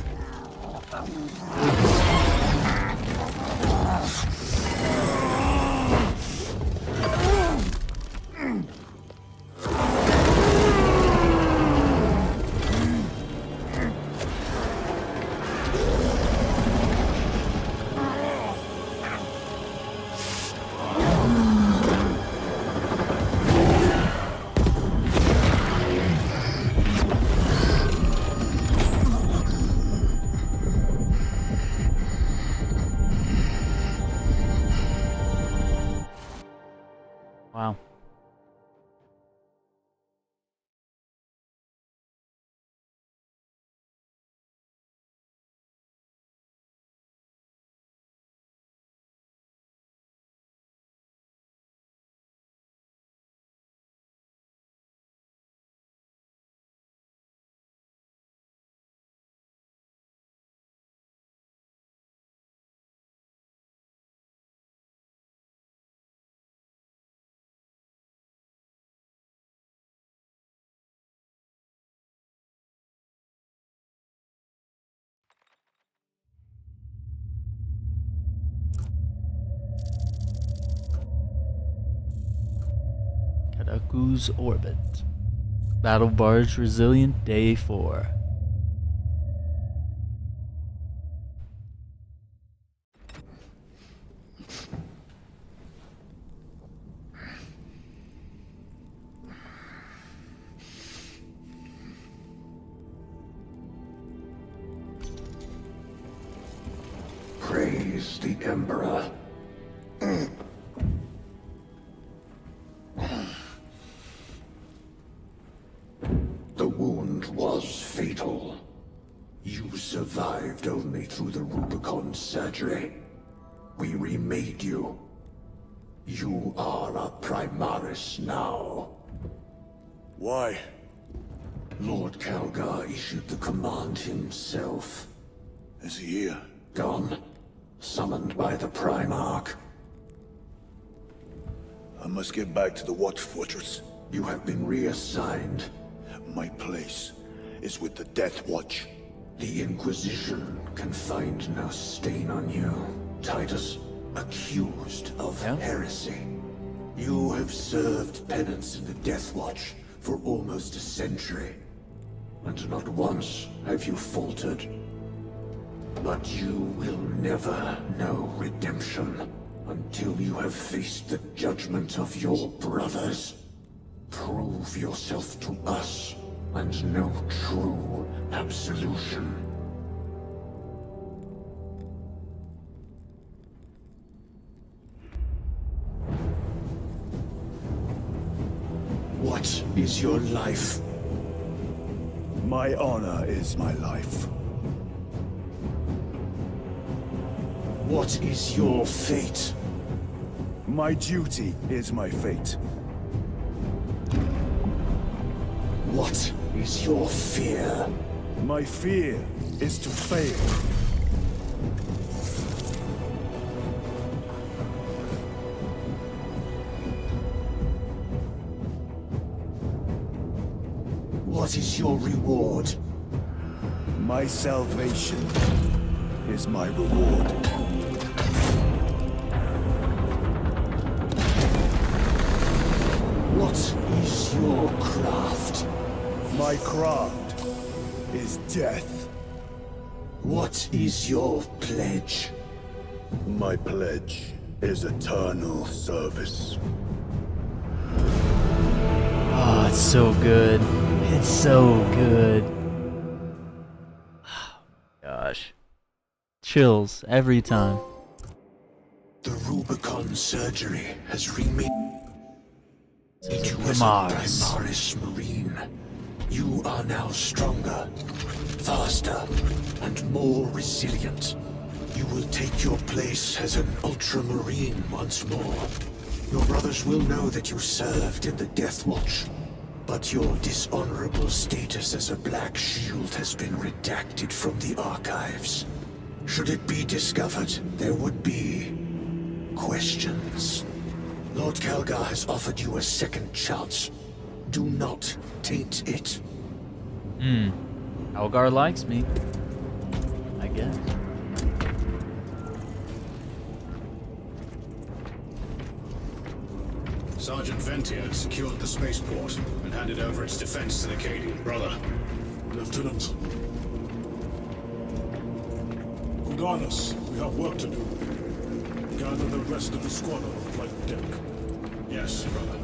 Baku's orbit. Battle barge resilient day 4. Praise the Emperor. The wound was fatal. You survived only through the Rubicon surgery. We remade you. You are a Primaris now. Why? Lord Calgar issued the command himself. Is he here? Gone. Summoned by the Primarch. I must get back to the Watch Fortress. You have been reassigned. My place is with the Death Watch. The Inquisition can find no stain on you, Titus. Accused of heresy. You have served penance in the Death Watch for almost a century, and not once have you faltered. But you will never know redemption until you have faced the judgment of your brothers. Prove yourself to us, and know true absolution. What is your life? My honor is my life. What is your fate? My duty is my fate. What is your fear? My fear is to fail. What is your reward? My salvation is my reward. What is your craft? My craft is death. What is your pledge? My pledge is eternal service. Oh, it's so good. It's so good. Gosh. Chills every time. The Rubicon surgery has remade you as a Primaris Marine. You are now stronger, faster, and more resilient. You will take your place as an Ultramarine once more. Your brothers will know that you served in the Death Watch, but your dishonorable status as a Black Shield has been redacted from the archives. Should it be discovered, there would be questions. Lord Calgar has offered you a second chance. Do not taint it. Calgar likes me, I guess. Sergeant Ventia had secured the spaceport and handed over its defense to the Cadian brother. Lieutenant. Regardless, we have work to do. Gather the rest of the squadron on flight deck. Yes, brother.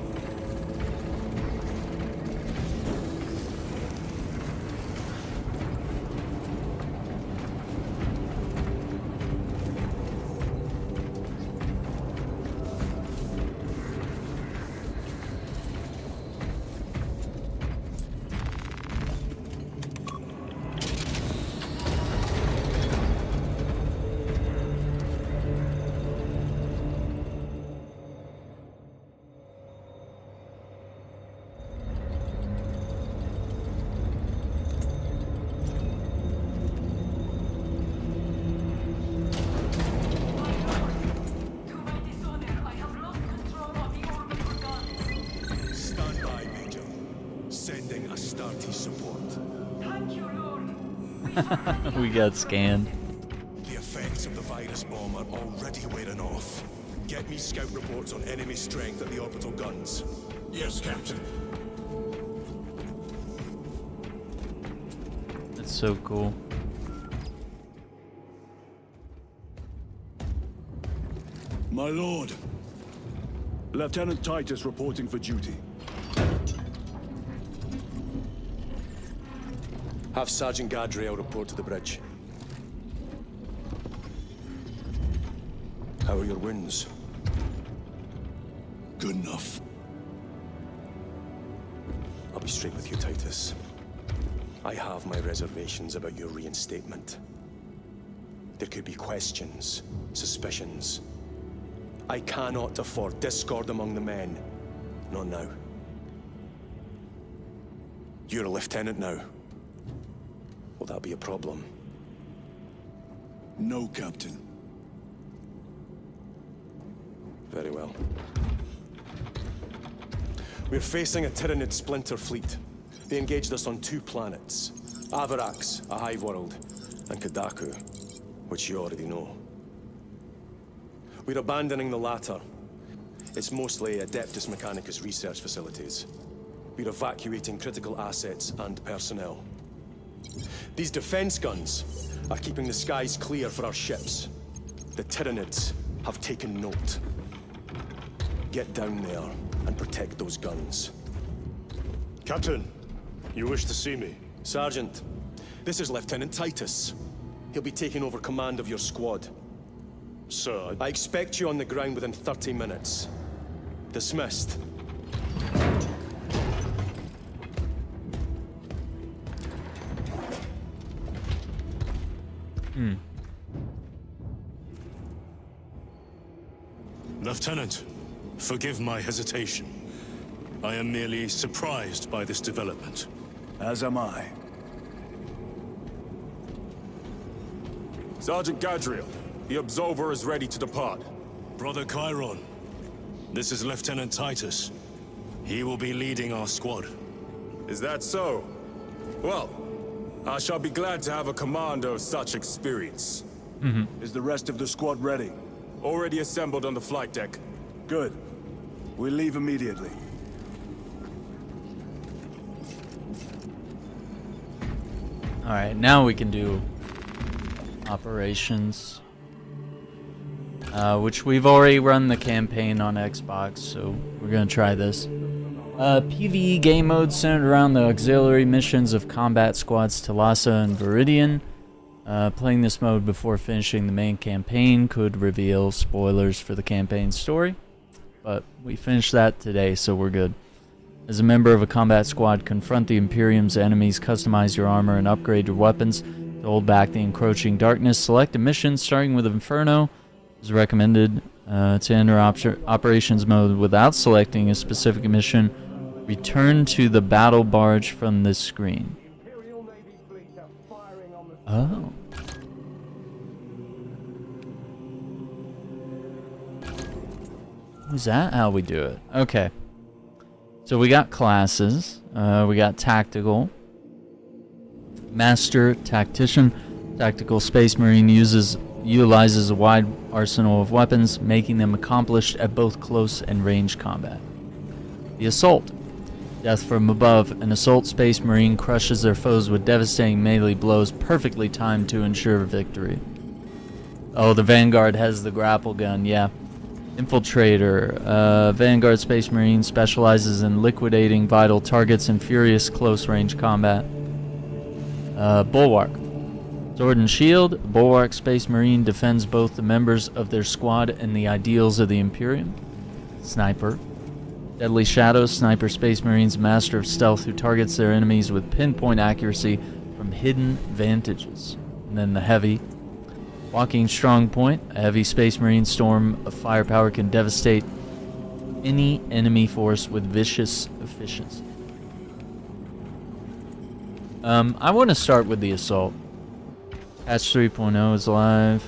We got scanned. The effects of the virus bomb are already wearing off. Get me scout reports on enemy strength at the orbital guns. Yes, Captain. That's so cool. My lord. Lieutenant Titus reporting for duty. Have Sergeant Gadriel report to the bridge. How are your wounds? Good enough. I'll be straight with you, Titus. I have my reservations about your reinstatement. There could be questions, suspicions. I cannot afford discord among the men. Not now. You're a lieutenant now. Will that be a problem? No, Captain. Very well. We're facing a Tyranid splinter fleet. They engaged us on 2 planets. Avarax, a hive world, and Kadaku, which you already know. We're abandoning the latter. It's mostly Adeptus Mechanicus research facilities. We're evacuating critical assets and personnel. These defense guns are keeping the skies clear for our ships. The Tyranids have taken note. Get down there and protect those guns. Captain, you wish to see me? Sergeant, this is Lieutenant Titus. He'll be taking over command of your squad. Sir, I expect you on the ground within 30 minutes. Dismissed. Lieutenant, forgive my hesitation. I am merely surprised by this development. As am I. Sergeant Gadriel, the Absolver is ready to depart. Brother Chiron, this is Lieutenant Titus. He will be leading our squad. Is that so? Well, I shall be glad to have a commander of such experience. Is the rest of the squad ready? Already assembled on the flight deck. Good. We leave immediately. Alright, now we can do operations. Which we've already run the campaign on Xbox, so we're gonna try this. PvE game mode centered around the auxiliary missions of combat squads Talassa and Viridian. Playing this mode before finishing the main campaign could reveal spoilers for the campaign story, but we finished that today, so we're good. As a member of a combat squad, confront the Imperium's enemies, customize your armor, and upgrade your weapons to hold back the encroaching darkness. Select a mission starting with Inferno. It is recommended to enter operations mode without selecting a specific mission. Return to the battle barge from this screen. Oh. Is that how we do it? Okay. So we got classes. We got tactical. Master Tactician. Tactical Space Marine utilizes a wide arsenal of weapons, making them accomplished at both close and range combat. The Assault. Death from above. An Assault Space Marine crushes their foes with devastating melee blows, perfectly timed to ensure victory. Oh, the Vanguard has the grapple gun, yeah. Infiltrator. Vanguard Space Marine specializes in liquidating vital targets in furious close-range combat. Bulwark. Sword and Shield. Bulwark Space Marine defends both the members of their squad and the ideals of the Imperium. Sniper. Deadly Shadow. Sniper Space Marine's master of stealth who targets their enemies with pinpoint accuracy from hidden vantages. And then the Heavy. Walking Strong Point. A heavy Space Marine storm of firepower can devastate any enemy force with vicious efficiency. I want to start with the Assault. Patch 3.0 is live.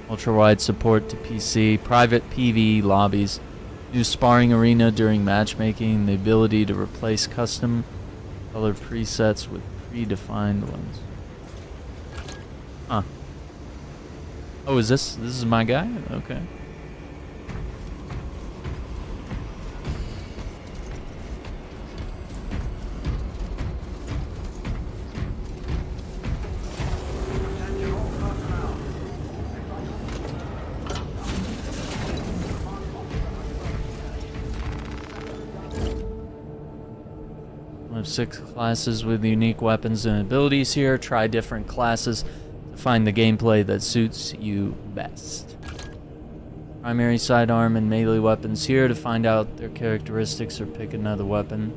Ultra-wide support to PC. Private PvE lobbies. New sparring arena during matchmaking. The ability to replace custom colored presets with predefined ones. Huh. Oh, is this is my guy? Okay. have 6 classes with unique weapons and abilities here. Try different classes to find the gameplay that suits you best. Primary sidearm and melee weapons here to find out their characteristics or pick another weapon.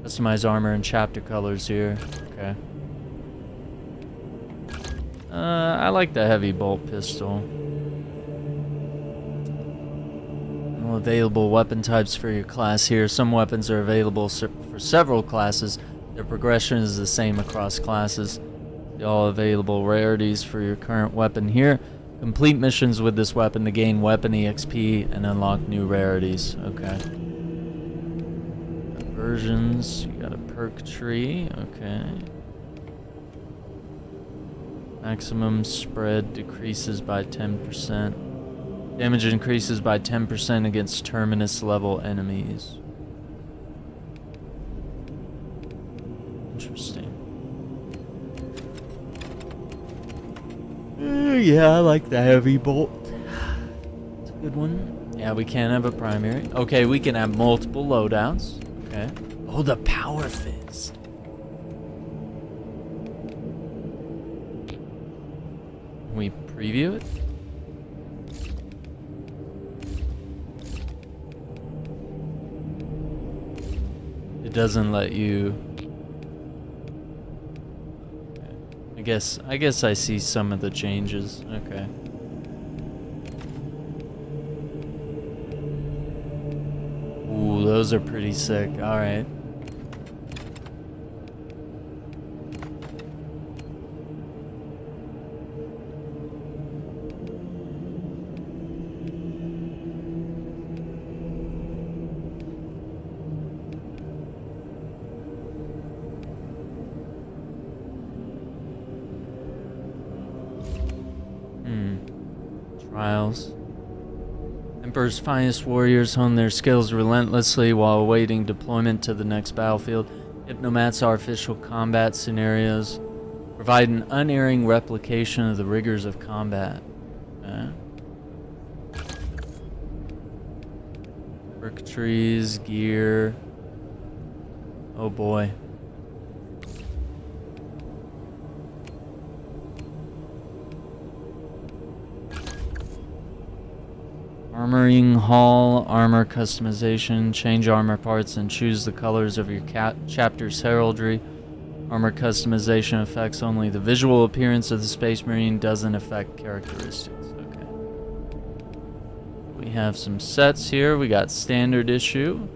Customize armor and chapter colors here. Okay. I like the heavy bolt pistol. No available weapon types for your class here. Some weapons are available for several classes. Their progression is the same across classes. All available rarities for your current weapon here. Complete missions with this weapon to gain weapon EXP and unlock new rarities. Okay. Versions. You got a perk tree. Okay. Maximum spread decreases by 10%. Damage increases by 10% against terminus level enemies. Interesting. Yeah, I like the heavy bolt. It's a good one. Yeah, we can't have a primary. Okay, we can have multiple loadouts. Okay. Oh, the power fizz. Can we preview it? It doesn't let you. I guess I see some of the changes. Okay. Ooh, those are pretty sick. All right. Trials. Emperor's finest warriors hone their skills relentlessly while awaiting deployment to the next battlefield. Hypnomats are official combat scenarios. Provide an unerring replication of the rigors of combat. Perk trees, gear. Oh boy. Armoring Hall, armor customization, change armor parts and choose the colors of your chapter's heraldry. Armor customization affects only the visual appearance of the Space Marine, doesn't affect characteristics. Okay. We have some sets here. We got standard issue.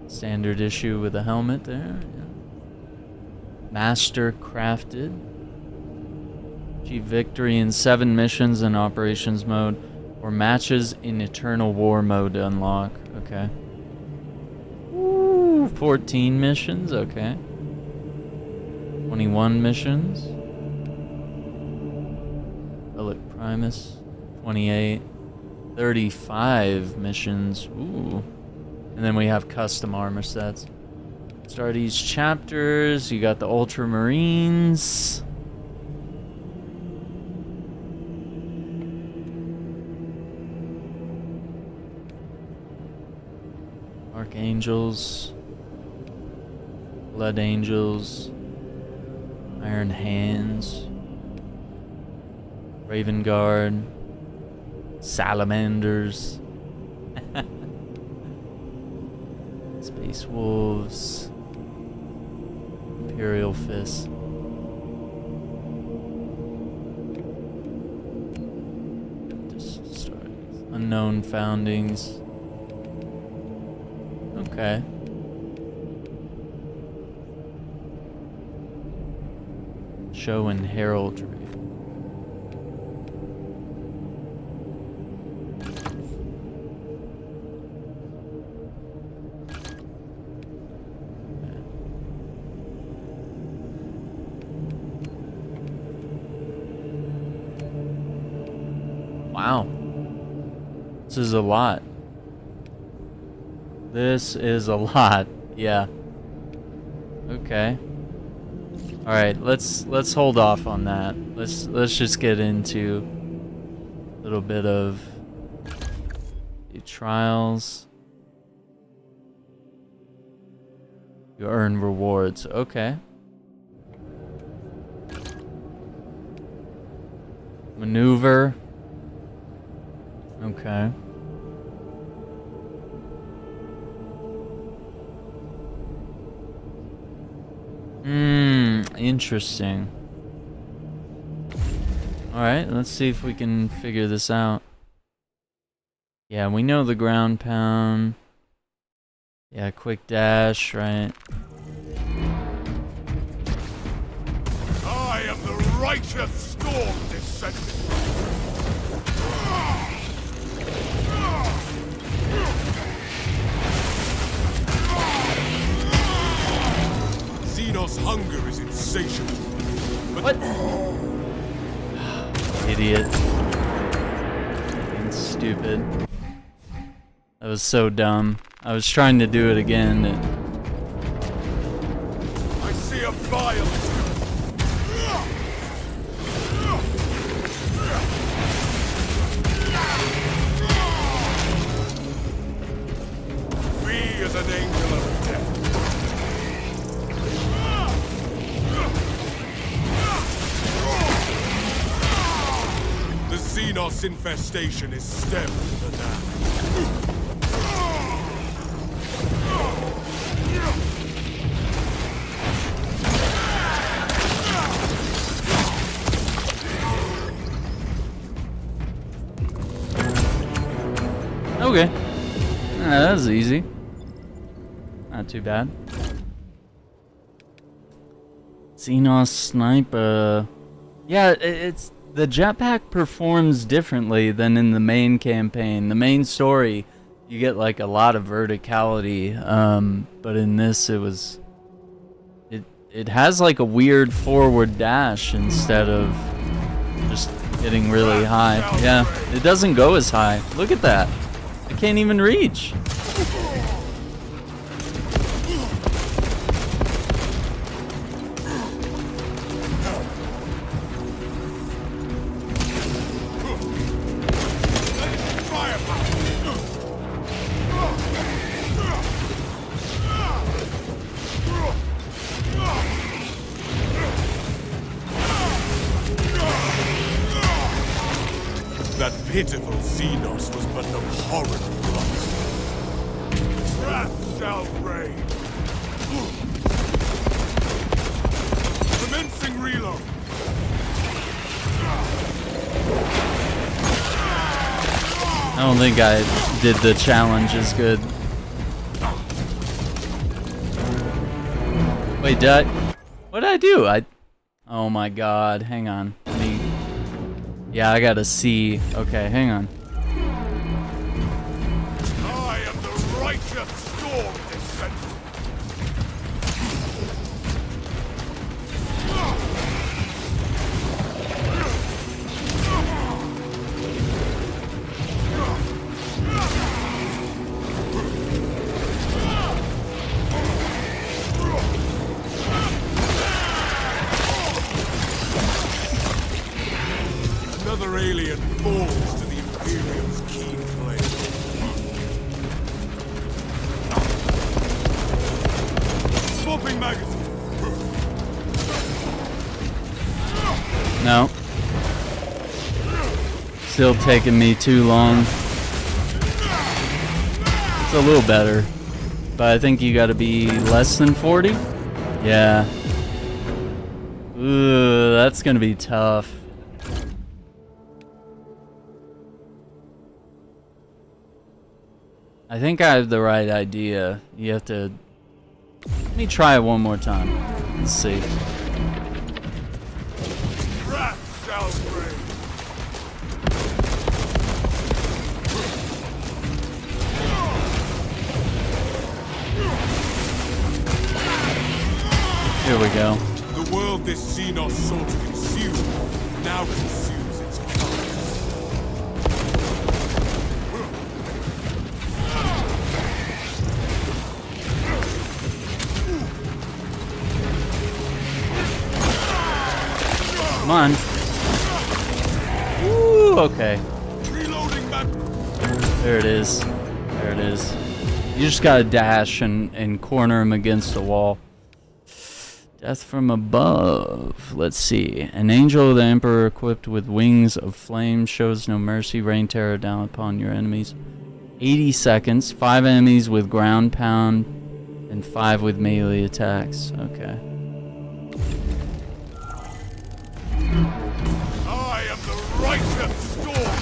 Standard issue with a helmet there. Yeah. Master crafted. Achieve victory in 7 missions in operations mode. Or matches in Eternal War mode to unlock. Okay. Ooh, 14 missions. Okay. 21 missions. Relic Primus. 28. 35 missions. Ooh. And then we have custom armor sets. Start each chapters. You got the Ultramarines. Archangels, Blood Angels, Iron Hands, Raven Guard, Salamanders, Space Wolves, Imperial Fist. Unknown Foundings. Okay. Show and heraldry. Wow. This is a lot. This is a lot. Yeah. Okay. All right, let's hold off on that. Let's just get into a little bit of the trials. You earn rewards. Okay. Maneuver. Okay. Interesting. Alright, let's see if we can figure this out. Yeah, we know the ground pound. Yeah, quick dash, right? I am the righteous storm descendant. Xenos' hunger is insatiable. But Idiot. And stupid. That was so dumb. I was trying to do it again. I see a violence. Be as an angel of death. The Xenos infestation is stemmed now. Okay. That was easy. Not too bad. Xenos sniper. Yeah, it's the jetpack performs differently than in the main campaign. The main story, you get like a lot of verticality, but in this it has like a weird forward dash instead of just getting really high. Yeah, it doesn't go as high. Look at that. I can't even reach. That pitiful Xenos was but an abhorrent rot. Wrath shall reign. Commencing reload. I don't think I did the challenge as good. Wait, what did I do? Oh my god, hang on. Yeah, I got a C. Okay, hang on. I am the righteous storm descendant. Another alien falls to the Imperium's keen blade. Swapping magazine. No. Still taking me too long. It's a little better. But I think you gotta be less than 40? Yeah. Ooh, that's gonna be tough. I think I have the right idea. You have to... Let me try it one more time. Let's see. Wrath shall reign. Here we go. The world this Xenos sought to consume now consumes its colors. Come on. Ooh, okay. Reloading back. There it is. There it is. You just gotta dash and corner him against the wall. Death from above. Let's see. An angel of the Emperor equipped with wings of flame shows no mercy. Rain terror down upon your enemies. 80 seconds. 5 enemies with ground pound and 5 with melee attacks. Okay. I am the righteous storm.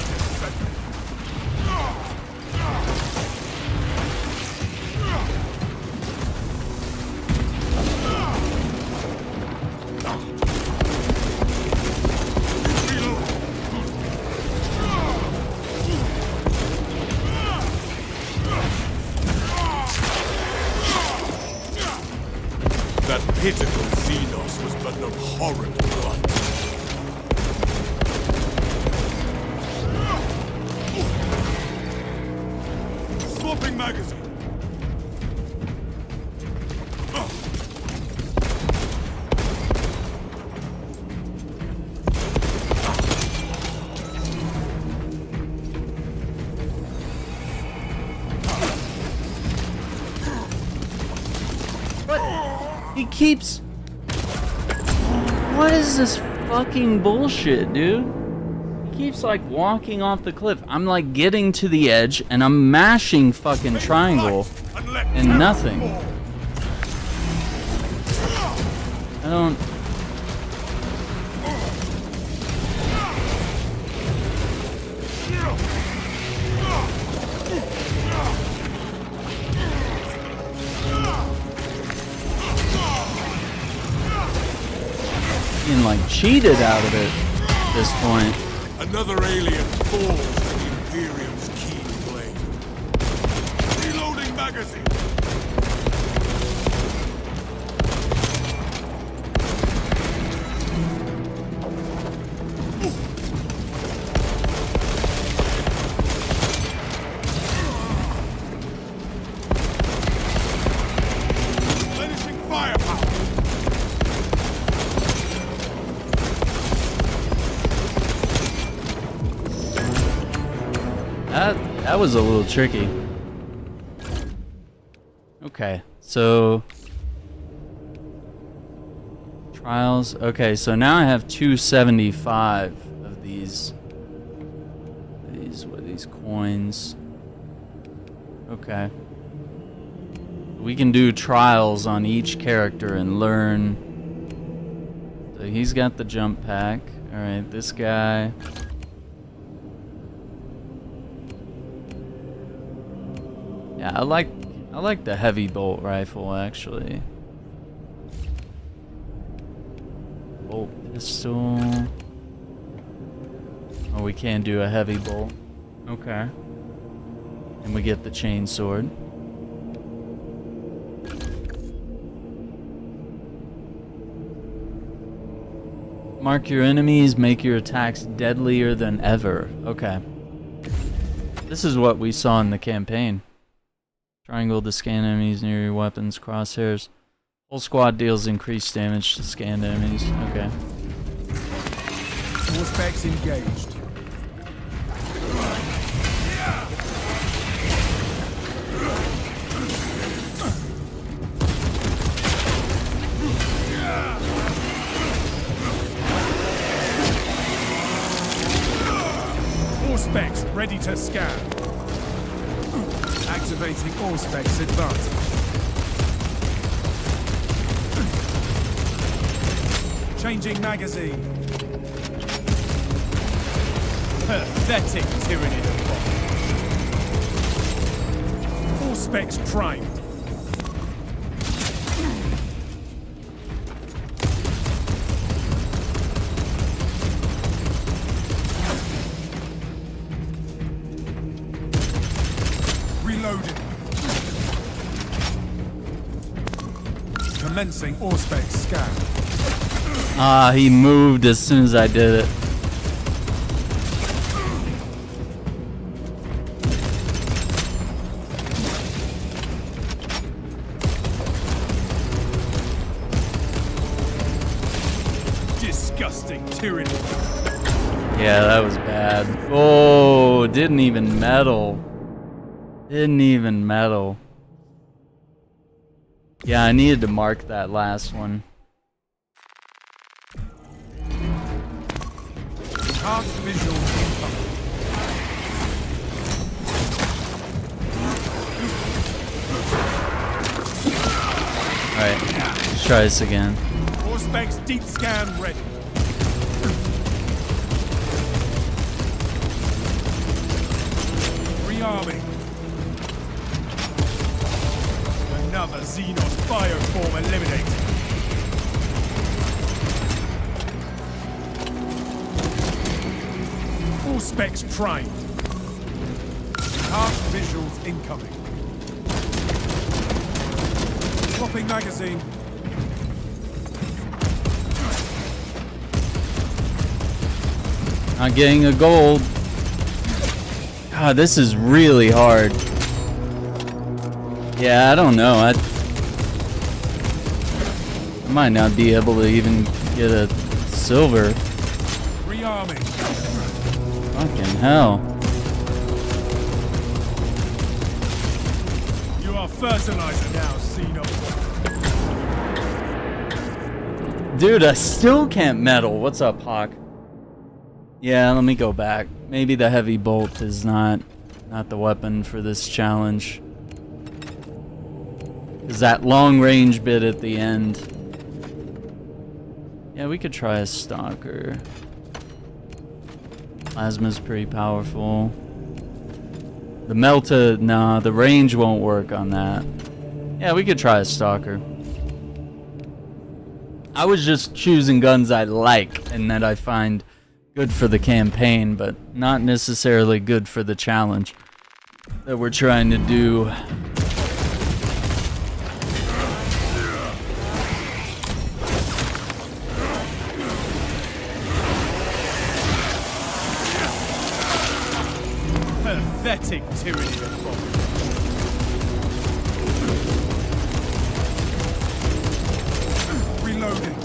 That pitiful Xenos was but an abhorrent blunt. Swapping magazine. He keeps... What is this fucking bullshit, dude? He keeps like walking off the cliff. I'm like getting to the edge and I'm mashing fucking triangle and nothing. I don't... like cheated out of it at this point. Another alien falls to the Imperium's keen blade. Reloading magazine. Replenishing firepower. That was a little tricky. Okay, so trials. Okay, so now I have 275 of these coins. Okay. We can do trials on each character and learn. So he's got the jump pack. All right, this guy. Yeah, I like the heavy bolt rifle actually. Bolt pistol. Oh, we can do a heavy bolt. Okay. And we get the chain sword. Mark your enemies, make your attacks deadlier than ever. Okay. This is what we saw in the campaign. Triangle to scan enemies near your weapons, crosshairs. Whole squad deals increased damage to scanned enemies. Okay. All specs engaged. All specs ready to scan. Activating all specs advantage. Changing magazine. Pathetic Tyranid of bomb. All specs primed. Reloading. Commencing all specs scan. Ah, he moved as soon as I did it. Disgusting tyranny. Yeah, that was bad. Oh, didn't even meddle. Didn't even meddle. Yeah, I needed to mark that last one. Enhanced visual incoming. Alright, let's try this again. All specs deep scan ready. Rearming. Another Xenos bioform eliminated. All specs primed. Enhanced visuals incoming. Swapping magazine. Not getting a gold. God, this is really hard. Yeah, I don't know. I might not be able to even get a silver. Rearming. Fucking hell. You are fertilizer now, Xeno. Dude, I still can't medal. What's up, Hawk? Yeah, let me go back. Maybe the heavy bolt is not the weapon for this challenge. Is that long range bit at the end? Yeah, we could try a stalker. Plasma's pretty powerful. The melta, nah, the range won't work on that. Yeah, we could try a stalker. I was just choosing guns I like and that I find good for the campaign, but not necessarily good for the challenge that we're trying to do. Pathetic tyranny of bombs. Reloading.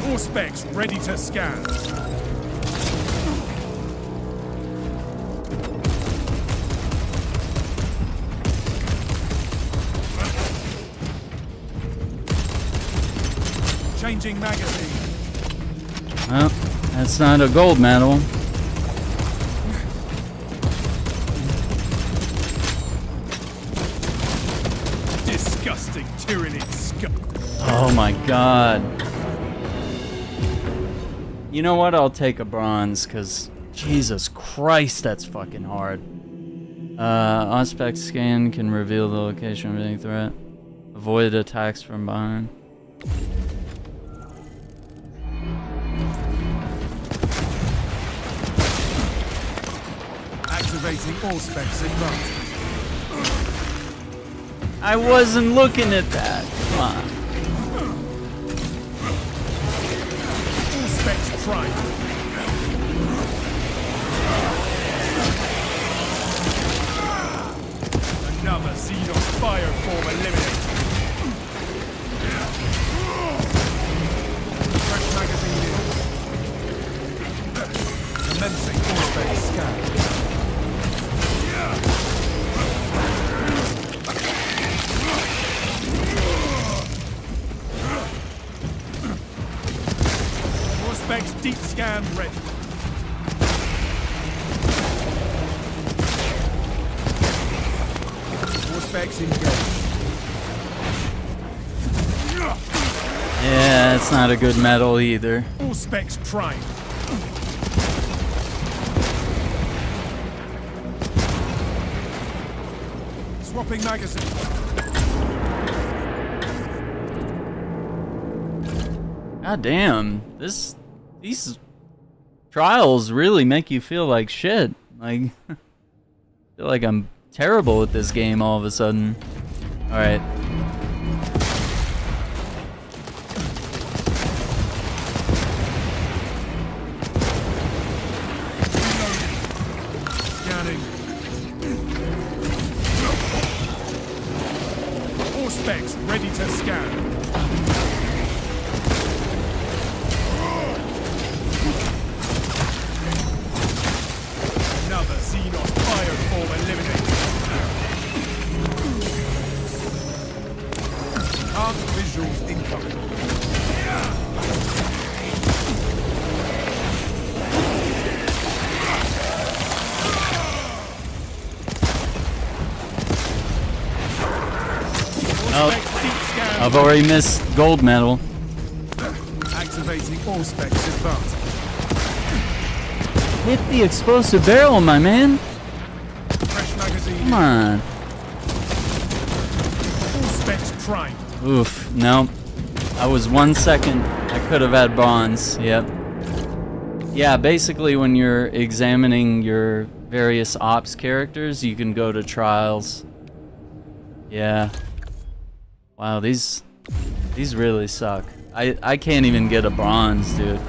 All specs ready to scan. Changing magazine. Well, that's not a gold medal. Disgusting tyranny scum. Oh my god. You know what? I'll take a bronze, because Jesus Christ, that's fucking hard. Aspect scan can reveal the location of any threat. Avoid attacks from behind. Activating all specs in mode. I wasn't looking at that. Come on. All specs prime. Another Xenos bioform eliminated. Fresh magazine in. Commencing all specs scan. Specs deep scan ready. More specs engaged. Yeah, it's not a good medal either. All specs prime. Swapping magazine. God damn, these trials really make you feel like shit. Like, I feel like I'm terrible at this game all of a sudden. Alright. Scanning. All specs ready to scan. I've already missed gold medal. Activating all specs advanced. Hit the explosive barrel, my man. Fresh magazine. Come on. All specs prime. Oof, no. I was 1 second. I could have had bonds. Yep. Yeah, basically when you're examining your various ops characters, you can go to trials. Yeah. Wow, these really suck. I can't even get a bronze, dude.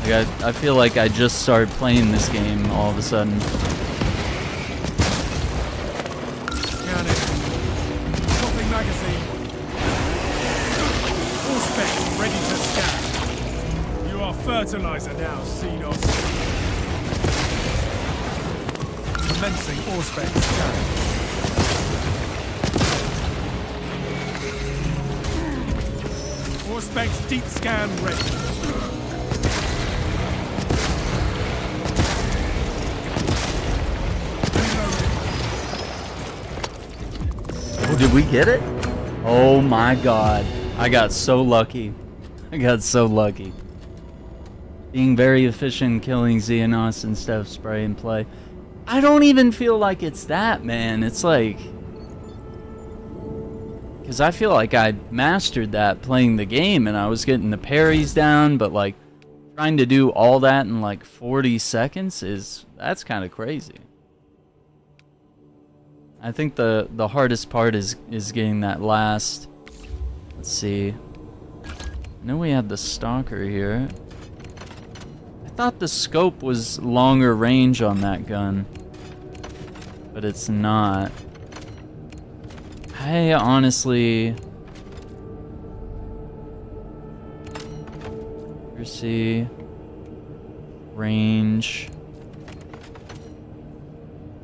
Like I feel like I just started playing this game all of a sudden. Scan it. Swapping magazine. All specs ready to scan. You are fertilizer now, Xenos. Commencing all specs scan. All specs deep scan ready. Oh, did we get it? Oh my god. I got so lucky. I got so lucky. Being very efficient killing Xenos instead of spray and play. I don't even feel like it's that, man. It's like... Because I feel like I mastered that playing the game and I was getting the parries down, but like trying to do all that in like 40 seconds that's kind of crazy. I think the hardest part is getting that last. Let's see. I know we had the stalker here. I thought the scope was longer range on that gun, but it's not. I honestly... Accuracy, range.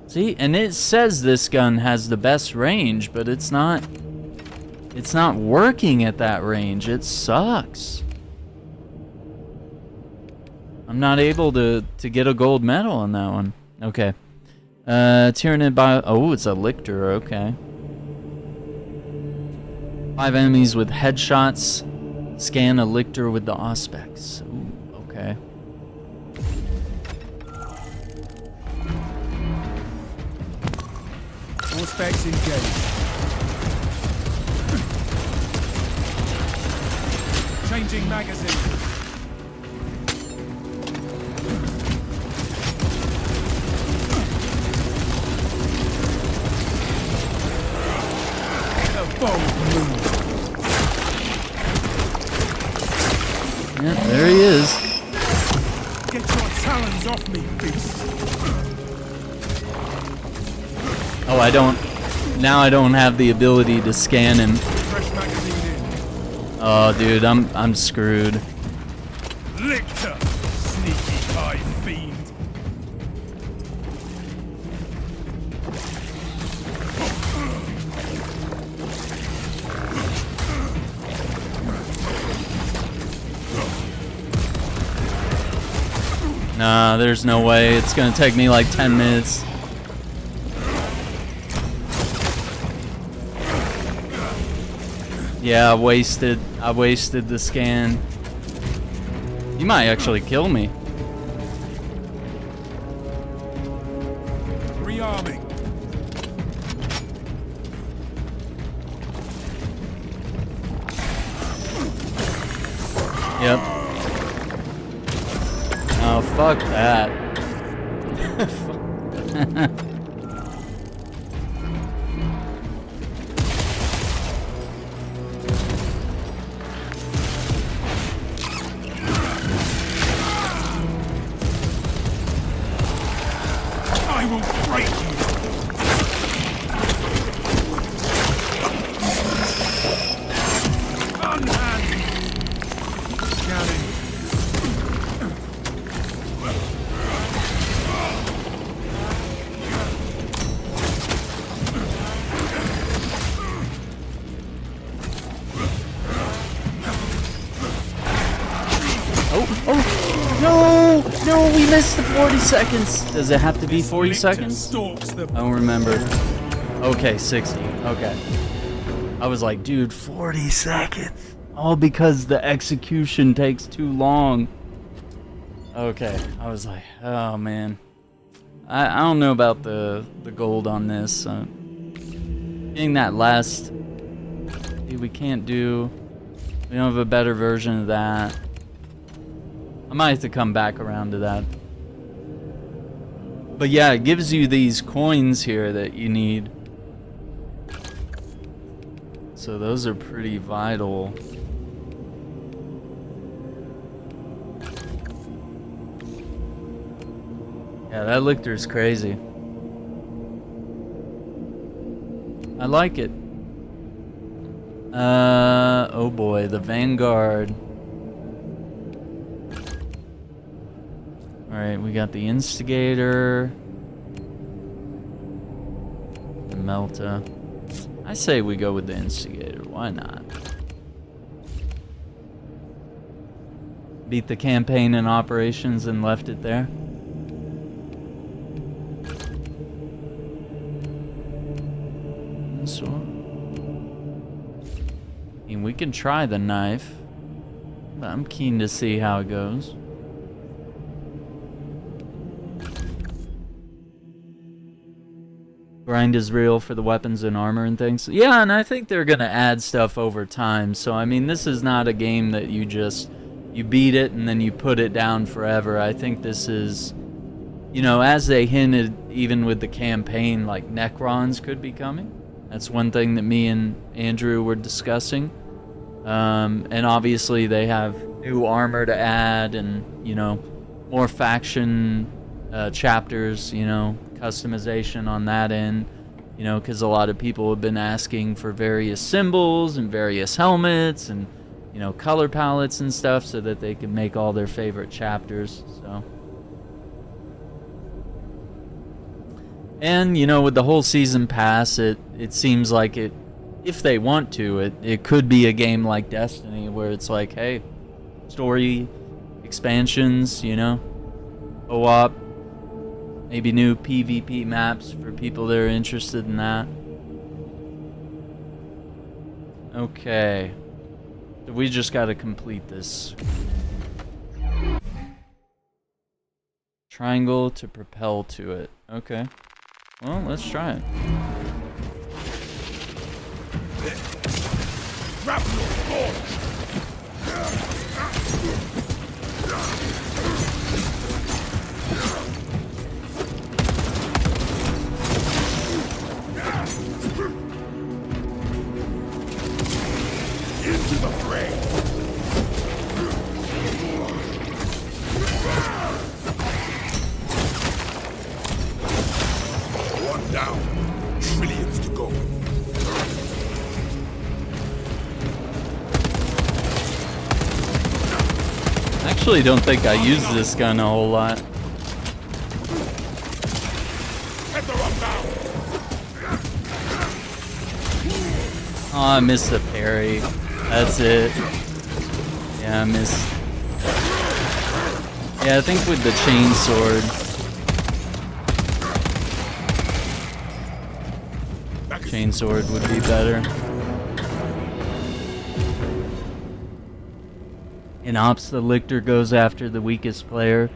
See, and it says this gun has the best range, but it's not working at that range. It sucks. I'm not able to get a gold medal on that one. Okay. Tyranid by... Oh, it's a lictor, okay. 5 enemies with headshots. Scan a lictor with the auspex. Ooh, okay. All specs engaged. Changing magazine. A bold move. Yeah, there he is. Get your talons off me, beast. Oh, I don't... Now I don't have the ability to scan him. Fresh magazine in. Oh, dude, I'm screwed. Lictor, sneaky high fiend. Nah, there's no way. It's gonna take me like 10 minutes. Yeah, I wasted the scan. You might actually kill me. Rearming. Yep. Oh, fuck that. I will break you. Unhand. Scanning. No, we missed the 40 seconds. Does it have to be 40 seconds? I don't remember. Okay, 60. Okay. I was like, dude, 40 seconds. All because the execution takes too long. Okay, I was like, oh man. I don't know about the gold on this. Getting that last... we can't do... We don't have a better version of that. I might have to come back around to that. But yeah, it gives you these coins here that you need. So those are pretty vital. Yeah, that lictor's crazy. I like it. Oh boy, the Vanguard. Alright, we got the Instigator. The Melta. I say we go with the Instigator, why not? Beat the campaign and operations and left it there. So, I mean, we can try the knife, but I'm keen to see how it goes. Grind is real for the weapons and armor and things. Yeah, and I think they're gonna add stuff over time. So I mean, this is not a game that you beat it and then you put it down forever. I think this is, you know, as they hinted, even with the campaign, like Necrons could be coming. That's one thing that me and Andrew were discussing. And obviously they have new armor to add and, you know, more faction chapters, you know, customization on that end, you know, because a lot of people have been asking for various symbols and various helmets and, you know, color palettes and stuff so that they can make all their favorite chapters. So, and you know, with the whole season pass, it seems like it, if they want to, it could be a game like Destiny where it's like, hey, story expansions, you know, co-op, maybe new PvP maps for people that are interested in that. Okay. So we just got to complete this. Triangle to propel to it. Okay. Well, let's try it. Into the fray! One down. Trillions to go. I actually don't think I use this gun a whole lot. Oh, I missed the parry. That's it. Yeah, I missed. Yeah, I think with the chainsword. Chainsword would be better. In Ops, the Lictor goes after the weakest player.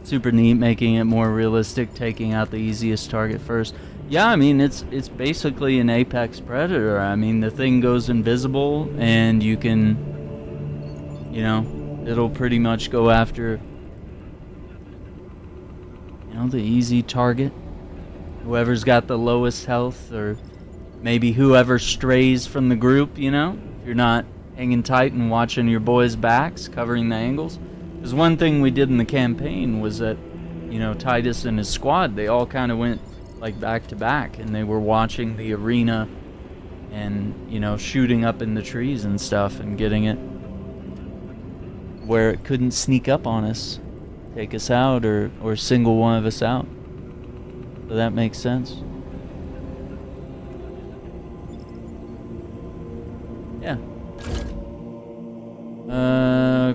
Super neat, making it more realistic, taking out the easiest target first. Yeah, I mean, it's basically an apex predator. I mean, the thing goes invisible, and you can, you know, it'll pretty much go after, you know, the easy target. Whoever's got the lowest health, or maybe whoever strays from the group, you know? If you're not hanging tight and watching your boys' backs, covering the angles. Because one thing we did in the campaign was that, you know, Titus and his squad, they all kind of went like back to back, and they were watching the arena and, you know, shooting up in the trees and stuff and getting it where it couldn't sneak up on us, take us out, or single one of us out. So that makes sense. Yeah.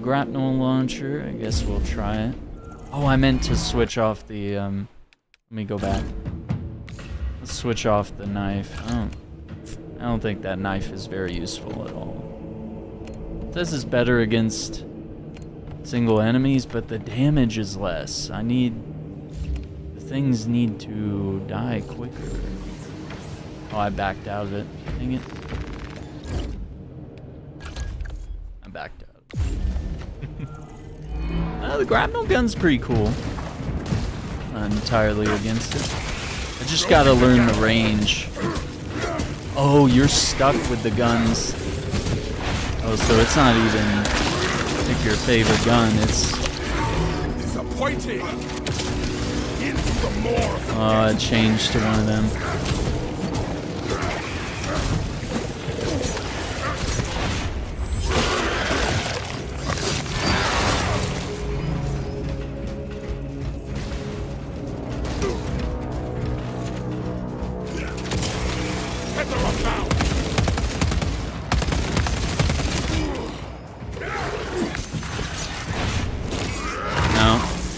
Grapnel launcher, I guess we'll try it. Oh, I meant to switch off the, let me go back. Let's switch off the knife. Oh. I don't think that knife is very useful at all. It says it's better against single enemies, but the damage is less. The things need to die quicker. Oh, I backed out of it. Dang it. I backed out. The grapnel gun's pretty cool. Not entirely against it. I just gotta learn the range. Oh, you're stuck with the guns. Oh, so it's not even pick your favorite gun. It's Disappointing. Into the more. I changed to one of them.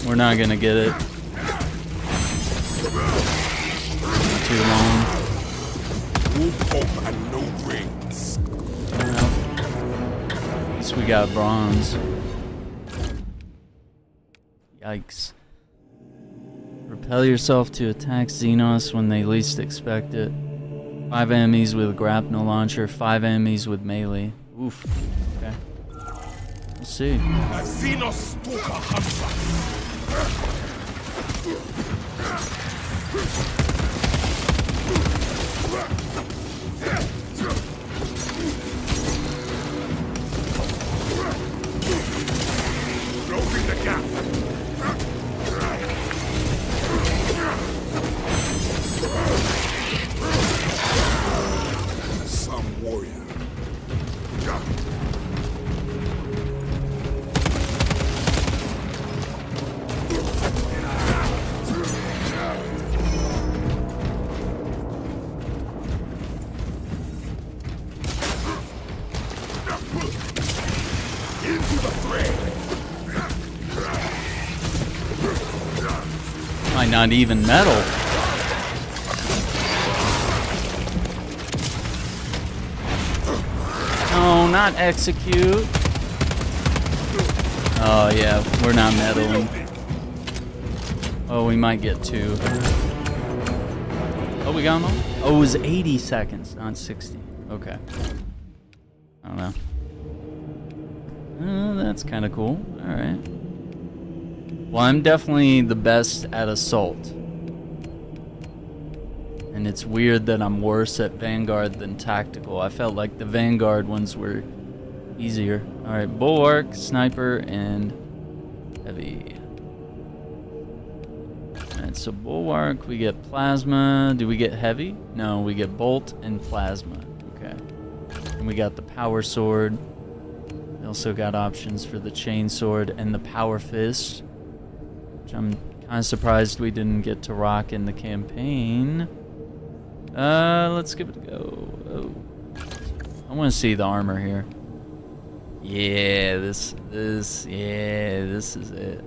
We're not gonna get it. Not too long. No hope and no rings. Well, at least we got bronze. Yikes. Propel yourself to attack Xenos when they least expect it. 5 enemies with a grapnel launcher, 5 enemies with melee. Oof. Okay. We'll see. A Xenos stalker hunter. Closing the gap. Some warrior. Might not even metal. No, not execute. Oh yeah, we're not meddling. Oh, we might get 2. Oh, we got them all? Oh, it was 80 seconds, not 60. Okay. I don't know. Oh, that's kind of cool. Alright. Well, I'm definitely the best at assault. And it's weird that I'm worse at Vanguard than tactical. I felt like the Vanguard ones were easier. Alright, Bulwark, Sniper, and Heavy. Alright, so Bulwark, we get Plasma. Do we get Heavy? No, we get Bolt and Plasma. Okay. And we got the Power Sword. We also got options for the Chain Sword and the Power Fist. Which I'm kind of surprised we didn't get to rock in the campaign. Let's give it a go. Oh. I want to see the armor here. Yeah, this is it.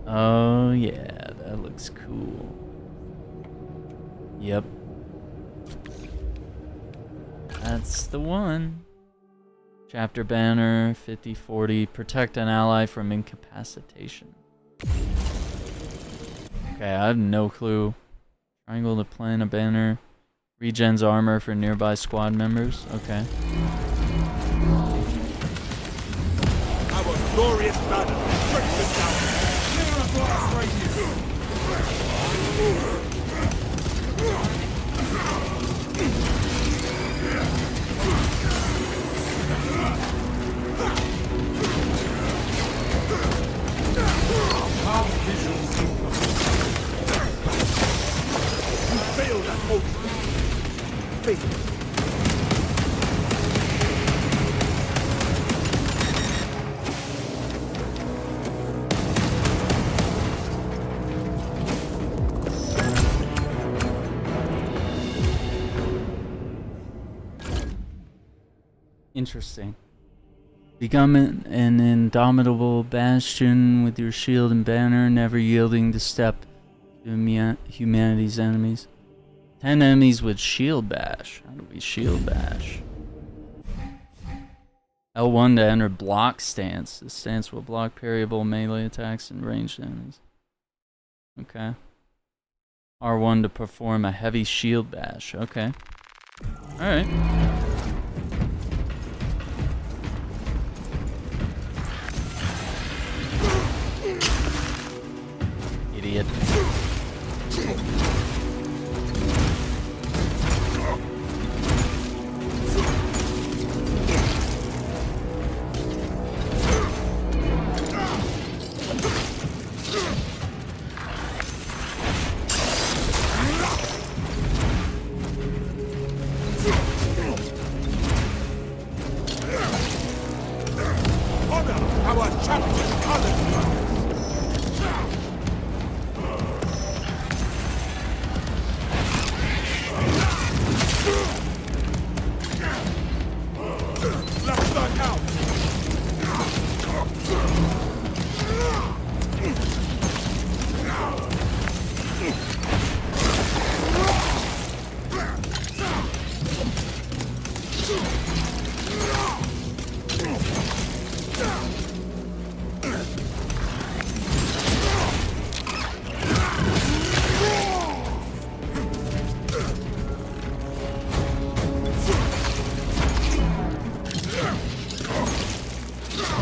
Oh yeah, that looks cool. Yep. That's the one. Chapter banner, 50-40, protect an ally from incapacitation. Okay, I have no clue. Triangle to plant a banner. Regens armor for nearby squad members. Okay. Our glorious battle. Break this down. Clear a blast radius. You failed at hope. Faith. Interesting. Become an indomitable bastion with your shield and banner, never yielding to step to humanity's enemies. 10 enemies with shield bash. How do we shield bash? L1 to enter block stance. This stance will block parryable melee attacks and ranged enemies. Okay. R1 to perform a heavy shield bash. Okay. Alright. Idiot.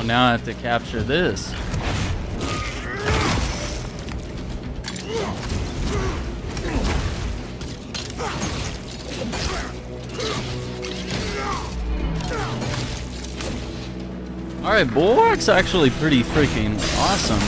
Now I have to capture this. Alright, Bulwark's actually pretty freaking awesome.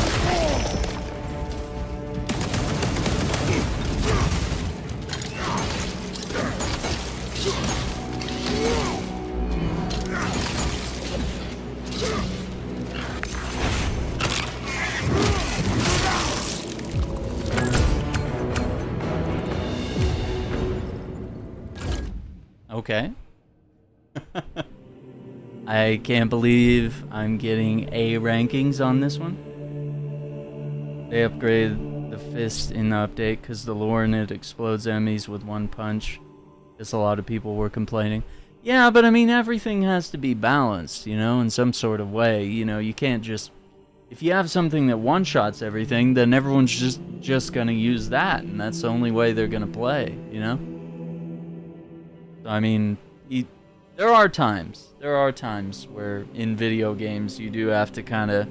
Okay. I can't believe I'm getting A rankings on this one. They upgraded the fist in the update because the lore in it explodes enemies with one punch. Guess a lot of people were complaining. Yeah, but I mean, everything has to be balanced, you know, in some sort of way. You know, you can't just... If you have something that one-shots everything, then everyone's just gonna use that, and that's the only way they're gonna play, you know? I mean, there are times where in video games you do have to kind of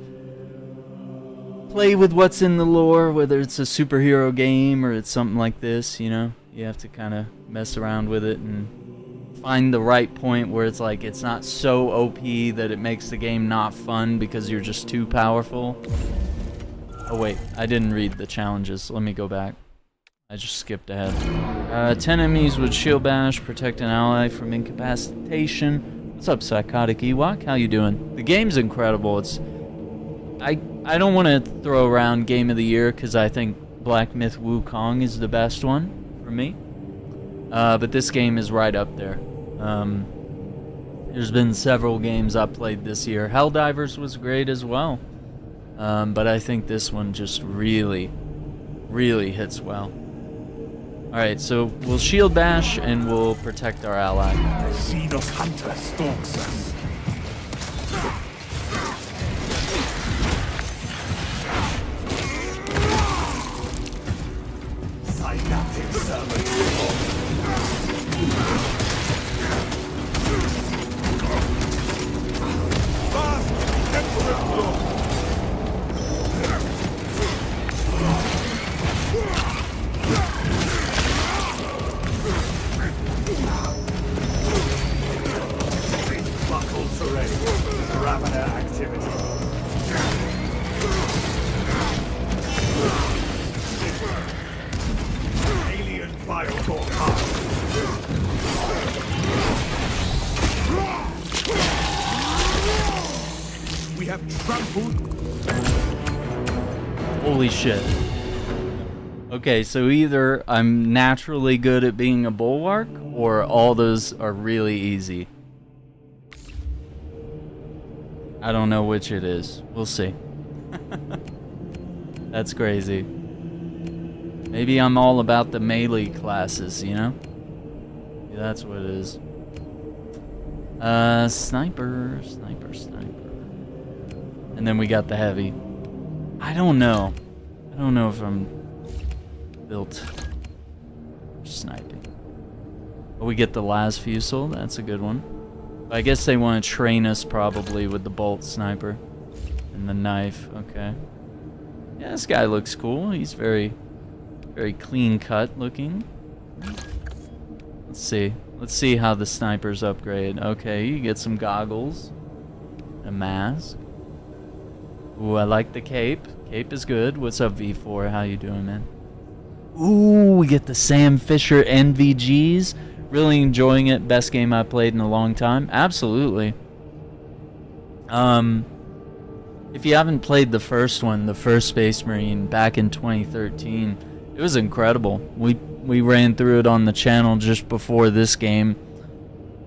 play with what's in the lore, whether it's a superhero game or it's something like this, you know? You have to kind of mess around with it and find the right point where it's like, it's not so OP that it makes the game not fun because you're just too powerful. Oh wait, I didn't read the challenges. Let me go back. I just skipped ahead. 10 enemies with shield bash, protect an ally from incapacitation. What's up, Psychotic Ewok? How you doing? The game's incredible. It's I don't want to throw around Game of the Year because I think Black Myth Wukong is the best one for me. But this game is right up there. There's been several games I played this year. Helldivers was great as well. But I think this one just really hits well. Alright, so we'll shield bash and we'll protect our ally. Xenos Hunter stalks us. Synaptic servant. Fast, temperate law. Buckle terrain. Raviner activity. Alien biocore power. We have trampled. Holy shit. Okay, so either I'm naturally good at being a bulwark, or all those are really easy. I don't know which it is. We'll see. That's crazy. Maybe I'm all about the melee classes, you know? Yeah, that's what it is. Sniper. And then we got the heavy. I don't know. I don't know if I'm built for sniping. But we get the las fusel. That's a good one. But I guess they want to train us probably with the bolt sniper and the knife. Okay. Yeah, this guy looks cool. He's very clean cut looking. Let's see. Let's see how the snipers upgrade. Okay, you get some goggles. A mask. Ooh, I like the cape. Cape is good. What's up, V4? How you doing, man? Ooh, we get the Sam Fisher NVGs. Really enjoying it. Best game I played in a long time. Absolutely. If you haven't played the first one, the first Space Marine back in 2013, it was incredible. We ran through it on the channel just before this game.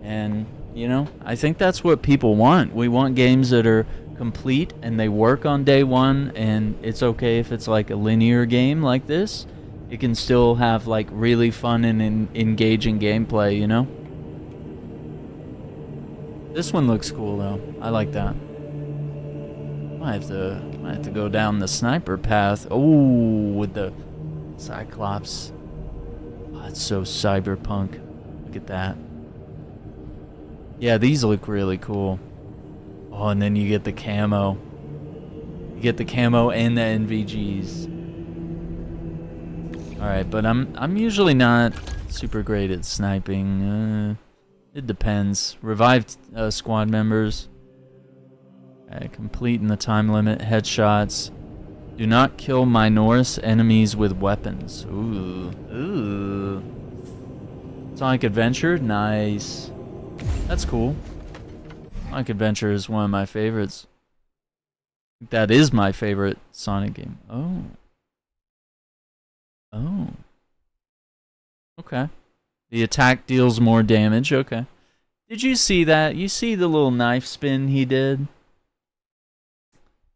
And, you know, I think that's what people want. We want games that are complete and they work on day one, and it's okay if it's like a linear game like this. It can still have like really fun and engaging gameplay, you know? This one looks cool though. I like that. I have to go down the sniper path. Oh, with the Cyclops. Oh, it's so cyberpunk. Look at that. Yeah, these look really cool. Oh, and then you get the camo. You get the camo and the NVGs. Alright, but I'm usually not super great at sniping. It depends. Revived squad members. Complete in the time limit. Headshots. Do not kill Minoris enemies with weapons. Ooh. Ooh. Sonic Adventure? Nice. That's cool. Sonic Adventure is one of my favorites. That is my favorite Sonic game. Oh. Oh. Okay. The attack deals more damage. Okay. Did you see that? You see the little knife spin he did?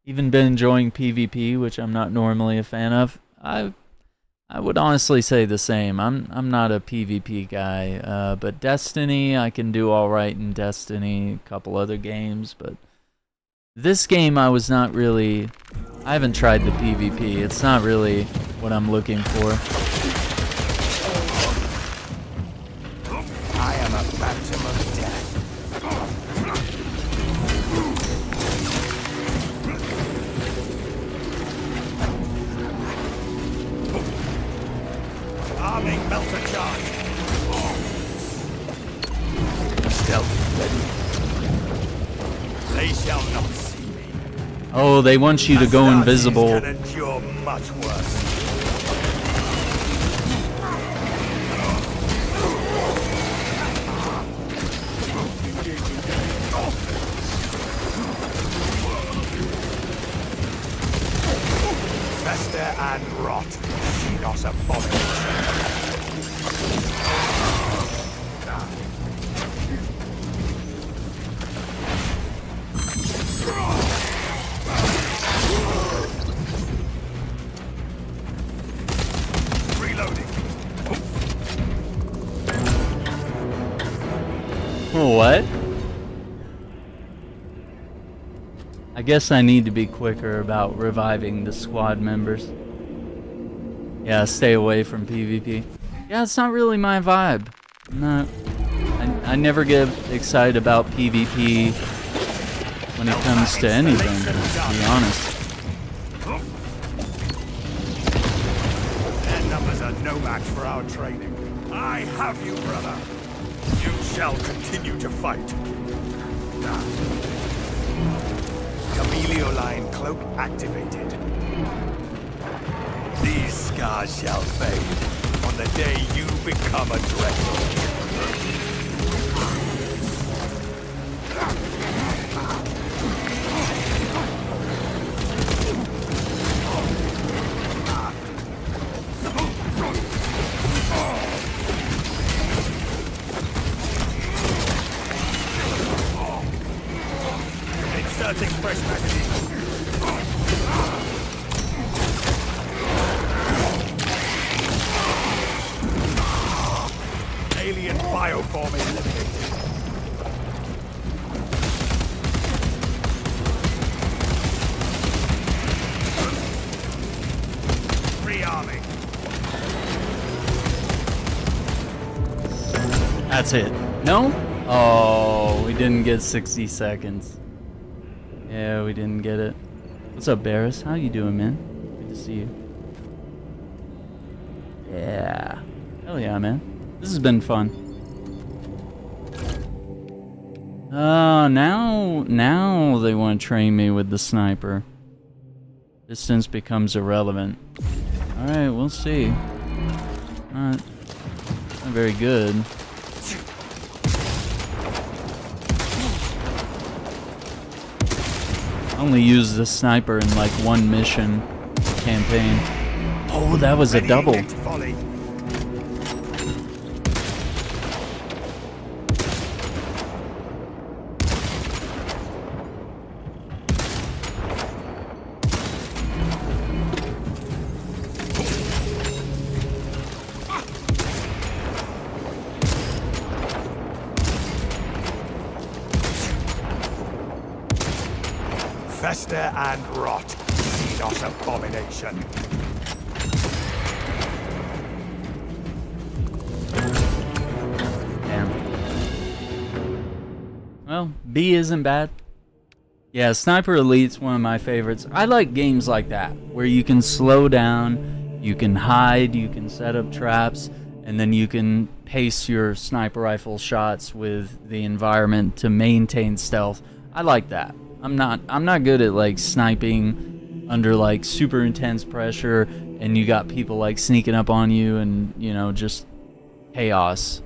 Even been enjoying PvP, which I'm not normally a fan of. I would honestly say the same. I'm not a PvP guy, but Destiny, I can do all right in Destiny, a couple other games, but this game I was not really. I haven't tried the PvP. It's not really what I'm looking for. I am a phantom of death. Arming melter charge. Stealth ready. They shall not see me. Oh, they want you to go invisible. Can endure much worse. Fester and rot. Not abomination. What? I guess I need to be quicker about reviving the squad members. Yeah, stay away from PvP. Yeah, it's not really my vibe. I never get excited about PvP when it comes to anything, to be honest. Their numbers are no match for our training. I have you, brother. You shall continue to fight. Chameleoline cloak activated. These scars shall fade on the day you become a dreadnought. Inserting fresh magazine. free army. That's it. No? Oh, we didn't get 60 seconds. Yeah, we didn't get it. What's up, Barris? How you doing, man? Good to see you. Yeah. Hell yeah, man. This has been fun. Now they want to train me with the sniper. Distance becomes irrelevant. Alright, we'll see. Not very good. I only used the sniper in like one mission campaign. Oh, that was a double. Fester and rot, Xenos abomination. Damn. Well, B isn't bad. Yeah, Sniper Elite's one of my favorites. I like games like that, where you can slow down, you can hide, you can set up traps, and then you can pace your sniper rifle shots with the environment to maintain stealth. I like that. I'm not good at like sniping under like super intense pressure and you got people like sneaking up on you and, you know, just chaos,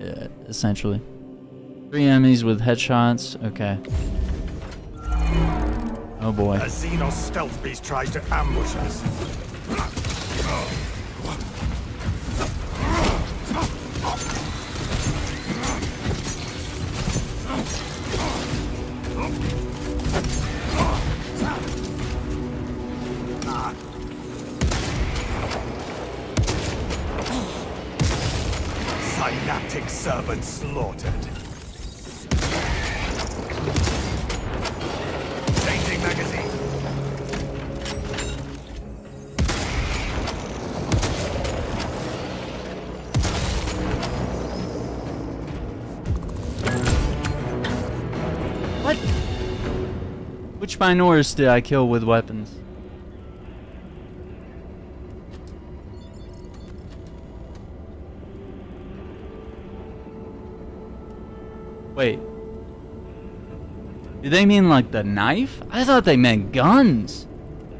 essentially. 3 enemies with headshots. Okay. Oh boy. A Xenos stealth beast tries to ambush us. Synaptic servant slaughtered. Changing magazine. What? Which Minoris did I kill with weapons? Wait. Do they mean like the knife? I thought they meant guns.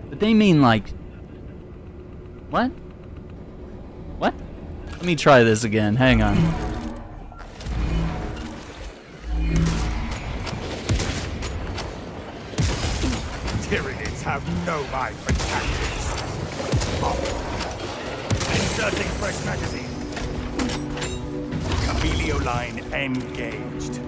But they mean like... What? What? Let me try this again. Hang on. Tyranids have no mind for tactics. Inserting fresh magazine. Camilio line engaged.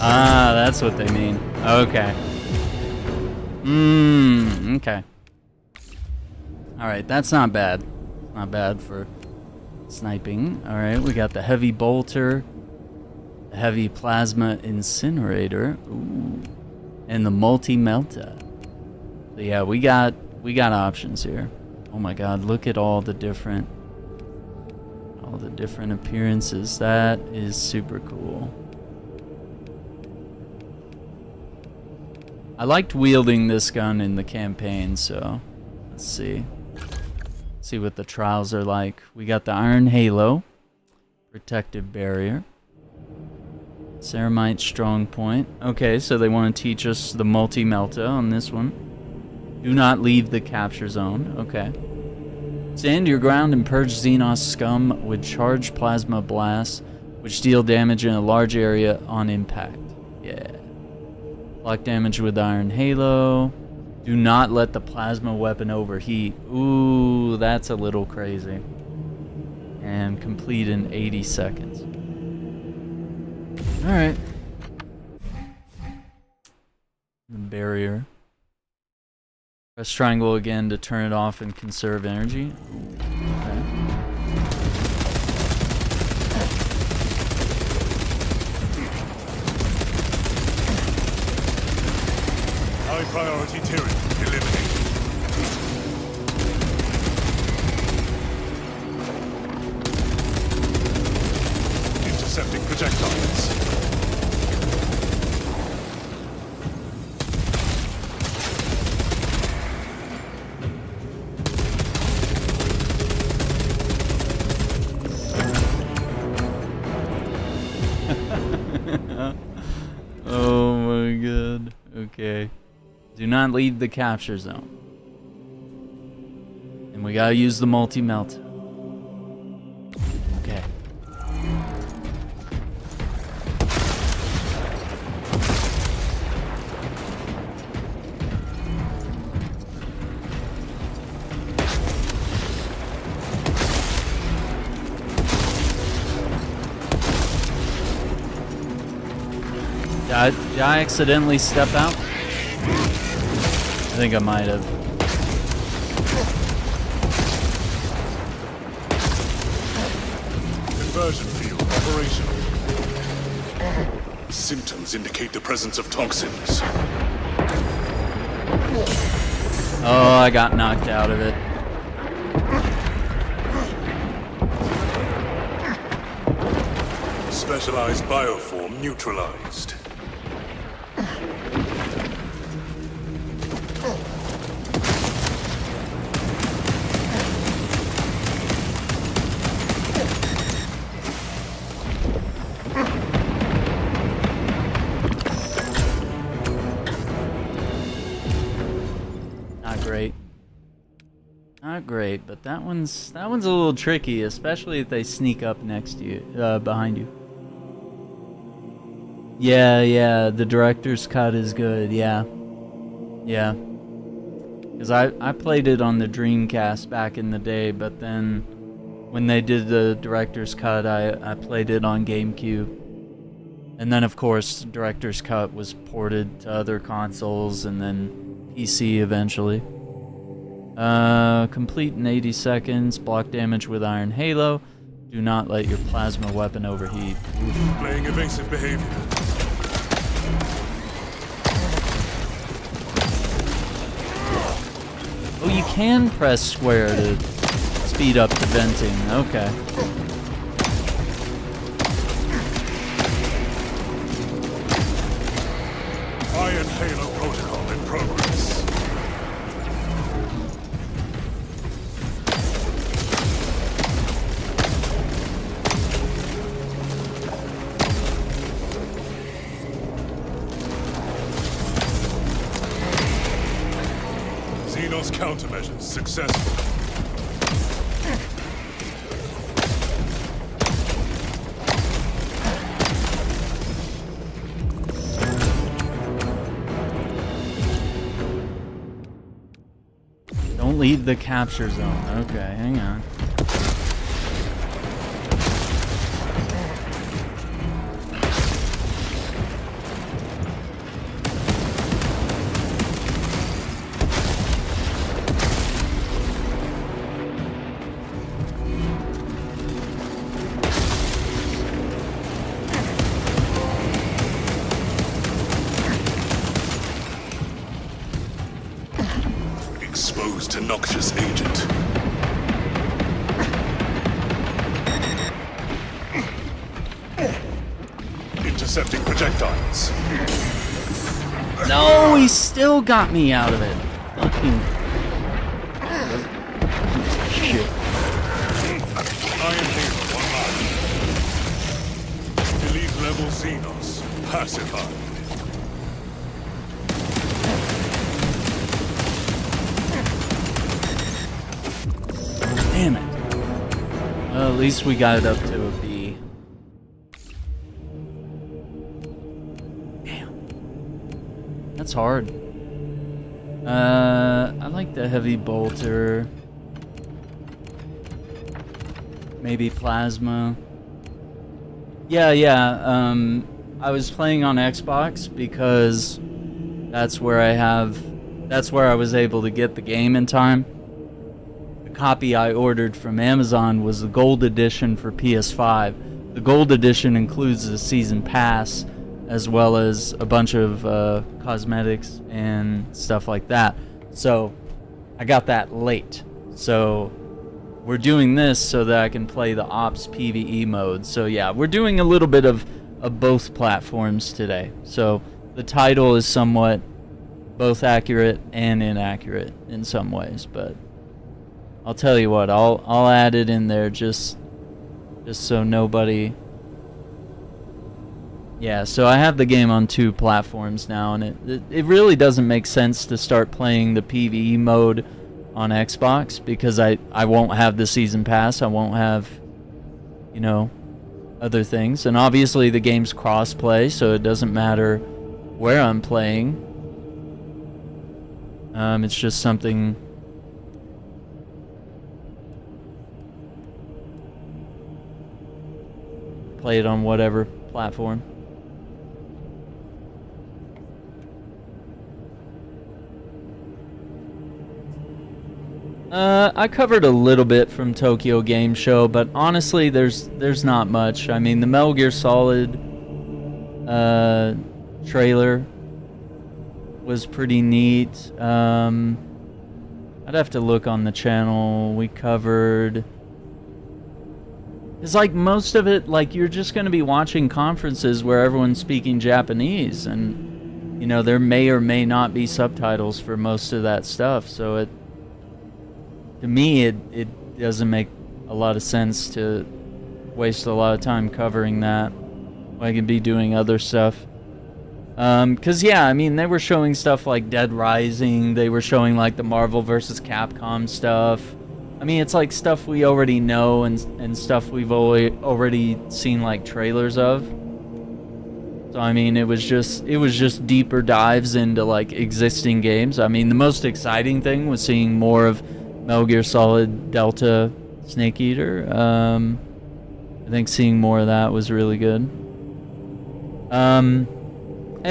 Ah, that's what they mean. Okay. Okay. Alright, that's not bad. Not bad for sniping. Alright, we got the heavy bolter, the heavy plasma incinerator, ooh, and the multi-melta. So yeah, we got options here. Oh my god, look at all the different appearances. That is super cool. I liked wielding this gun in the campaign, so let's see. See what the trials are like. We got the Iron Halo, protective barrier, Ceramite strong point. Okay, so they want to teach us the multi-melta on this one. Do not leave the capture zone. Okay. Stand your ground and purge Xenos scum with charged plasma blasts, which deal damage in a large area on impact. Yeah. Block damage with Iron Halo. Do not let the plasma weapon overheat. Ooh, that's a little crazy. And complete in 80 seconds. Alright. The barrier. Press triangle again to turn it off and conserve energy. Okay. High priority Tyranid eliminated. Intercepting projectiles. Oh my god. Okay. Do not leave the capture zone. And we gotta use the multi-melt. Okay. Did I accidentally step out? I think I might have. Conversion field operational. Symptoms indicate the presence of toxins. Oh, I got knocked out of it. Specialized bioform neutralized. Not great. Not great, but that one's a little tricky, especially if they sneak up next to you, behind you. Yeah, the director's cut is good, yeah. Because I played it on the Dreamcast back in the day, but then when they did the director's cut, I played it on GameCube. And then, of course, director's cut was ported to other consoles and then PC eventually. Complete in 80 seconds, block damage with Iron Halo. Do not let your plasma weapon overheat. Playing evasive behavior. Oh, you can press square to speed up the venting. Okay. Iron Halo protocol in progress. Xenos countermeasures successful. Don't leave the capture zone. Okay, hang on. Exposed to noxious agent. Intercepting projectiles. No, he still got me out of it. Fucking shit. Iron Halo online. Elite level Xenos pacified. Damn it. Well, at least we got it up to a B. Damn. That's hard. I like the heavy bolter. Maybe plasma. Yeah. I was playing on Xbox because that's where I was able to get the game in time. Copy I ordered from Amazon was the gold edition for PS5. The gold edition includes the season pass, as well as a bunch of cosmetics and stuff like that. So I got that late. So we're doing this so that I can play the Ops PvE mode. So yeah, we're doing a little bit of both platforms today. So the title is somewhat both accurate and inaccurate in some ways, but I'll tell you what, I'll add it in there just so nobody. Yeah, so I have the game on 2 platforms now, and it really doesn't make sense to start playing the PvE mode on Xbox because I won't have the season pass. I won't have, you know, other things. And obviously the game's cross-play, so it doesn't matter where I'm playing. It's just something. Play it on whatever platform. I covered a little bit from Tokyo Game Show, but honestly, there's not much. I mean, the Metal Gear Solid trailer was pretty neat. I'd have to look on the channel. We covered. It's like most of it, like you're just going to be watching conferences where everyone's speaking Japanese, and you know there may or may not be subtitles for most of that stuff. So it. To me, it doesn't make a lot of sense to waste a lot of time covering that. I could be doing other stuff. Cause yeah, I mean, they were showing stuff like Dead Rising. They were showing like the Marvel vs. Capcom stuff. I mean, it's like stuff we already know and stuff we've already seen like trailers of. So I mean, it was just deeper dives into like existing games. I mean, the most exciting thing was seeing more of Metal Gear Solid Delta Snake Eater. I think seeing more of that was really good. And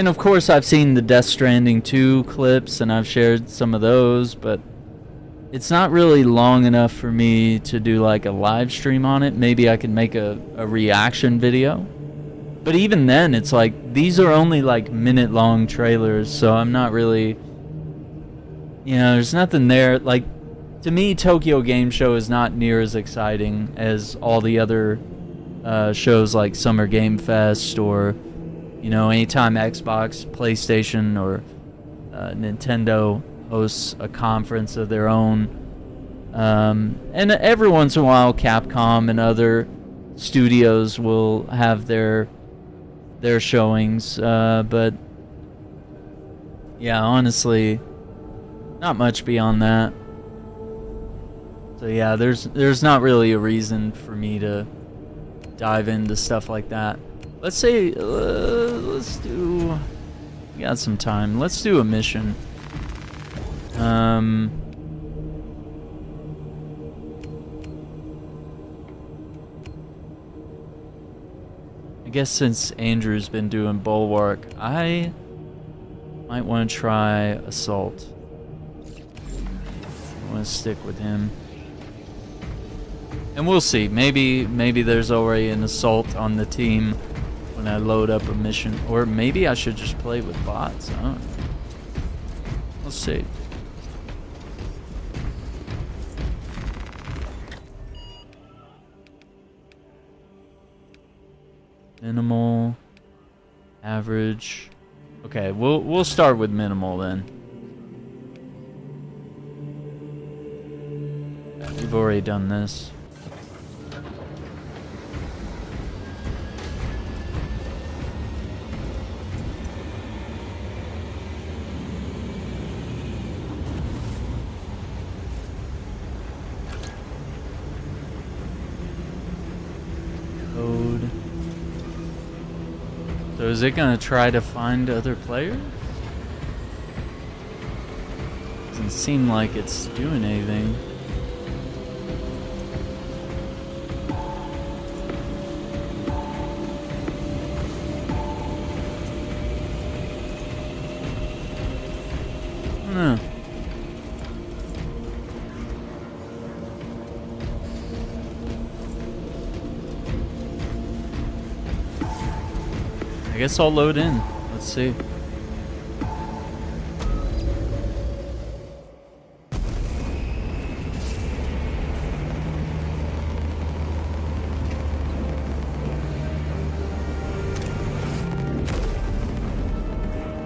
of course I've seen the Death Stranding 2 clips and I've shared some of those, but it's not really long enough for me to do like a live stream on it. Maybe I can make a reaction video. But even then, it's like, these are only like minute-long trailers, so I'm not really, you know, there's nothing there. Like, to me, Tokyo Game Show is not near as exciting as all the other shows like Summer Game Fest, or, you know, anytime Xbox, PlayStation, or Nintendo hosts a conference of their own. And every once in a while, Capcom and other studios will have their showings. But, yeah, honestly, not much beyond that. So yeah, there's not really a reason for me to dive into stuff like that. Let's say, let's do, we got some time. Let's do a mission. I guess since Andrew's been doing Bulwark, I might want to try Assault. I want to stick with him. And we'll see. Maybe there's already an Assault on the team when I load up a mission. Or maybe I should just play with bots. I don't know. We'll see. Minimal. Average. Okay, we'll start with minimal then. We've already done this. Code. So is it gonna try to find other players? Doesn't seem like it's doing anything. I don't know. I guess I'll load in. Let's see.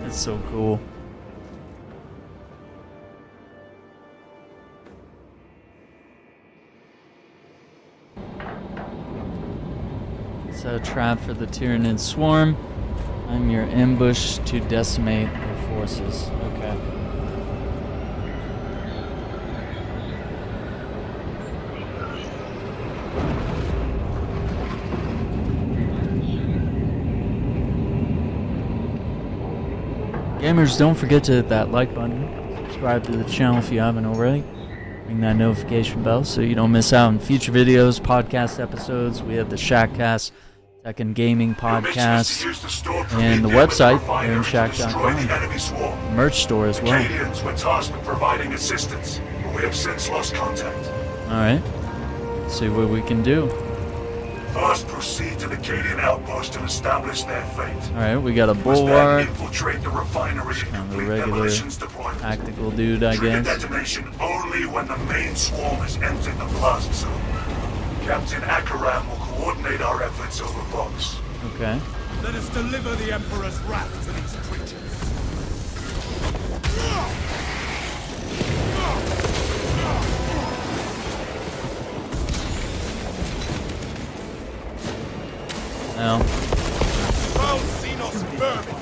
That's so cool. Set a trap for the Tyranid swarm. I'm your ambush to decimate their forces. Okay. Gamers, don't forget to hit that like button. Subscribe to the channel if you haven't already. Ring that notification bell so you don't miss out on future videos, podcast episodes. We have the Shackcast, Tech and Gaming podcast, and the website, IronShack.com. Merch store as well. Acadians were tasked with providing assistance, but we have since lost contact. Alright. Let's see what we can do. First, proceed to the Acadian outpost and establish their fate. Alright, we got a Then bulwark. infiltrate the refinery and Kind of a complete regular demolitions deployment. tactical dude, I Trigger guess. detonation only when the main swarm has entered the plaza zone. Captain Akaram will coordinate our efforts over Vox. Okay. Let us deliver the Emperor's wrath to these creatures. Now. Well, Xenos vermin.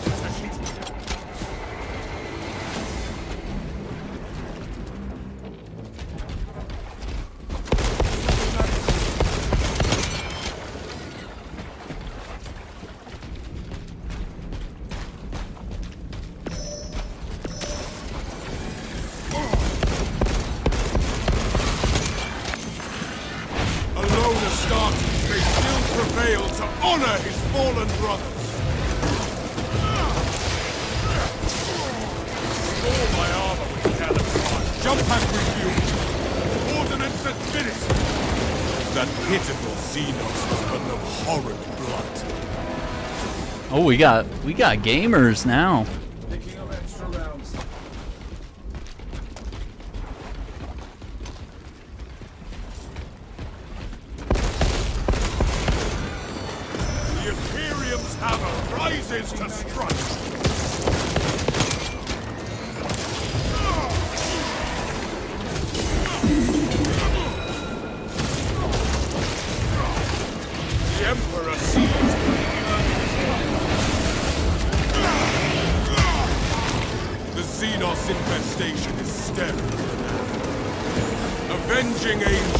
Alone Astartes may still prevail to honor his fallen brothers. All my armor with cannons. Jump and refuel. Ordnance at minute. That pitiful Xenos was but no horrid blood. Oh, we got gamers now. Picking up extra rounds. The Imperium's hammer rises to strike. The Emperor sees. The Xenos infestation is stemmed. Avenging angel.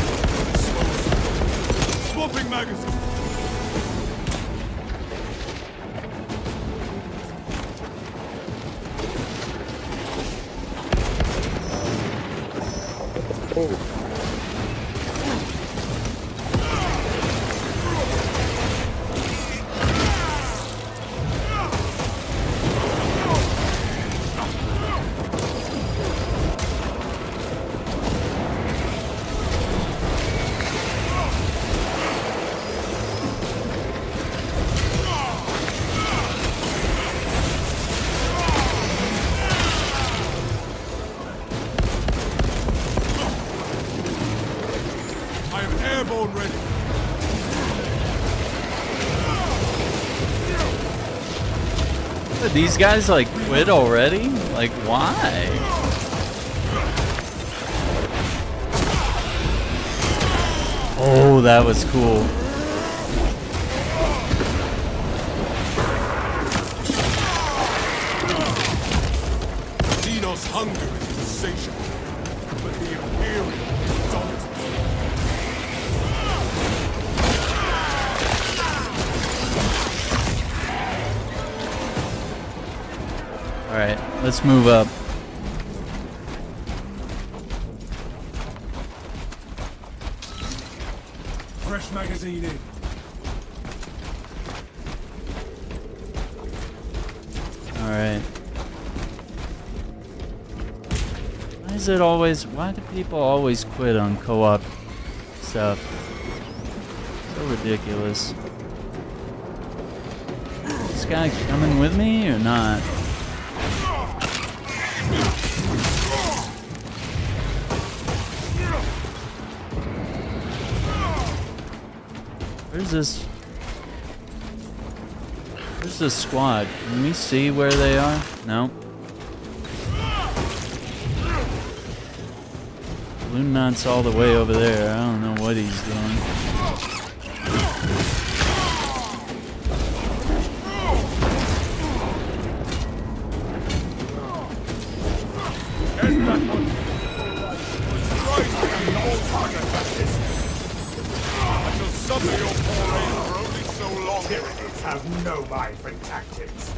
Swapping magazine. I am airborne ready. But these guys like quit already? Like why? Oh, that was cool. Xenos hunger is insatiable, but the Imperium dominates. Alright, let's move up. Fresh magazine in. Alright. Why do people always quit on co-op stuff? So ridiculous. Let's this guy coming with me or not? Where's this squad? Can we see where they are? No. Luna's all the way over there. I don't know what he's doing. Have no mind for tactics.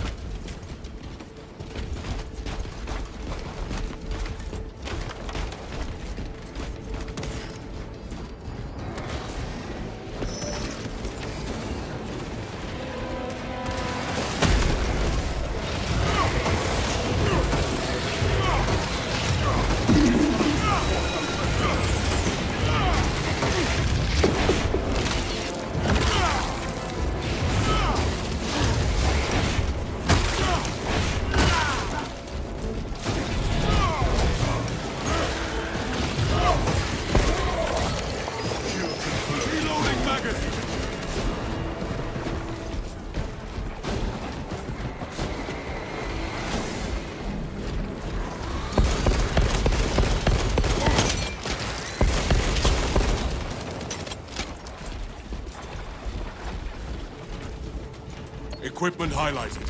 Equipment highlighted.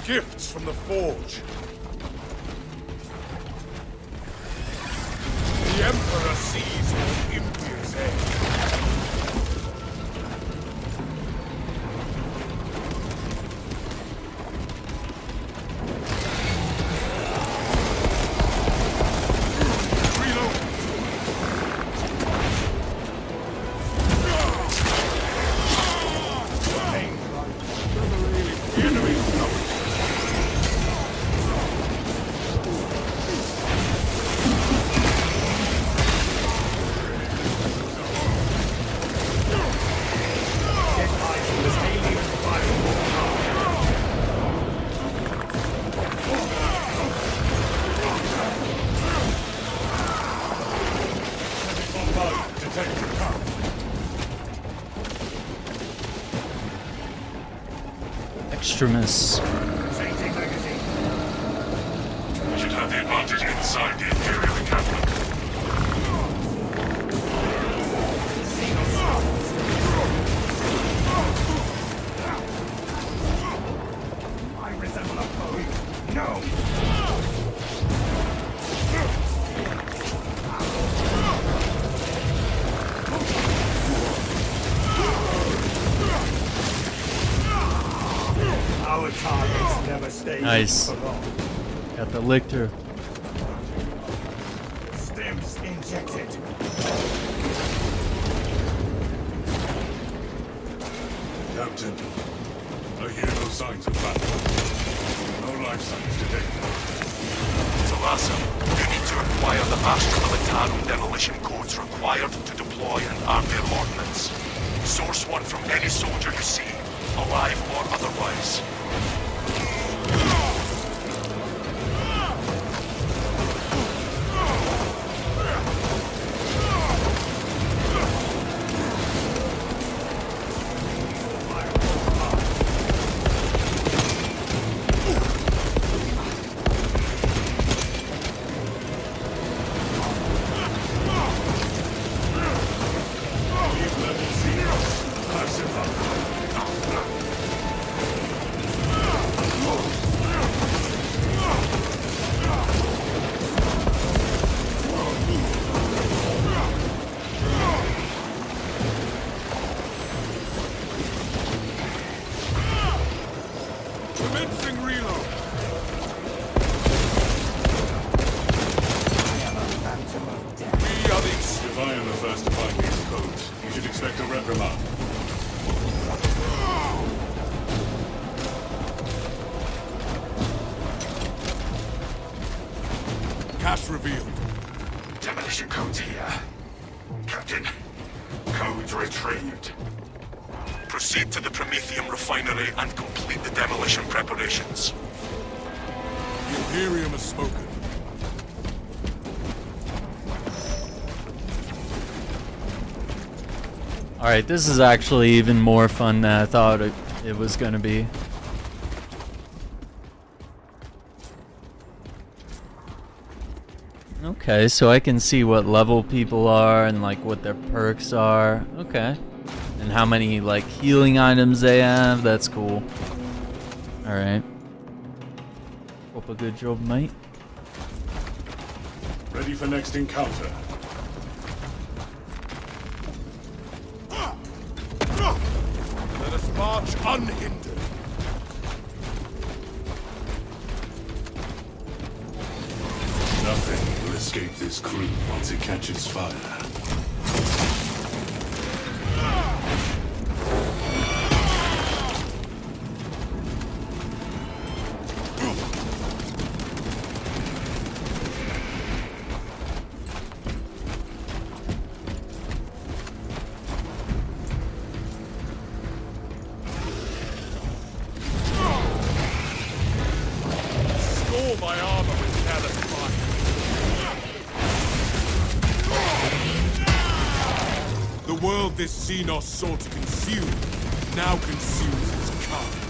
Gifts from the Forge. The Emperor sees all Imperium's end. Extremis. We should have the advantage inside the Imperium encampment. I resemble a foe. No! Our targets never stay. Nice. Got the lictor. Stems injected. Captain, I hear no signs of battle. No life signs detected. Talassa, you need to acquire the master militarum demolition codes required to deploy and arm their ordnance. Source one from any soldier you see, alive or otherwise. Commencing reload. We are the... If I am the first to find these codes, you should expect a reprimand. Cache revealed. Demolition codes here. Captain, codes retrieved. Proceed to the Prometheum refinery and complete the demolition preparations. The Imperium has spoken. Alright, this is actually even more fun than I thought it was gonna be. Okay, so I can see what level people are and like what their perks are. Okay. And how many like healing items they have. That's cool. Alright. Hope a good job, mate. Ready for next encounter. Let us march unhindered. Nothing will escape this crew once it catches fire. Score my armor with careless fire. The world this Xenos sought to consume now consumes its carcass.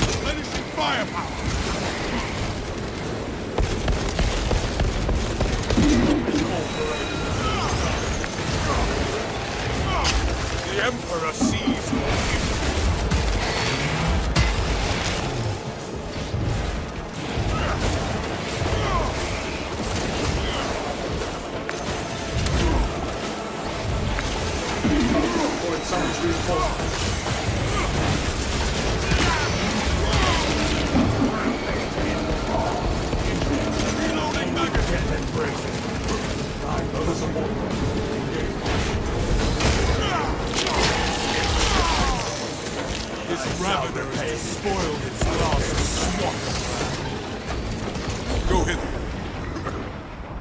Replenishing firepower! The Emperor sees your future. Or it sounds reinforcements. Reloading magazine. Others are more. This Ravener has despoiled its last swat. Go hither.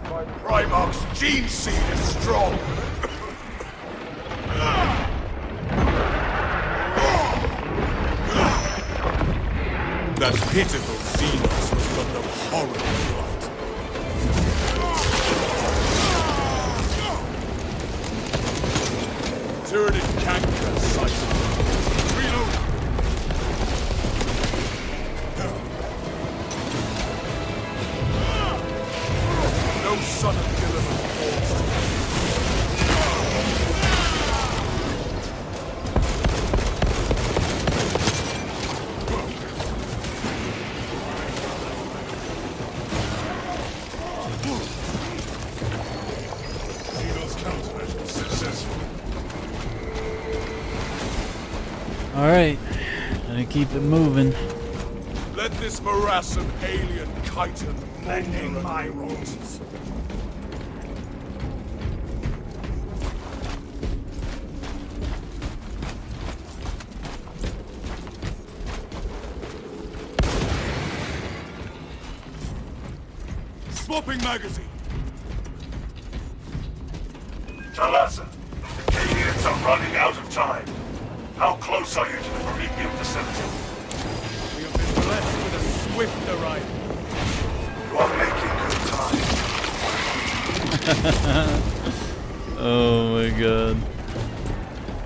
My Primarch's gene seed is strong. That pitiful Xenos was but the horrid blight. Tyranid canker sighted. Reload. No son of Gilliman falls to me. Xenos countermeasures successful. Alright. Gonna keep it moving. Let this morass of alien chitin mending my wounds. Swapping magazine. Talassa, the Cadians are running out of time. How close are you to the Prometheum facility? We have been blessed with a swift arrival. You are making good time. Oh my god.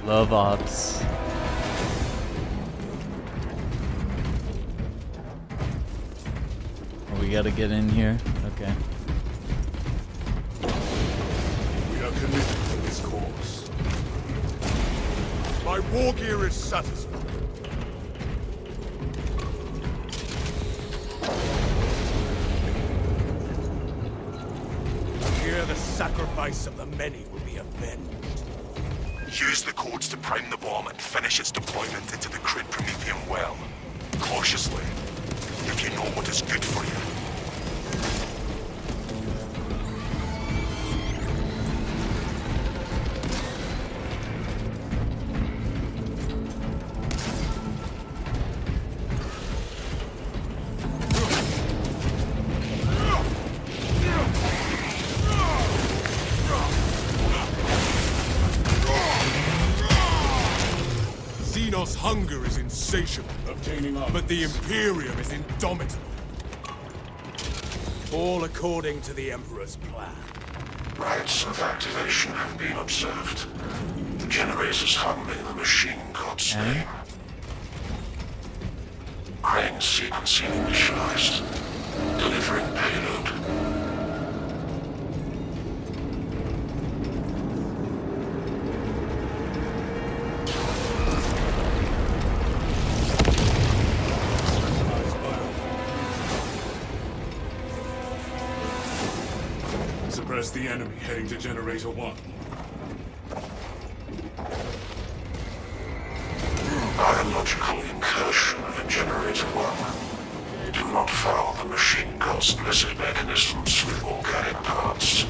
Love ops. Oh, we gotta get in here? Okay. We are committed to this cause. My war gear is satisfied. Here the sacrifice of the many will be avenged. Use the codes to prime the bomb and finish its deployment into the crude Prometheum well. Cautiously, if you know what is good for you. insatiable. Obtaining arms. But the Imperium is indomitable. All according to the Emperor's plan. Rites of activation have been observed. The generators hum in the machine god's name. Crane sequencing initialized. Delivering payload. Suppress the enemy heading to Generator 1. Biological incursion in Generator 1. Do not foul the machine god's blessed mechanisms with organic parts.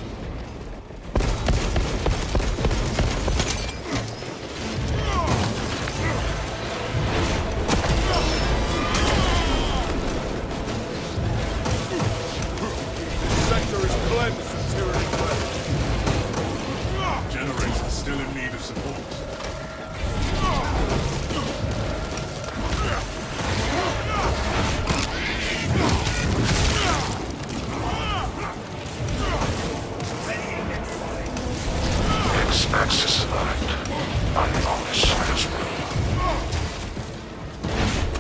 Sector is cleansed of Tyranid weapons. Generator still in need of support. X-axis aligned. I'm on this side as well.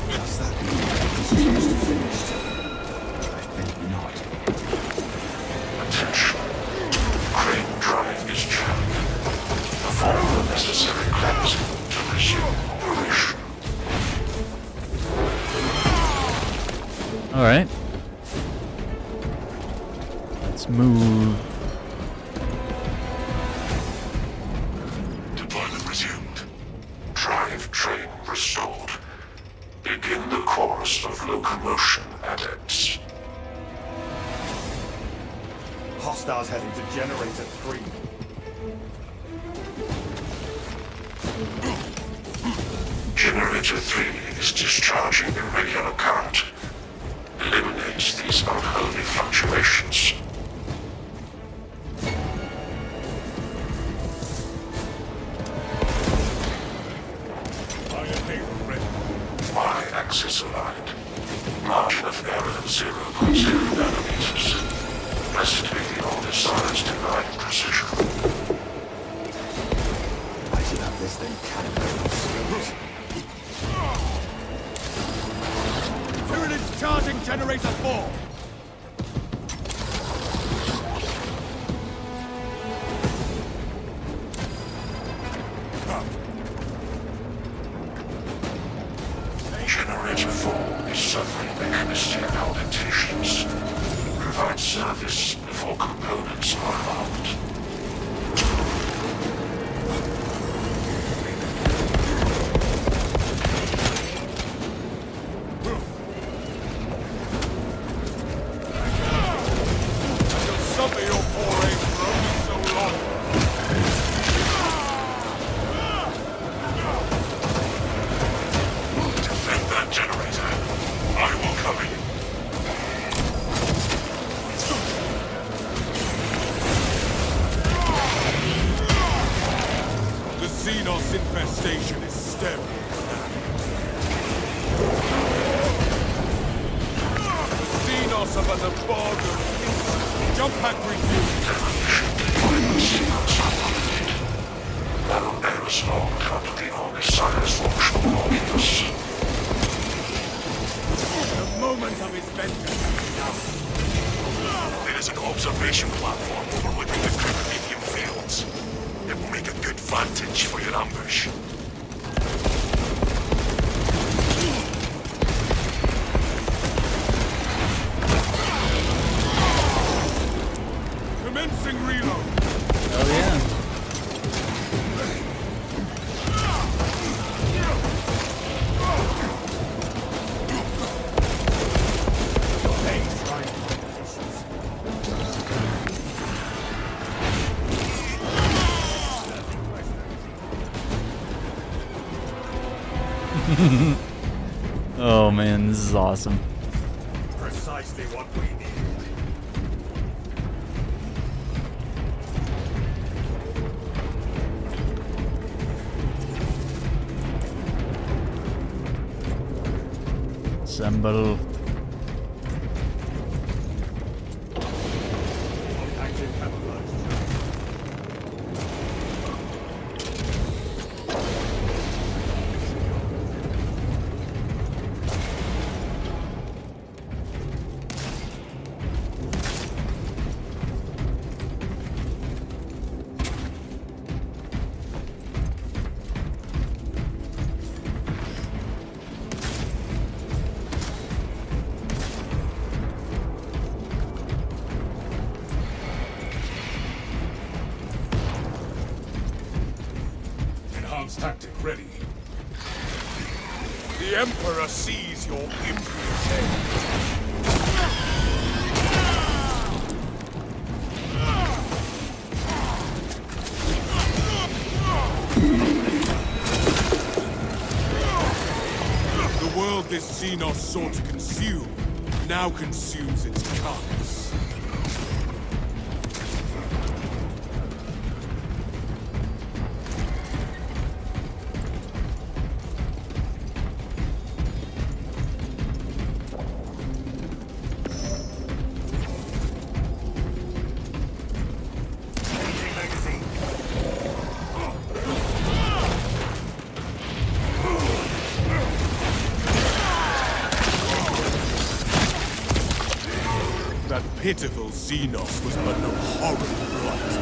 Does that mean the is finished? I think not. Attention. Crane drive is jammed. Perform the necessary cleansing to resume operation. Alright. Let's move. Deployment resumed. Drive train restored. Begin the course of locomotion, adepts. Hostiles heading to Generator 3. Generator 3 is discharging irregular current. Eliminates these unholy fluctuations. Iron Haven ready. Y-axis aligned. Margin of error 0.0 nanometers. Blessed be the all-design's divine precision. I should have this thing calibrated. Tyranid's charging Generator 4. Generator 4 is suffering mechanistic palpitations. Provide service before components are armed. Suffer your poor aim for only so long. Defend that generator. I will cover you. The Xenos infestation is stemmed. The Xenos are but a bog of insect. Jump pack review. No errors logged under the Omnissiah's functional modulus. The moment of his vengeance is now. There is an observation platform overlooking the Cryptomedium fields. It will make a good vantage for your ambush. Commencing reload. Oh yeah. Oh man, this is awesome. Precisely what we need. Assemble. Active camouflage. Enhanced tactic ready. The Emperor sees your impious end. The world this Xenos sought to consume now consumes its carcass. That pitiful Xenos was but no horrid blight.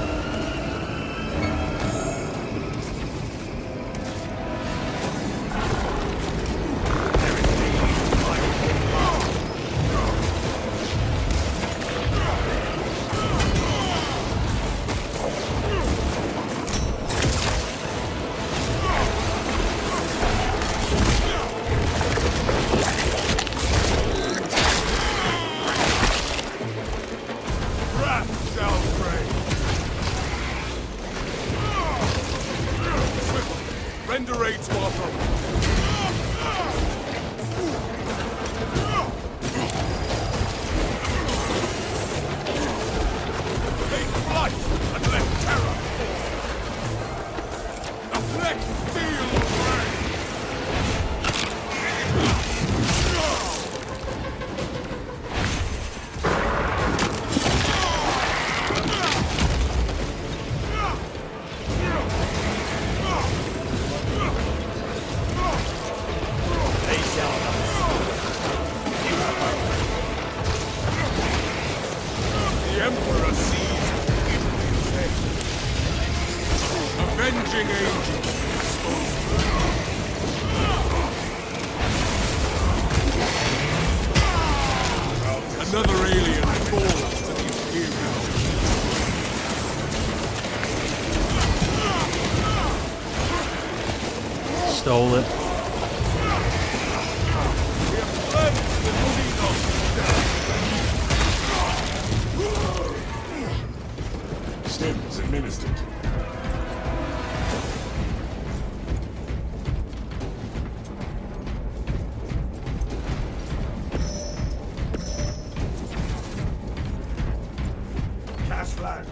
Wrath shall pray. Swiftly, render aid to our brother. Take flight and let terror fall. A flex steel ray. The Emperor sees impious head. Avenging angels exposed. Another alien falls to the Imperium. Stole it. We have cleansed the Xenos death. Stims administered. Cash flagged.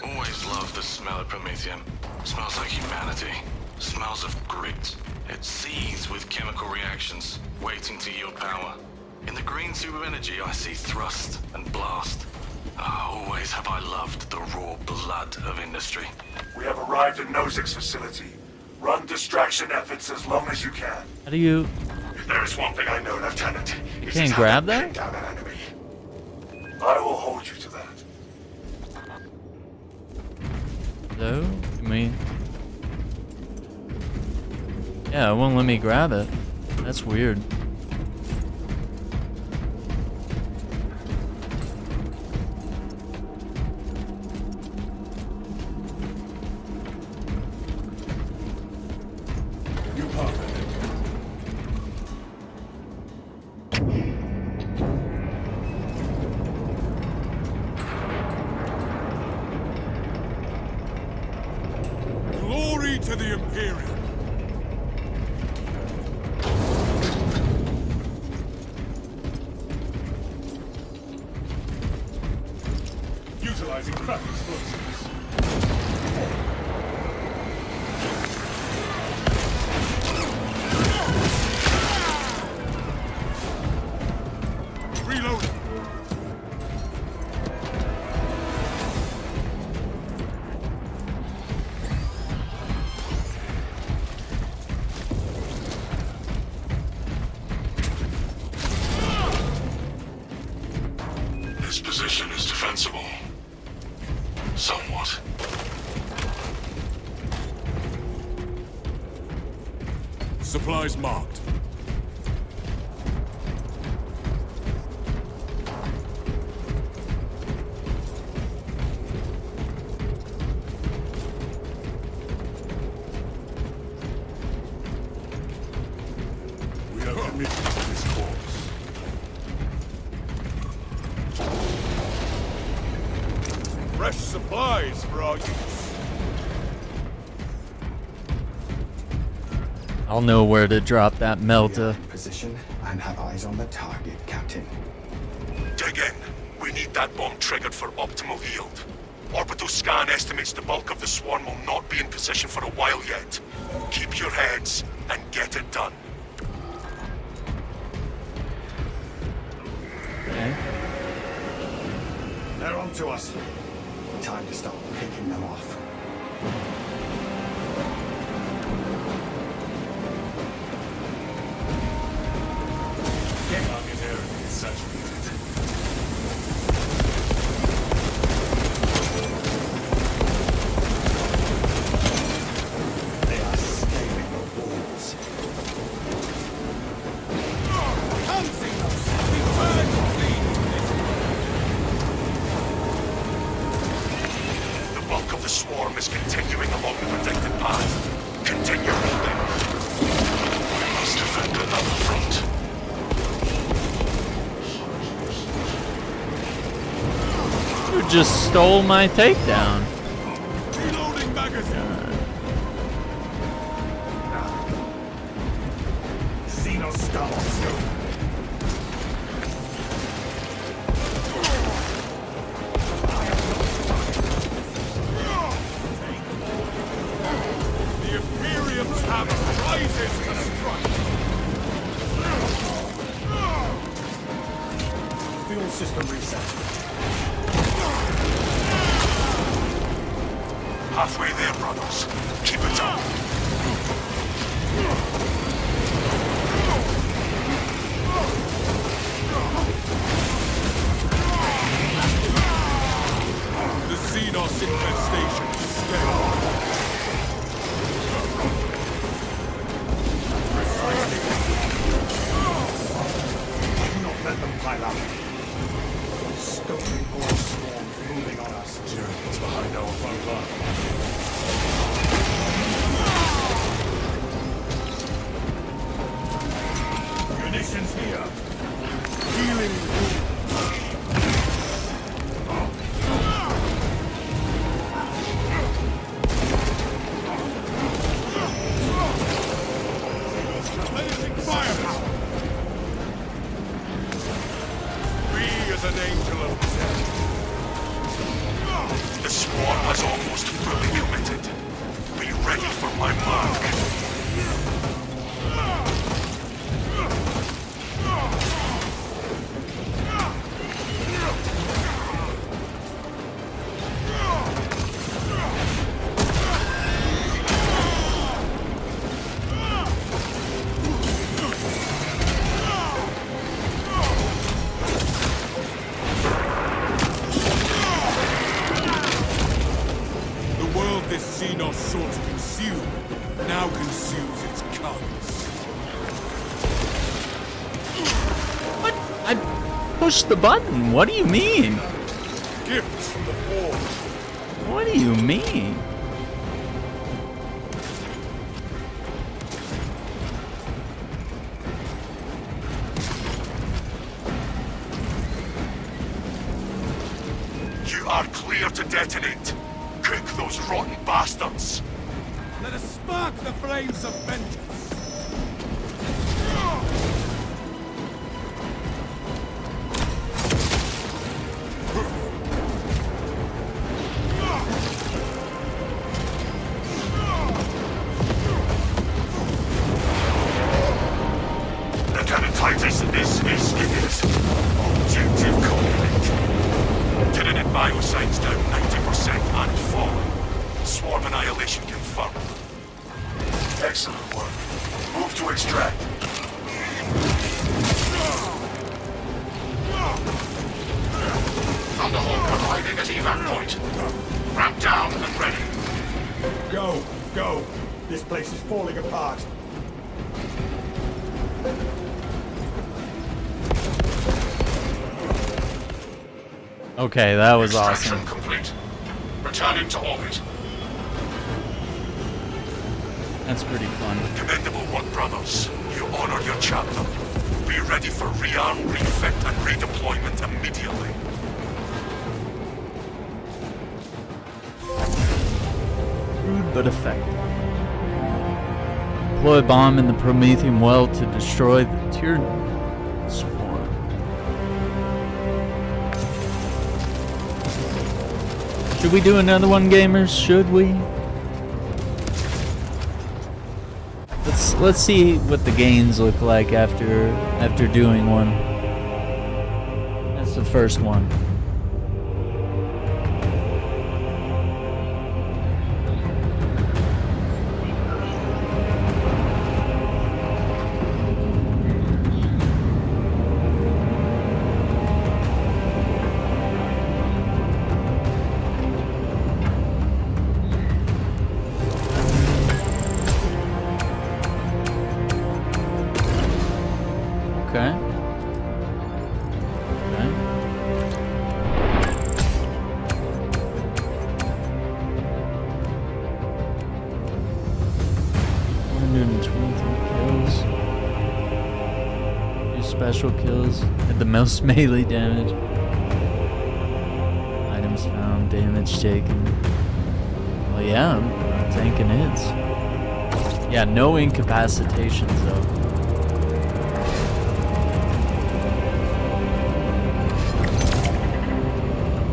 Always loved the smell of Prometheum. Smells like humanity. Smells of grit. It seethes with chemical reactions, waiting to yield power. In the green tube of energy, I see thrust and blast. Always have I loved the raw blood of industry. We have arrived at Nozick's facility. Run distraction efforts as long as you can. How do you... There is one thing I know, Lieutenant. You can't grab that? Pin down an enemy. I will hold you to that. No? I mean... Yeah, it won't let me grab it. That's weird. New partner. Glory to the Imperium. Utilizing crack explosives. This position is defensible. Somewhat. Supplies marked. We are committed to this cause. Fresh supplies for our use. I'll know where to drop that melta. Position and have eyes on the target, Captain. Dig in. We need that bomb triggered for optimal yield. Orbital scan estimates the bulk of the swarm will not be in position for a while yet. Keep your heads and get it done. Okay. They're on to us. Time to start picking them off. Target area is saturated. They are scaling the walls. The bulk of the swarm is continuing along the predicted path. Continue holding. We must defend another front. You just stole my takedown. Reloading magazine. Xenoskulls. The Imperium's hammer rises to strike. Fuel system reset. Halfway there, brothers. Keep it up. The Xenos infestation is scaled. Do not let them pile up. Scoping all swarms moving on us. Tyranids behind our front line. Munitions here. Healing replenishing firepower. We as an angel of death. The swarm has almost fully committed. Be ready for my mark. The world this Xenos sought to consume now consumes its carcass. What? I pushed the button. What do you mean? Gifts from the Forge. What do you mean? You are clear to detonate. Cook those rotten bastards. Let us spark the flames of vengeance. Lieutenant Titus, this is objective complete. Tyranid bioscience down 90% and falling. Swarm annihilation confirmed. Excellent work. Move to extract. falling apart. Okay, that was awesome. Extraction complete. Returning to orbit. That's pretty fun. Commendable work, brothers. You honored your chapter. Be ready for rearm, refit, and redeployment immediately. Rude but effective. Deploy a bomb in the Promethean well to destroy the Tyranid swarm. Should we do another one, gamers? Should we? Let's see what the gains look like after doing one. That's the first one. Okay. Okay. kills. Your special kills had the most melee damage. Items found, damage taken. Well, yeah, I'm tanking hits. Yeah, no incapacitations though.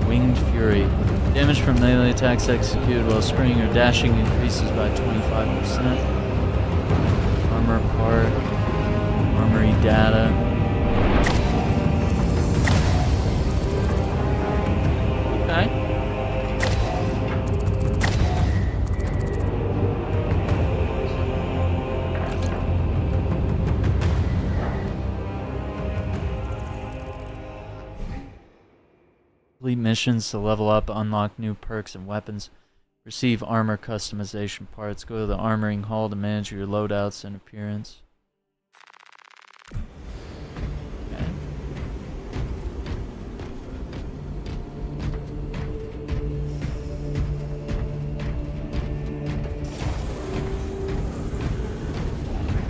Winged Fury. Damage from melee attacks executed while sprinting or dashing increases by 25%. Armor part. Armory data. Okay. Complete missions to level up, unlock new perks and weapons, receive armor customization parts, go to the armoring hall to manage your loadouts and appearance. Okay.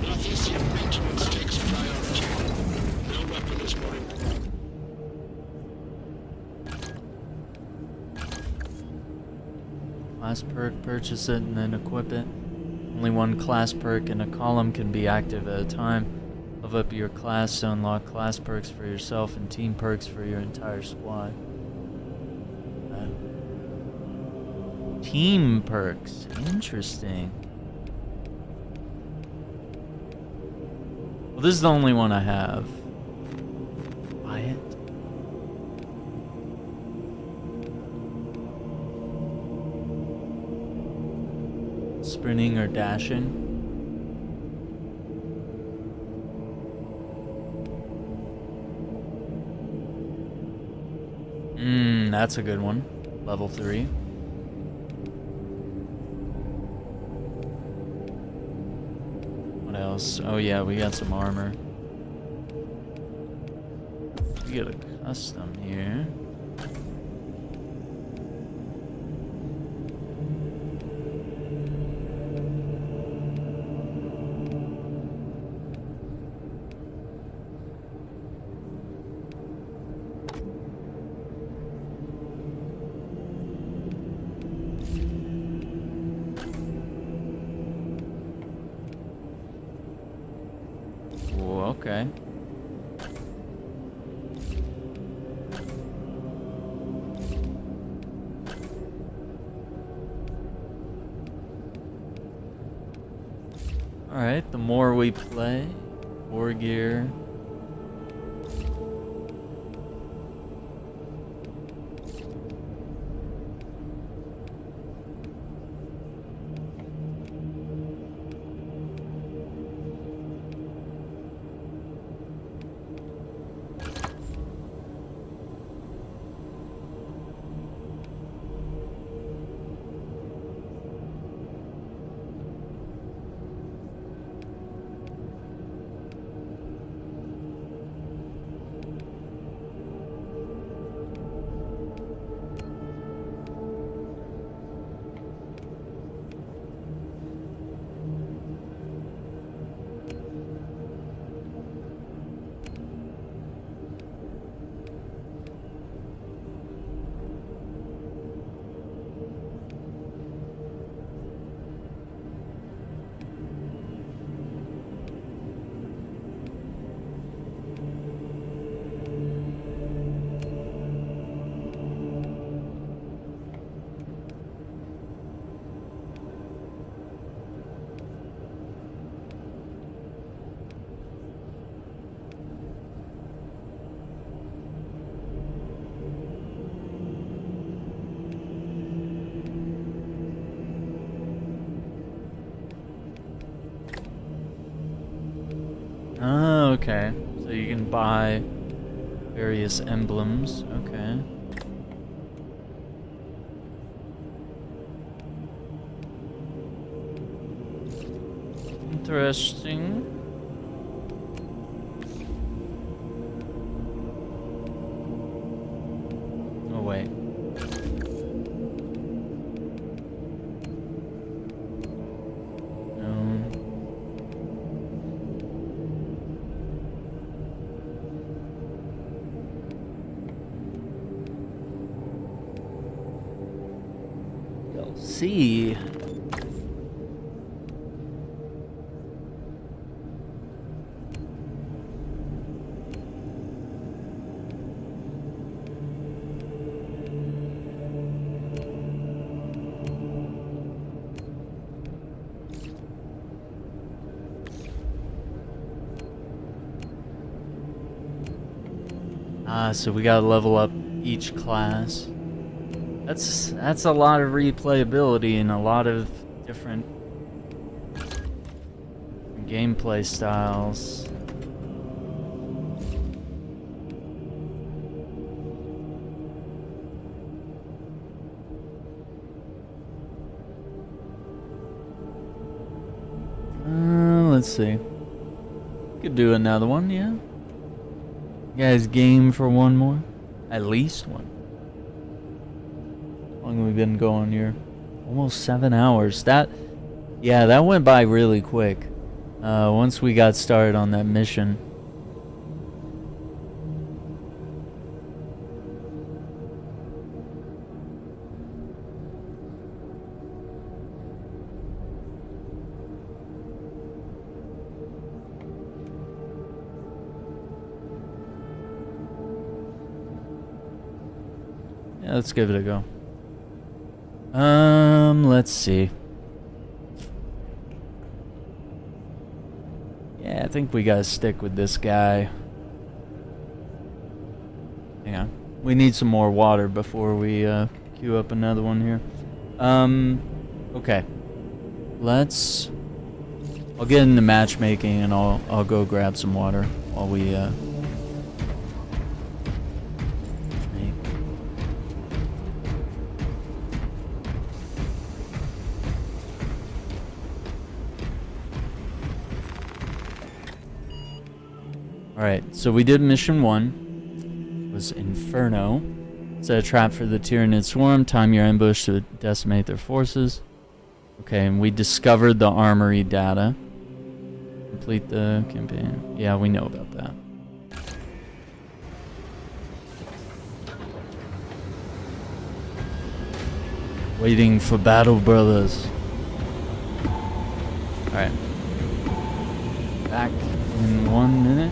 Northeastern maintenance takes priority. No weapon is more important. Class perk, purchase it and then equip it. Only one class perk in a column can be active at a time. Level up your class to unlock class perks for yourself and team perks for your entire squad. Team perks. Interesting. Well, this is the only one I have. Buy it. Sprinting or dashing. That's a good one. Level 3. What else? Oh yeah, we got some armor. We get a custom here. Okay. Alright, the more we play, more gear. can buy various emblems. Okay. Interesting. Oh wait. See. So we gotta level up each class. That's a lot of replayability and a lot of different gameplay styles. Let's see. Could do another one, yeah. You guys game for one more? At least one. How long have we been going here? Almost 7 hours. That went by really quick. Once we got started on that mission. Yeah, let's give it a go. Let's see. Yeah, I think we gotta stick with this guy. Hang on. We need some more water before we queue up another one here. Okay. I'll get into matchmaking and I'll go grab some water while we Alright, so we did mission 1. It was Inferno. Set a trap for the Tyranid swarm. Time your ambush to decimate their forces. Okay, and we discovered the armory data. Complete the campaign. Yeah, we know about that. Waiting for battle, brothers. Alright. Back in 1 minute.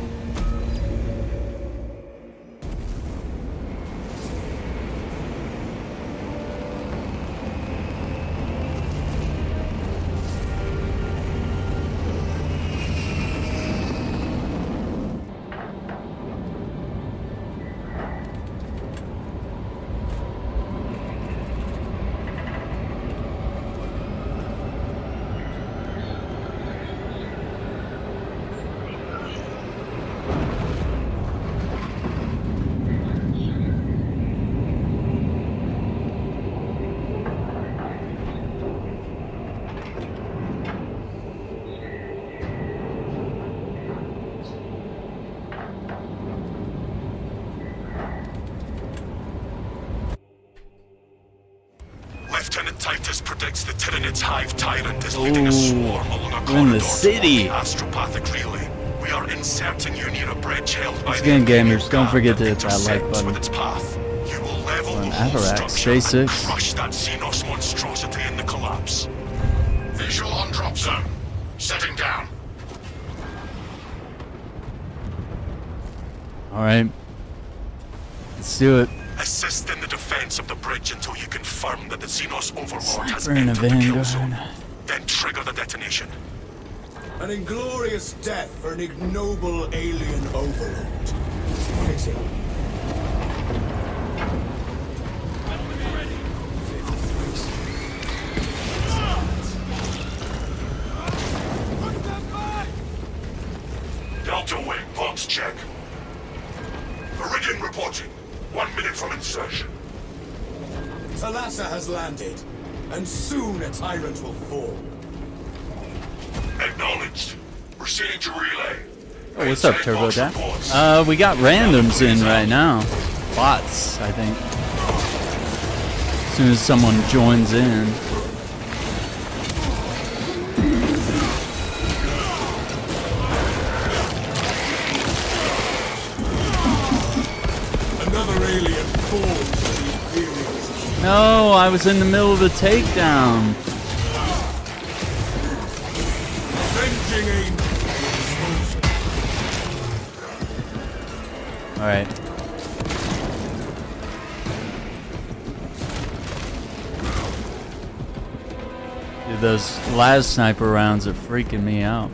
Lieutenant Titus predicts the Tyranid's hive tyrant is leading a swarm along a corridor in the city. The astropathic relay. We are inserting you near a bridge held by the Again, Imperium gamers, don't forget to hit that like intersects button. with its path. You will level the whole Avarax, structure Stay and 6. crush that Xenos monstrosity in the collapse. Visual on drop zone. Setting down. Alright. Let's do it. Assist in the defense of the bridge until you confirm that the Xenos Overlord has Sniper and a entered the kill Vanguard. zone. Then trigger the detonation. An inglorious death for an ignoble alien overlord. What is it? Delta Wing, box check. Viridian reporting. 1 minute from insertion. Thalassa has landed, and soon a tyrant will fall. Acknowledged. Proceeding to relay. Oh, what's up, Turbo Dad? We got randoms in right now. Bots, I think. As soon as someone joins in. Another alien falls to the Imperium. No, I was in the middle of the takedown. Avenging angel. Alright. Dude, those last sniper rounds are freaking me out.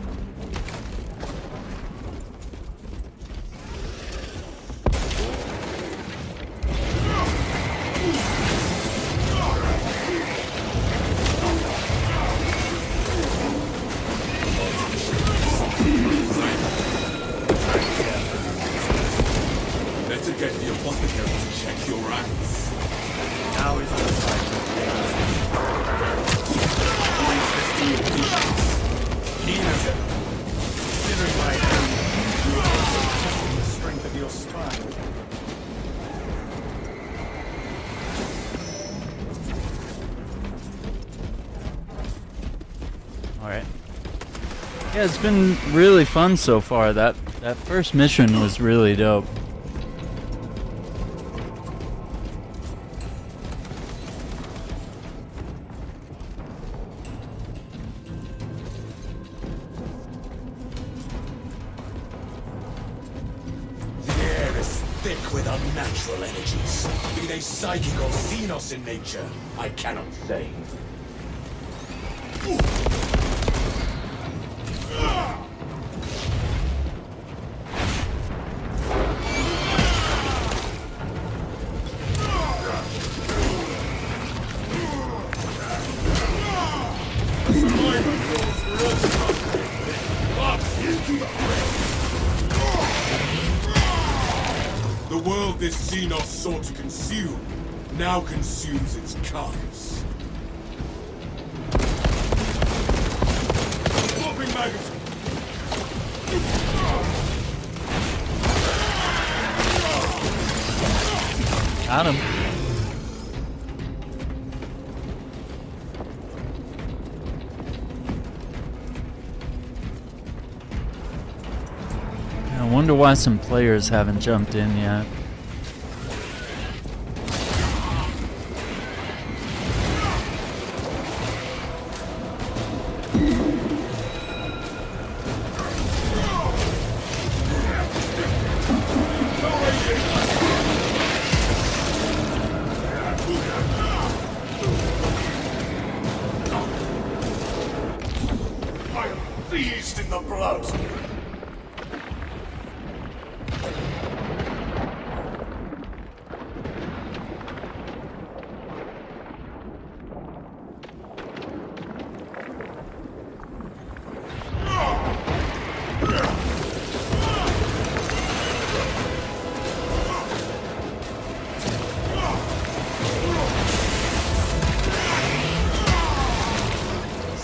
Better get the apothecary to check your acts. Now is the time for considering my the strength of your spine. Alright. Yeah, it's been really fun so far. That first mission was really dope. Thick with unnatural energies. Be they psychic or xenos in nature, I cannot say. The world this xenos sought to consume now consumes its carcass. Swapping magazine! Got him. I wonder why some players haven't jumped in yet. I am pleased in the blood.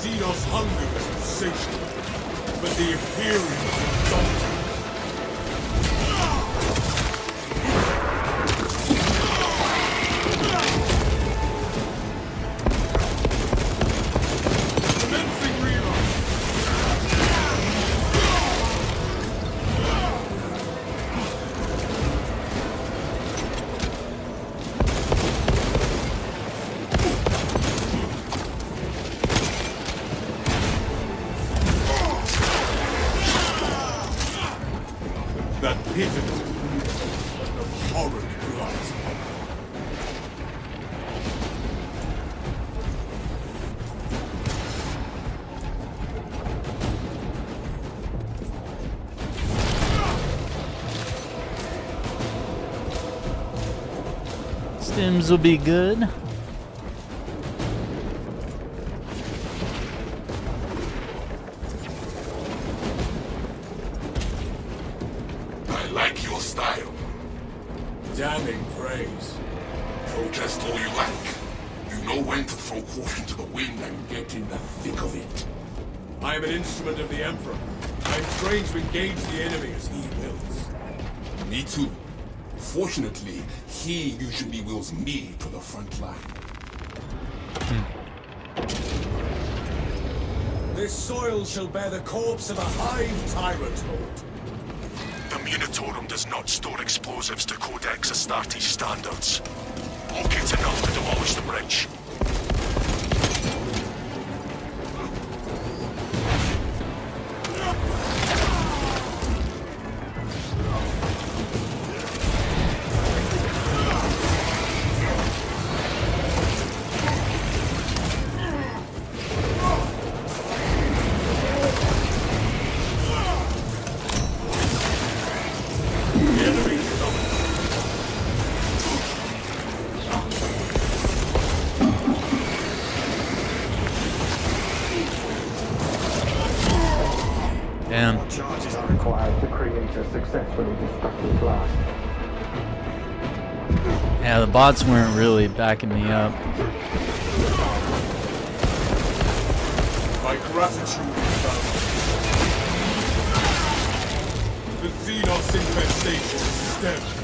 Xenos hunger is insatiable, but the Imperium is indomitable. Commencing reload. That pitiful, horrid blood. Stims will be good. I like your style. damning praise. Protest all you like. You know when to throw caution to the wind and Get in the thick of it. I am an instrument of the Emperor. I am trained to engage the enemy as he wills. me too. Fortunately, he usually wills me to the front line. This soil shall bear the corpse of a hive tyrant lord. The Munitorum does not store explosives to Codex Astartes standards. Pockets enough to demolish the bridge. Damn. What charges are required to create a successfully destructive blast? Yeah, the bots weren't really backing me up. My gratitude is boundless. The Xenos infestation is stemmed.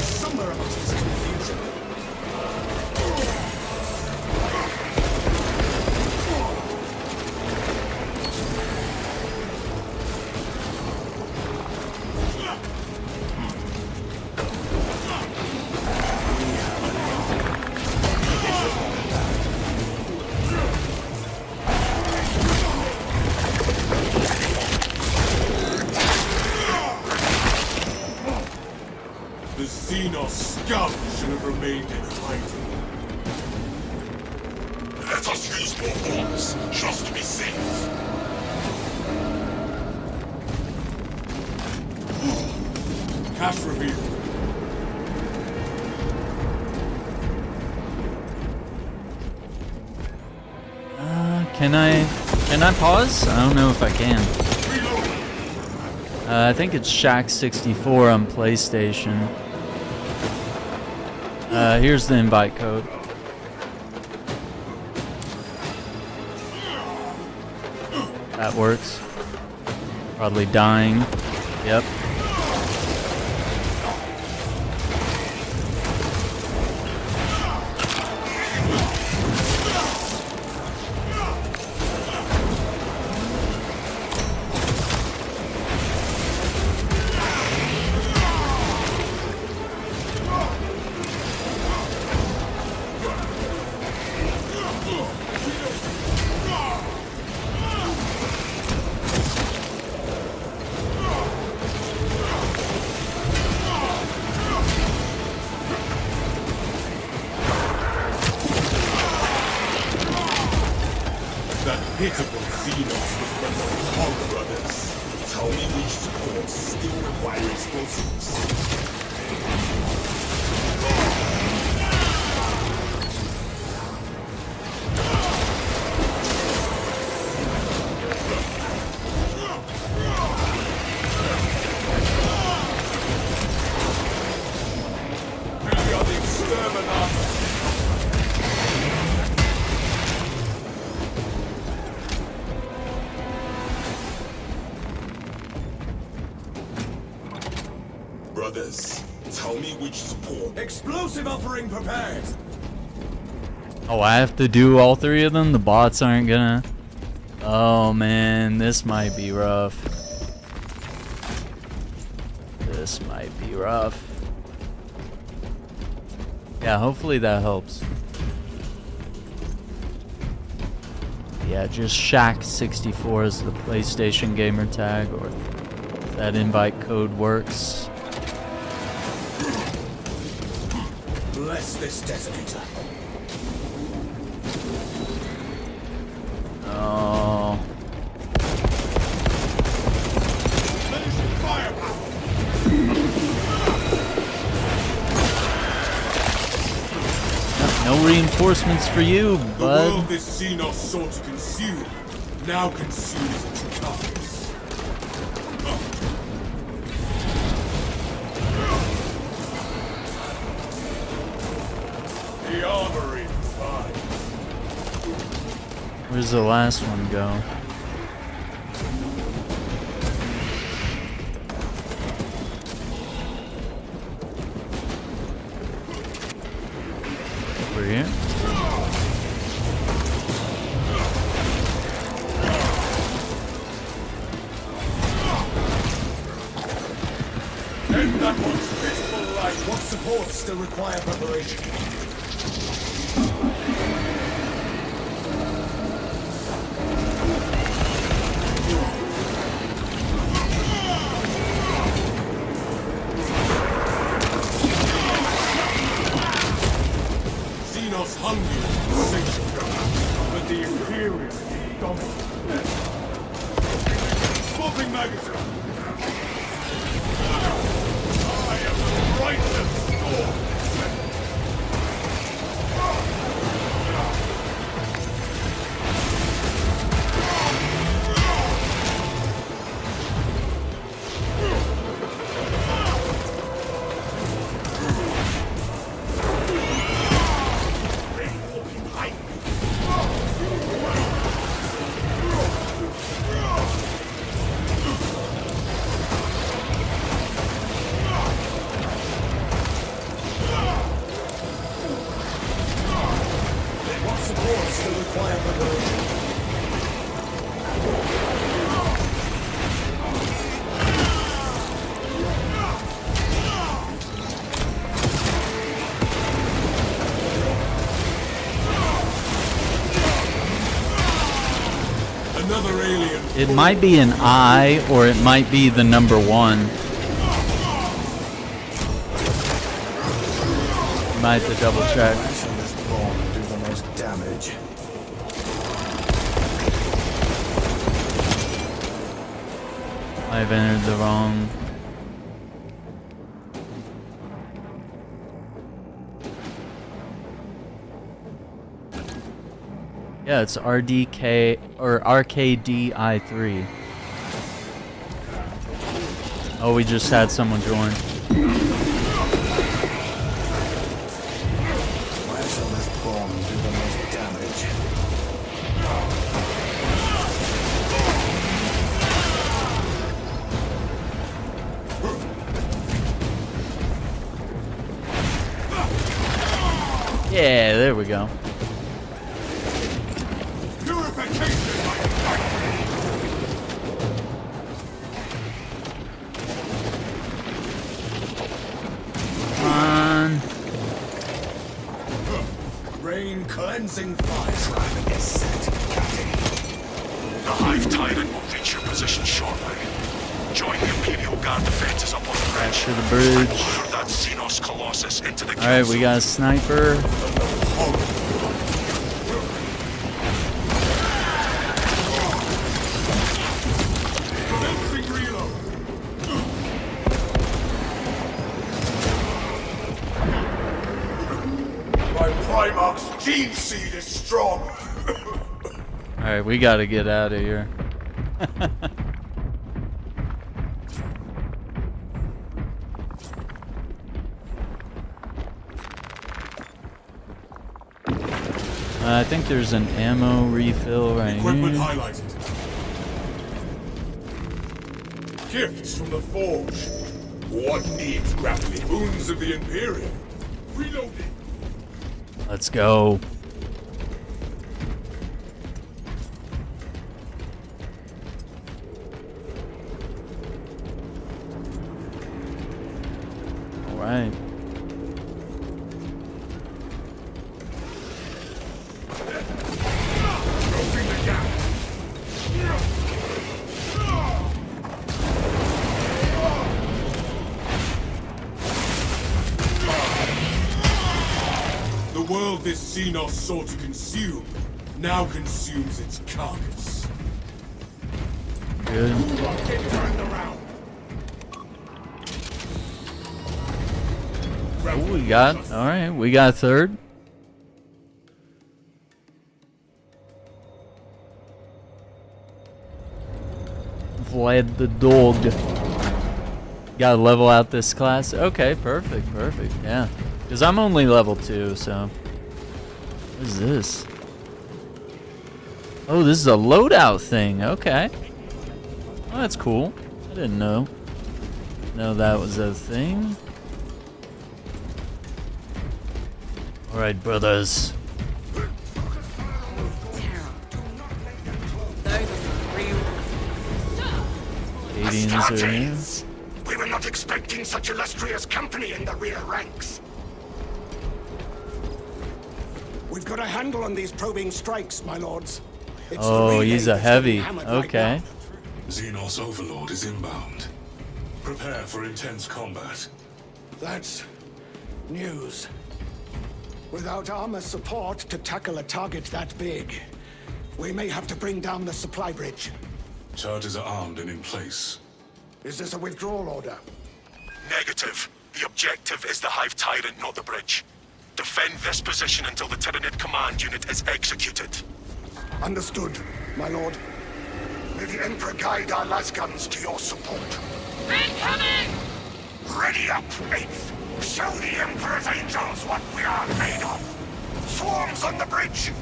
Somewhere amongst this confusion. The Xenos scum should have remained in hiding. Let us use more bombs, just to be safe. Cache revealed. Can I pause? I don't know if I can. I think it's Shack 64 on PlayStation. Here's the invite code. That works. Probably dying. Yep. Pitiful Xenos was but the horror, brothers. Tell me which supports still require explosives. Periodic exterminator. Brothers, tell me which support. Explosive offering prepared. Oh, I have to do all three of them? The bots aren't gonna... Oh man, this might be rough. This might be rough. Yeah, hopefully that helps. Yeah, just Shack64 is the PlayStation gamer tag, or that invite code works. Bless this detonator. Oh. No reinforcements. reinforcements for you, The bud. world this Xenos sought to consume now consumes its carcass. The armory provides. Where's the last one go? Over here. End that one's peaceful life. What supports still require preparation? Xenos hungry and insatiable, but the Imperium is dominant. Swapping magazine. I am the righteous storm. Another alien. It might be an I, or it might be the number 1. Might have to double check. This bomb do the most damage. I've entered the wrong. Yeah, it's RDK or RKDI3. Oh, we just had someone join. Where shall this bomb do the most damage? Yeah, there we go. Rain cleansing fire. Traffic is set, Captain. The Hive Tyrant will reach your position shortly. Join the Imperial Guard defenses up on the bridge. To the bridge. Lure that Xenos Colossus into the Alright, we got a sniper. My Primarch's gene seed is strong. Alright, we gotta get out of here. I think there's an ammo refill right Equipment here. highlighted. Gifts from the Forge. What needs grappling? Wounds of the Imperium. Reloading. Let's go. All right. Closing the gap. The world this Xenos sought to consume now consumes its carcass. Good. Ooh, we got, all right, we got third. Fled the dog. Gotta level out this class. Okay, perfect, perfect. Yeah. Because I'm only level 2, so. What is this? Oh, this is a loadout thing. Okay. Oh, that's cool. I didn't know. No, that was a thing. Alright, brothers. Canadians are here. We were not expecting such illustrious company in the rear ranks. We've got a handle on these probing strikes, my lords. It's Oh, he's a heavy. Okay. Xenos Overlord is inbound. Prepare for intense combat. That's news. Without armor support to tackle a target that big, we may have to bring down the supply bridge. Charges are armed and in place. Is this a withdrawal order? Negative. The objective is the Hive Tyrant, not the bridge. Defend this position until the Tyranid command unit is executed. Understood, my lord. May the Emperor guide our lasguns to your support. Incoming! Ready up, 8th. Show the Emperor's angels what we are made of. Swarms on the bridge.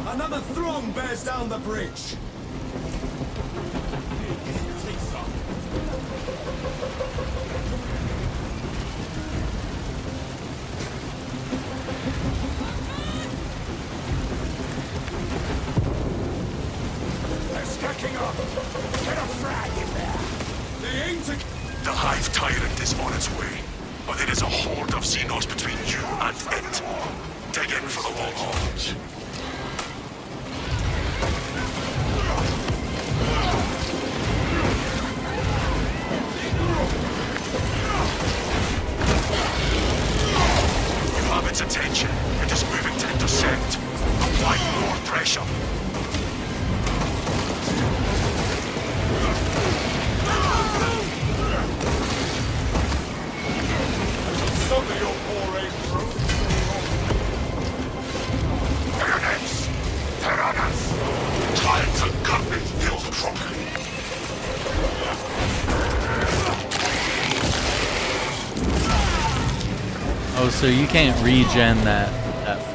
Another throng bears down the bridge. They're stacking up. Get a frag in there. They aim to... The Hive Tyrant is on its way, but there is a horde of Xenos between you and it. Dig in for the long haul. You have its attention. It is moving to intercept. Apply more pressure. Some of your poor aim through. Tyranids! Tyrannas! Time to cut it filled properly. Oh, so you can't regen that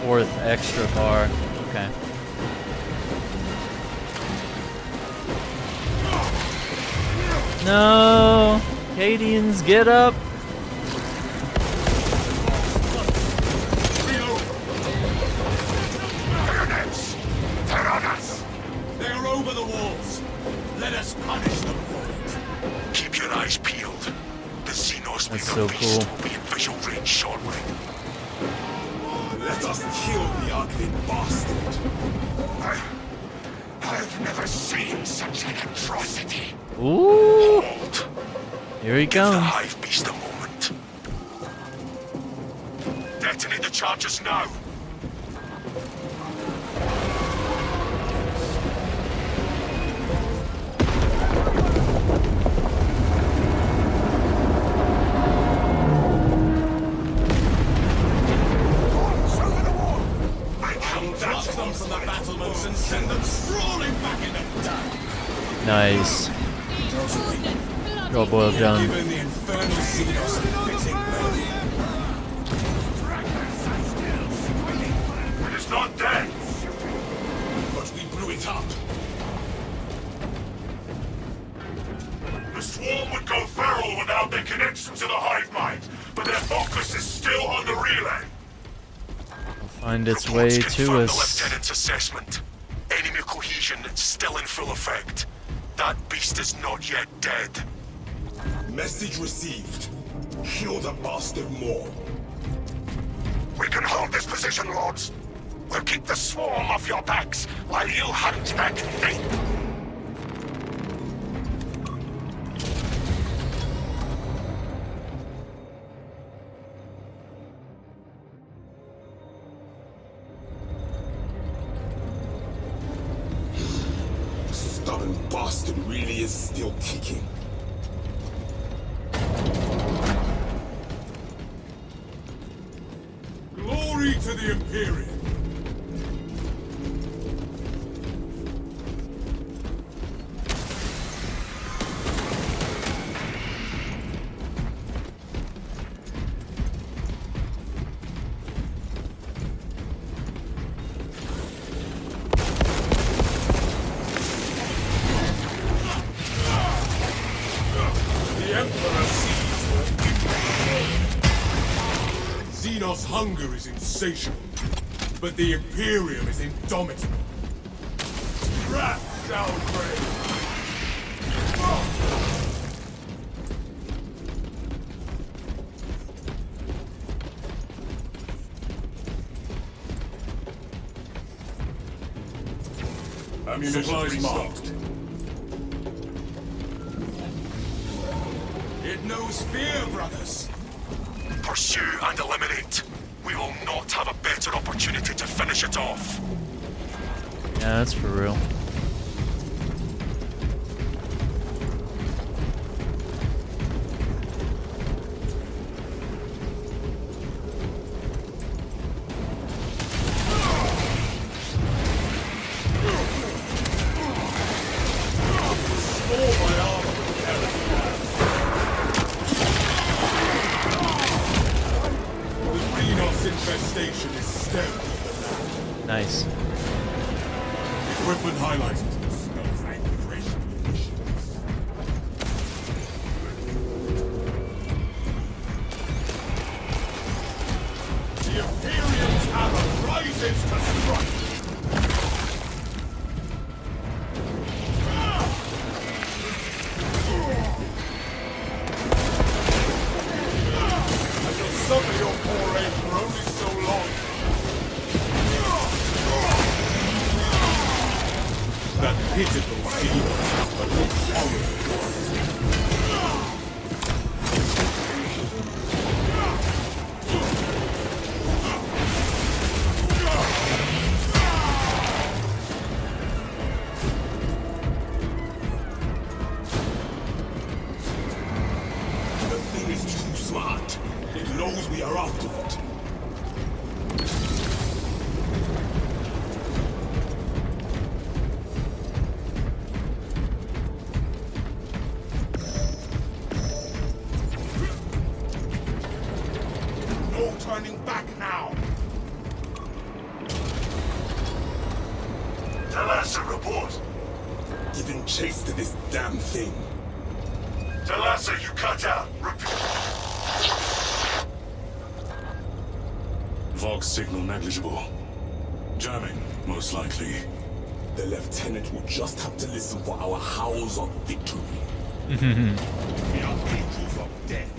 4th extra bar. Okay. No! Cadians, get up! Tyranids! Tyrannas! They are over the walls. Let us punish them for it. Keep your eyes peeled. The Xenos with That's the so beast cool. will be in visual range shortly. Let us kill the ugly bastard. I've never seen such an atrocity. Ooh! Hold. Here he Give the comes. Hive Beast a moment. Detonate the charges now. Pluck them from the battlements and send them sprawling back into town. Nice. Go boil down. Given the infernal Xenos a fitting melody. It is not dead. But we blew it up. The swarm would go feral without their connection to the Hive Mind, but their focus is still on the relay. Find its way to Confirm the us. Lieutenant's assessment. Enemy cohesion is still in full effect. That beast is not yet dead. Message received. Kill the bastard more. We can hold this position, Lords. We'll keep the swarm off your backs while you hunt back Fate. Stubborn bastard really is still kicking. Glory to the Imperium. hunger is insatiable, but the Imperium is indomitable. Wrath shall reign. Supplies marked. It knows fear, brothers. Pursue and eliminate. We will not have a better opportunity to finish it off. Yeah, that's for real. Infestation is stemmed. Nice. Equipment highlighted. Smells like fresh munitions. The Imperium's hammer rises to strike. I shall suffer your poor aim for only so long. That pitiful scene but the horror. The thing is too smart. It knows we are after it. No turning back now. Tell us a report. Giving chase to this damn thing. Talassa, you cut out. Vox signal negligible. Jamming, most likely. The lieutenant will just have to listen for our howls of victory. We are angels of death.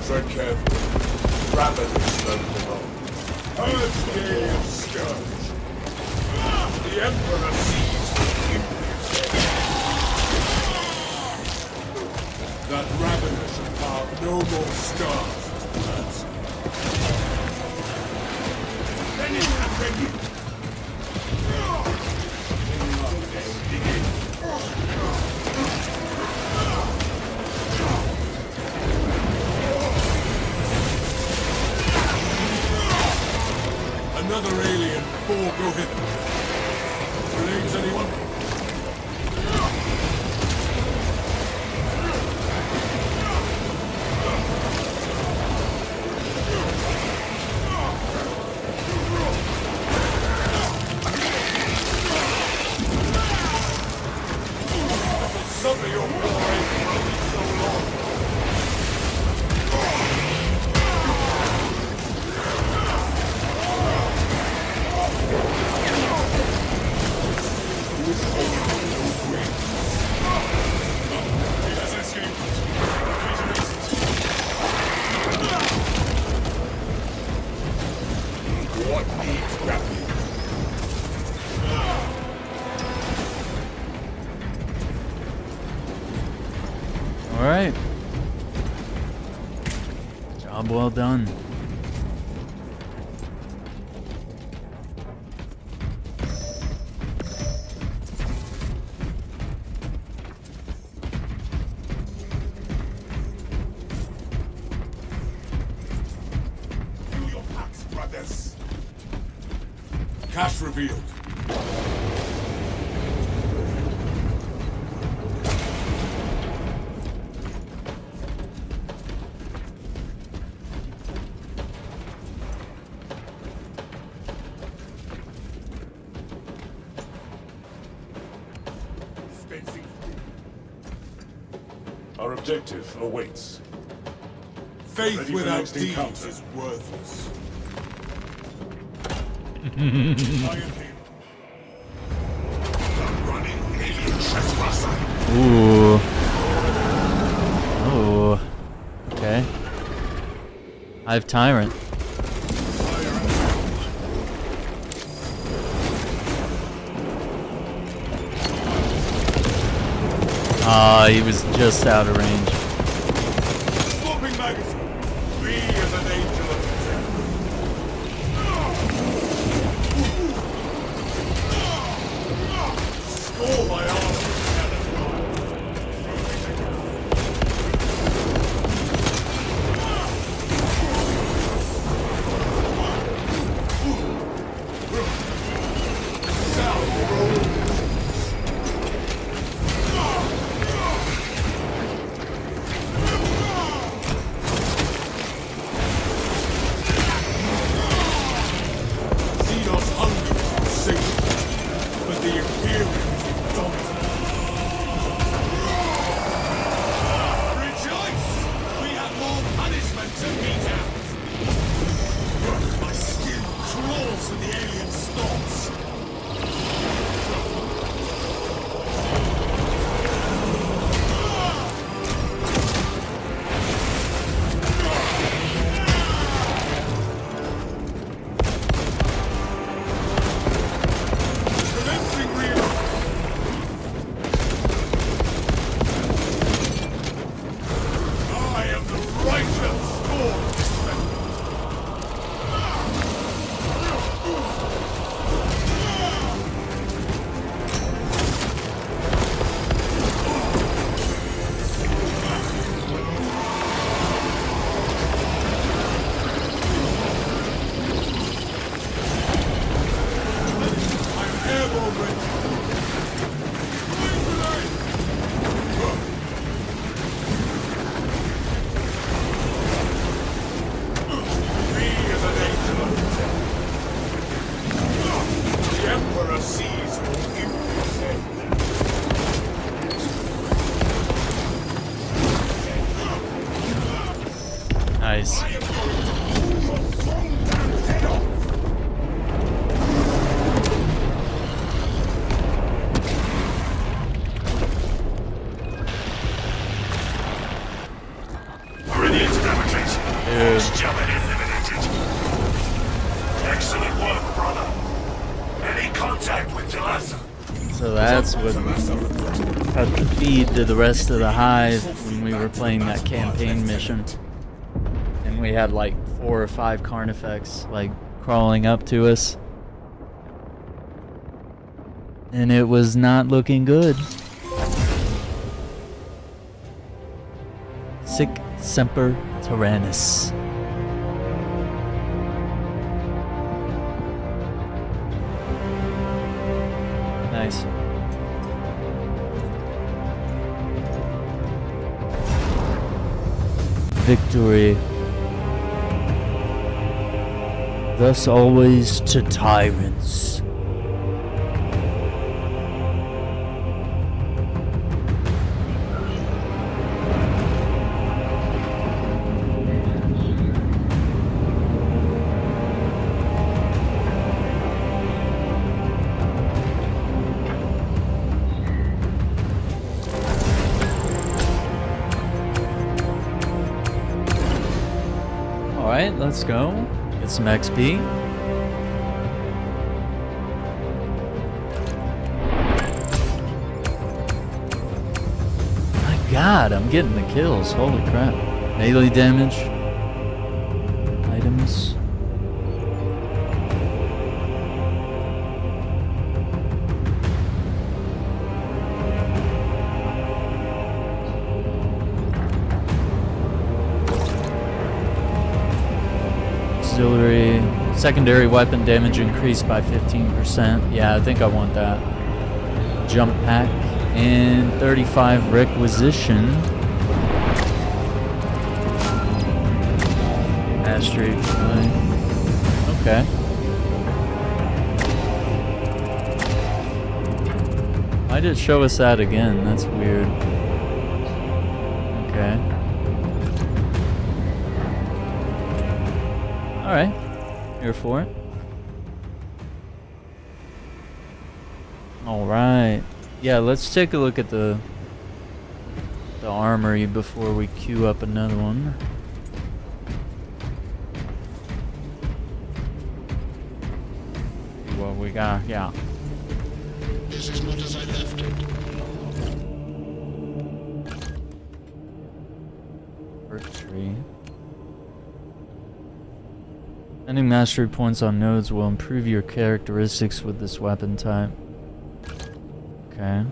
Tread carefully. Rapidly slow below. Purge the alien scourge. The Emperor sees the Imperium. That ravener shall carve no more scars to purge. Finish and ready. Another alien, 4 go hither. Grenades, anyone? Suffer your war aim for only so long. What needs grappling? All right. Job well done. Fill your packs, brothers. Cache revealed. objective awaits. Faith Ready for without next deeds encounter. is worthless. Ooh. Oh. Okay. I have Tyrant. Ah, he was just out of range. Swapping magazine. Me as an angel of death. Score my arm. But the Imperium dominates. Rejoice! We have more punishment to mete out. My skin crawls with the alien stalks. Nice. Brilliant navigation. First German eliminated. Excellent work, brother. Any contact with Delasa? So that's what had to feed to the rest of the hive when we were playing that campaign mission. And we had like 4 or 5 Carnifex like crawling up to us. And it was not looking good. Sic Semper Tyrannis. Nice. Victory. Thus always to tyrants. Alright, let's go. Get some XP. My god, I'm getting the kills. Holy crap. Melee damage. Items. Auxiliary, secondary weapon damage increased by 15%. Yeah, I think I want that. Jump pack and 35 requisition. Mastery. Okay. Why did it show us that again? That's weird. Okay. Alright. Here for it. Alright. Yeah, let's take a look at the armory before we queue up another one. See what we got, yeah. This is not as I left it. Tree. Spending mastery points on nodes will improve your characteristics with this weapon type. Okay.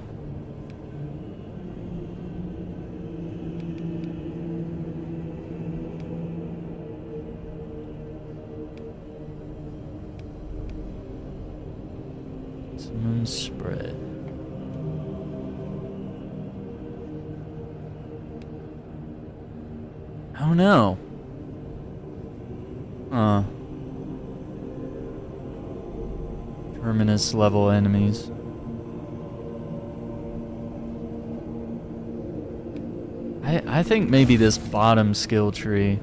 Maximum spread. Oh no. Terminus level enemies. I think maybe this bottom skill tree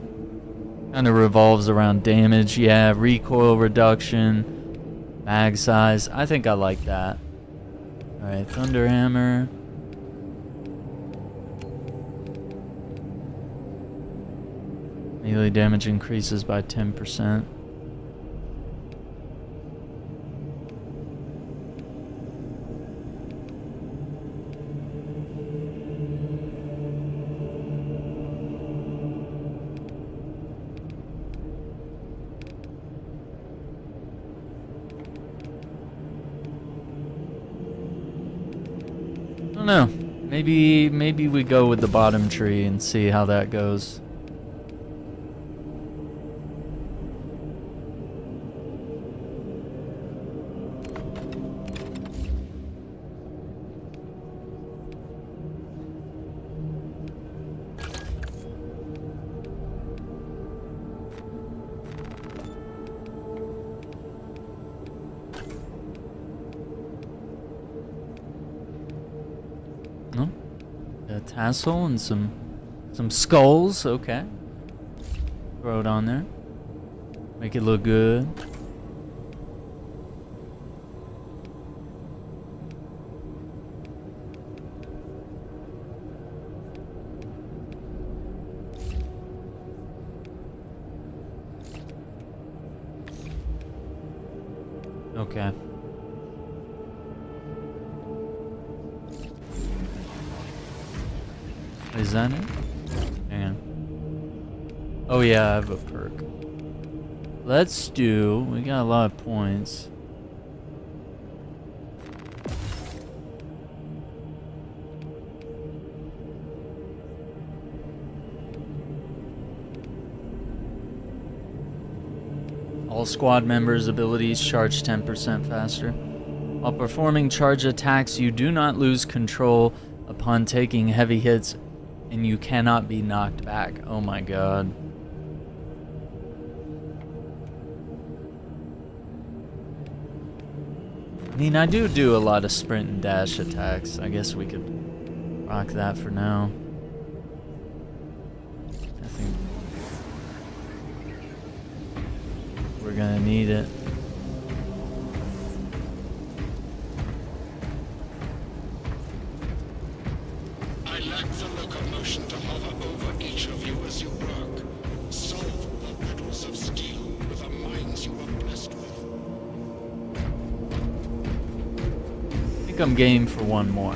kind of revolves around damage. Yeah, recoil reduction, mag size. I think I like that. Alright, Thunderhammer. Melee damage increases by 10%. I don't know. Maybe we go with the bottom tree and see how that goes. No? A tassel and some skulls, okay. Throw it on there. Make it look good. Okay. Is that it? Hang on. Oh yeah, I have a perk. Let's do... We got a lot of points. All squad members' abilities charge 10% faster. While performing charge attacks, you do not lose control upon taking heavy hits, and you cannot be knocked back. Oh my god. I mean, I do a lot of sprint and dash attacks. I guess we could rock that for now. I think we're gonna need it. I lack the locomotion to hover over each of you as you work. Solve the riddles of steel with the minds you are blessed with. I think I'm game for one more.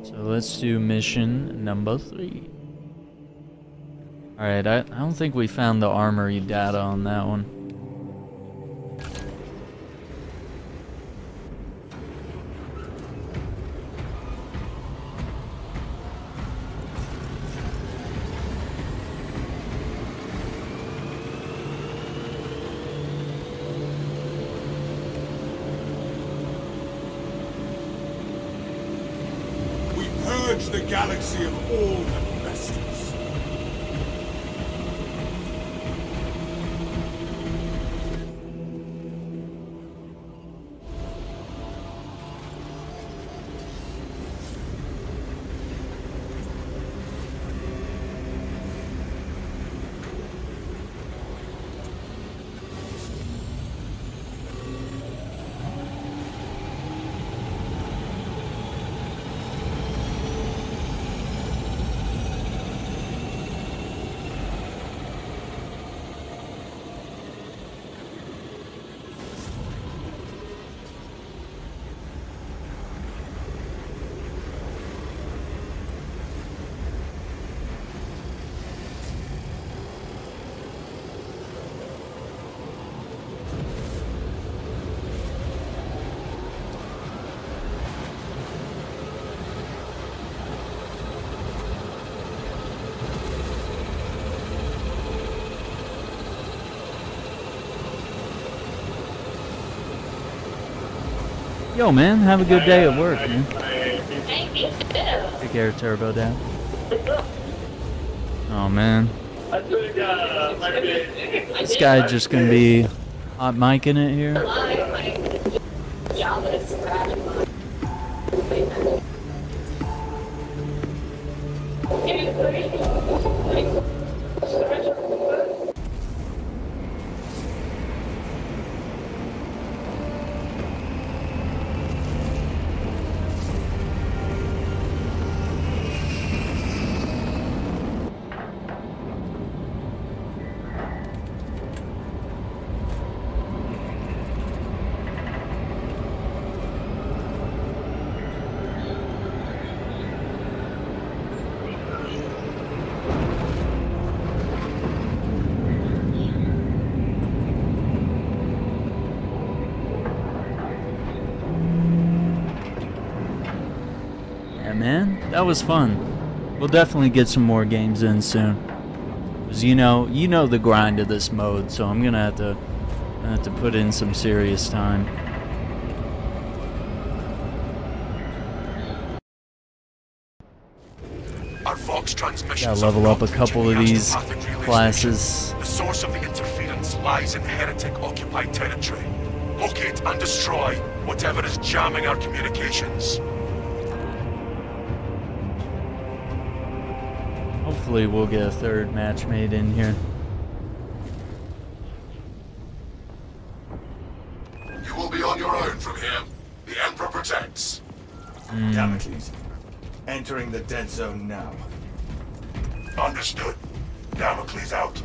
So let's do mission number 3. Alright, I don't think we found the armory data on that one. We purge the galaxy of all that festers. Yo, man, have a good day at work, man. Take care, Turbo Dad. Oh, man. This guy just gonna be hot micing it here. Man, that was fun. We'll definitely get some more games in soon. Cause you know the grind of this mode, so I'm gonna have to put in some serious time. Our Vox transmissions Gotta level up a couple of these classes. The source of the interference lies in heretic-occupied territory. Locate and destroy whatever is jamming our communications. Hopefully we'll get a third match made in here. You will be on your own from here. The Emperor protects. Damocles, entering the dead zone now. Understood. Damocles out.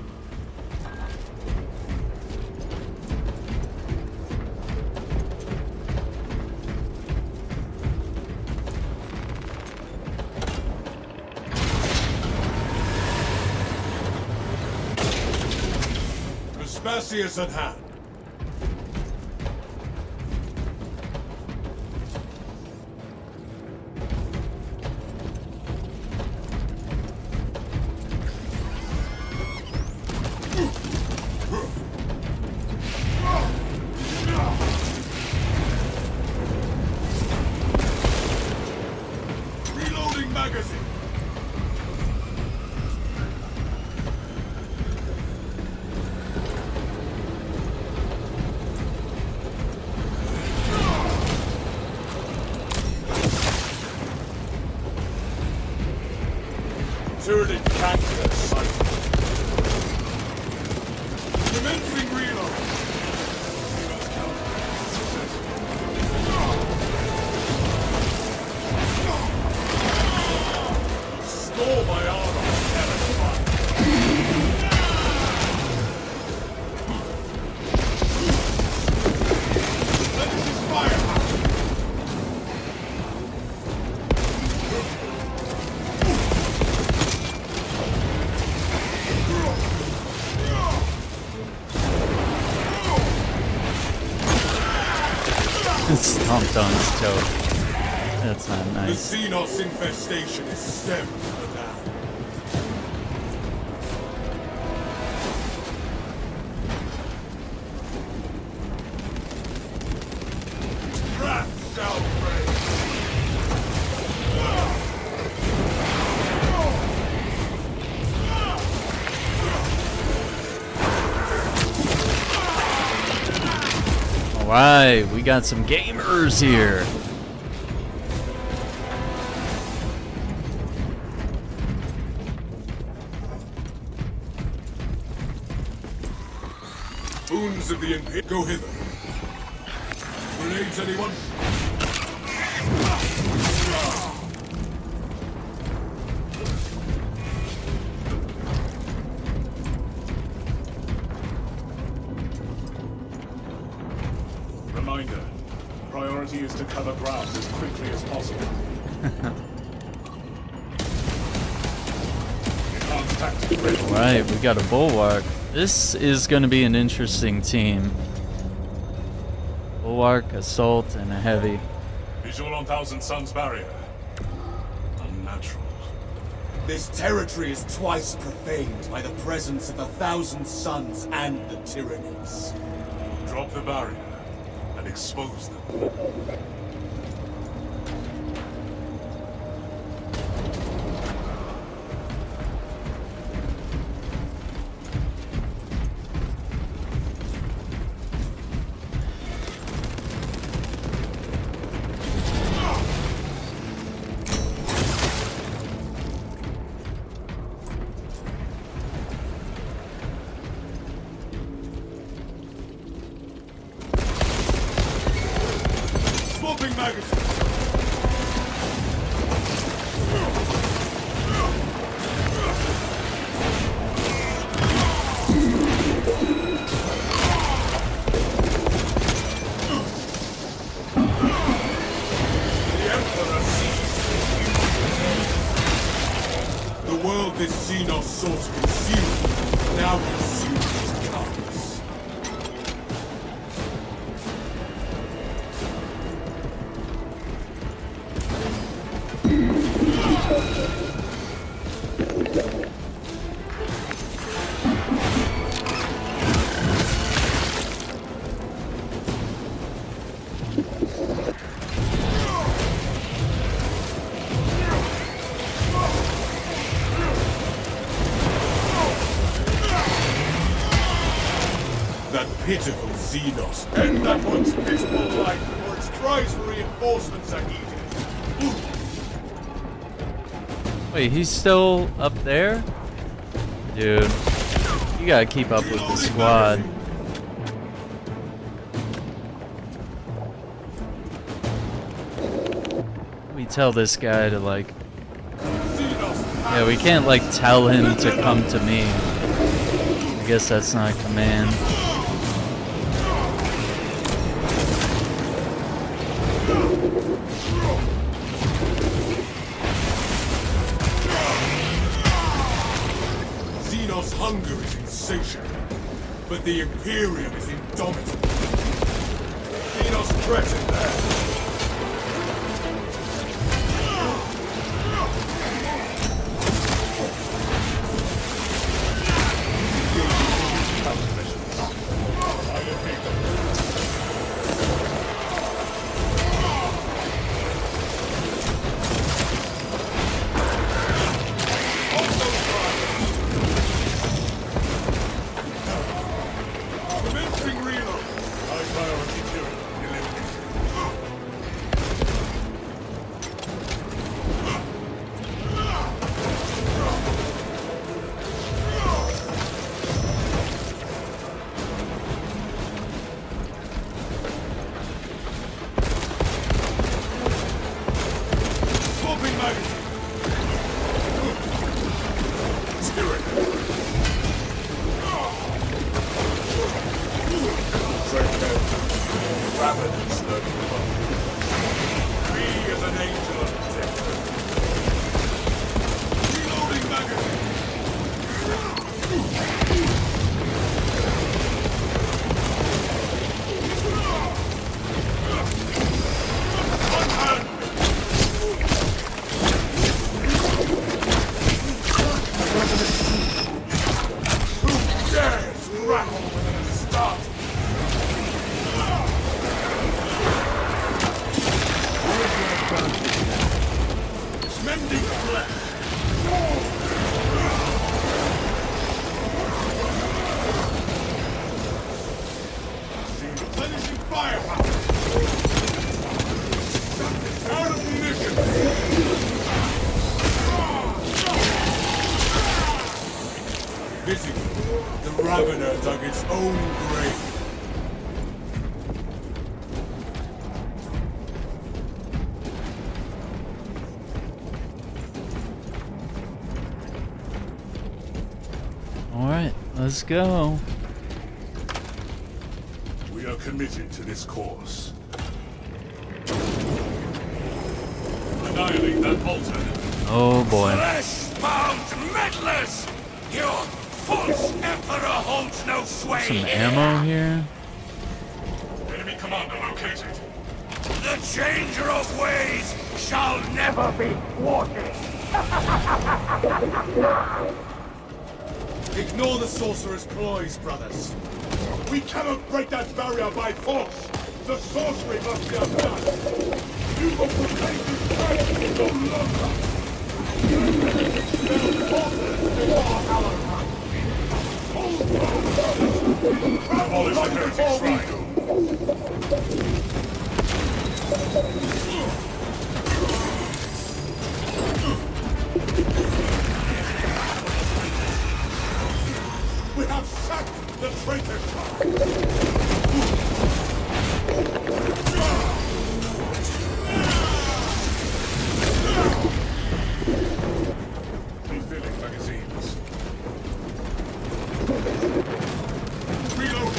Vespasius at hand. Reloading magazine. Tyranid cancer sighted. Commencing reload. Stole my armor, terrified. Let this fire. Stomped on his toe. That's not nice. The Xenos infestation is stemmed for now. Rats shall break. Alright, we got some gamers here. Boons of the Imperium, go hither. Grenades, anyone? Reminder, priority is to cover ground as quickly as possible. Enhanced tactics ready. Alright, we got a bulwark. This is going to be an interesting team. Bulwark, assault, and a heavy. Visual on Thousand Suns barrier. Unnatural. This territory is twice profaned by the presence of the Thousand Suns and the Tyranids. Drop the barrier and expose them. magazine. The world this Xenos sought to consume now consumes its carcass. That pitiful Xenos. End that one's pitiful life before its cries for reinforcements are heeded. Wait, he's still up there? Dude, you gotta keep up with the squad. We tell this guy to like... Yeah, we can't like tell him to come to me. I guess that's not a command. Xenos' hunger is insatiable, but the Imperium is indomitable. Xenos threatened there. Let's go. We are committed to this course. Annihilate that altar. Oh boy. Flesh-bound meddlers! Your false emperor holds no sway. Some ammo here. Enemy commander located. The changer of ways shall never be thwarted. Ignore the sorcerer's ploys, brothers. We cannot break that barrier by force. The sorcery must be undone. You will proclaim this fight no longer. There are forces before our Abolish the heretic shrine. We have sacked the traitor shrine. Reload!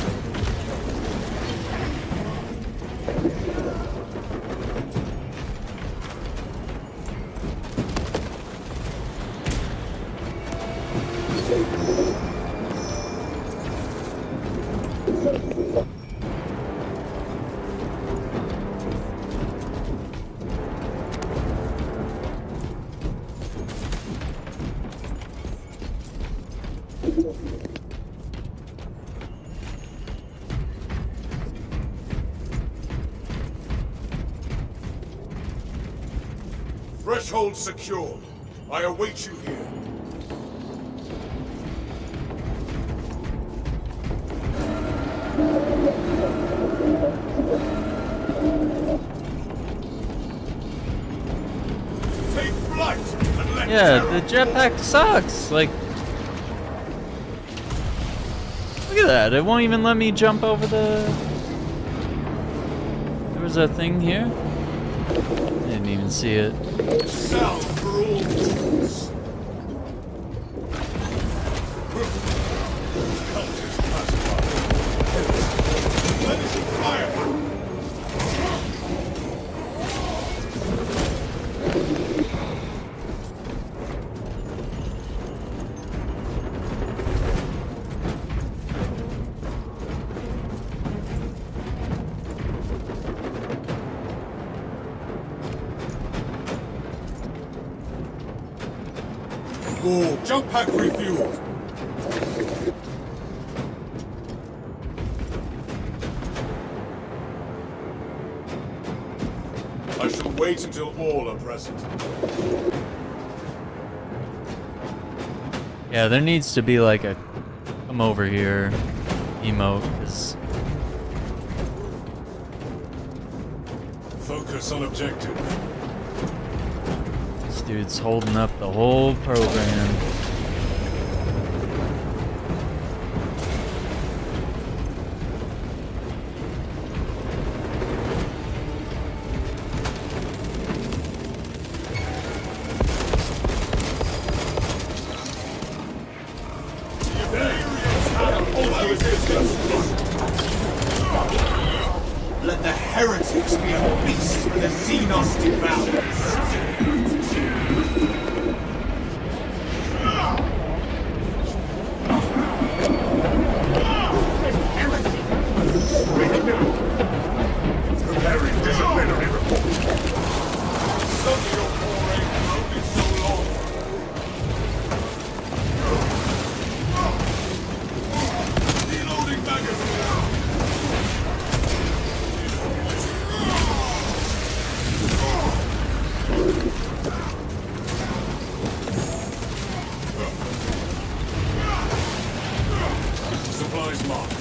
Threshold secured. I await you here. Take flight and let Yeah, the jetpack sucks. Like, look at that. It won't even let me jump over the... There was a thing here. I didn't even see it. Sound for all fools. Cultist pacified. Replenishing firepower. Go, jump pack refueled. I shall wait until all are present. Yeah, there needs to be like a come over here emote, because Focus on objective. this dude's holding up the whole program. Let the heretics be a feast for the Xenos devours. Preparing disciplinary report. Some of your foray for only so long. Reloading magazine. Supplies marked.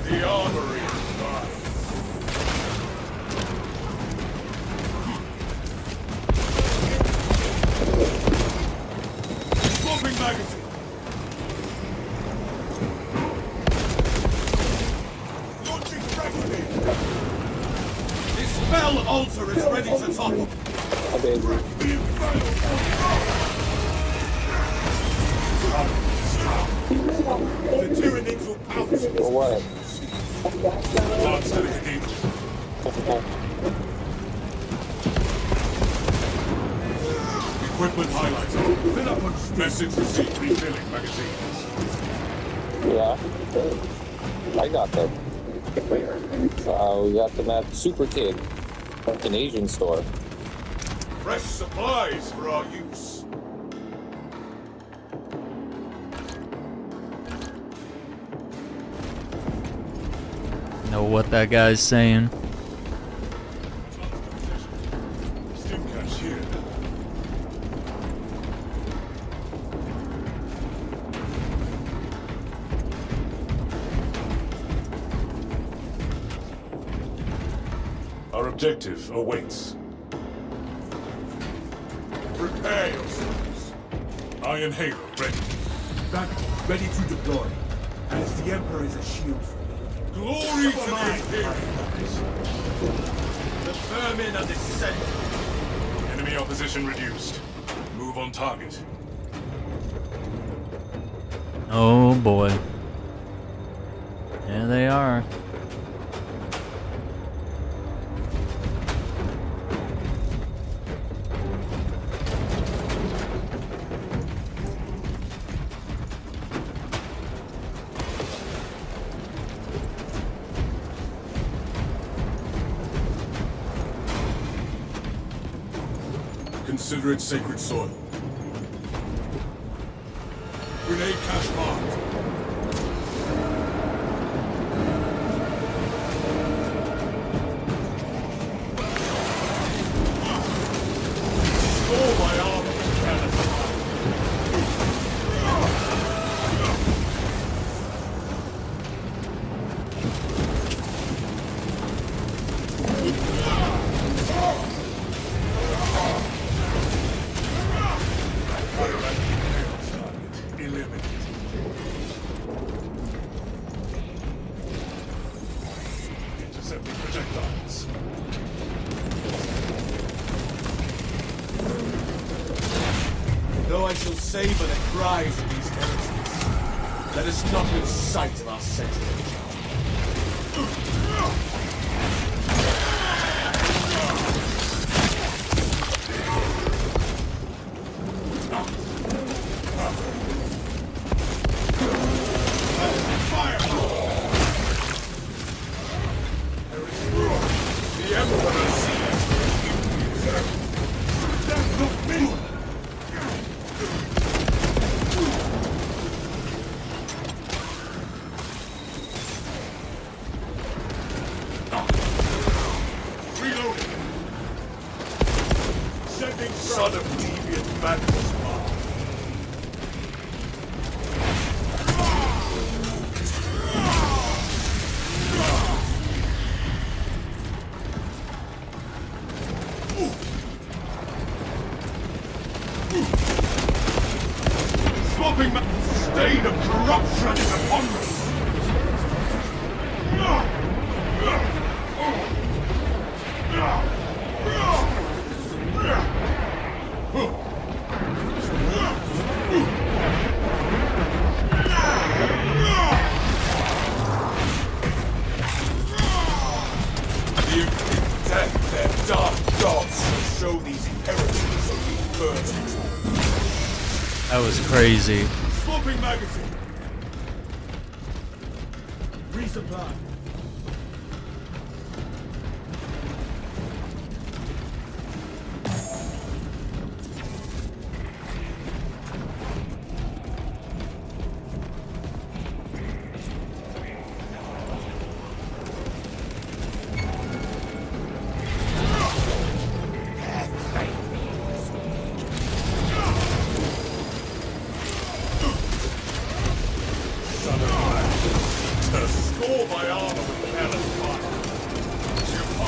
The armory is mine. Swapping magazine. Launching fragment. The spell altar is ready to topple. The Tyranids will pounce. For what? Equipment highlighted. Fill up on message received. Refilling magazines. Yeah, I got them. We got them at Super Kid, an Asian store. Fresh supplies for our use. Know what that guy's saying? Stimcash here. Our objective awaits. Prepare yourselves. Iron Halo ready. Back, ready to deploy. As the Emperor is a shield for me. Glory to the Imperium. The vermin are descending. Enemy Enemy opposition reduced. Move on target. Oh boy. There they are. Consider it sacred soil. Grenade cache marked. Score my armor, cannon fire. Intercepting projectiles. Though I shall savor the cries of these heretics, let us not lose sight of our sentinel. The Emperor sees death of me! Reloading! Sending son of deviant madness path. Swapping stain of corruption is upon me! Death, their dark gods shall show these heretics of the Purge. That was crazy. Swapping magazine. Resupply. Score my armor with cannon fire.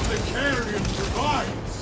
The Imperium provides.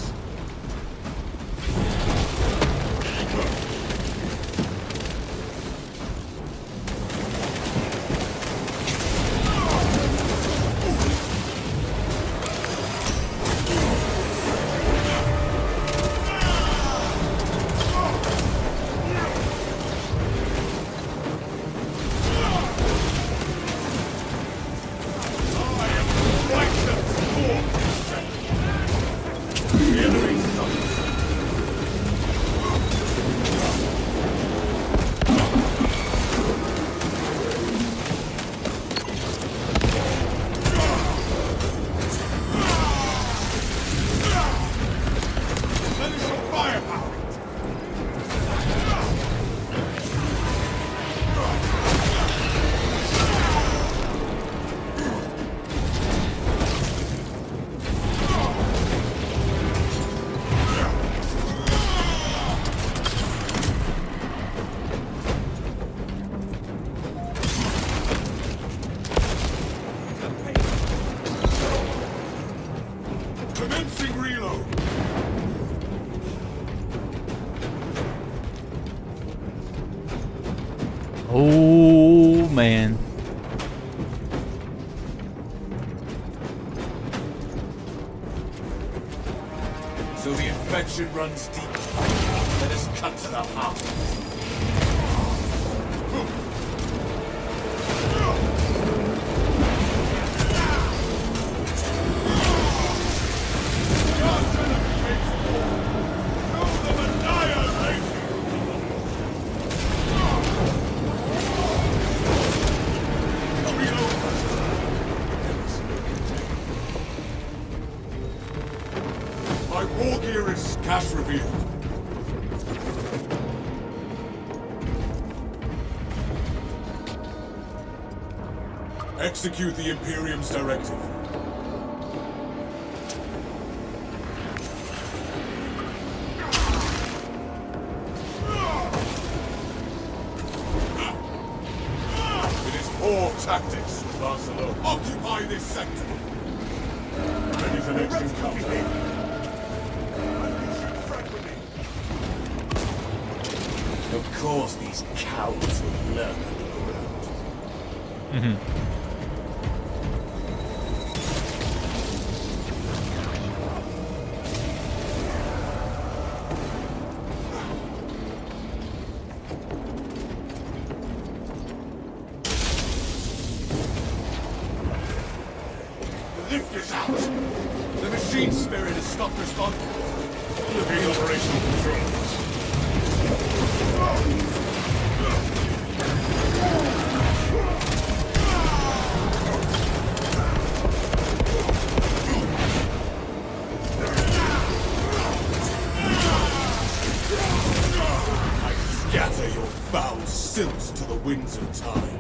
Commencing reload. Oh man. So the infection runs deep. Let us cut to the heart. My war gear is cash revealed. Execute the Imperium's directive. It is poor tactics to advance alone. Occupy this sector. Ready for next encounter. Of course these cowards will lurk underground. The lift is out! The machine spirit has stopped responding. Looking operational controls. I scatter your foul silks to the winds of time.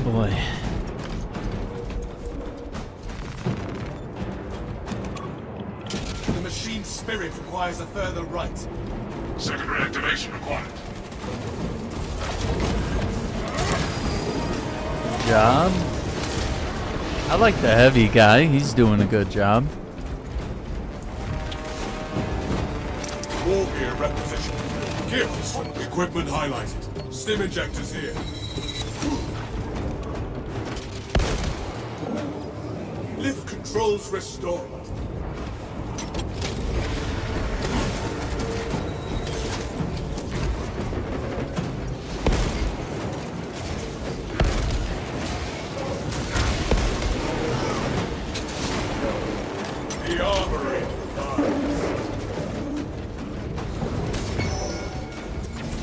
Boy. The machine spirit requires a further rite. Secondary activation required. Job. I like the heavy guy. He's doing a good job. War gear requisition. Gifts. Equipment highlighted. Stim injectors here. Lift controls restored. The armory.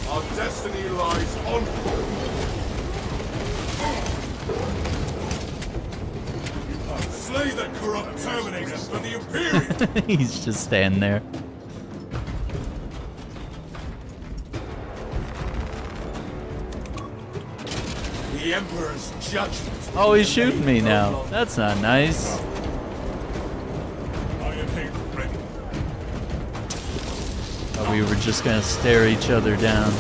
Our destiny lies on foot. Slay the corrupt terminators for the Imperium! He's just standing there. The Emperor's judgment. Oh, he's shooting me now. That's not nice. I am here ready. Oh, we were just gonna stare each other down.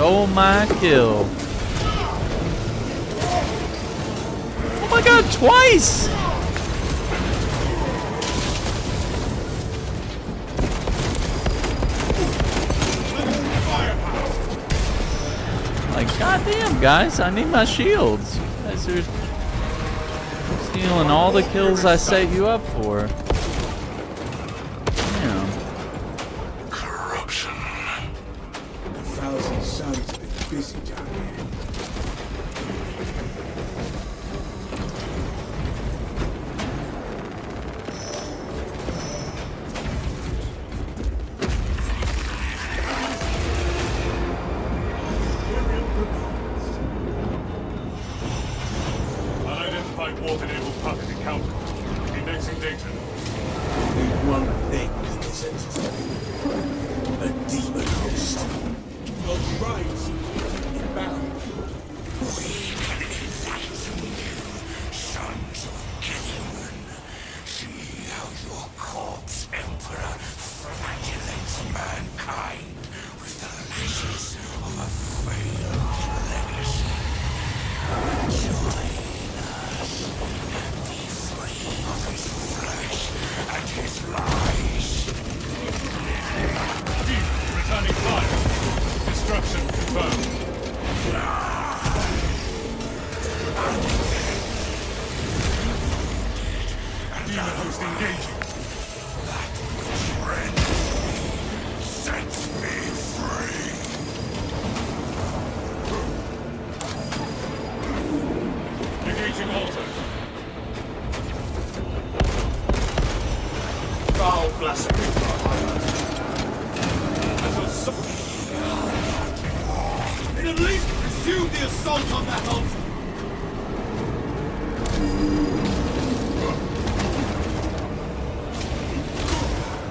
Stole my kill. Oh my god, twice! Like, goddamn, guys, I need my shields. You guys are stealing all the kills I set you up for. Damn. Corruption. The thousand suns have been busy down here. Unidentified water-enabled puppet encounter. Indexing data. Only one thing in this entity. A demon host. Your rights inbound. We can invite you, sons of Gideon. See how your corpse emperor flagellates mankind with the lashes of a failed legacy. Join Outpost engaging. That which rends me sets me free. Engaging altar. Foul blasphemy. It at least resume the assault on that altar.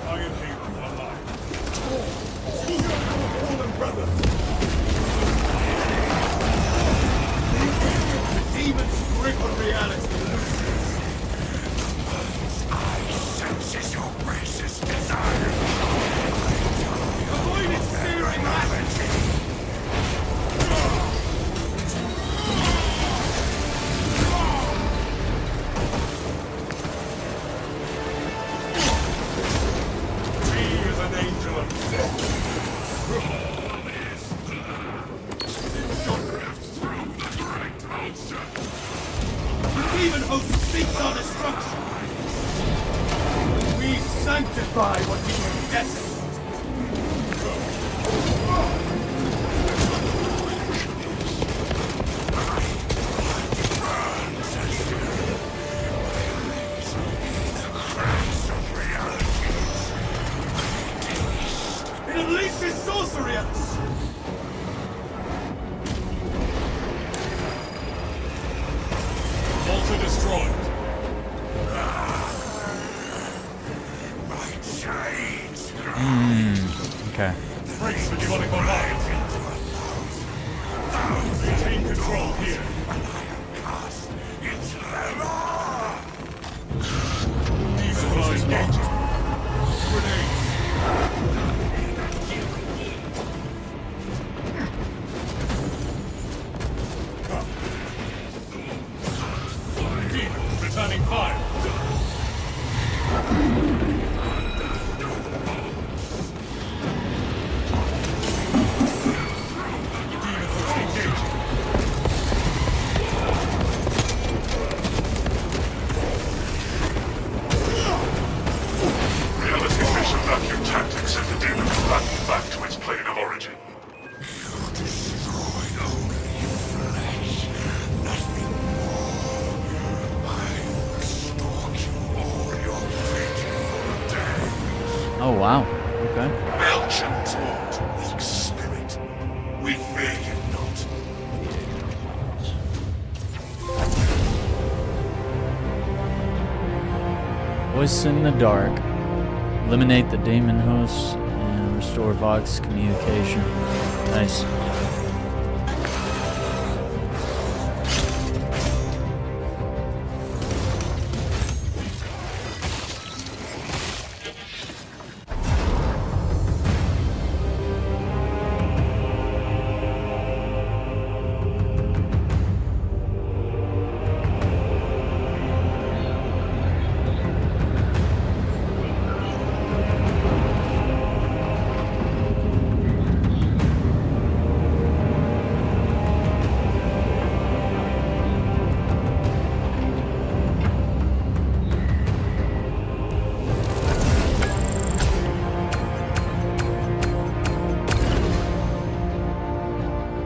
Iron Halo online. Fallen brother. The demon's grip on reality loosens. I senses your race's desire. Avoid its searing gravity. He is an angel of death. The demon host seeks our destruction. We sanctify what we have destined. It unleashes sorcery at us. Altar destroyed. My chains. Okay. Breaks the demonic online. Maintain control here. Supplies engaging. Grenades. Demons returning fire. Reality mission vacuum tactics sent the demon combatant back to its plane of origin. You destroyed only flesh, nothing more. I will stalk you all your pitiful days. Oh wow. Okay. Belgian taught, weak spirit. We fear you not. Voice in the dark. Eliminate the demon hosts and restore Vox communication. Nice.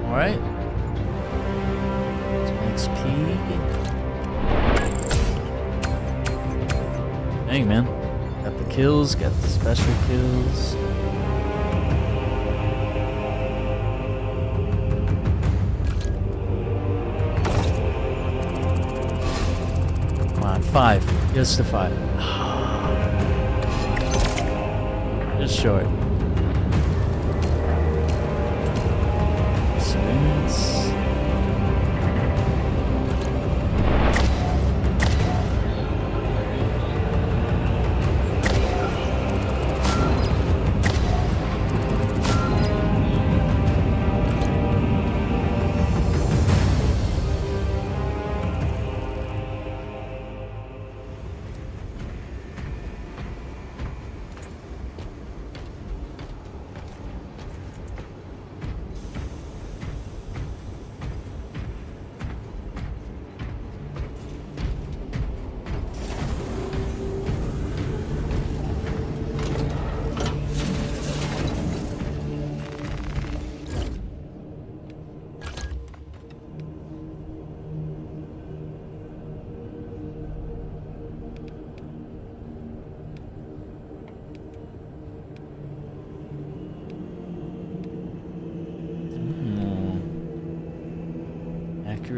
Alright. Some XP. Dang, man. Got the kills, got the special kills. Come on, 5. Just a 5. Just short. Experience.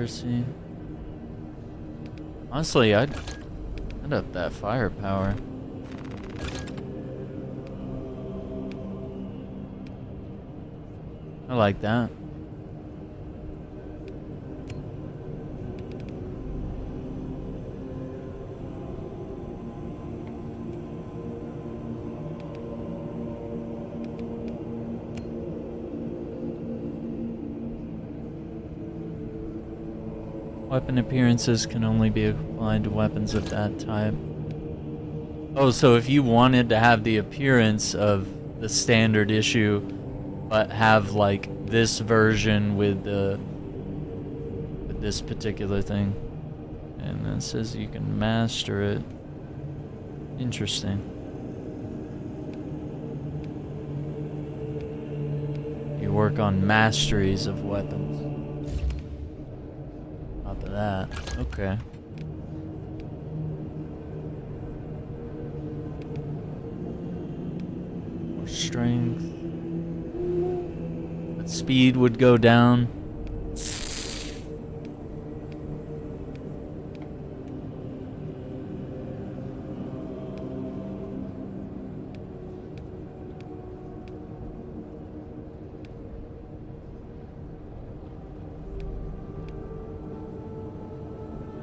accuracy. Honestly, I'd up that firepower. I like that. Weapon appearances can only be applied to weapons of that type. Oh, so if you wanted to have the appearance of the standard issue, but have like this version with this particular thing, and then it says you can master it. Interesting. You work on masteries of weapons. That. Okay. More strength. But speed would go down.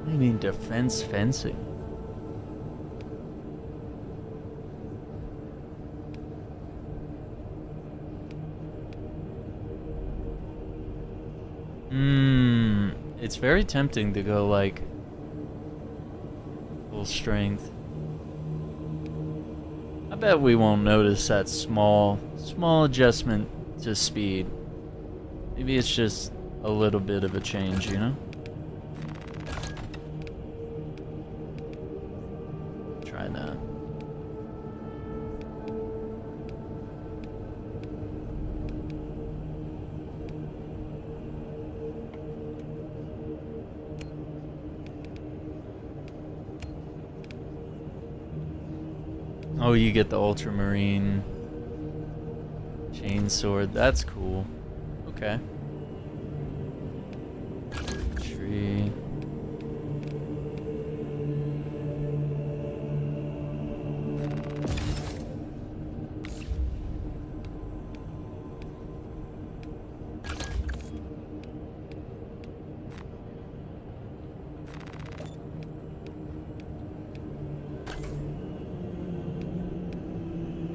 I mean, defense fencing. It's very tempting to go like full strength. I bet we won't notice that small adjustment to speed. Maybe it's just a little bit of a change, you know? Try that. Oh, you get the ultramarine chainsword. That's cool. Okay. Tree.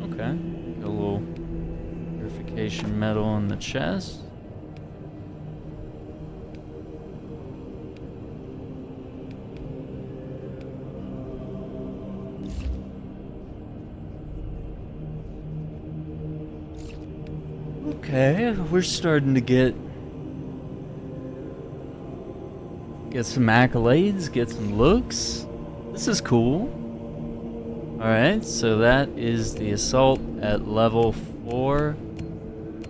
Okay, got a little purification metal in the chest. Okay, we're starting to get some accolades, get some looks. This is cool. Alright, so that is the assault at level 4.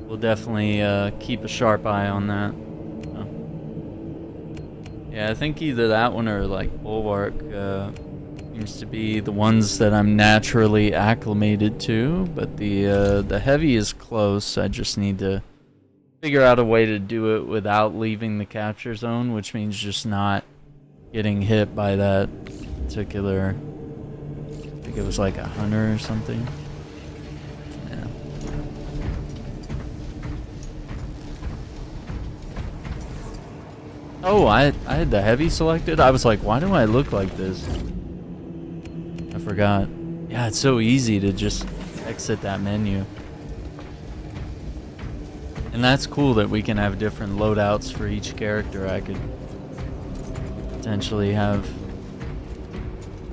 We'll definitely keep a sharp eye on that. Oh. Yeah, I think either that one or like Bulwark seems to be the ones that I'm naturally acclimated to, but the heavy is close. I just need to figure out a way to do it without leaving the capture zone, which means just not getting hit by that particular... I think it was like a hunter or something. Yeah. Oh, I had the heavy selected. I was like, why do I look like this? I forgot. Yeah, it's so easy to just exit that menu. And that's cool that we can have different loadouts for each character. I could potentially have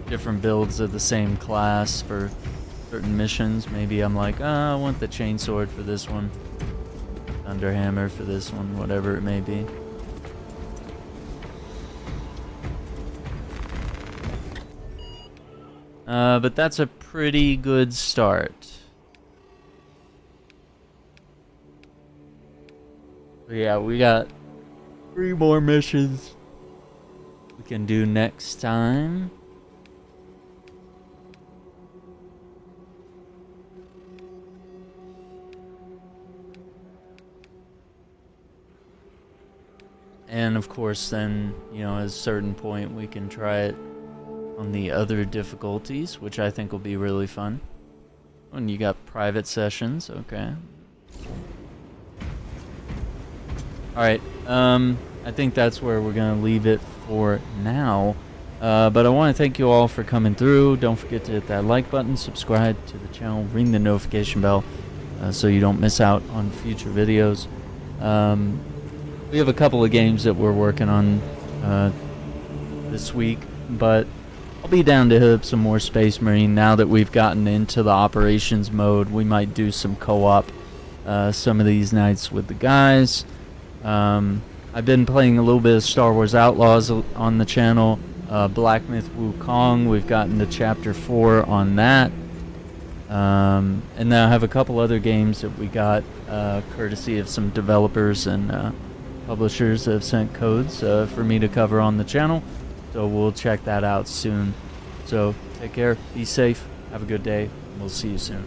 different builds of the same class for certain missions. Maybe I'm like, I want the chainsword for this one, Thunderhammer for this one, whatever it may be. But that's a pretty good start. But yeah, we got 3 more missions we can do next time. And And of course, then, you know, at a certain point, we can try it on the other difficulties, which I think will be really fun. When you got private sessions, okay. Alright, I think that's where we're going to leave it for now. But I want to thank you all for coming through. Don't forget to hit that like button, subscribe to the channel, ring the notification bell so you don't miss out on future videos. We have a couple of games that we're working on this week, but I'll be down to hit up some more Space Marine now that we've gotten into the operations mode. We might do some co-op some of these nights with the guys. I've been playing a little bit of Star Wars Outlaws on the channel. Black Myth Wukong, we've gotten to chapter 4 on that. And then I have a couple other games that we got courtesy of some developers and publishers that have sent codes for me to cover on the channel. So we'll check that out soon. So take care, be safe, have a good day, and we'll see you soon.